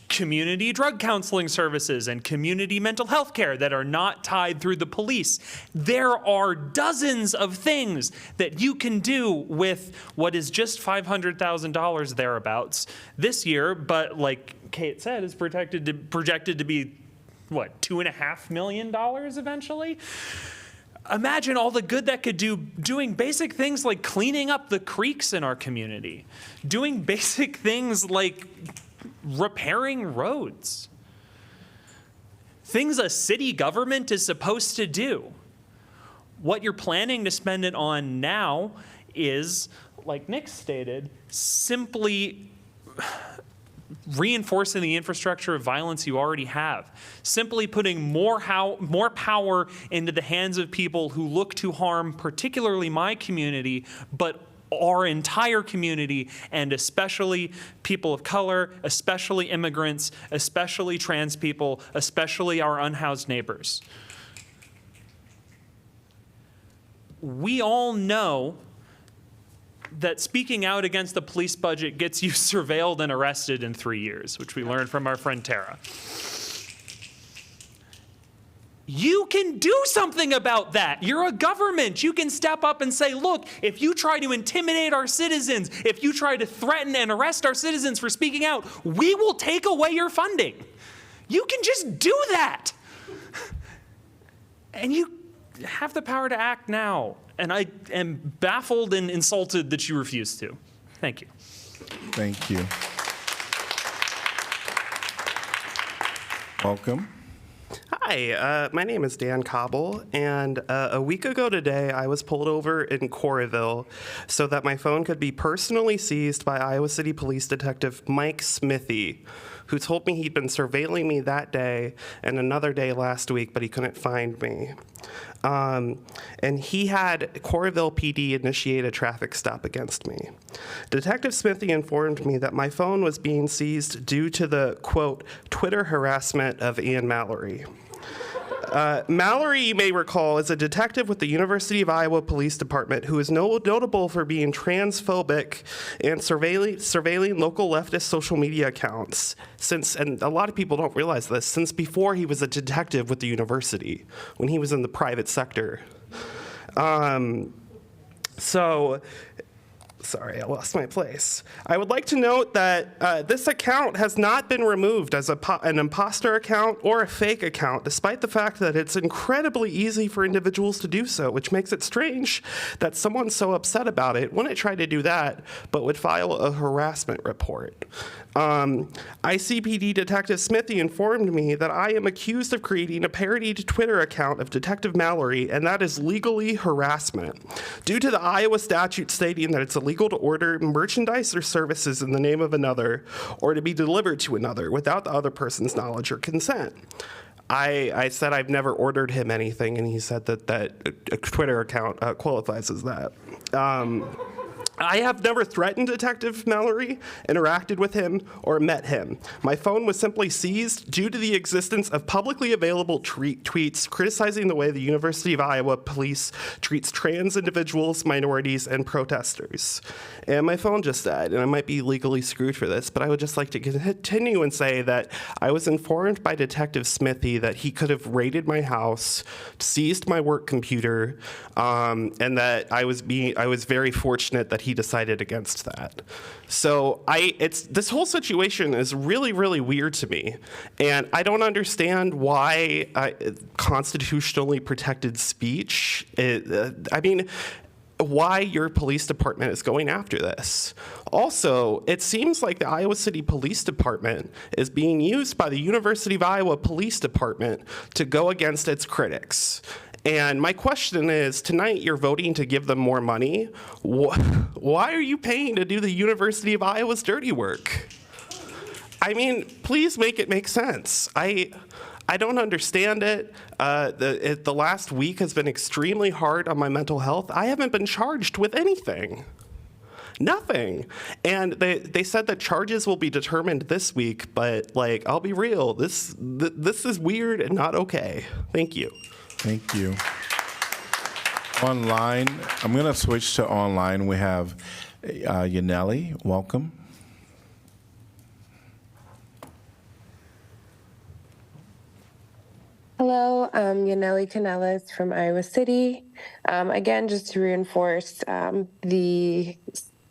community drug counseling services and community mental health care that are not tied through the police. There are dozens of things that you can do with what is just $500,000 thereabouts this year, but like Kate said, is projected to be, what, $2.5 million eventually? Imagine all the good that could do doing basic things like cleaning up the creeks in our community, doing basic things like repairing roads, things a city government is supposed to do. What you're planning to spend it on now is, like Nick stated, simply reinforcing the infrastructure of violence you already have, simply putting more power into the hands of people who look to harm particularly my community, but our entire community, and especially people of color, especially immigrants, especially trans people, especially our unhoused neighbors. We all know that speaking out against the police budget gets you surveilled and arrested in 3 years, which we learned from our friend Tara. You can do something about that. You're a government. You can step up and say, look, if you try to intimidate our citizens, if you try to threaten and arrest our citizens for speaking out, we will take away your funding. You can just do that. And you have the power to act now. And I am baffled and insulted that you refuse to. Thank you. Thank you. Welcome. Hi, my name is Dan Cobble, and a week ago today, I was pulled over in Coralville so that my phone could be personally seized by Iowa City Police Detective Mike Smithy, who told me he'd been surveilling me that day and another day last week, but he couldn't find me. And he had Coralville PD initiate a traffic stop against me. Detective Smithy informed me that my phone was being seized due to the, quote, Twitter harassment of Ann Mallory. Mallory, you may recall, is a detective with the University of Iowa Police Department who is notable for being transphobic and surveilling local leftist social media accounts since, and a lot of people don't realize this, since before he was a detective with the university, when he was in the private sector. Sorry, I lost my place. I would like to note that this account has not been removed as an imposter account or a fake account, despite the fact that it's incredibly easy for individuals to do so, which makes it strange that someone so upset about it wouldn't try to do that, but would file a harassment report. ICPD Detective Smithy informed me that I am accused of creating a parody Twitter account of Detective Mallory, and that is legally harassment, due to the Iowa statute stating that it's illegal to order merchandise or services in the name of another or to be delivered to another without the other person's knowledge or consent. I said I've never ordered him anything, and he said that a Twitter account qualifies as that. I have never threatened Detective Mallory, interacted with him, or met him. My phone was simply seized due to the existence of publicly available tweets criticizing the way the University of Iowa Police treats trans individuals, minorities, and protesters. And my phone just died, and I might be legally screwed for this, but I would just like to continue and say that I was informed by Detective Smithy that he could have raided my house, seized my work computer, and that I was very fortunate that he decided against that. So this whole situation is really, really weird to me, and I don't understand why constitutionally protected speech. Why your police department is going after this. Also, it seems like the Iowa City Police Department is being used by the University of Iowa Police Department to go against its critics. And my question is, tonight you're voting to give them more money. Why are you paying to do the University of Iowa's dirty work? I mean, please make it make sense. I don't understand it. The last week has been extremely hard on my mental health. I haven't been charged with anything. Nothing. And they said that charges will be determined this week, but like, I'll be real, this is weird and not okay. Thank you. Thank you. Online, I'm going to switch to online. We have Yaneli. Welcome. Hello, I'm Yaneli Canellis from Iowa City. Again, just to reinforce the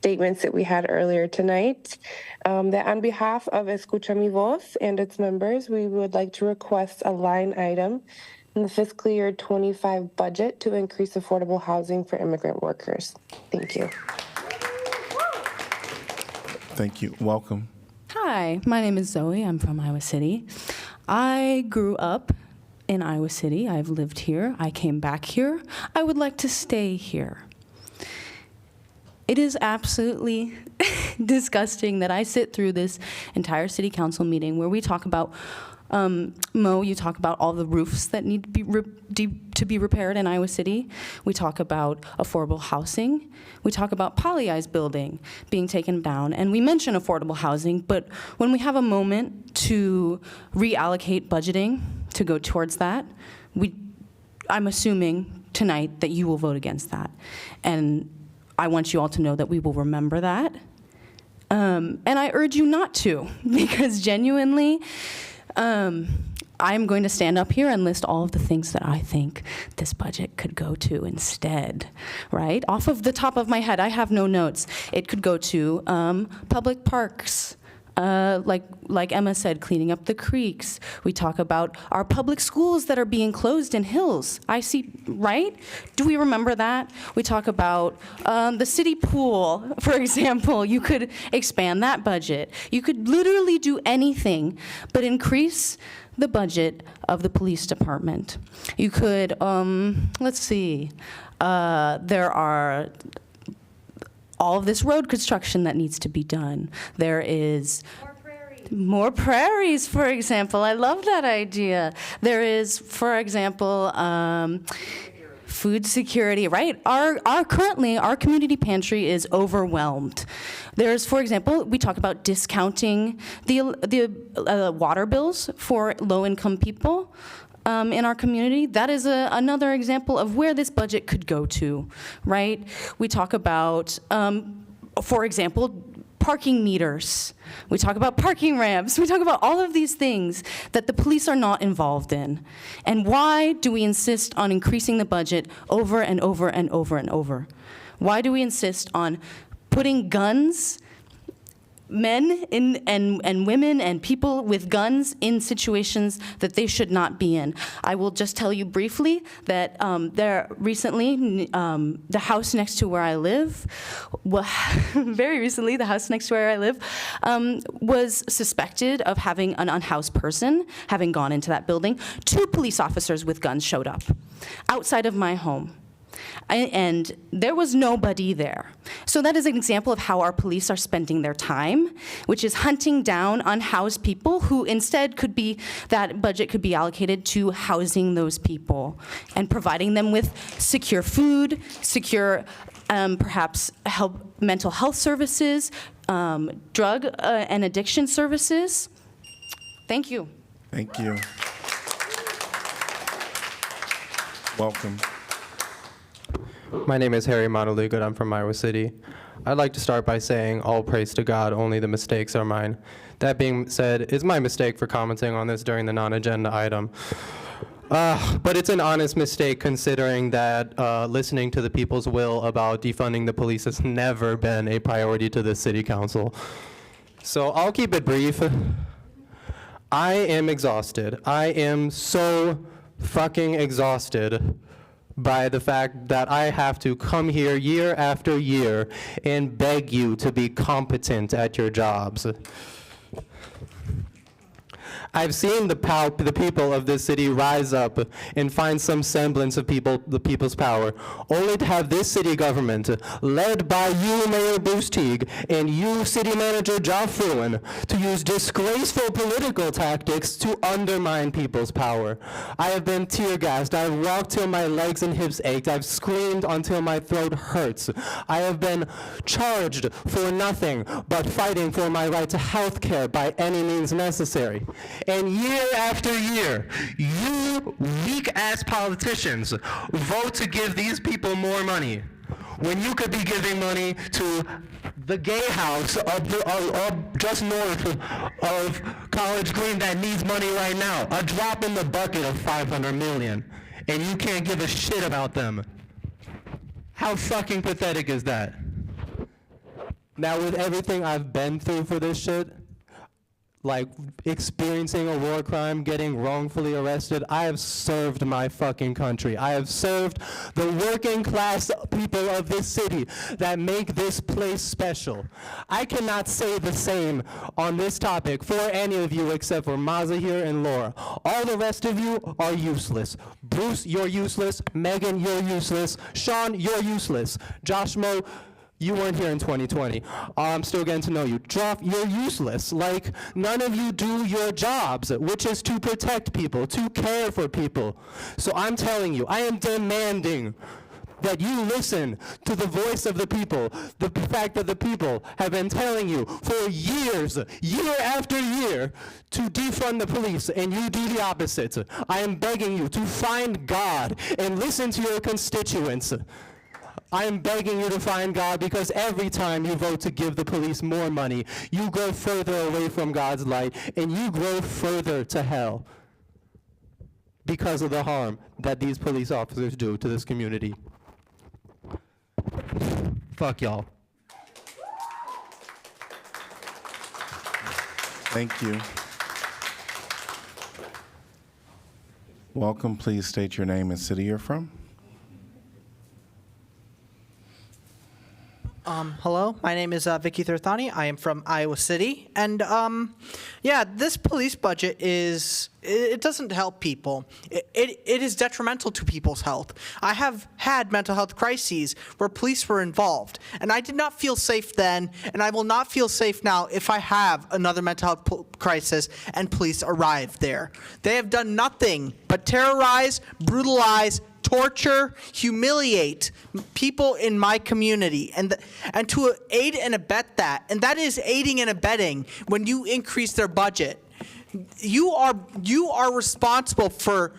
statements that we had earlier tonight, that on behalf of Escucha Mi Voz and its members, we would like to request a line item in the fiscal year 25 budget to increase affordable housing for immigrant workers. Thank you. Thank you. Welcome. Hi, my name is Zoe. I'm from Iowa City. I grew up in Iowa City. I've lived here. I came back here. I would like to stay here. It is absolutely disgusting that I sit through this entire city council meeting where we talk about, Mo, you talk about all the roofs that need to be repaired in Iowa City. We talk about affordable housing. We talk about Polly-I's building being taken down. And we mention affordable housing, but when we have a moment to reallocate budgeting to go towards that, I'm assuming tonight that you will vote against that. And I want you all to know that we will remember that. And I urge you not to, because genuinely, I'm going to stand up here and list all of the things that I think this budget could go to instead, right? Off of the top of my head, I have no notes. It could go to public parks, like Emma said, cleaning up the creeks. We talk about our public schools that are being closed in Hills. I see, right? Do we remember that? We talk about the city pool, for example. You could expand that budget. You could literally do anything but increase the budget of the police department. You could, let's see, there are all of this road construction that needs to be done. There is more prairies, for example. I love that idea. There is, for example, food security, right? Currently, our community pantry is overwhelmed. There's, for example, we talk about discounting the water bills for low-income people. In our community. That is another example of where this budget could go to, right? We talk about, for example, parking meters. We talk about parking ramps. We talk about all of these things that the police are not involved in. And why do we insist on increasing the budget over and over and over and over? Why do we insist on putting guns, men and women and people with guns in situations that they should not be in? I will just tell you briefly that there recently, the house next to where I live, very recently, the house next to where I live was suspected of having an unhoused person having gone into that building. 2 police officers with guns showed up outside of my home. And there was nobody there. So that is an example of how our police are spending their time, which is hunting down unhoused people who instead could be, that budget could be allocated to housing those people and providing them with secure food, secure perhaps mental health services, drug and addiction services. Thank you. Thank you. Welcome. My name is Harry Monaluga. I'm from Iowa City. I'd like to start by saying all praise to God, only the mistakes are mine. That being said, it's my mistake for commenting on this during the non-agenda item. But it's an honest mistake considering that listening to the people's will about defunding the police has never been a priority to the city council. So I'll keep it brief. I am exhausted. I am so fucking exhausted by the fact that I have to come here year after year and beg you to be competent at your jobs. I've seen the people of this city rise up and find some semblance of the people's power, only to have this city government, led by you, Mayor Bruce Teague, and you, City Manager Joff Fruin, to use disgraceful political tactics to undermine people's power. I have been tear gassed. I've walked till my legs and hips ached. I've screamed until my throat hurts. I have been charged for nothing but fighting for my right to health care by any means necessary. And year after year, you weak-ass politicians vote to give these people more money when you could be giving money to the gay house up just north of College Green that needs money right now. A drop in the bucket of $500 million, and you can't give a shit about them. How fucking pathetic is that? Now, with everything I've been through for this shit, like experiencing a war crime, getting wrongfully arrested, I have served my fucking country. I have served the working class people of this city that make this place special. I cannot say the same on this topic for any of you except for Maza here and Laura. All the rest of you are useless. Bruce, you're useless. Megan, you're useless. Sean, you're useless. Josh Mo, you weren't here in 2020. I'm still getting to know you. Joff, you're useless. Like, none of you do your jobs, which is to protect people, to care for people. So I'm telling you, I am demanding that you listen to the voice of the people, the fact that the people have been telling you for years, year after year, to defund the police, and you do the opposite. I am begging you to find God and listen to your constituents. I am begging you to find God, because every time you vote to give the police more money, you go further away from God's light, and you grow further to hell because of the harm that these police officers do to this community. Fuck y'all. Thank you. Welcome. Please state your name and city you're from. Hello, my name is Vicky Thurthani. I am from Iowa City, and yeah, this police budget it doesn't help people. It is detrimental to people's health. I have had mental health crises where police were involved, and I did not feel safe then, and I will not feel safe now if I have another mental health crisis and police arrive there. They have done nothing but terrorize, brutalize, torture, humiliate people in my community, and to aid and abet that, and that is aiding and abetting when you increase their budget. You are responsible for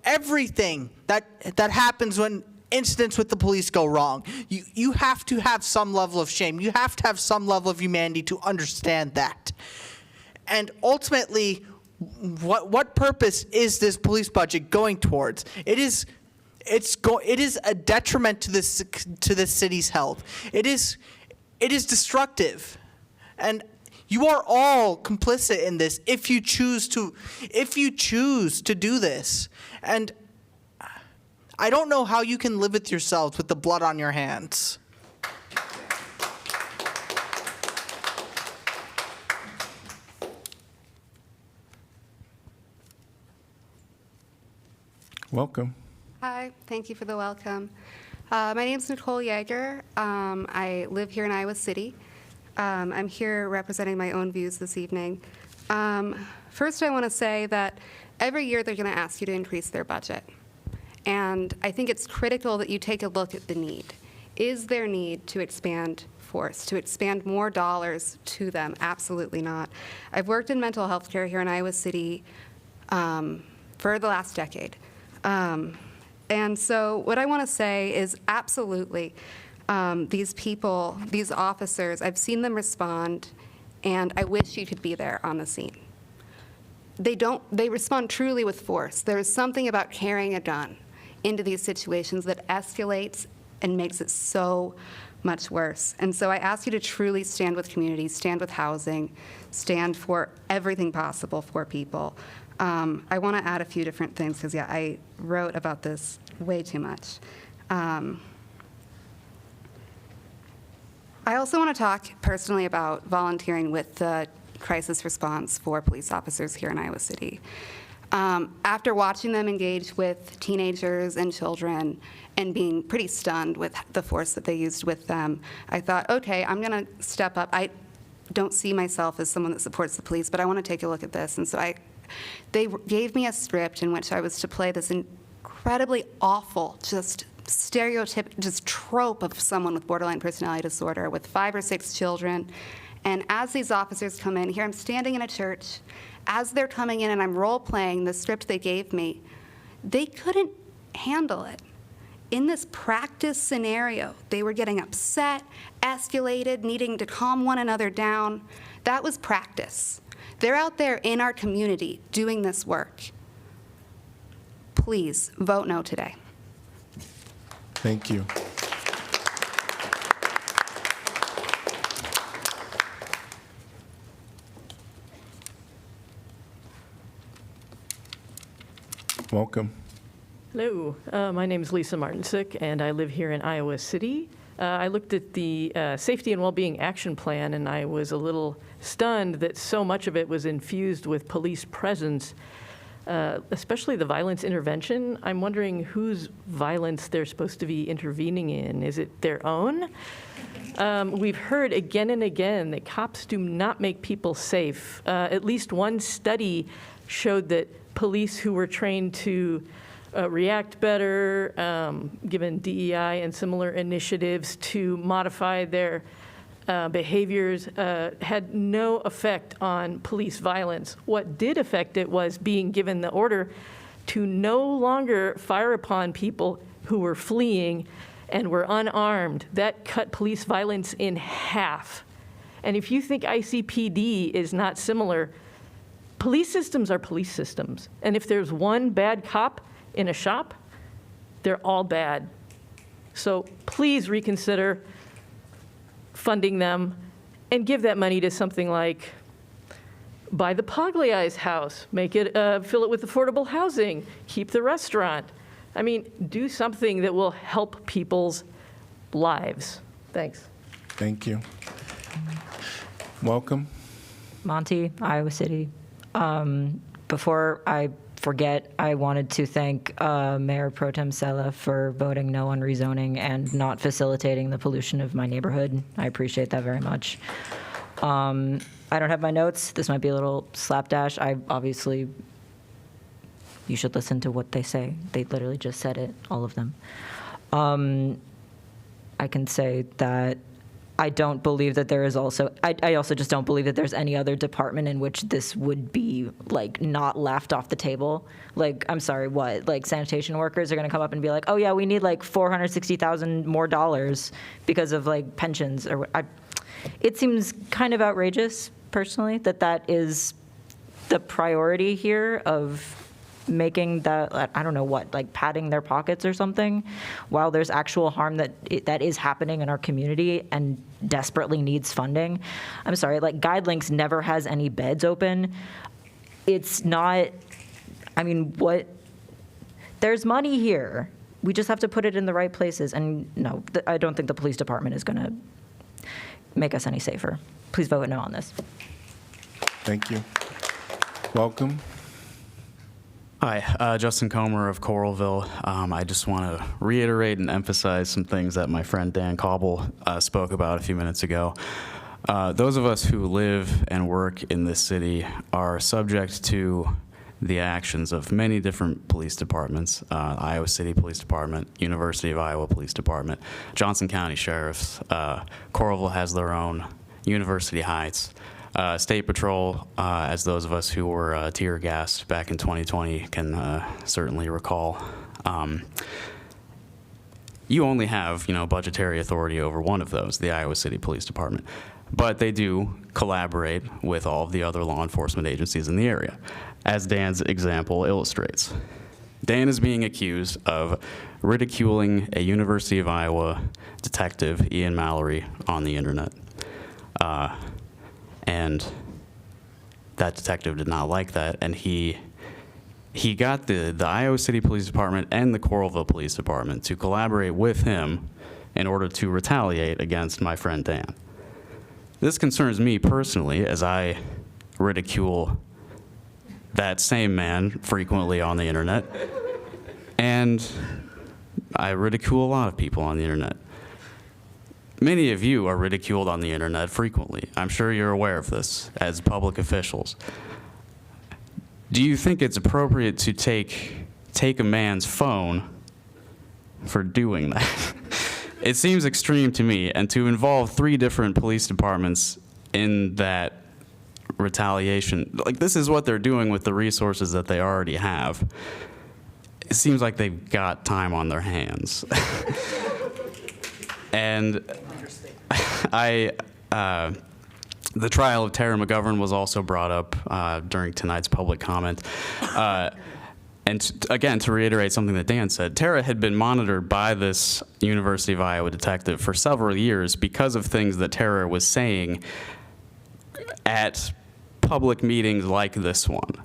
everything that happens when incidents with the police go wrong. You have to have some level of shame. You have to have some level of humanity to understand that. And ultimately, what purpose is this police budget going towards? It is a detriment to the city's health. It is destructive, and you are all complicit in this if you choose to do this. And I don't know how you can live with yourselves with the blood on your hands. Welcome. Hi, thank you for the welcome. My name is Nicole Yeager. I live here in Iowa City. I'm here representing my own views this evening. First, I want to say that every year they're going to ask you to increase their budget. And I think it's critical that you take a look at the need. Is there need to expand force, to expand more dollars to them? Absolutely not. I've worked in mental health care here in Iowa City for the last decade. And so what I want to say is absolutely, these people, these officers, I've seen them respond, and I wish you could be there on the scene. They respond truly with force. There is something about carrying a gun into these situations that escalates and makes it so much worse. And so I ask you to truly stand with communities, stand with housing, stand for everything possible for people. I want to add a few different things because, yeah, I wrote about this way too much. I also want to talk personally about volunteering with the crisis response for police officers here in Iowa City. After watching them engage with teenagers and children and being pretty stunned with the force that they used with them, I thought, okay, I'm going to step up. I don't see myself as someone that supports the police, but I want to take a look at this. And so they gave me a script in which I was to play this incredibly awful, just trope of someone with borderline personality disorder with 5 or 6 children. And as these officers come in, here I'm standing in a church, as they're coming in and I'm role-playing the script they gave me, they couldn't handle it. In this practice scenario, they were getting upset, escalated, needing to calm one another down. That was practice. They're out there in our community doing this work. Please vote no today. Thank you. Welcome. Hello, my name is Lisa Martinsick, and I live here in Iowa City. I looked at the Safety and Wellbeing Action Plan, and I was a little stunned that so much of it was infused with police presence, especially the violence intervention. I'm wondering whose violence they're supposed to be intervening in. Is it their own? We've heard again and again that cops do not make people safe. At least one study showed that police who were trained to react better, given DEI and similar initiatives to modify their behaviors, had no effect on police violence. What did affect it was being given the order to no longer fire upon people who were fleeing and were unarmed. That cut police violence in half. And if you think ICPD is not similar, police systems are police systems. And if there's one bad cop in a shop, they're all bad. So please reconsider funding them and give that money to something like buy the Pagliai's house, make it, fill it with affordable housing, keep the restaurant. I mean, do something that will help people's lives. Thanks. Thank you. Welcome. Monty, Iowa City. Before I forget, I wanted to thank Mayor Pro Tem Sella for voting no on rezoning and not facilitating the pollution of my neighborhood. I appreciate that very much. I don't have my notes. This might be a little slapdash. You should listen to what they say. They literally just said it, all of them. I can say that I don't believe that there is also, I also just don't believe that there's any other department in which this would be, like, not laughed off the table. Like, I'm sorry, what? Like, sanitation workers are going to come up and be like, oh, yeah, we need, like, $460,000 more dollars because of, like, pensions. It seems kind of outrageous, personally, that is the priority here of making that, I don't know what, like padding their pockets or something, while there's actual harm that is happening in our community and desperately needs funding. I'm sorry, like GuideLinks never has any beds open. It's not, I mean, there's money here. We just have to put it in the right places. And no, I don't think the police department is going to make us any safer. Please vote no on this. Thank you. Welcome. Hi, Justin Comer of Coralville. I just want to reiterate and emphasize some things that my friend Dan Cobble spoke about a few minutes ago. Those of us who live and work in this city are subject to the actions of many different police departments, Iowa City Police Department, University of Iowa Police Department, Johnson County Sheriffs, Coralville has their own, University Heights. State Patrol, as those of us who were tear gassed back in 2020 can certainly recall. You only have, budgetary authority over one of those, the Iowa City Police Department. But they do collaborate with all of the other law enforcement agencies in the area, as Dan's example illustrates. Dan is being accused of ridiculing a University of Iowa detective, Ian Mallory, on the internet. And that detective did not like that, and he got the Iowa City Police Department and the Coralville Police Department to collaborate with him in order to retaliate against my friend Dan. This concerns me personally, as I ridicule that same man frequently on the internet. And I ridicule a lot of people on the internet. Many of you are ridiculed on the internet frequently. I'm sure you're aware of this as public officials. Do you think it's appropriate to take a man's phone for doing that? It seems extreme to me, and to involve 3 different police departments in that retaliation, like this is what they're doing with the resources that they already have. It seems like they've got time on their hands. And the trial of Tara McGovern was also brought up during tonight's public comment. And again, to reiterate something that Dan said, Tara had been monitored by this University of Iowa detective for several years because of things that Tara was saying at public meetings like this one.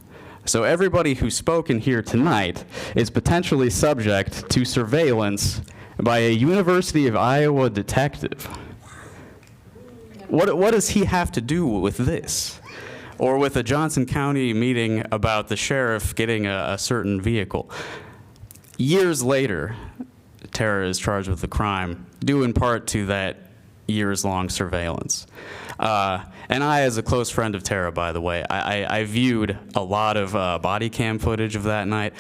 So everybody who spoke in here tonight is potentially subject to surveillance by a University of Iowa detective. What does he have to do with this? Or with a Johnson County meeting about the sheriff getting a certain vehicle? Years later, Tara is charged with the crime, due in part to that years-long surveillance. And I, as a close friend of Tara, by the way, I viewed a lot of body cam footage of that night.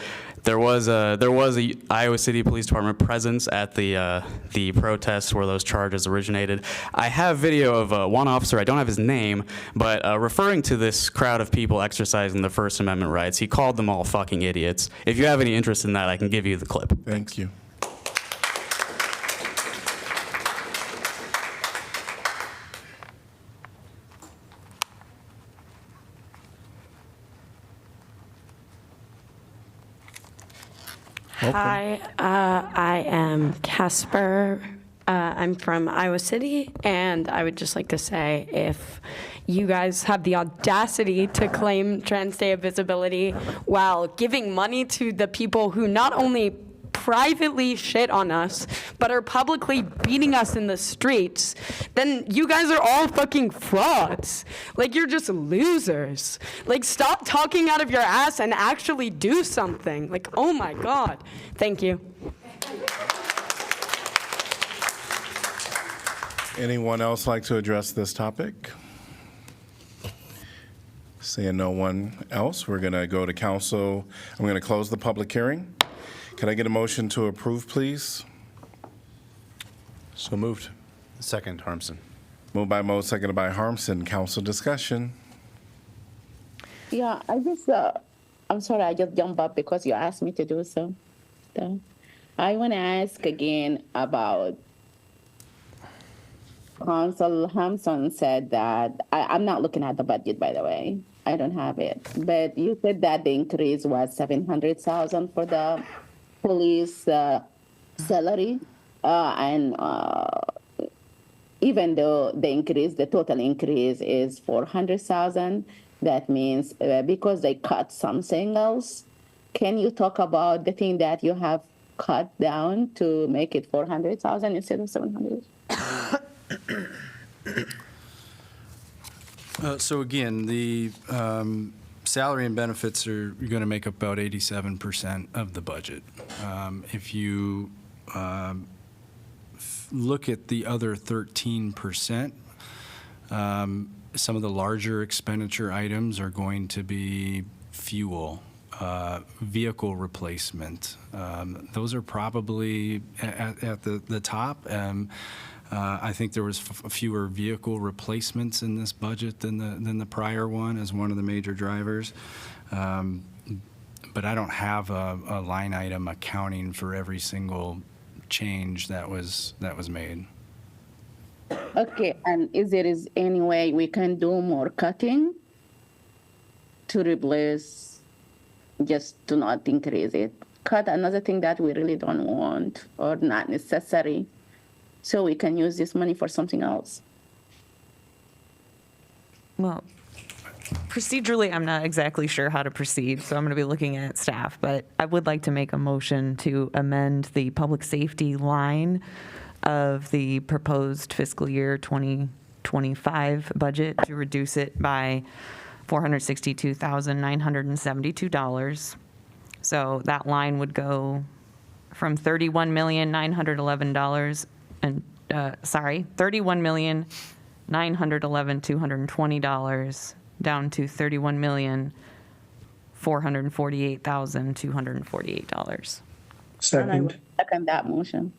There was a Iowa City Police Department presence at the protests where those charges originated. I have video of one officer, I don't have his name, but referring to this crowd of people exercising their First Amendment rights, he called them all fucking idiots. If you have any interest in that, I can give you the clip. Thank you. Hi, I am Casper. I'm from Iowa City, and I would just like to say, if you guys have the audacity to claim Trans Day of Visibility while giving money to the people who not only privately shit on us, but are publicly beating us in the streets, then you guys are all fucking frauds. Like, you're just losers. Like, stop talking out of your ass and actually do something. Like, oh my God. Thank you. Anyone else like to address this topic? Seeing no one else, we're going to go to council. I'm going to close the public hearing. Can I get a motion to approve, please? So moved. Second, Harmson. Moved by Mo, seconded by Harmson. Council discussion. Yeah, I just, I'm sorry, I just jumped up because you asked me to do so. So I want to ask again about Council Hampson said that, I'm not looking at the budget, by the way. I don't have it. But you said that the increase was $700,000 for the police salary. And even though the total increase is $400,000, that means because they cut something else. Can you talk about the thing that you have cut down to make it $400,000 instead of $700,000? So again, the salary and benefits are going to make up about 87% of the budget. If you look at the other 13%, some of the larger expenditure items are going to be fuel, vehicle replacement. Those are probably at the top. I think there was fewer vehicle replacements in this budget than the prior one as one of the major drivers. But I don't have a line item accounting for every single change that was made. Okay, and is there any way we can do more cutting to replace, just to not increase it? Cut another thing that we really don't want or not necessary, so we can use this money for something else. Well, procedurally, I'm not exactly sure how to proceed, so I'm going to be looking at staff, but I would like to make a motion to amend the public safety line of the proposed fiscal year 2025 budget to reduce it by $462,972. So that line would go from $31,911 and $31,911,220 down to $31,448,248. And I would second that motion.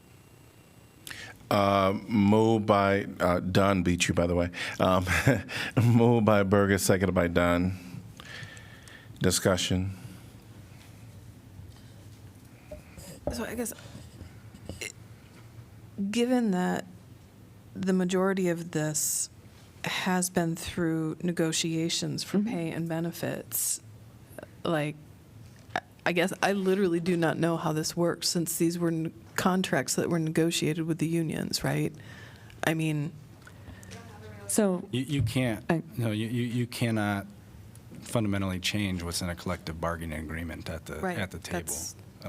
Moved by Dunn, beat you, by the way. Moved by Berger, seconded by Dunn. Discussion. So I guess, given that the majority of this has been through negotiations for pay and benefits, like, I guess I literally do not know how this works, since these were contracts that were negotiated with the unions, right? I mean, so you can't. No, you cannot fundamentally change what's in a collective bargaining agreement at the table.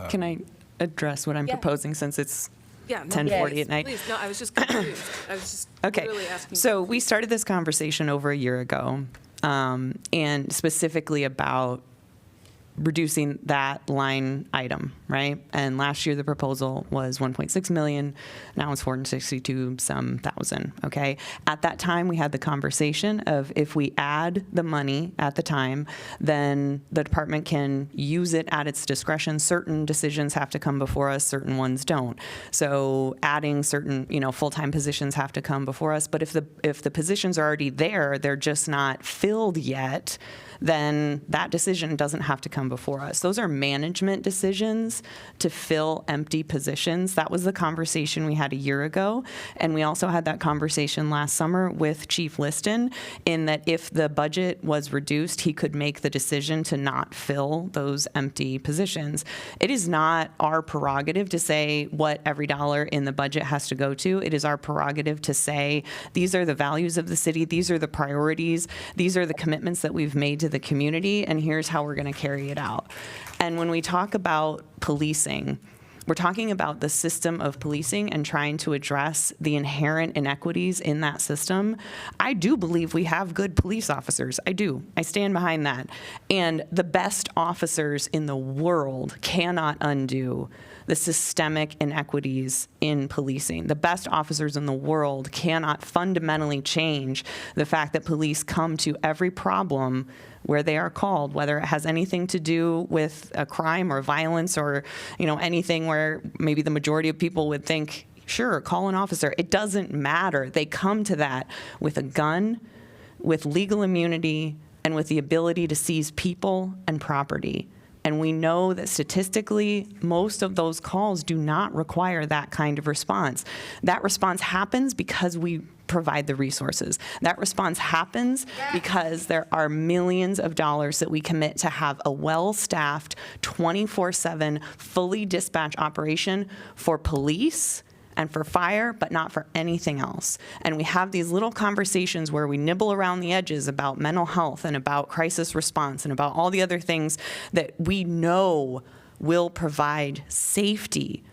Can I address what I'm proposing, since it's 10:40 at night? Please, no, I was just confused. I was just Okay, really asking. so we started this conversation over a year ago, and specifically about reducing that line item, right? And last year the proposal was 1.6 million. Now it's 462,000, okay? At that time, we had the conversation of, if we add the money at the time, then the department can use it at its discretion. Certain decisions have to come before us, certain ones don't. So adding certain, full-time positions have to come before us. But if the positions are already there, they're just not filled yet, then that decision doesn't have to come before us. Those are management decisions to fill empty positions. That was the conversation we had a year ago. And we also had that conversation last summer with Chief Liston, in that if the budget was reduced, he could make the decision to not fill those empty positions. It is not our prerogative to say what every dollar in the budget has to go to. It is our prerogative to say, these are the values of the city, these are the priorities, these are the commitments that we've made to the community, and here's how we're going to carry it out. And when we talk about policing, we're talking about the system of policing and trying to address the inherent inequities in that system. I do believe we have good police officers. I do. I stand behind that. And the best officers in the world cannot undo the systemic inequities in policing. The best officers in the world cannot fundamentally change the fact that police come to every problem where they are called, whether it has anything to do with a crime or violence or, anything where maybe the majority of people would think, sure, call an officer. It doesn't matter. They come to that with a gun, with legal immunity, and with the ability to seize people and property. And we know that statistically, most of those calls do not require that kind of response. That response happens because we provide the resources. That response happens because there are millions of dollars that we commit to have a well-staffed, 24/7, fully dispatched operation for police and for fire, but not for anything else. And we have these little conversations where we nibble around the edges about mental health and about crisis response and about all the other things that we know will provide safety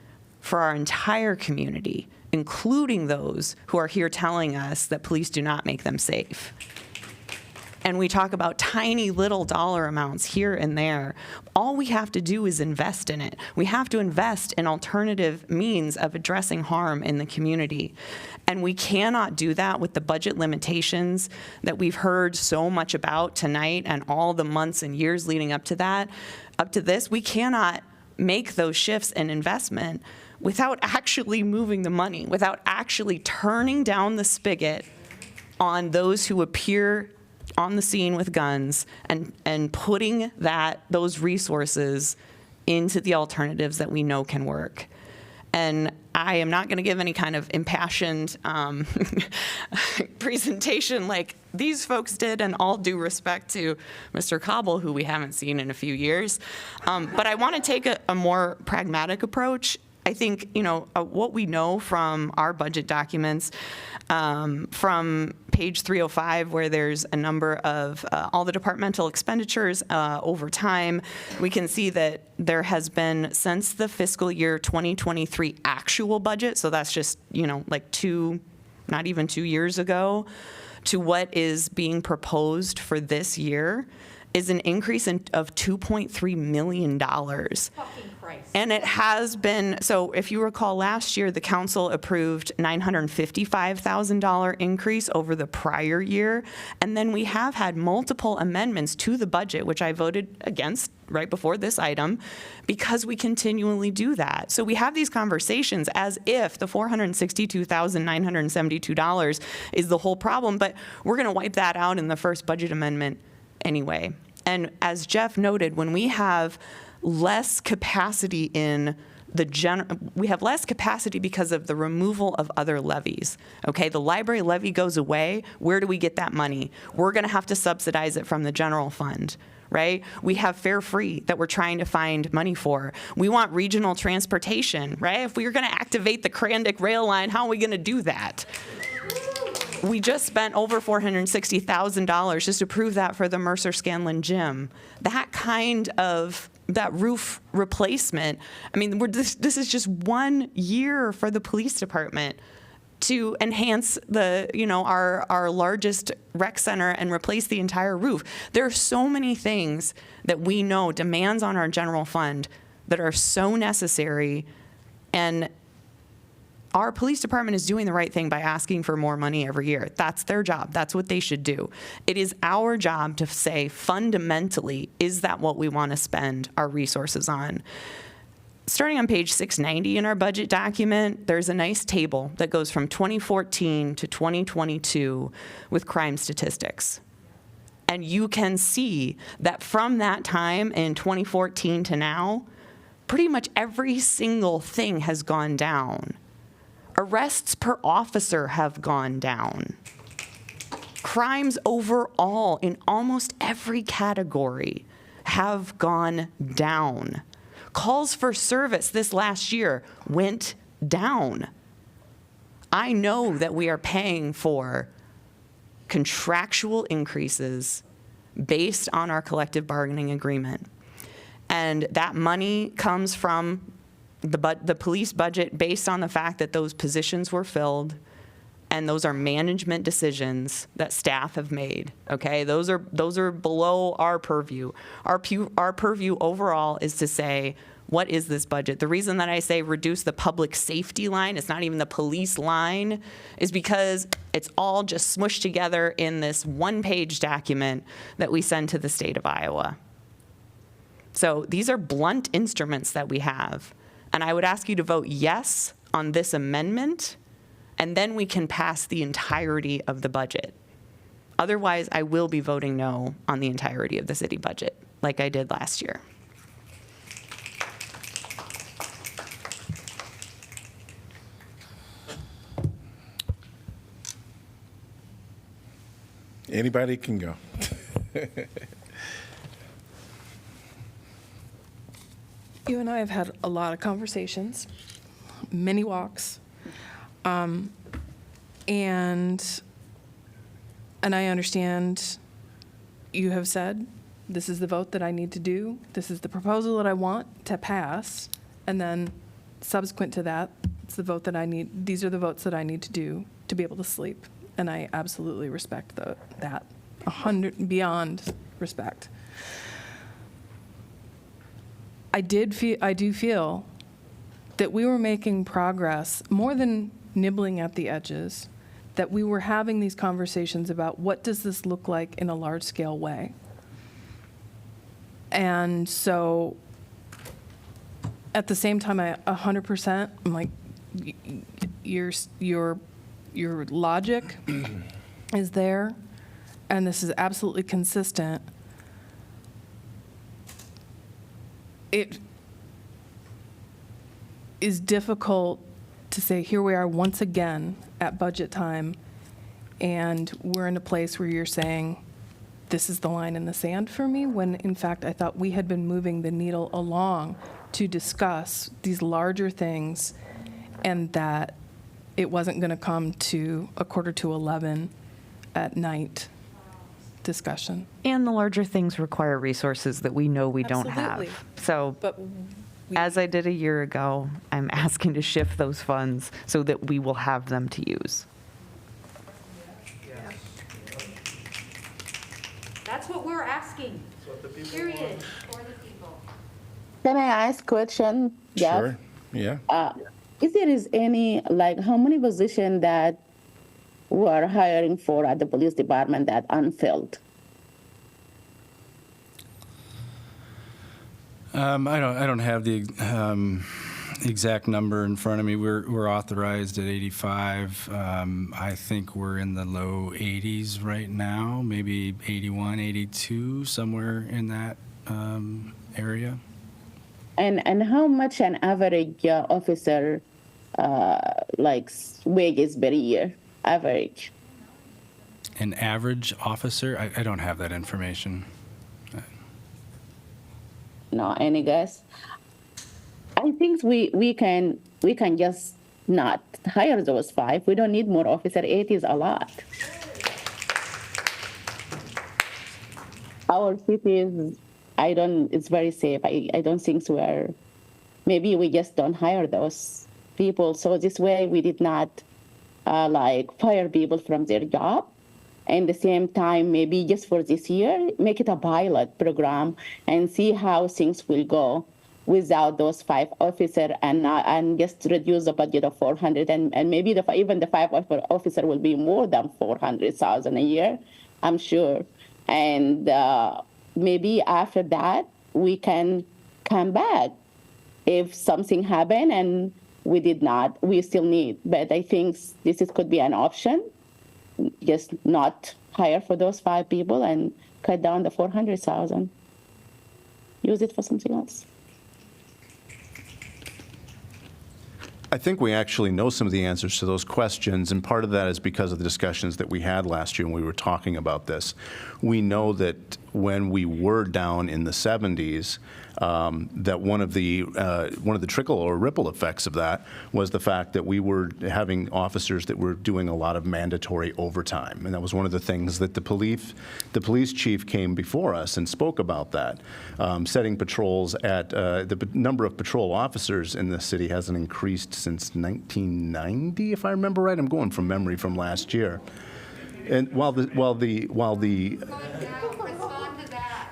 for our entire community, including those who are here telling us that police do not make them safe. And we talk about tiny little dollar amounts here and there. All we have to do is invest in it. We have to invest in alternative means of addressing harm in the community. And we cannot do that with the budget limitations that we've heard so much about tonight and all the months and years leading up to that. Up to this, we cannot make those shifts in investment without actually moving the money, without actually turning down the spigot on those who appear on the scene with guns and putting those resources into the alternatives that we know can work. And I am not going to give any kind of impassioned presentation like these folks did, and all due respect to Mr. Cobble, who we haven't seen in a few years. But I want to take a more pragmatic approach. I think, what we know from our budget documents, from page 305, where there's a number of all the departmental expenditures over time, we can see that there has been, since the fiscal year 2023 actual budget, so that's just, not even 2 years ago, to what is being proposed for this year is an increase of $2.3 million. And it has been, so if you recall last year, the council approved $955,000 increase over the prior year. And then we have had multiple amendments to the budget, which I voted against right before this item, because we continually do that. So we have these conversations as if the $462,972 is the whole problem, but we're going to wipe that out in the first budget amendment anyway. And as Jeff noted, when we have less capacity in we have less capacity because of the removal of other levies. Okay, the library levy goes away. Where do we get that money? We're going to have to subsidize it from the general fund, right? We have fare free that we're trying to find money for. We want regional transportation, right? If we are going to activate the CRANDIC rail line, how are we going to do that? We just spent over $460,000 just to prove that for the Mercer Scanlon gym. That roof replacement, I mean, this is just 1 year for the police department to enhance our largest rec center and replace the entire roof. There are so many things that we know demands on our general fund that are so necessary, and our police department is doing the right thing by asking for more money every year. That's their job. That's what they should do. It is our job to say, fundamentally, is that what we want to spend our resources on? Starting on page 690 in our budget document, there's a nice table that goes from 2014 to 2022 with crime statistics. And you can see that from that time in 2014 to now, pretty much every single thing has gone down. Arrests per officer have gone down. Crimes overall in almost every category have gone down. Calls for service this last year went down. I know that we are paying for contractual increases based on our collective bargaining agreement. And that money comes from the police budget based on the fact that those positions were filled, and those are management decisions that staff have made. Okay, those are below our purview. Our purview overall is to say, what is this budget? The reason that I say reduce the public safety line, it's not even the police line, is because it's all just smushed together in this one-page document that we send to the state of Iowa. So these are blunt instruments that we have. And I would ask you to vote yes on this amendment, and then we can pass the entirety of the budget. Otherwise, I will be voting no on the entirety of the city budget, like I did last year. Anybody can go. You and I have had a lot of conversations, many walks, and I understand you have said, this is the vote that I need to do, this is the proposal that I want to pass, and then subsequent to that, it's the vote that I need, these are the votes that I need to do to be able to sleep, and I absolutely respect that, 100 beyond respect. I do feel that we were making progress, more than nibbling at the edges, that we were having these conversations about what does this look like in a large-scale way. And so at the same time, I 100%, I'm like, your logic is there, and this is absolutely consistent. It is difficult to say, here we are once again at budget time, and we're in a place where you're saying, this is the line in the sand for me, when in fact I thought we had been moving the needle along to discuss these larger things, and that it wasn't going to come to 11:15 at night discussion. And the larger things require resources that we know we don't have. So, as I did a year ago, I'm asking to shift those funds so that we will have them to use. asking. Period. Can I ask question? Jeff? Sure. Yeah. If there is any, like, how many positions that we are hiring for at the police department that unfilled? I don't have the exact number in front of me. We're authorized at 85. I think we're in the low 80s right now, maybe 81, 82, somewhere in that area. And how much an average officer wages per year? Average. An average officer? I don't have that information. No, any guess? I think we can just not hire those 5. We don't need more officer. 8 is a lot. Our city is, it's very safe. I don't think maybe we just don't hire those people. So this way we did not fire people from their job. And at the same time, maybe just for this year, make it a pilot program and see how things will go without those 5 officers and just reduce the budget of 400. And maybe even the 5 officer will be more than 400,000 a year, I'm sure. And maybe after that, we can come back if something happened and we still need. But I think could be an option. Just not hire for those 5 people and cut down the 400,000. Use it for something else. I think we actually know some of the answers to those questions, and part of that is because of the discussions that we had last year when we were talking about this. We know that when we were down in the 70s, that one of the trickle or ripple effects of that was the fact that we were having officers that were doing a lot of mandatory overtime, and that was one of the things that the police chief came before us and spoke about that. Setting patrols at the number of patrol officers in the city hasn't increased since 1990, if I remember right. I'm going from memory from last year. And while the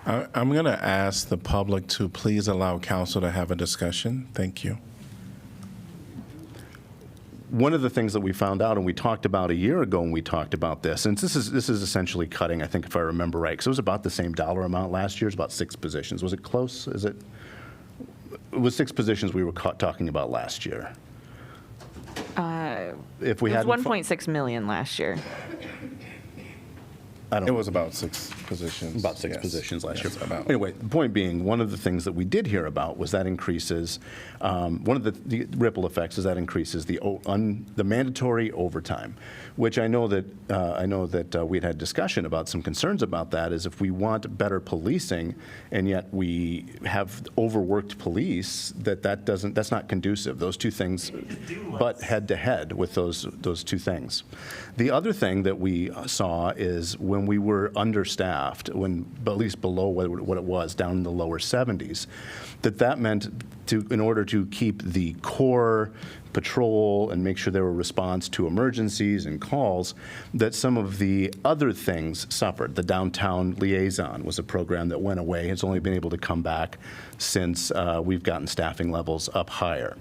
I'm going to ask the public to please allow council to have a discussion. Thank you. One of the things that we found out, and we talked about a year ago when we talked about this, and this is essentially cutting, I think, if I remember right, because it was about the same dollar amount last year. It was about 6 positions. Was it close? It was 6 positions we were talking about last year. If we it was hadn't 1.6 million last year. It was about 6 positions. About 6 positions last year. About. Anyway, the point being, one of the things that we did hear about was that increases, one of the ripple effects is that increases the mandatory overtime, which I know that we'd had discussion about some concerns about that, is if we want better policing and yet we have overworked police, that's not conducive. Those two things butt head to head with those two things. The other thing that we saw is when we were understaffed, at least below what it was, down in the lower 70s, that meant in order to keep the core patrol and make sure there were response to emergencies and calls, that some of the other things suffered. The downtown liaison was a program that went away. It's only been able to come back since we've gotten staffing levels up higher.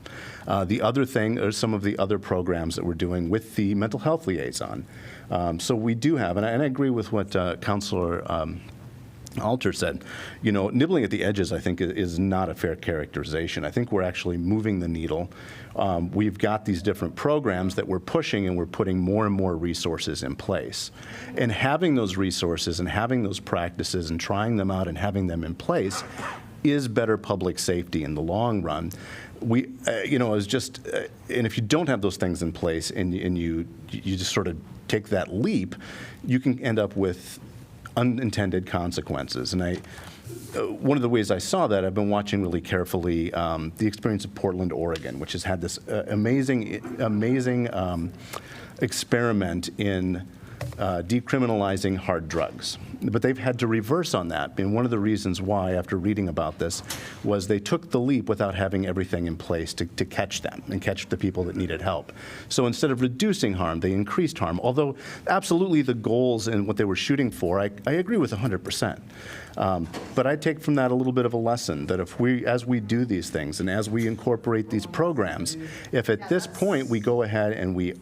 The other thing are some of the other programs that we're doing with the mental health liaison. So we do have, and I agree with what Councilor Alter said, nibbling at the edges, I think, is not a fair characterization. I think we're actually moving the needle. We've got these different programs that we're pushing, and we're putting more and more resources in place. And having those resources and having those practices and trying them out and having them in place is better public safety in the long run. And if you don't have those things in place and you just sort of take that leap, you can end up with unintended consequences. And one of the ways I saw that, I've been watching really carefully the experience of Portland, Oregon, which has had this amazing experiment in decriminalizing hard drugs. But they've had to reverse on that. And one of the reasons why, after reading about this, was they took the leap without having everything in place to catch them and catch the people that needed help. So instead of reducing harm, they increased harm. Although absolutely the goals and what they were shooting for, I agree with 100%. But I take from that a little bit of a lesson that if as we do these things and as we incorporate these programs, if at this point we go ahead and we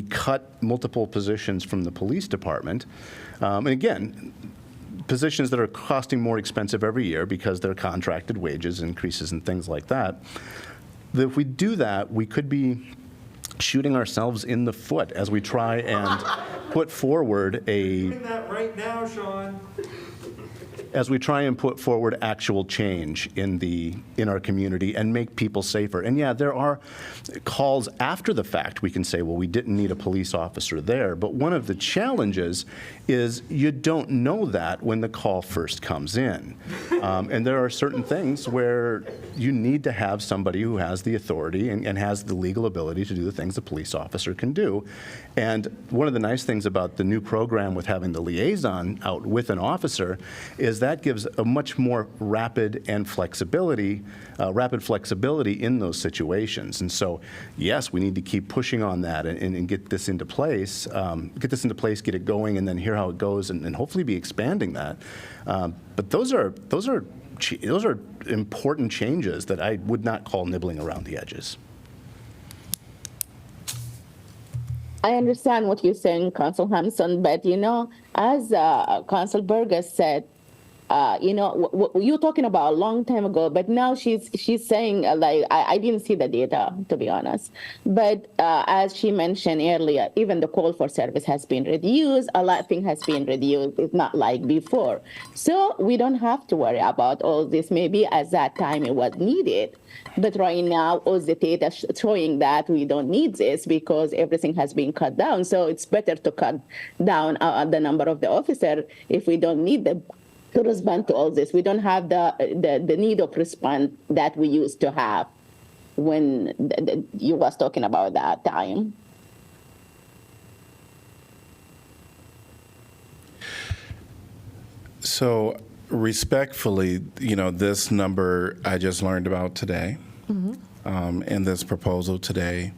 cut multiple positions from the police department, and again, positions that are costing more expensive every year because they're contracted wages increases and things like that, that if we do that, we could be shooting ourselves in the foot as we try and put forward Doing that right now, Sean. as we try and put forward actual change in our community and make people safer. And yeah, there are calls after the fact. We can say, well, we didn't need a police officer there. But one of the challenges is you don't know that when the call first comes in. And there are certain things where you need to have somebody who has the authority and has the legal ability to do the things a police officer can do. And one of the nice things about the new program with having the liaison out with an officer is that gives a much more rapid flexibility in those situations. And so, yes, we need to keep pushing on that and get this into place, get it going, and then hear how it goes, and hopefully be expanding that. But those are important changes that I would not call nibbling around the edges. I understand what you're saying, Council Hampson, but as Council Berger said, you're talking about a long time ago, but now she's saying, I didn't see the data, to be honest. But as she mentioned earlier, even the call for service has been reduced. A lot of things has been reduced. It's not like before. So we don't have to worry about all this. Maybe at that time it was needed. But right now, all the data showing that we don't need this because everything has been cut down. So it's better to cut down the number of the officer if we don't need them to respond to all this. We don't have the need of response that we used to have when you was talking about that time. So respectfully, this number I just learned about today, and this proposal today,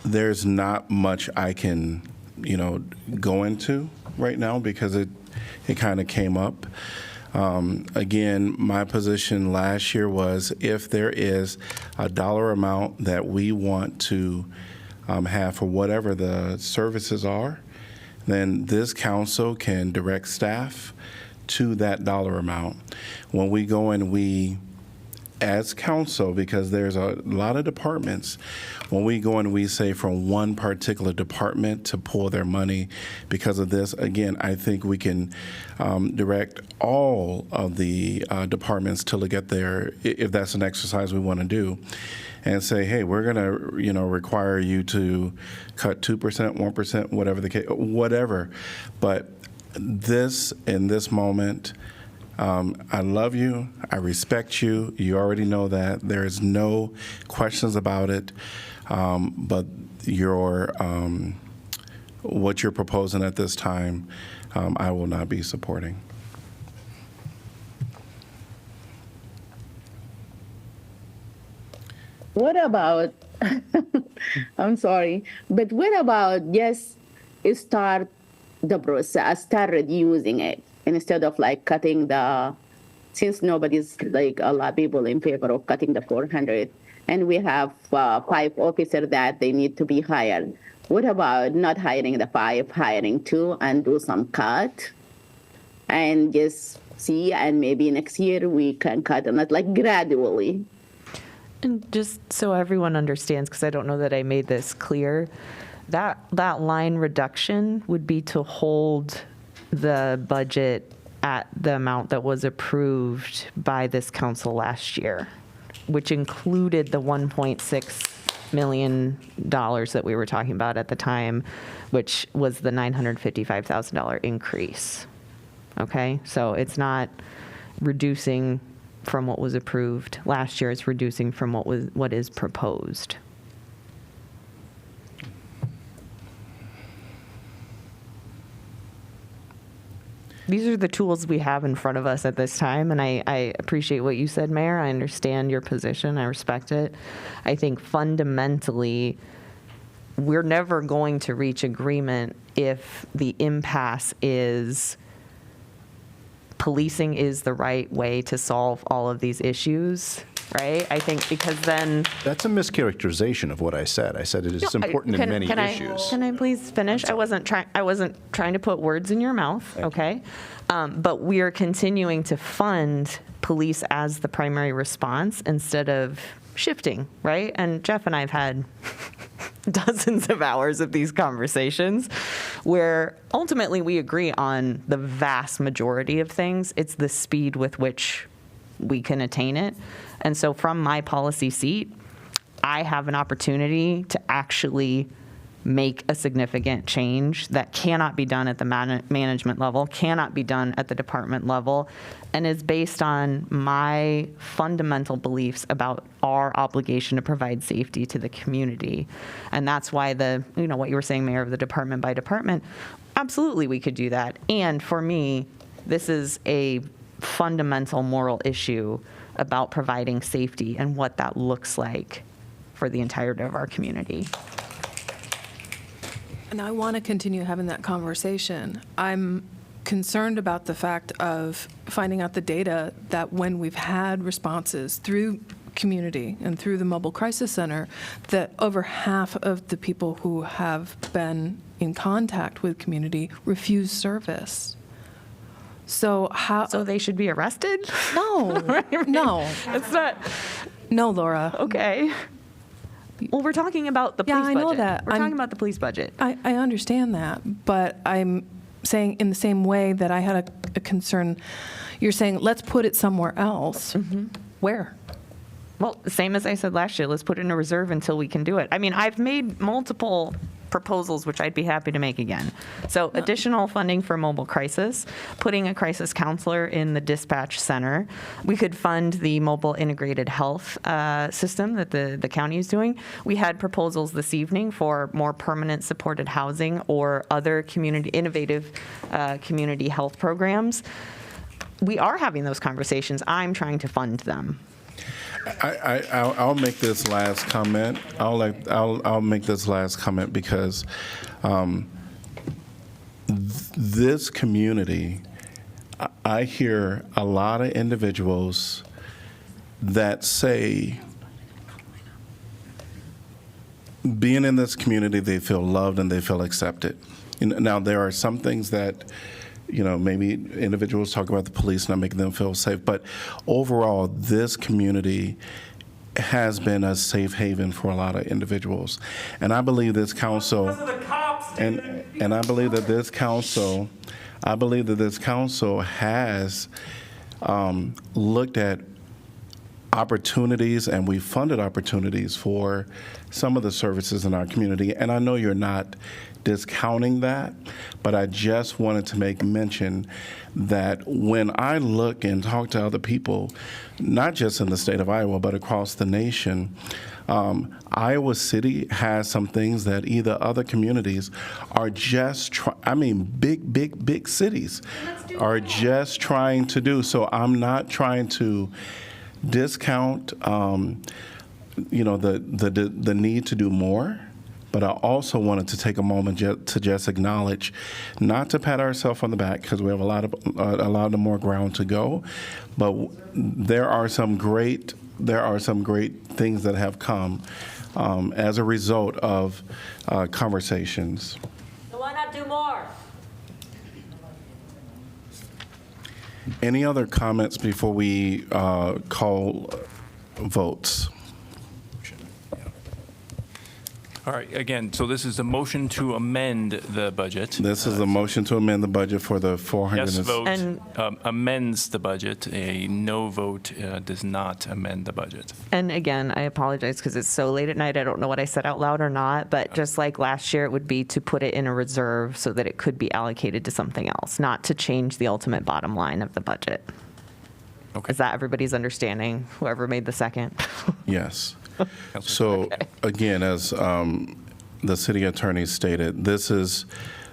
there's not much I can go into right now because it kind of came up. Again, my position last year was if there is a dollar amount that we want to have for whatever the services are, then this council can direct staff to that dollar amount. When we go and we, as council, because there's a lot of departments, when we go and we say from one particular department to pull their money because of this, again, I think we can direct all of the departments to look at their, if that's an exercise we want to do, and say, hey, we're going to, require you to cut 2%, 1%, whatever the case, whatever. But this, in this moment, I love you. I respect you. You already know that. There is no questions about it. But what you're proposing at this time, I will not be supporting. What about, I'm sorry, but what about just start the process, start reducing it instead of cutting since nobody's a lot of people in favor of cutting the 400 and we have 5 officers that they need to be hired. What about not hiring the 5, hiring 2 and do some cut and just see, and maybe next year we can cut on it gradually. And just so everyone understands, because I don't know that I made this clear, that line reduction would be to hold the budget at the amount that was approved by this council last year, which included the $1.6 million that we were talking about at the time, which was the $955,000 increase. Okay, so it's not reducing from what was approved last year, it's reducing from what is proposed. these are the tools we have in front of us at this time, and I appreciate what you said, Mayor. I understand your position. I respect it. I think fundamentally, we're never going to reach agreement if the impasse is policing is the right way to solve all of these issues, right? I think because then... That's a mischaracterization of what I said. I said it is important in many issues. Can I please finish? I wasn't trying to put words in your mouth, okay? But we are continuing to fund police as the primary response instead of shifting, right? And Jeff and I have had dozens of hours of these conversations where ultimately we agree on the vast majority of things. It's the speed with which we can attain it. And so from my policy seat, I have an opportunity to actually make a significant change that cannot be done at the management level, cannot be done at the department level, and is based on my fundamental beliefs about our obligation to provide safety to the community. And that's why what you were saying, Mayor, of the department by department, absolutely we could do that. And for me, this is a fundamental moral issue about providing safety and what that looks like for the entirety of our community. And I want to continue having that conversation. I'm concerned about the fact of finding out the data that when we've had responses through community and through the Mobile Crisis Center, that over half of the people who have been in contact with community refuse service. So they should be arrested? No, no. It's not. No, Laura. Okay. Well, we're talking about the police budget. Yeah, I know that. We're talking about the police budget. I understand that, but I'm saying in the same way that I had a concern, you're saying, let's put it somewhere else. Mm-hmm. Where? Well, same as I said last year, let's put it in a reserve until we can do it. I mean, I've made multiple proposals, which I'd be happy to make again. So additional funding for mobile crisis, putting a crisis counselor in the dispatch center. We could fund the mobile integrated health system that the county is doing. We had proposals this evening for more permanent supported housing or other innovative community health programs. We are having those conversations. I'm trying to fund them. I'll make this last comment. I'll make this last comment because this community, I hear a lot of individuals that say being in this community, they feel loved and they feel accepted. Now, there are some things that maybe individuals talk about the police not making them feel safe, but overall, this community has been a safe haven for a lot of individuals. And I believe this council, and I believe that this council, has looked at opportunities, and we funded opportunities for some of the services in our community. And I know you're not discounting that, but I just wanted to make mention that when I look and talk to other people, not just in the state of Iowa, but across the nation, Iowa City has some things that either other communities are just, big cities are just trying to do. So I'm not trying to discount, the need to do more. But I also wanted to take a moment to just acknowledge, not to pat ourselves on the back because we have a lot of more ground to go, but there are some great things that have come as a result of conversations. So why not do more? Any other comments before we call votes? All right, again, so this is the motion to amend the budget. This is a motion to amend the budget for the 400. Yes vote amends the budget. A no vote does not amend the budget. And again, I apologize because it's so late at night. I don't know what I said out loud or not, but just like last year, it would be to put it in a reserve so that it could be allocated to something else, not to change the ultimate bottom line of the budget. Okay. Is that everybody's understanding, whoever made the second? Yes. So again, as the city attorney stated, this is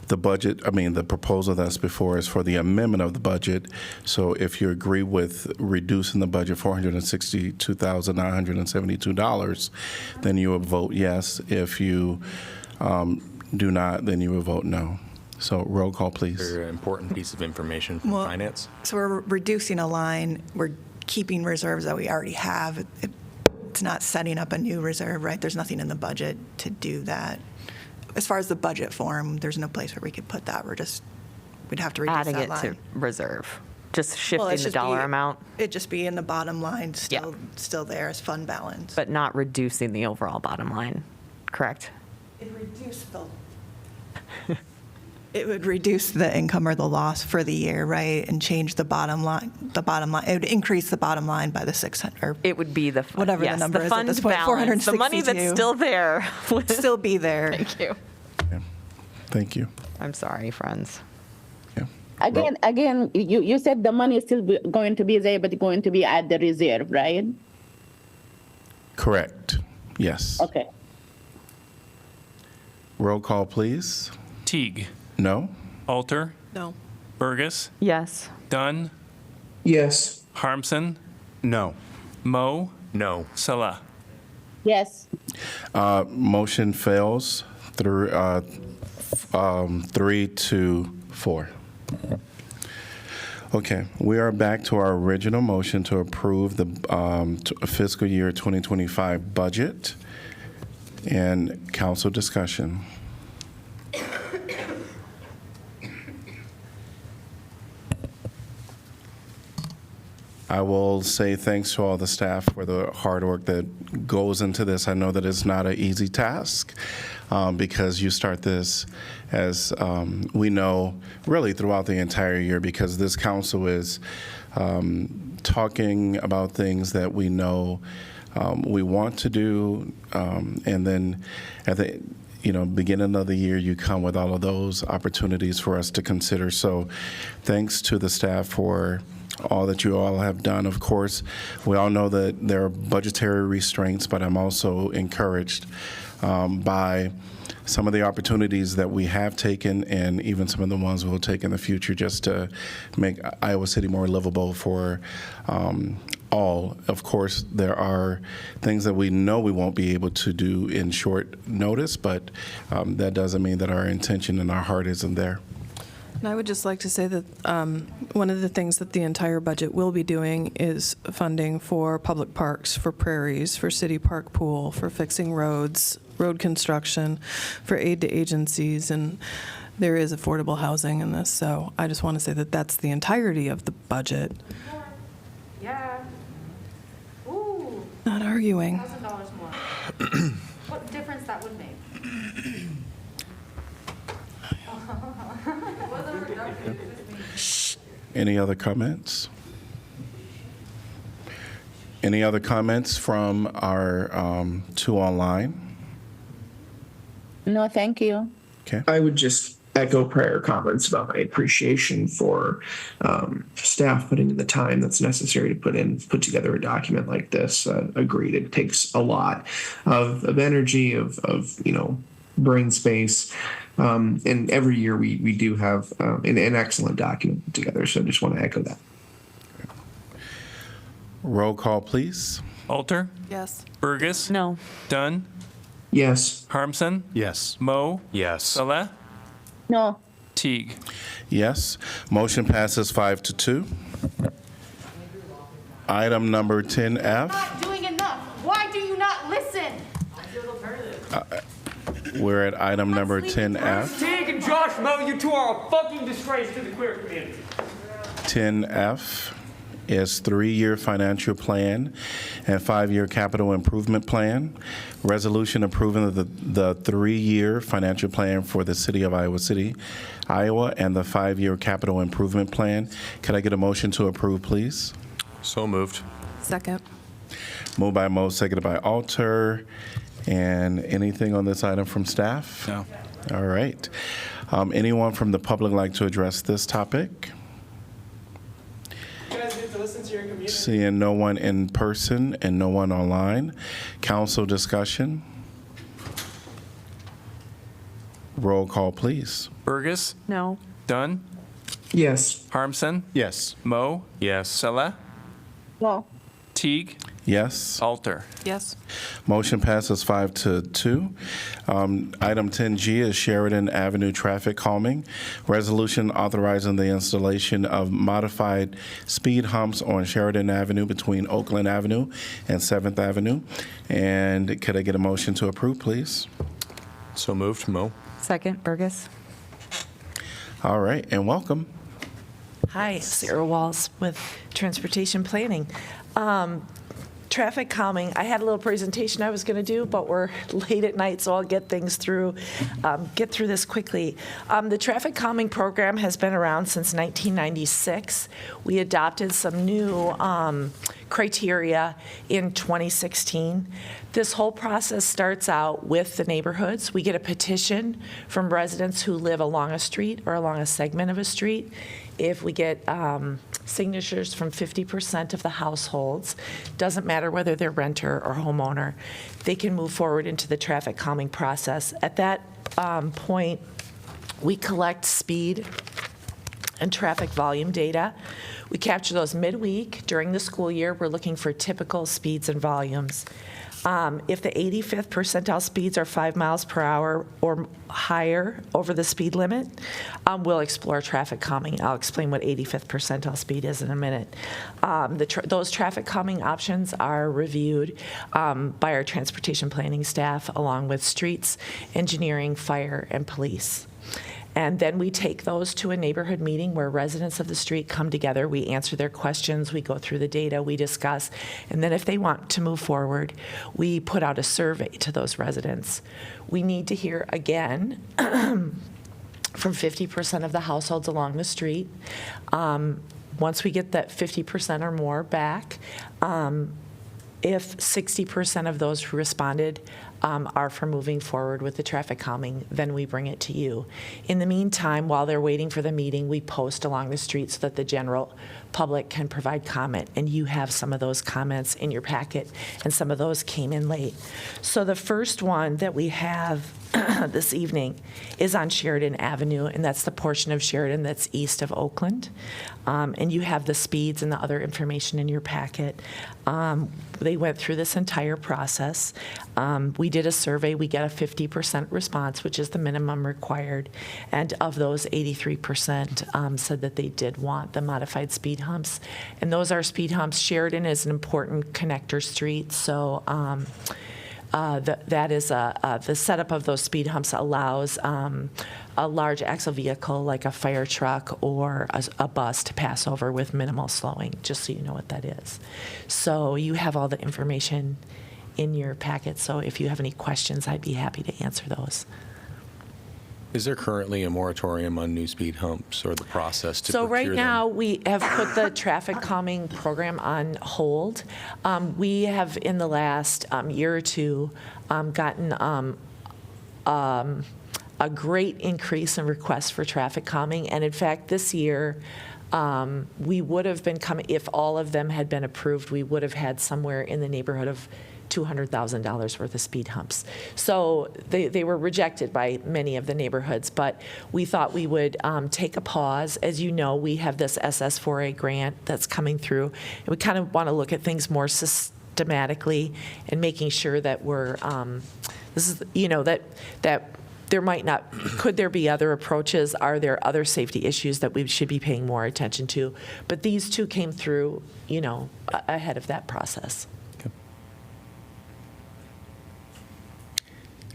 the budget, the proposal that's before is for the amendment of the budget. So if you agree with reducing the budget $462,972, then you would vote yes. If you do not, then you would vote no. So roll call, please. Very important piece of information from Well, finance. So we're reducing a line, we're keeping reserves that we already have. It's not setting up a new reserve, right? There's nothing in the budget to do that. As far as the budget form, there's no place where we could put that. We'd have to reduce Adding that it line. to reserve, just Well, shifting it's the just dollar amount, It'd just be in the bottom line, still there as fund balance. but not reducing the overall bottom line, correct? It would reduce the income or the loss for the year, right, and change the bottom line. It would increase the bottom line by the 600. Or it would be the whatever yes, the number the is fund at this point. balance, the money that's 462. still there. Would still be there. Thank you. Thank you. I'm sorry, friends. Again, you said the money is still going to be there, but going to be at the reserve, right? Correct. Yes. Okay. Roll call, please. Teague. No. Alter. No. Burgess. Yes. Dunn. Yes. Harmson. No. Mo. No. Salah. Yes. Motion fails through 3-4. Okay, we are back to our original motion to approve the fiscal year 2025 budget and council discussion. I will say thanks to all the staff for the hard work that goes into this. I know that it's not an easy task because you start this, as we know, really throughout the entire year, because this council is talking about things that we know we want to do, and then at the beginning of the year, you come with all of those opportunities for us to consider. So thanks to the staff for all that you all have done. Of course, we all know that there are budgetary restraints, but I'm also encouraged by some of the opportunities that we have taken and even some of the ones we'll take in the future just to make Iowa City more livable for all. Of course, there are things that we know we won't be able to do in short notice, but that doesn't mean that our intention and our heart isn't there. And I would just like to say that one of the things that the entire budget will be doing is funding for public parks, for prairies, for city park pool, for fixing roads, road construction, for aid to agencies, and there is affordable housing in this. So I just want to say that that's the entirety of the budget. Yeah. Ooh. Not arguing. $1,000 more. What difference that would make? Any other comments? Any other comments from our two online? No, thank you. Okay. I would just echo prior comments about my appreciation for staff putting in the time that's necessary to put together a document like this. Agreed, it takes a lot of energy, of brain space. And every year we do have an excellent document put together. So I just want to echo that. Roll call, please. Alter. Yes. Burgess. No. Dunn. Yes. Harmson. Yes. Mo. Yes. Salah. No. Teague. Yes. Motion passes 5-2. Item number 10F. Not doing enough. Why do you not listen? We're at item number 10F. Teague and Josh Mo, you two are a fucking disgrace to the queer community. 10F is 3-year financial plan and 5-year capital improvement plan. Resolution approving the 3-year financial plan for the city of Iowa City, Iowa, and the 5-year capital improvement plan. Could I get a motion to approve, please? So moved. Second. Moved by Mo, seconded by Alter. And anything on this item from staff? No. All right. Anyone from the public like to address this topic? You guys get to listen to your community. Seeing no one in person and no one online. Council discussion. Roll call, please. Burgess. No. Dunn. Yes. Harmson. Yes. Moe. Yes. Sella. No. Teague. Yes. Alter. Yes. Motion passes 5-2. Item 10G is Sheridan Avenue traffic calming. Resolution authorizing the installation of modified speed humps on Sheridan Avenue between Oakland Avenue and 7th Avenue. And could I get a motion to approve, please? So moved. Mo. Second, Burgess. All right, and welcome. Hi, Sarah Walls with Transportation Planning. Traffic calming, I had a little presentation I was going to do, but we're late at night, so I'll get things through, get through this quickly. The traffic calming program has been around since 1996. We adopted some new criteria in 2016. This whole process starts out with the neighborhoods. We get a petition from residents who live along a street or along a segment of a street. If we get signatures from 50% of the households, doesn't matter whether they're renter or homeowner, they can move forward into the traffic calming process. At that point, we collect speed and traffic volume data. We capture those midweek. During the school year, we're looking for typical speeds and volumes. If the 85th percentile speeds are 5 miles per hour or higher over the speed limit, we'll explore traffic calming. I'll explain what 85th percentile speed is in a minute. Those traffic calming options are reviewed by our transportation planning staff along with streets, engineering, fire, and police. And then we take those to a neighborhood meeting where residents of the street come together. We answer their questions. We go through the data. We discuss. And then if they want to move forward, we put out a survey to those residents. We need to hear again from 50% of the households along the street. Once we get that 50% or more back, if 60% of those who responded are for moving forward with the traffic calming, then we bring it to you. In the meantime, while they're waiting for the meeting, we post along the street so that the general public can provide comment, and you have some of those comments in your packet, and some of those came in late. So the first one that we have this evening is on Sheridan Avenue, and that's the portion of Sheridan that's east of Oakland. And you have the speeds and the other information in your packet. They went through this entire process. We did a survey. We get a 50% response, which is the minimum required. And of those, 83% said that they did want the modified speed humps. And those are speed humps. Sheridan is an important connector street, so that is the setup of those speed humps allows a large axle vehicle like a fire truck or a bus to pass over with minimal slowing, just so you know what that is. So you have all the information in your packet, so if you have any questions, I'd be happy to answer those. Is there currently a moratorium on new speed humps or the process to So procure right them? now, we have put the traffic calming program on hold. We have, in the last year or two, gotten a great increase in requests for traffic calming. And in fact, this year, we would have been coming, if all of them had been approved, we would have had somewhere in the neighborhood of $200,000 worth of speed humps. So they were rejected by many of the neighborhoods, but we thought we would take a pause. As you know, we have this SS4A grant that's coming through, and we kind of want to look at things more systematically and making sure that we're, this is, you know, that there might not, could there be other approaches? Are there other safety issues that we should be paying more attention to? But these two came through, you know, ahead of that process.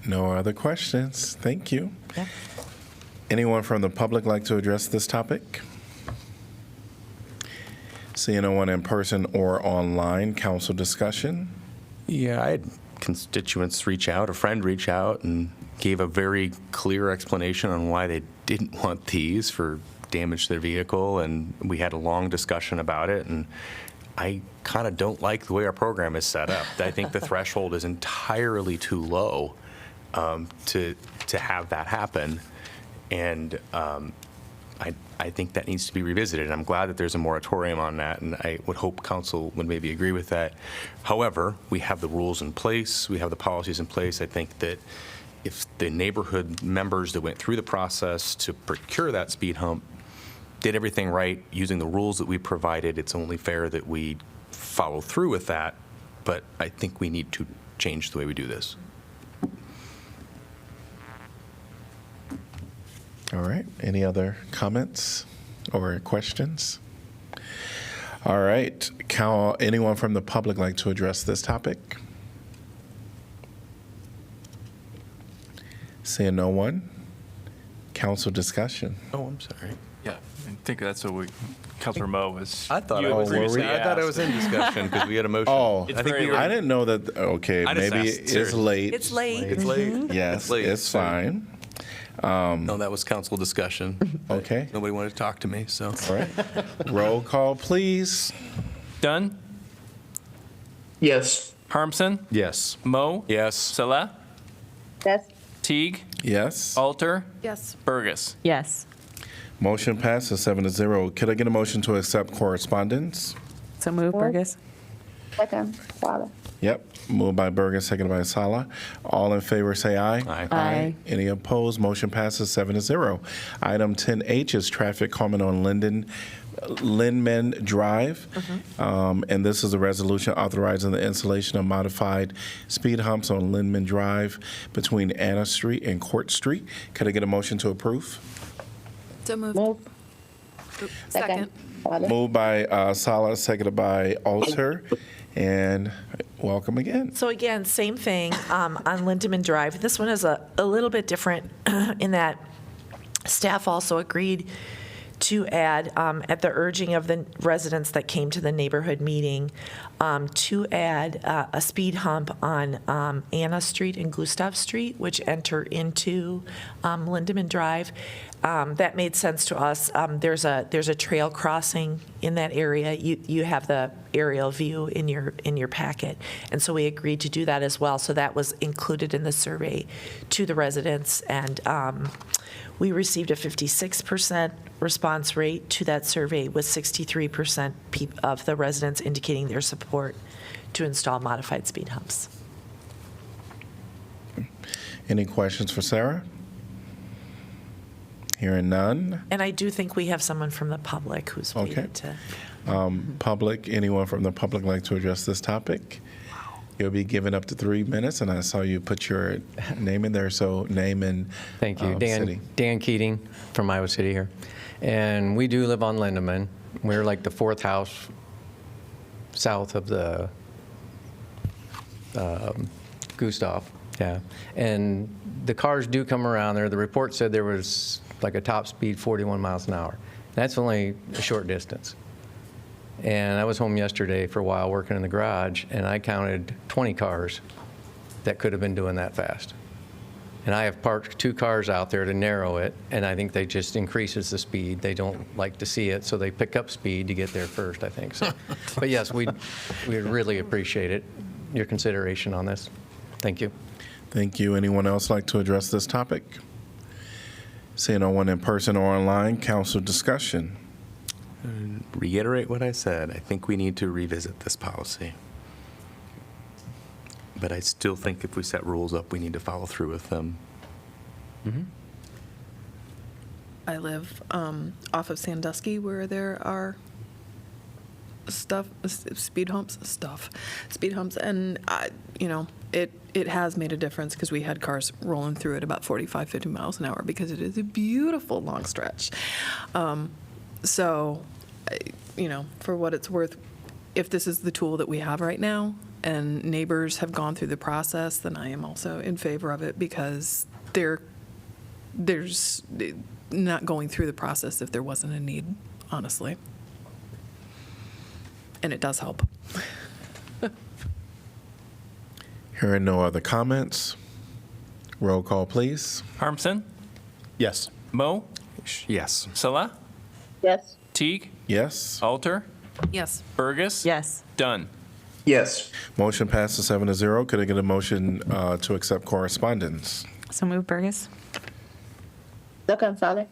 No other questions. Thank you. Yeah. Anyone from the public like to address this topic? Seeing no one in person or online, council discussion? Yeah, I had constituents reach out, a friend reach out, and gave a very clear explanation on why they didn't want these for damage to their vehicle, and we had a long discussion about it, and I kind of don't like the way our program is set up. I think the threshold is entirely too low to have that happen, and I think that needs to be revisited. And I'm glad that there's a moratorium on that, and I would hope council would maybe agree with that. However, we have the rules in place, we have the policies in place. I think that if the neighborhood members that went through the process to procure that speed hump did everything right using the rules that we provided, it's only fair that we follow through with that. But I think we need to change the way we do this. All right. Any other comments or questions? All right. Anyone from the public like to address this topic? Seeing no one. Council discussion. Oh, I'm sorry. Yeah, I think that's what Councilor Moe was. I thought you I had was, previously I thought I asked. was in discussion because we had a motion. Oh, It's I think very we were, I didn't know that. Okay, I just maybe asked, it's seriously. late. It's late. It's late. Yes, It's late. it's fine. No, that was council discussion. Okay. Nobody wanted to talk to me, so. All right. Roll call, please. Dunn, Yes. Harmson, Yes. Moe, Yes. Salah, Yes. Teague, Yes. Alter, Yes. Burgess. Yes. Motion passes 7-0. Could I get a motion to accept correspondence? So move, Burgess. Second. Father. Yep. Moved by Burgess, seconded by Sala. All in favor say aye. Aye. Aye. Any opposed? Motion passes 7-0. Item 10H is traffic comment on Lindemann Drive. And this is a resolution authorizing the installation of modified speed humps on Lindemann Drive between Anna Street and Court Street. Could I get a motion to approve? So moved. Move. Second. Father. Moved by Sala, seconded by Alter. And welcome again. So again, same thing on Lindemann Drive. This one is a little bit different in that staff also agreed to add, at the urging of the residents that came to the neighborhood meeting, to add a speed hump on Anna Street and Gustav Street, which enter into Lindemann Drive. That made sense to us. There's a trail crossing in that area. You have the aerial view in your packet, and so we agreed to do that as well. So that was included in the survey to the residents, and we received a 56% response rate to that survey, with 63% of the residents indicating their support to install modified speed humps. Any questions for Sarah? Hearing none. And I do think we have someone from the public who's Okay. waited to. Public, anyone from the public like to address this topic? You'll be given up to 3 minutes, and I saw you put your name in there, so name and Thank you. city. Dan Keating from Iowa City here. And we do live on Lindemann. We're like the fourth house south of the Gustav. Yeah. And the cars do come around there. The report said there was like a top speed 41 miles an hour. That's only a short distance. And I was home yesterday for a while working in the garage, and I counted 20 cars that could have been doing that fast. And I have parked 2 cars out there to narrow it, and I think they just increases the speed. They don't like to see it, so they pick up speed to get there first, I think. So, but yes, we really appreciate it, your consideration on this. Thank you. Thank you. Anyone else like to address this topic? Seeing no one in person or online, council discussion. Reiterate what I said. I think we need to revisit this policy. But I still think if we set rules up, we need to follow through with them. I live off of Sandusky, where there are speed humps, and it has made a difference because we had cars rolling through it about 45, 50 miles an hour because it is a beautiful long stretch. So, for what it's worth, if this is the tool that we have right now and neighbors have gone through the process, then I am also in favor of it, because there's not going through the process if there wasn't a need, honestly. And it does help. Hearing no other comments, roll call, please. Harmson, Yes. Moe, Yes. Salah, Yes. Teague, Yes. Alter, Yes. Burgess. Yes. Dunn. Yes. Motion passes 7-0. Could I get a motion to accept correspondence? So move, Burgess. Second. Father.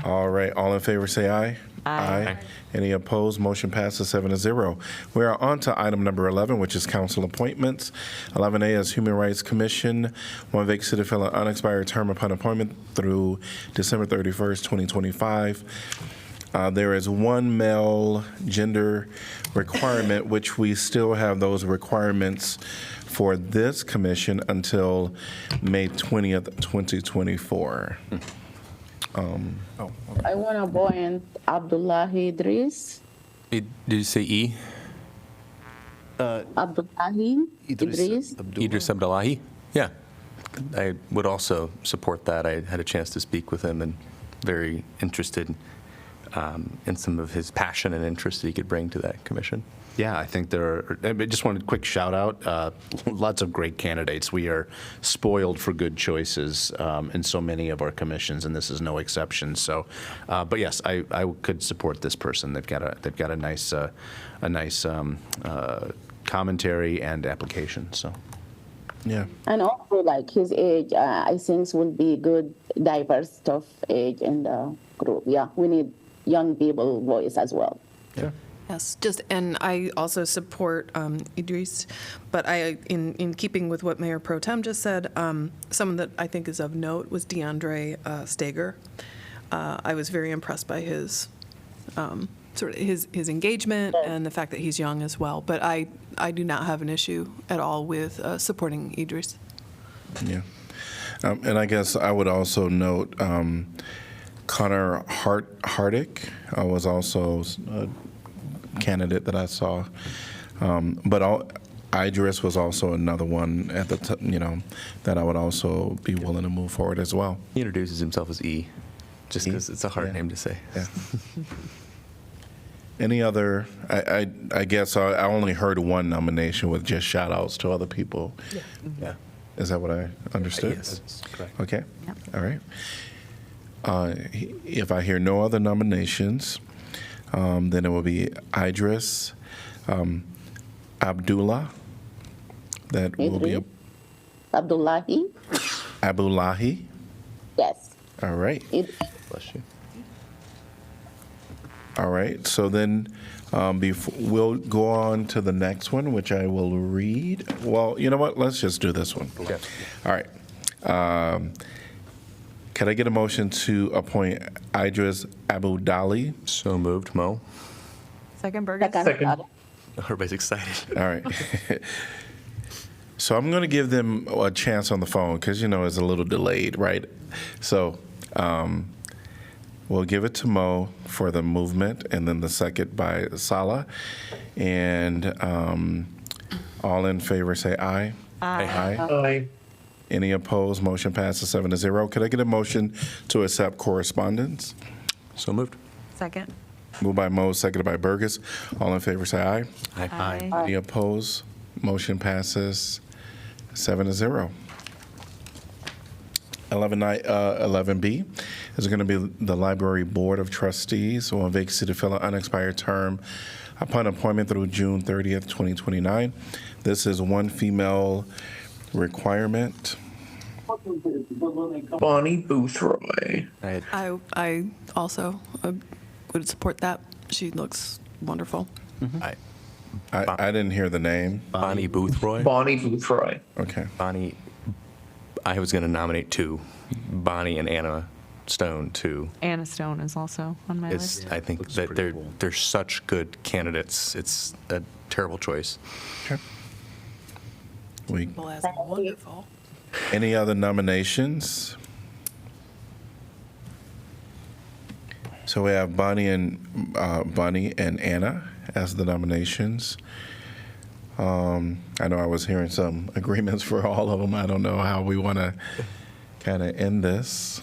All right. All in favor say aye. Aye. Any opposed? Motion passes 7-0. We are on to item number 11, which is council appointments. 11A is Human Rights Commission, one vacancy to fill an unexpired term upon appointment through December 31st, 2025. There is one male gender requirement, which we still have those requirements for this commission until May 20th, 2024. I want to appoint Abdullahi Idris. Did you say E? Abdullahi Idris. Idris Abdullahi? Yeah. I would also support that. I had a chance to speak with him and very interested in some of his passion and interest that he could bring to that commission. Yeah, I think I just wanted a quick shout out. Lots of great candidates. We are spoiled for good choices in so many of our commissions, and this is no exception. So, but yes, I could support this person. They've got a nice commentary and application. So, yeah. And also, like his age, I think will be good, diverse of age in the group. Yeah, we need young people voice as well. Yeah. Yes, and I also support Idris, but in keeping with what Mayor Pro Tem just said, someone that I think is of note was DeAndre Stager. I was very impressed by his his engagement and the fact that he's young as well. But I do not have an issue at all with supporting Idris. Yeah, and I guess I would also note Connor Hardick was also candidate that I saw, but Idris was also another one at the that I would also be willing to move forward as well. He introduces himself as E, just because it's a hard name to say. Yeah. Any other? I guess I only heard one nomination with just shout outs to other people. Yeah. Yeah. Is that what I understood? Yes, that's correct. Okay. Yep. All right. If I hear no other nominations, then it will be Idris Abdullah. That will be Abdullahi. Abdullahi. Yes. All right. Bless you. All right. So then we'll go on to the next one, which I will read. Well, you know what? Let's just do this one. Okay. All right. Can I get a motion to appoint Idris Abdullahi? So moved, Mo. Second, Burgess. Second. Everybody's excited. All right. So I'm going to give them a chance on the phone because, it's a little delayed, right? So we'll give it to Mo for the movement and then the second by Salah. And all in favor say aye. Aye. Aye. Any opposed? Motion passes 7-0. Could I get a motion to accept correspondence? So moved. Second. Moved by Mo, seconded by Burgess. All in favor say aye. Aye. Any opposed? Motion passes 7-0. 11B is going to be the Library Board of Trustees on vacancy to fill an unexpired term upon appointment through June 30th, 2029. This is one female requirement. Bonnie Boothroyd. I also would support that. She looks wonderful. I didn't hear the name. Bonnie Boothroyd. Bonnie Boothroyd. Okay. Bonnie. I was going to nominate two, Bonnie and Anna Stone, too. Anna Stone is also on my list. I think that they're such good candidates. It's a terrible choice. Okay. Well, as wonderful. Any other nominations? So we have Bonnie and Anna as the nominations. I know I was hearing some agreements for all of them. I don't know how we want to kind of end this.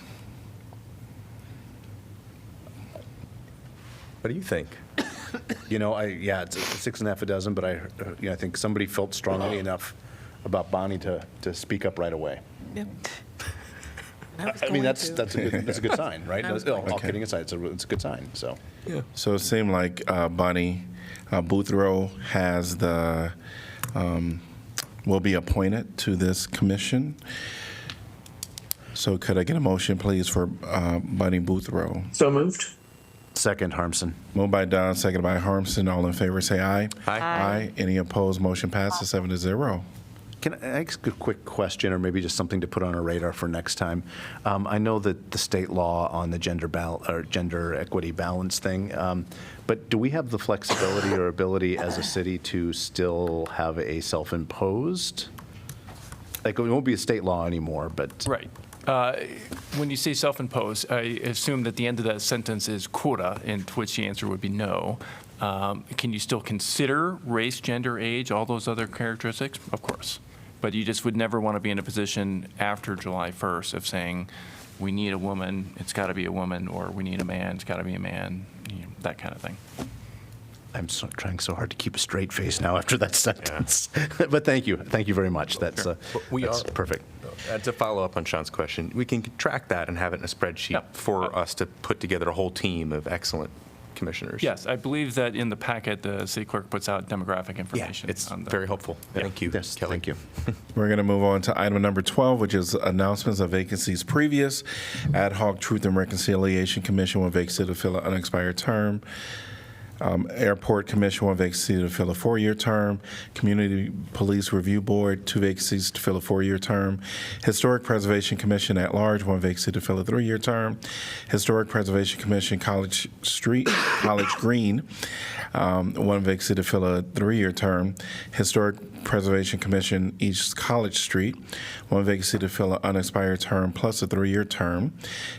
What do you think? It's 6 1/2 but I think somebody felt strongly enough about Bonnie to speak up right away. Yep. I mean, that's a good sign, right? All kidding aside, it's a good sign. So. Yeah. So it seemed like Bonnie Boothroyd has will be appointed to this commission. So could I get a motion, please, for Bonnie Boothroyd? So moved. Second, Harmson. Moved by Don, seconded by Harmson. All in favor, say aye. Aye. Aye. Any opposed? Motion passes 7-0. Can I ask a quick question, or maybe just something to put on our radar for next time? I know that the state law on the gender equity balance thing, but do we have the flexibility or ability as a city to still have a self-imposed? Like, it won't be a state law anymore, but. Right. When you say self-imposed, I assume that the end of that sentence is quota, and to which the answer would be no. Can you still consider race, gender, age, all those other characteristics? Of course. But you just would never want to be in a position after July 1st of saying, we need a woman, it's got to be a woman, or we need a man, it's got to be a man, that kind of thing. I'm trying so hard to keep a straight face now after that sentence. But thank you. Thank you very much. That's, that's perfect. To follow up on Sean's question, we can track that and have it in a spreadsheet for us to put together a whole team of excellent commissioners. Yes, I believe that in the packet, the city clerk puts out demographic information. It's very helpful. Thank you, Yes, Kelly. thank you. We're going to move on to item number 12, which is announcements of vacancies previous. Ad hoc Truth and Reconciliation Commission will vacancy to fill an unexpired term. Airport Commission, 1 vacancy to fill a 4-year term. Community Police Review Board, 2 vacancies to fill a 4-year term. Historic Preservation Commission at large, 1 vacancy to fill a 3-year term. Historic Preservation Commission, College Green, 1 vacancy to fill a 3-year term. Historic Preservation Commission, East College Street, 1 vacancy to fill an unexpired term plus a 3-year term.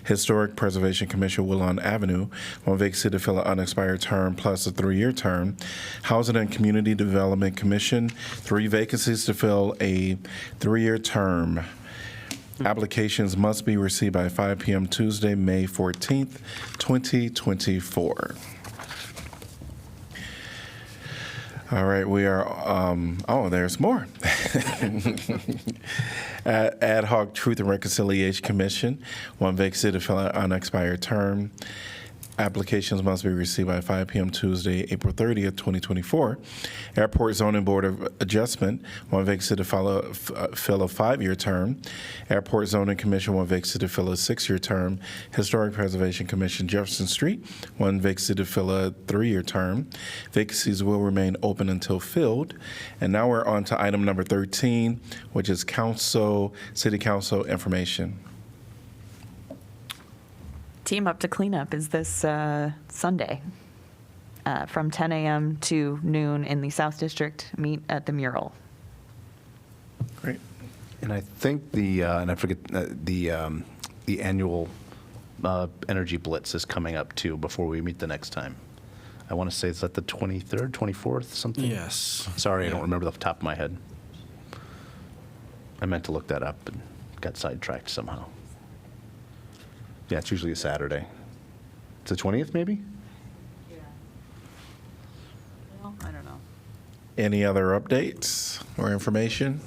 Historic Preservation Commission, Woodlawn Avenue, 1 vacancy to fill an unexpired term plus a 3-year term. Housing and Community Development Commission, 3 vacancies to fill a 3-year term. Applications must be received by 5 p.m. Tuesday, May 14th, 2024. All right, we are, there's more. Ad hoc Truth and Reconciliation Commission, 1 vacancy to fill an unexpired term. Applications must be received by 5 p.m. Tuesday, April 30th, 2024. Airport Zoning Board of Adjustment, 1 vacancy to fill a 5-year term. Airport Zoning Commission, 1 vacancy to fill a 6-year term. Historic Preservation Commission, Jefferson Street, 1 vacancy to fill a 3-year term. Vacancies will remain open until filled. And now we're on to item number 13, which is City Council information. Team Up to Cleanup is this Sunday from 10 a.m. to noon in the South District. Meet at the mural. Great. And I think and I forget, the annual Energy Blitz is coming up too before we meet the next time. I want to say it's at the 23rd, 24th, something? Yes. Sorry, I don't remember off the top of my head. I meant to look that up and got sidetracked somehow. Yeah, it's usually a Saturday. It's the 20th, maybe? Yeah. Well, I don't know. Any other updates or information?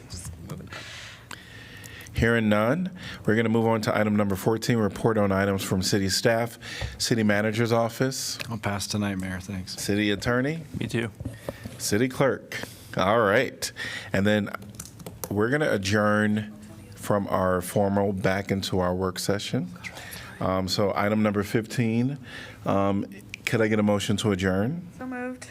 Hearing none, we're going to move on to item number 14, report on items from city staff, city manager's office. I'll pass tonight, Mayor, thanks. City attorney. Me too. City clerk. All right. And then we're going to adjourn from our formal back into our work session. So item number 15, could I get a motion to adjourn? So moved.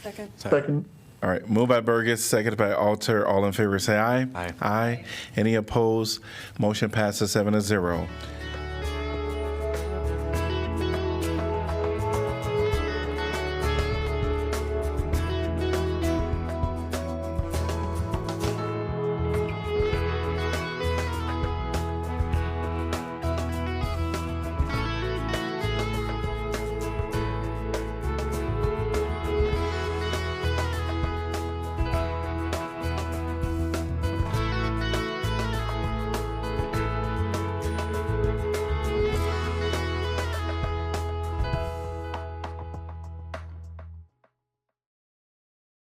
Second. All right, moved by Burgess, seconded by Alter. All in favor say aye. Aye. Aye. Any opposed? Motion passes 7-0.